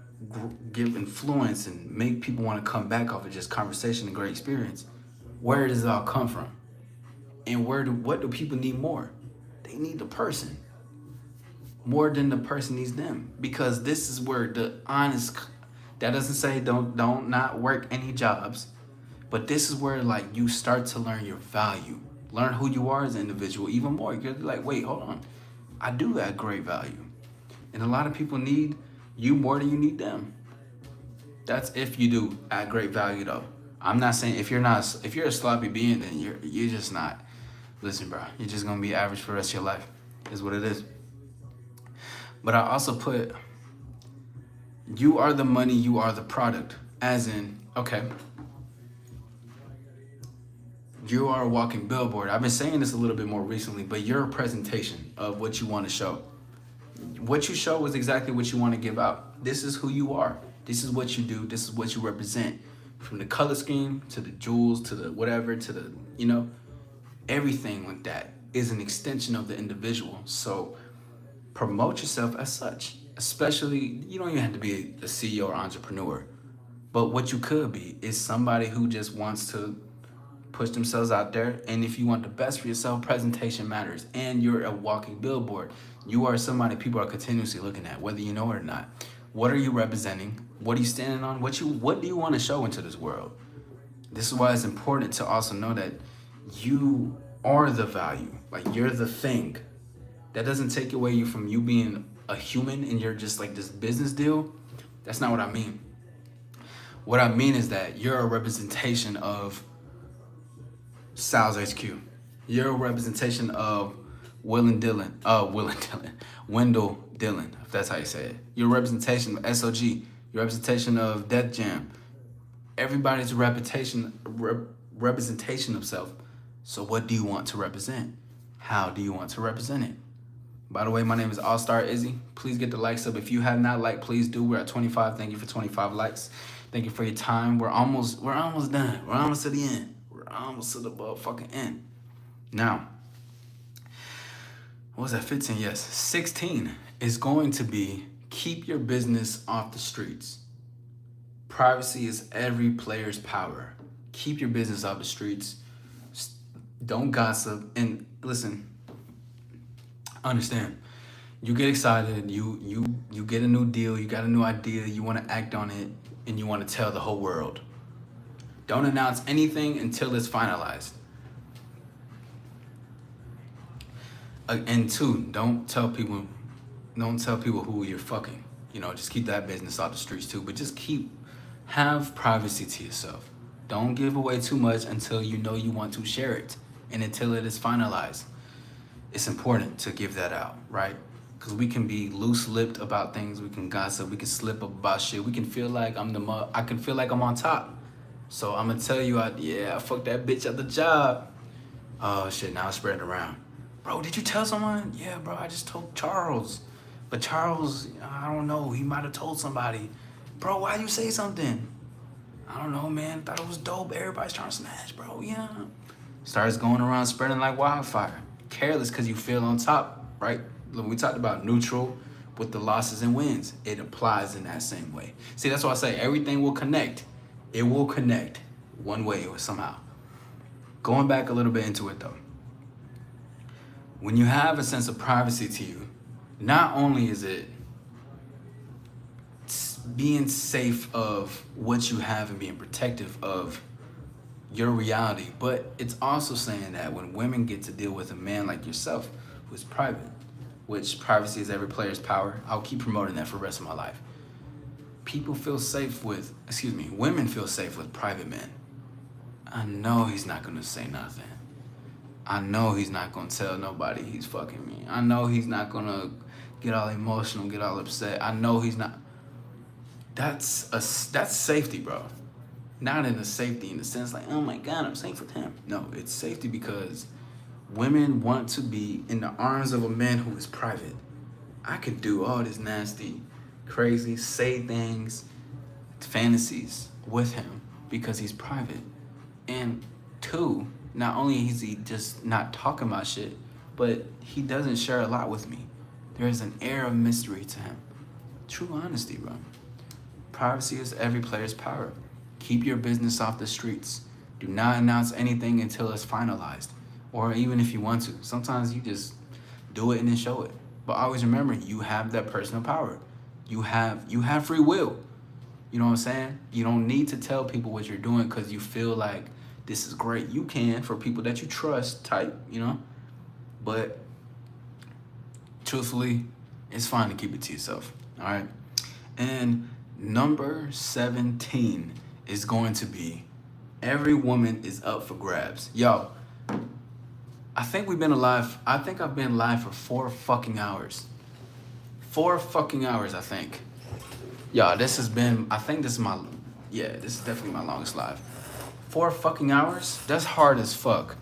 S1: give influence and make people want to come back off of just conversation and great experience. Where does it all come from? And what do people need more? They need the person more than the person needs them, because this is where the honest, that doesn't say don't not work any jobs, but this is where like you start to learn your value, learn who you are as an individual even more. You're like, wait, hold on, I do add great value, and a lot of people need you more than you need them. That's if you do add great value though. I'm not saying if you're a sloppy being, then you're just not. Listen, bro, you're just gonna be average for the rest of your life, is what it is. But I also put, you are the money, you are the product. As in, okay, you are a walking billboard. I've been saying this a little bit more recently, but you're a presentation of what you want to show. What you show is exactly what you want to give out. This is who you are. This is what you do. This is what you represent. From the color scheme to the jewels to the whatever to the, everything like that is an extension of the individual. So promote yourself as such. Especially, you don't even have to be a CEO or entrepreneur. But what you could be is somebody who just wants to push themselves out there. And if you want the best for yourself, presentation matters. And you're a walking billboard. You are somebody people are continuously looking at, whether you know it or not. What are you representing? What are you standing on? What do you want to show into this world? This is why it's important to also know that you are the value. Like, you're the thing. That doesn't take away you from you being a human and you're just like this business deal. That's not what I mean. What I mean is that you're a representation of Sal's HQ. You're a representation of Wendell Dillon, if that's how you say it. You're a representation of SOG. You're a representation of Death Jam. Everybody's representation of self. So what do you want to represent? How do you want to represent it? By the way, my name is AllStar Izzy. Please get the likes up. If you have not liked, please do. We're at 25. Thank you for 25 likes. Thank you for your time. We're almost done. We're almost to the end. We're almost to the motherfucking end. Now, what was that, 15? Yes. 16 is going to be keep your business off the streets. Privacy is every player's power. Keep your business off the streets. Don't gossip. And listen, understand. You get excited. You get a new deal. You got a new idea. You want to act on it, and you want to tell the whole world. Don't announce anything until it's finalized. And two, don't tell people who you're fucking. Just keep that business off the streets too. But just have privacy to yourself. Don't give away too much until you know you want to share it, and until it is finalized. It's important to give that out, right? Because we can be loose-lipped about things. We can gossip. We can slip up about shit. We can feel like I can feel like I'm on top. So I'm gonna tell you, I fucked that bitch at the job. Oh shit, now it's spreading around. Bro, did you tell someone? Yeah, bro, I just told Charles. But Charles, I don't know, he might have told somebody. Bro, why you say something? I don't know, man. Thought it was dope. Everybody's trying to smash, bro. Yeah. Starts going around spreading like wildfire. Careless because you feel on top, right? We talked about neutral with the losses and wins. It applies in that same way. See, that's why I say everything will connect. It will connect one way or somehow. Going back a little bit into it though. When you have a sense of privacy to you, not only is it being safe of what you have and being protective of your reality, but it's also saying that when women get to deal with a man like yourself who's private, which privacy is every player's power, I'll keep promoting that for the rest of my life. Women feel safe with private men. I know he's not gonna say nothing. I know he's not gonna tell nobody he's fucking me. I know he's not gonna get all emotional, get all upset. I know he's not. That's safety, bro. Not in the safety in the sense like, oh my God, I'm safe with him. No, it's safety because women want to be in the arms of a man who is private. I could do all this nasty, crazy, say things, fantasies with him because he's private. And two, not only is he just not talking about shit, but he doesn't share a lot with me. There is an air of mystery to him. True honesty, bro. Privacy is every player's power. Keep your business off the streets. Do not announce anything until it's finalized. Or even if you want to. Sometimes you just do it and then show it. But always remember, you have that personal power. You have free will. You know what I'm saying? You don't need to tell people what you're doing because you feel like this is great. You can for people that you trust type, But truthfully, it's fine to keep it to yourself. All right. And number 17 is going to be every woman is up for grabs. Yo, I think I've been live for 4 fucking hours. 4 fucking hours, I think. Yo, this is definitely my longest live. 4 fucking hours? That's hard as fuck.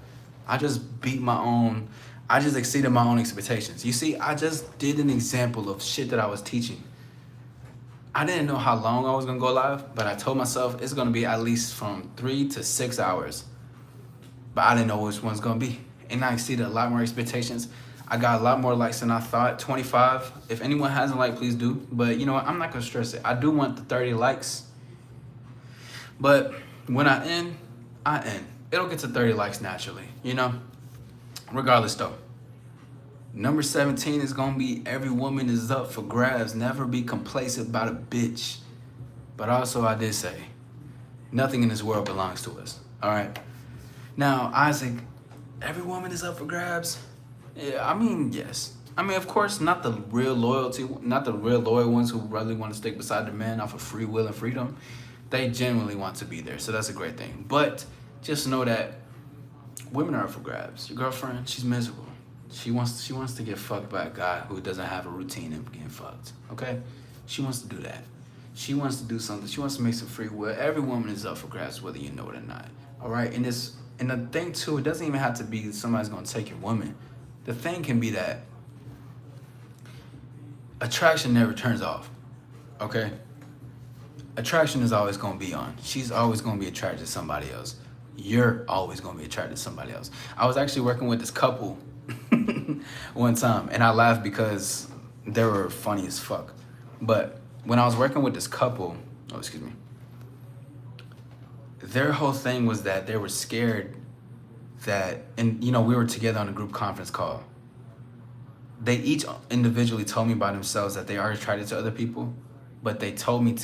S1: I just exceeded my own expectations. You see, I just did an example of shit that I was teaching. I didn't know how long I was gonna go live, but I told myself it's gonna be at least from 3 to 6 hours. But I didn't know which one's gonna be. And I exceeded a lot more expectations. I got a lot more likes than I thought, 25. If anyone hasn't liked, please do. But you know what, I'm not gonna stress it. I do want the 30 likes. But when I end. It'll get to 30 likes naturally, Regardless though. Number 17 is gonna be every woman is up for grabs. Never be complacent about a bitch. But also I did say, nothing in this world belongs to us. All right. Now, Isaac, every woman is up for grabs? Yeah, yes. Of course, not the real loyal ones who really want to stick beside their man off of free will and freedom. They genuinely want to be there, so that's a great thing. But just know that women are up for grabs. Your girlfriend, she's miserable. She wants to get fucked by a guy who doesn't have a routine of getting fucked. Okay? She wants to do that. She wants to do something. She wants to make some free will. Every woman is up for grabs, whether you know it or not. All right? And it's And the thing too, it doesn't even have to be somebody's gonna take your woman. The thing can be that attraction never turns off. Okay? Attraction is always gonna be on. She's always gonna be attracted to somebody else. You're always gonna be attracted to somebody else. I was actually working with this couple one time, and I laughed because they were funny as fuck. But when I was working with this couple, oh excuse me, their whole thing was that they were scared that, and you know, we were together on a group conference call. They each individually told me by themselves that they are attracted to other people, but they told me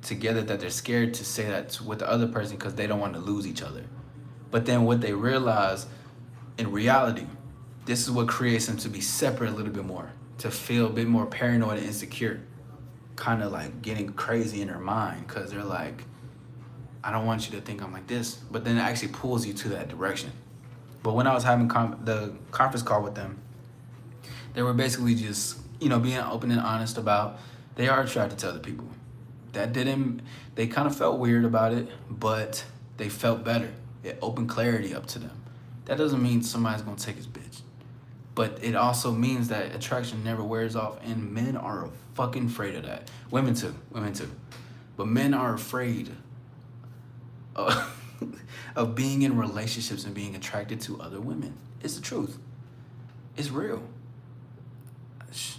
S1: together that they're scared to say that with the other person because they don't want to lose each other. But then what they realize in reality, this is what creates them to be separate a little bit more, to feel a bit more paranoid and insecure, kind of like getting crazy in their mind because they're like, I don't want you to think I'm like this, but then it actually pulls you to that direction. But when I was having the conference call with them, they were basically just, you know, being open and honest about they are attracted to other people. They kind of felt weird about it, but they felt better. It opened clarity up to them. That doesn't mean somebody's gonna take his bitch. But it also means that attraction never wears off, and men are fucking afraid of that. Women too. But men are afraid of being in relationships and being attracted to other women. It's the truth. It's real.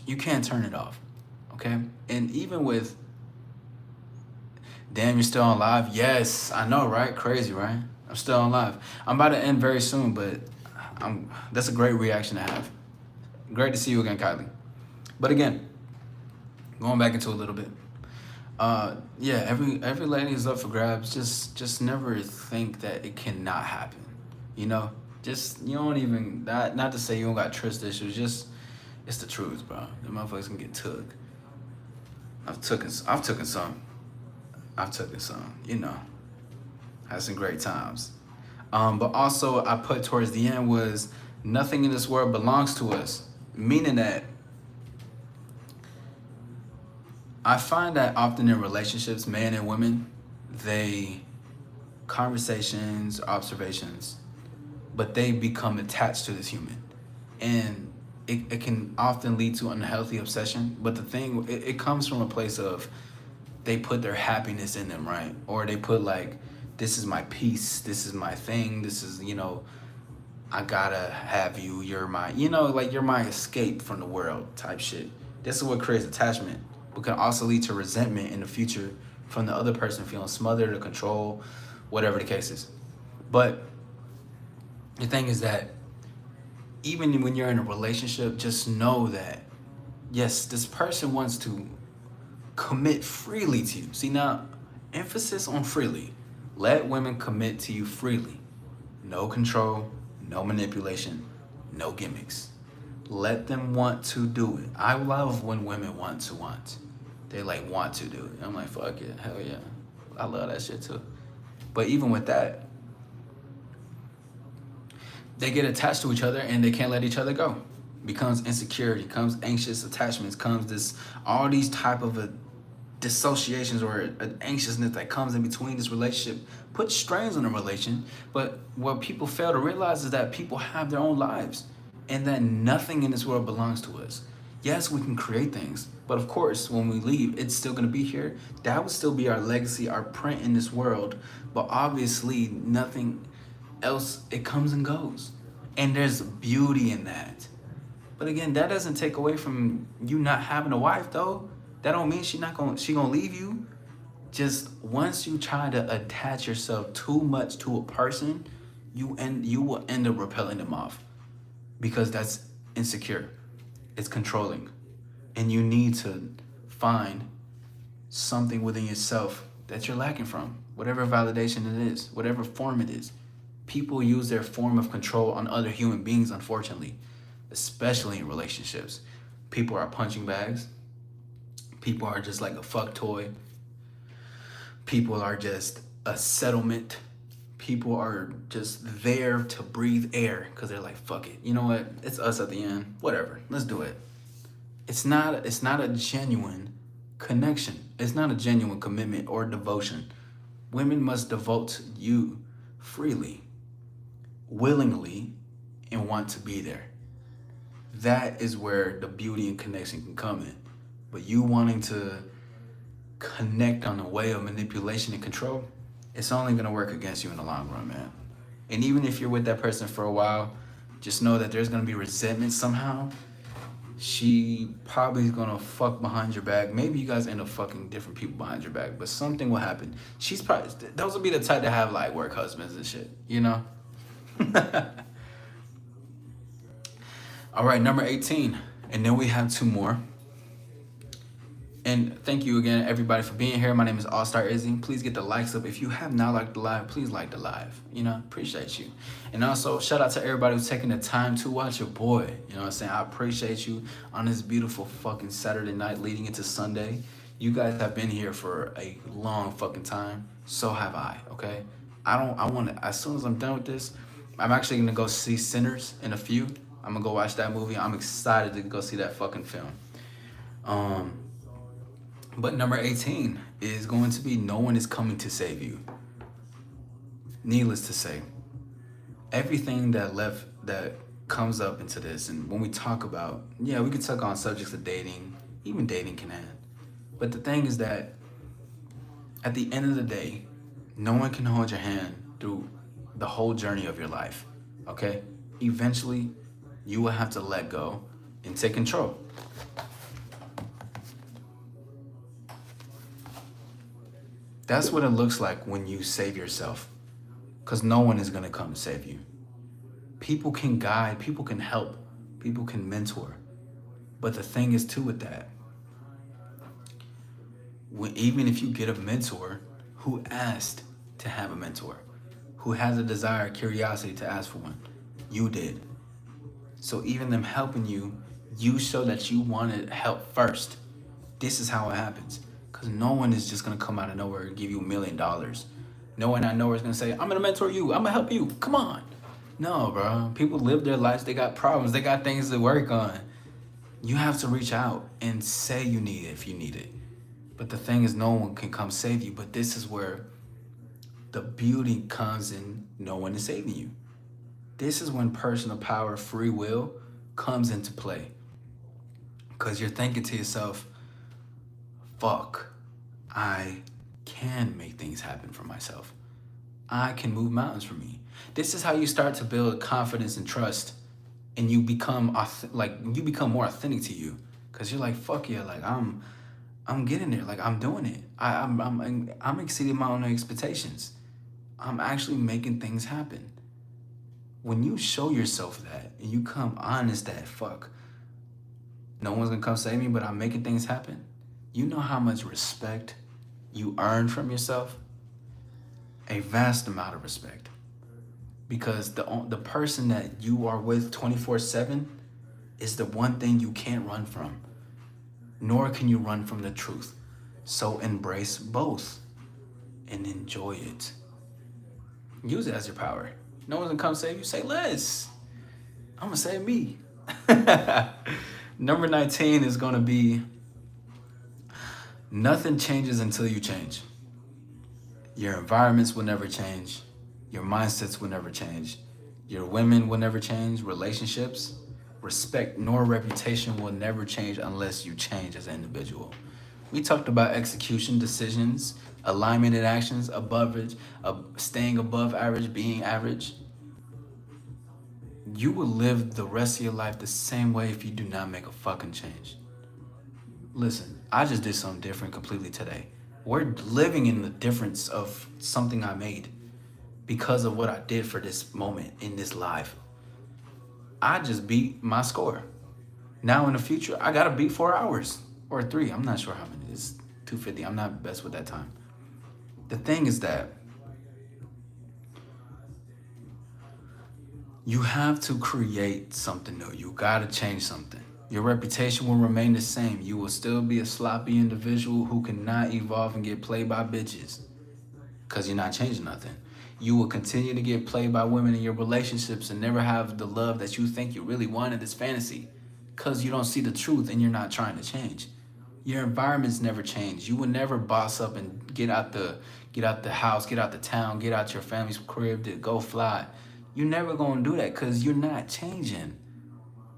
S1: You can't turn it off, okay? And even with, damn, you're still on live? Yes, I know, right? Crazy, right? I'm still on live. I'm about to end very soon, but that's a great reaction to have. Great to see you again, Kylie. But again, going back into a little bit. Yeah, every lady is up for grabs. Just never think that it cannot happen. You know, just you don't even not to say you don't got trust issues. Just it's the truth, bro. The motherfuckers can get took. I've taken some. You know, had some great times. But also I put towards the end was nothing in this world belongs to us, meaning that I find that often in relationships, men and women, conversations, observations, but they become attached to this human. And it can often lead to unhealthy obsession. But the thing, it comes from a place of they put their happiness in them, right? Or they put like, this is my peace, this is my thing, this is, you know, I gotta have you, you're my, you know, like you're my escape from the world type shit. This is what creates attachment, but can also lead to resentment in the future from the other person feeling smothered or controlled, whatever the case is. But the thing is that even when you're in a relationship, just know that, yes, this person wants to commit freely to you. See now, emphasis on freely. Let women commit to you freely. No control, no manipulation, no gimmicks. Let them want to do it. I love when women want to. They like want to do it. I'm like, fuck it, hell yeah. I love that shit too. But even with that, they get attached to each other and they can't let each other go. Becomes insecurity, comes anxious attachments, comes this, all these type of dissociations or an anxiousness that comes in between this relationship, puts strains on the relation. But what people fail to realize is that people have their own lives and that nothing in this world belongs to us. Yes, we can create things, but of course, when we leave, it's still gonna be here. That would still be our legacy, our print in this world. But obviously, nothing else, it comes and goes. And there's beauty in that. But again, that doesn't take away from you not having a wife though. That don't mean she gonna leave you. Just once you try to attach yourself too much to a person, you will end up repelling them off. Because that's insecure. It's controlling. And you need to find something within yourself that you're lacking from. Whatever validation it is, whatever form it is. People use their form of control on other human beings, unfortunately, especially in relationships. People are punching bags. People are just like a fuck toy. People are just a settlement. People are just there to breathe air because they're like, fuck it. You know what? It's us at the end. Whatever. Let's do it. It's not a genuine connection. It's not a genuine commitment or devotion. Women must devote to you freely. willingly and want to be there. That is where the beauty and connection can come in. But you wanting to connect on a way of manipulation and control, it's only going to work against you in the long run, man. And even if you're with that person for a while, just know that there's going to be resentment somehow. She probably is going to fuck behind your back. Maybe you guys end up fucking different people behind your back, but something will happen. She's probably, those will be the type to have like work husbands and shit, you know? All right, number 18. And then we have two more. And thank you again, everybody, for being here. My name is AllStar Izzy. Please get the likes up. If you have not liked the live, please like the live. You know, appreciate you. And also, shout out to everybody who's taking the time to watch your boy. You know what I'm saying? I appreciate you on this beautiful fucking Saturday night leading into Sunday. You guys have been here for a long fucking time. So have I, okay? I want to, as soon as I'm done with this, I'm actually going to go see Sinners in a few. I'm going to go watch that movie. I'm excited to go see that fucking film. But number 18 is going to be no one is coming to save you. Needless to say, everything that comes up into this, and when we talk about, yeah, we could talk on subjects of dating, even dating can end. But the thing is that at the end of the day, no one can hold your hand through the whole journey of your life, okay? Eventually, you will have to let go and take control. That's what it looks like when you save yourself, because no one is going to come to save you. People can guide, people can help, people can mentor. But the thing is too with that, even if you get a mentor, who asked to have a mentor? Who has a desire, curiosity to ask for one? You did. So even them helping you, you show that you wanted help first. This is how it happens. Because no one is just going to come out of nowhere and give you $1 million. No one out of nowhere is going to say, I'm going to mentor you. I'm going to help you. Come on. No, bro. People live their lives. They got problems. They got things to work on. You have to reach out and say you need it if you need it. But the thing is, no one can come save you. But this is where the beauty comes in. No one is saving you. This is when personal power, free will comes into play. Because you're thinking to yourself, fuck, I can make things happen for myself. I can move mountains for me. This is how you start to build confidence and trust, and you become more authentic to you, because you're like, fuck yeah, like I'm getting there, like I'm doing it. I'm exceeding my own expectations. I'm actually making things happen. When you show yourself that and you come honest that fuck, no one's gonna come save me, but I'm making things happen. You know how much respect you earn from yourself? A vast amount of respect. Because the person that you are with 24/7 is the one thing you can't run from. Nor can you run from the truth. So embrace both and enjoy it. Use it as your power. No one's gonna come save you. Say less. I'm gonna save me. Number 19 is gonna be nothing changes until you change. Your environments will never change. Your mindsets will never change. Your women will never change. Relationships, respect, nor reputation will never change unless you change as an individual. We talked about execution, decisions, alignment in actions, staying above average, being average. You will live the rest of your life the same way if you do not make a fucking change. Listen, I just did something different completely today. We're living in the difference of something I made because of what I did for this moment in this life. I just beat my score. Now in the future, I gotta beat 4 hours or 3. I'm not sure how many. It's 250. I'm not best with that time. The thing is that you have to create something new. You gotta change something. Your reputation will remain the same. You will still be a sloppy individual who cannot evolve and get played by bitches because you're not changing nothing. You will continue to get played by women in your relationships and never have the love that you think you really want in this fantasy because you don't see the truth and you're not trying to change. Your environments never change. You will never boss up and get out the house, get out the town, get out your family's crib to go fly. You're never going to do that because you're not changing.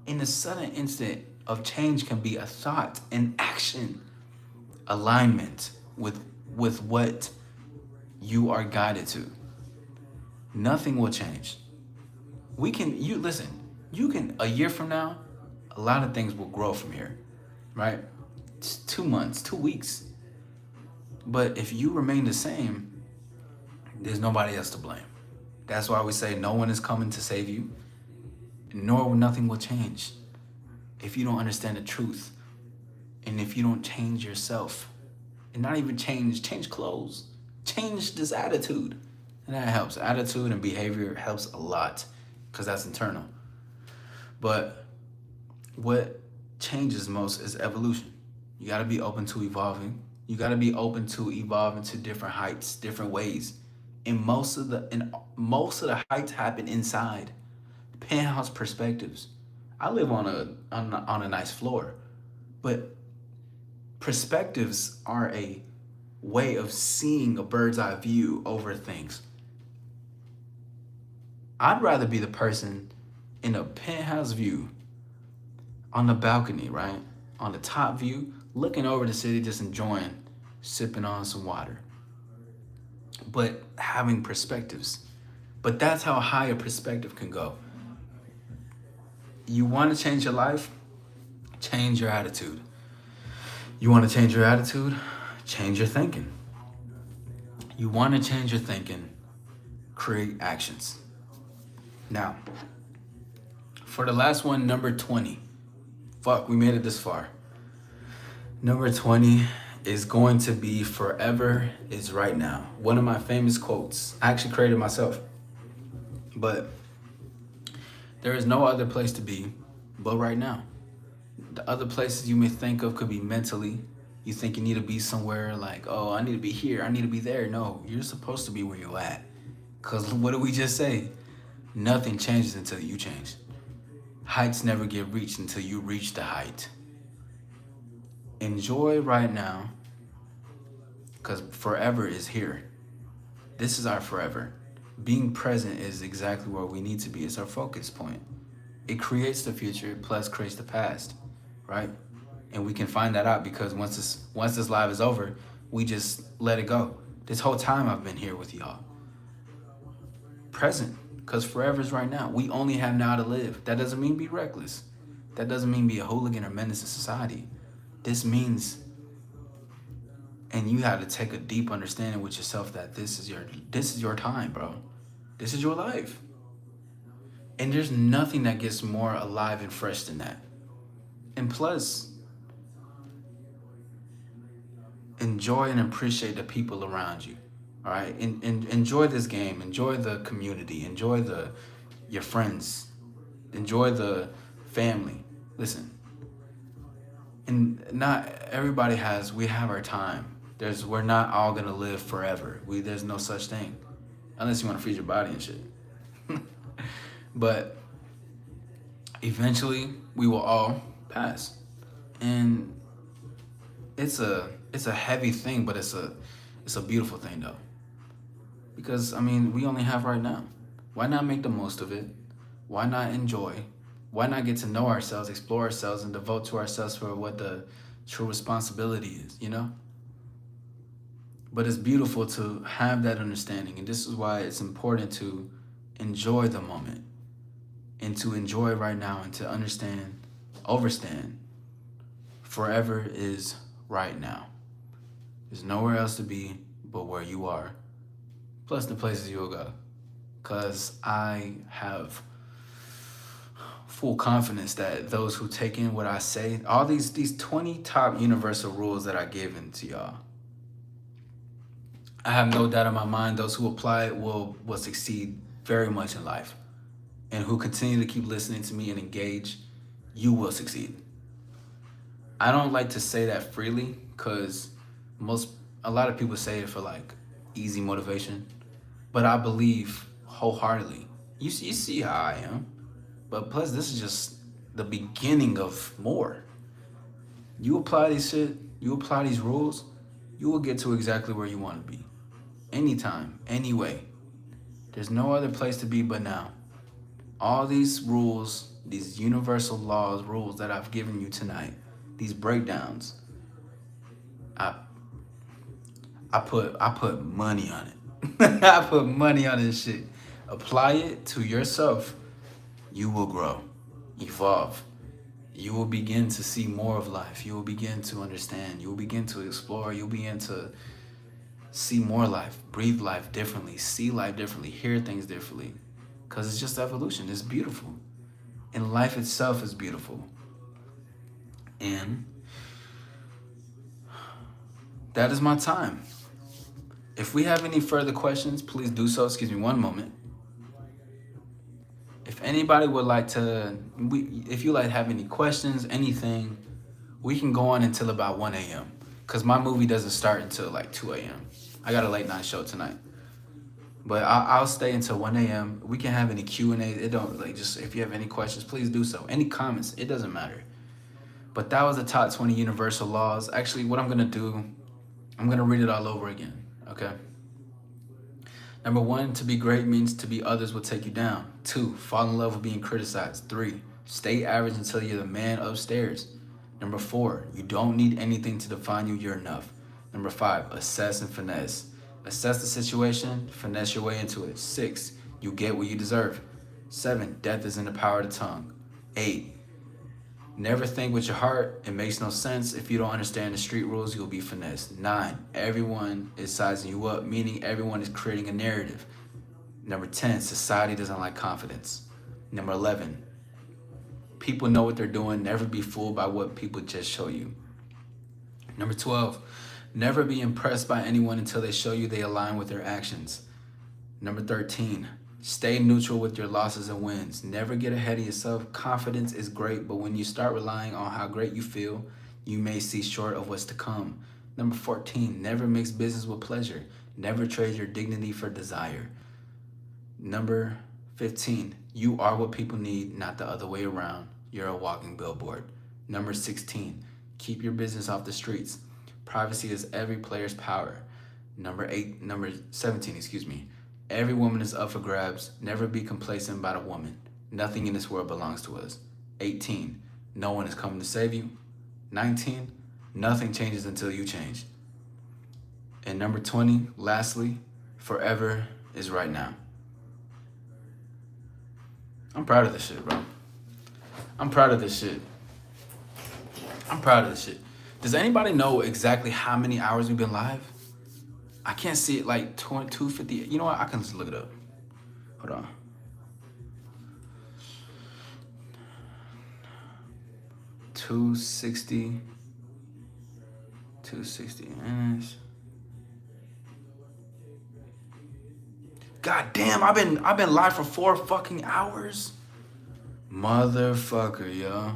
S1: In a sudden instant of change can be a thought, an action, alignment with what you are guided to. Nothing will change. You listen, you can, a year from now, a lot of things will grow from here, right? It's 2 months, 2 weeks. But if you remain the same, there's nobody else to blame. That's why we say no one is coming to save you, nor nothing will change if you don't understand the truth. And if you don't change yourself, and not even change clothes, change this attitude. And that helps. Attitude and behavior helps a lot because that's internal. But what changes most is evolution. You got to be open to evolving. You got to be open to evolving to different heights, different ways. And most of the heights happen inside. Penthouse perspectives. I live on a nice floor, but perspectives are a way of seeing a bird's eye view over things. I'd rather be the person in a penthouse view on the balcony, right? On the top view, looking over the city, just enjoying, sipping on some water. But having perspectives. But that's how high a perspective can go. You want to change your life? Change your attitude. You want to change your attitude? Change your thinking. You want to change your thinking? Create actions. Now, for the last one, number 20. Fuck, we made it this far. Number 20 is going to be forever is right now. One of my famous quotes. I actually created myself. But there is no other place to be but right now. The other places you may think of could be mentally. You think you need to be somewhere like, oh, I need to be here, I need to be there. No, you're supposed to be where you're at. Because what did we just say? Nothing changes until you change. Heights never get reached until you reach the height. Enjoy right now, because forever is here. This is our forever. Being present is exactly where we need to be. It's our focus point. It creates the future, plus creates the past, right? And we can find that out because once this live is over, we just let it go. This whole time I've been here with y'all. Present, because forever is right now. We only have now to live. That doesn't mean be reckless. That doesn't mean be a hooligan or menace to society. This means, and you have to take a deep understanding with yourself that this is your time, bro. This is your life. And there's nothing that gets more alive and fresh than that. And plus, enjoy and appreciate the people around you. All right? And enjoy this game. Enjoy the community. Enjoy your friends. Enjoy the family. Listen. And not everybody we have our time. We're not all gonna live forever. There's no such thing. Unless you want to feed your body and shit. But eventually we will all pass. And it's a heavy thing, but it's a beautiful thing though. Because I mean, we only have right now. Why not make the most of it? Why not enjoy? Why not get to know ourselves, explore ourselves, and devote to ourselves for what the true responsibility is, you know? But it's beautiful to have that understanding. And this is why it's important to enjoy the moment and to enjoy right now and to overstand. Forever is right now. There's nowhere else to be but where you are, plus the places you'll go. Because I have full confidence that those who take in what I say, all these 20 top universal rules that I give to y'all, I have no doubt in my mind those who apply it will succeed very much in life. And who continue to keep listening to me and engage, you will succeed. I don't like to say that freely because a lot of people say it for like easy motivation, but I believe wholeheartedly. You see how I am, but plus this is just the beginning of more. You apply these rules, you will get to exactly where you want to be. Anytime, any way. There's no other place to be but now. All these rules, these universal laws, rules that I've given you tonight, these breakdowns, I I put money on it. I put money on this shit. Apply it to yourself. You will grow, evolve. You will begin to see more of life. You will begin to understand. You will begin to explore. You'll begin to see more life, breathe life differently, see life differently, hear things differently. Because it's just evolution. It's beautiful. And life itself is beautiful. And that is my time. If we have any further questions, please do so. Excuse me one moment. If anybody would like to, if you like have any questions, anything, we can go on until about 1 a.m. Because my movie doesn't start until like 2 a.m. I got a late night show tonight. But I'll stay until 1 a.m. We can have any Q&A. It don't, like, just if you have any questions, please do so. Any comments, it doesn't matter. But that was the top 20 universal laws. Actually, what I'm going to do, I'm going to read it all over again, okay? Number 1, to be great means to be others will take you down. 2, fall in love with being criticized. 3, stay average until you're the man upstairs. Number 4, you don't need anything to define you, you're enough. Number 5, assess and finesse. Assess the situation, finesse your way into it. 6, you get what you deserve. 7, death is in the power of the tongue. 8, never think with your heart. It makes no sense. If you don't understand the street rules, you'll be finessed. 9, everyone is sizing you up, meaning everyone is creating a narrative. Number 10, society doesn't like confidence. Number 11, people know what they're doing. Never be fooled by what people just show you. Number 12, never be impressed by anyone until they show you they align with their actions. Number 13, stay neutral with your losses and wins. Never get ahead of yourself. Confidence is great, but when you start relying on how great you feel, you may see short of what's to come. Number 14, never mix business with pleasure. Never trade your dignity for desire. Number 15, you are what people need, not the other way around. You're a walking billboard. Number 16, keep your business off the streets. Privacy is every player's power. Number 17, every woman is up for grabs. Never be complacent about a woman. Nothing in this world belongs to us. 18, no one is coming to save you. 19, nothing changes until you change. And number 20, lastly, forever is right now. I'm proud of this shit, bro. I'm proud of this shit. Does anybody know exactly how many hours we've been live? I can't see it, like 250. You know what? I can just look it up. Hold on. 260 minutes. God damn, I've been live for 4 fucking hours. Motherfucker, yo.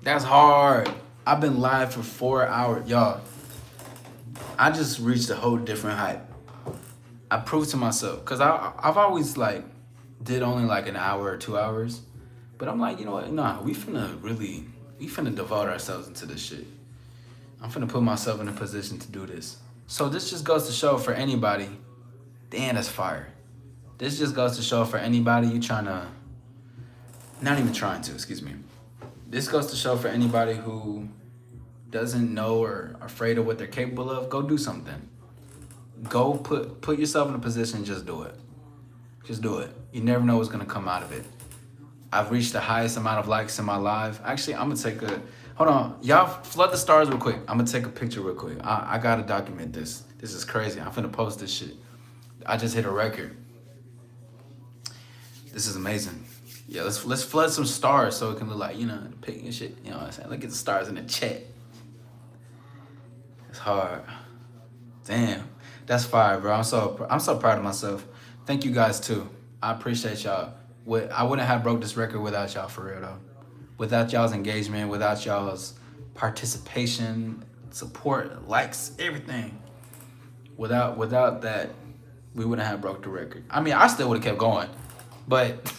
S1: That's hard. I've been live for 4 hours. Y'all, I just reached a whole different height. I proved to myself, because I've always, like, did only, like, an hour or 2 hours. But I'm like, you know what? Nah, we finna devote ourselves into this shit. I'm finna put myself in a position to do this. So this just goes to show for anybody, damn, that's fire. This just goes to show for anybody you trying to, not even trying to, excuse me. This goes to show for anybody who doesn't know or afraid of what they're capable of, go do something. Go put yourself in a position and just do it. Just do it. You never know what's gonna come out of it. I've reached the highest amount of likes in my live. Actually, I'm gonna take hold on. Y'all flood the stars real quick. I'm gonna take a picture real quick. I gotta document this. This is crazy. I'm finna post this shit. I just hit a record. This is amazing. Yeah, let's flood some stars so it can look like, you know, pick and shit. You know what I'm saying? Look at the stars in the chat. It's hard. Damn. That's fire, bro. I'm so proud of myself. Thank you guys too. I appreciate y'all. I wouldn't have broke this record without y'all, for real though. Without y'all's engagement, without y'all's participation, support, likes, everything. Without that, we wouldn't have broke the record. I mean, I still would have kept going, but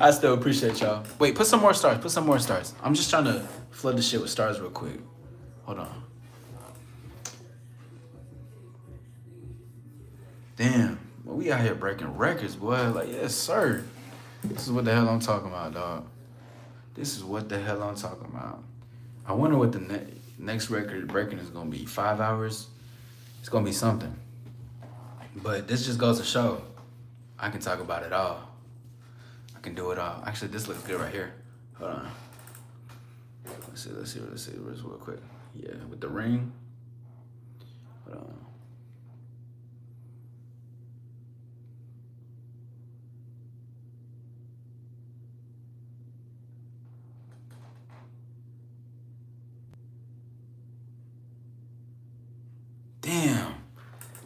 S1: I still appreciate y'all. Wait, put some more stars. Put some more stars. I'm just trying to flood the shit with stars real quick. Hold on. Damn. We out here breaking records, boy. Like, yes, sir. This is what the hell I'm talking about, dog. This is what the hell I'm talking about. I wonder what the next record breaking is gonna be. 5 hours? It's gonna be something. But this just goes to show I can talk about it all. I can do it all. Actually, this looks good right here. Hold on. Let's see this real quick. Yeah, with the ring. Hold on. Damn.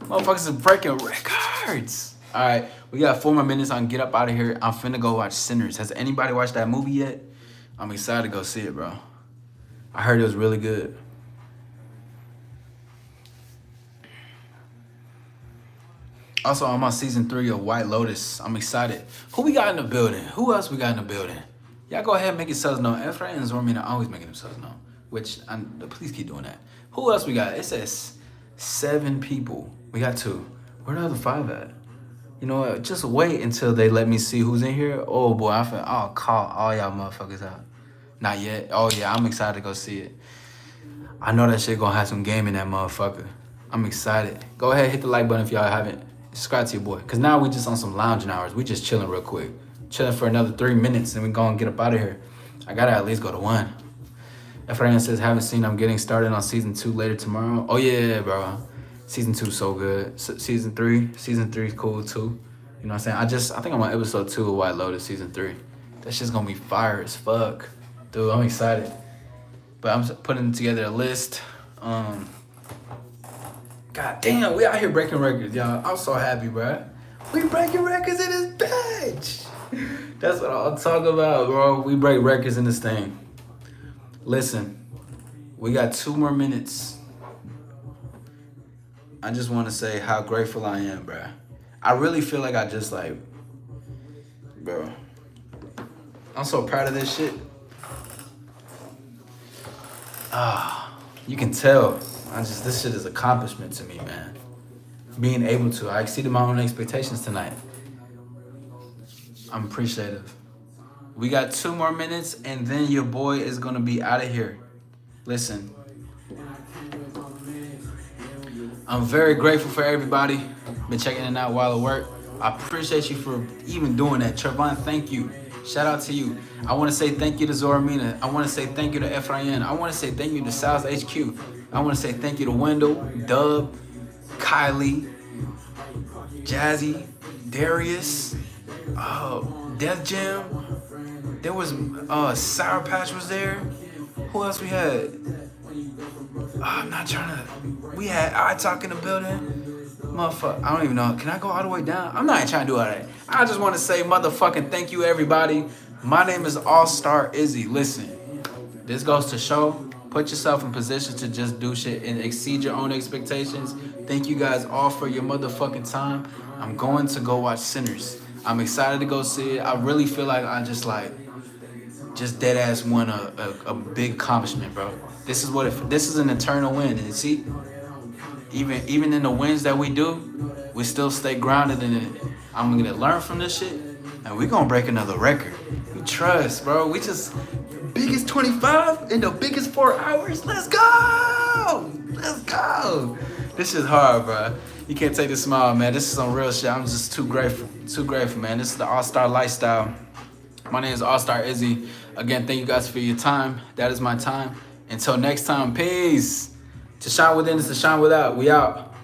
S1: Motherfuckers are breaking records. All right, we got 4 more minutes. I can get up out of here. I'm finna go watch Sinners. Has anybody watched that movie yet? I'm excited to go see it, bro. I heard it was really good. Also, I'm on season 3 of White Lotus. I'm excited. Who we got in the building? Who else we got in the building? Y'all go ahead and make yourselves known. Efrain and Zormina are always making themselves known, which please keep doing that. Who else we got? It says 7 people. We got 2. Where the other 5 at? You know what? Just wait until they let me see who's in here. Oh boy, I'll call all y'all motherfuckers out. Not yet. Oh yeah, I'm excited to go see it. I know that shit gonna have some game in that motherfucker. I'm excited. Go ahead, hit the like button if y'all haven't. Subscribe to your boy. Cause now we just on some lounging hours. We just chilling real quick. Chilling for another 3 minutes and we gonna get up out of here. I gotta at least go to 1. Efrain says, haven't seen, I'm getting started on season 2 later tomorrow. Oh yeah, bro. Season 2 so good. Season 3 is cool too. You know what I'm saying? I think I'm on episode 2 of White Lotus season 3. That shit's gonna be fire as fuck. Dude, I'm excited. But I'm putting together a list. God damn, we out here breaking records, y'all. I'm so happy, bro. We breaking records in this bitch. That's what I'll talk about, bro. We break records in this thing. Listen, we got 2 more minutes. I just want to say how grateful I am, bro. I really feel like bro, I'm so proud of this shit. You can tell. This shit is accomplishment to me, man. Being able to. I exceeded my own expectations tonight. I'm appreciative. We got 2 more minutes and then your boy is gonna be out of here. Listen. I'm very grateful for everybody. Been checking it out while at work. I appreciate you for even doing that. Trevon, thank you. Shout out to you. I want to say thank you to Zoramina. I want to say thank you to Efrain. I want to say thank you to Sal's HQ. I want to say thank you to Wendell, Dub, Kylie, Jazzy, Darius, Death Jam. There was Sour Patch was there. Who else we had? I'm not trying to. We had iTalk in the building. Motherfucker, I don't even know. Can I go all the way down? I'm not trying to do all that. I just want to say motherfucking thank you, everybody. My name is AllStar Izzy. Listen, this goes to show, put yourself in position to just do shit and exceed your own expectations. Thank you guys all for your motherfucking time. I'm going to go watch Sinners. I'm excited to go see it. I really feel like I just dead ass won a big accomplishment, bro. This is an eternal win. And see, even in the wins that we do, we still stay grounded in it. I'm gonna learn from this shit, and we gonna break another record. We trust, bro. We just biggest 25 in the biggest 4 hours. Let's go! Let's go! This is hard, bro. You can't take this smile, man. This is some real shit. I'm just too grateful, man. This is the AllStar lifestyle. My name is AllStar Izzy. Again, thank you guys for your time. That is my time. Until next time, peace. To shine within is to shine without. We out.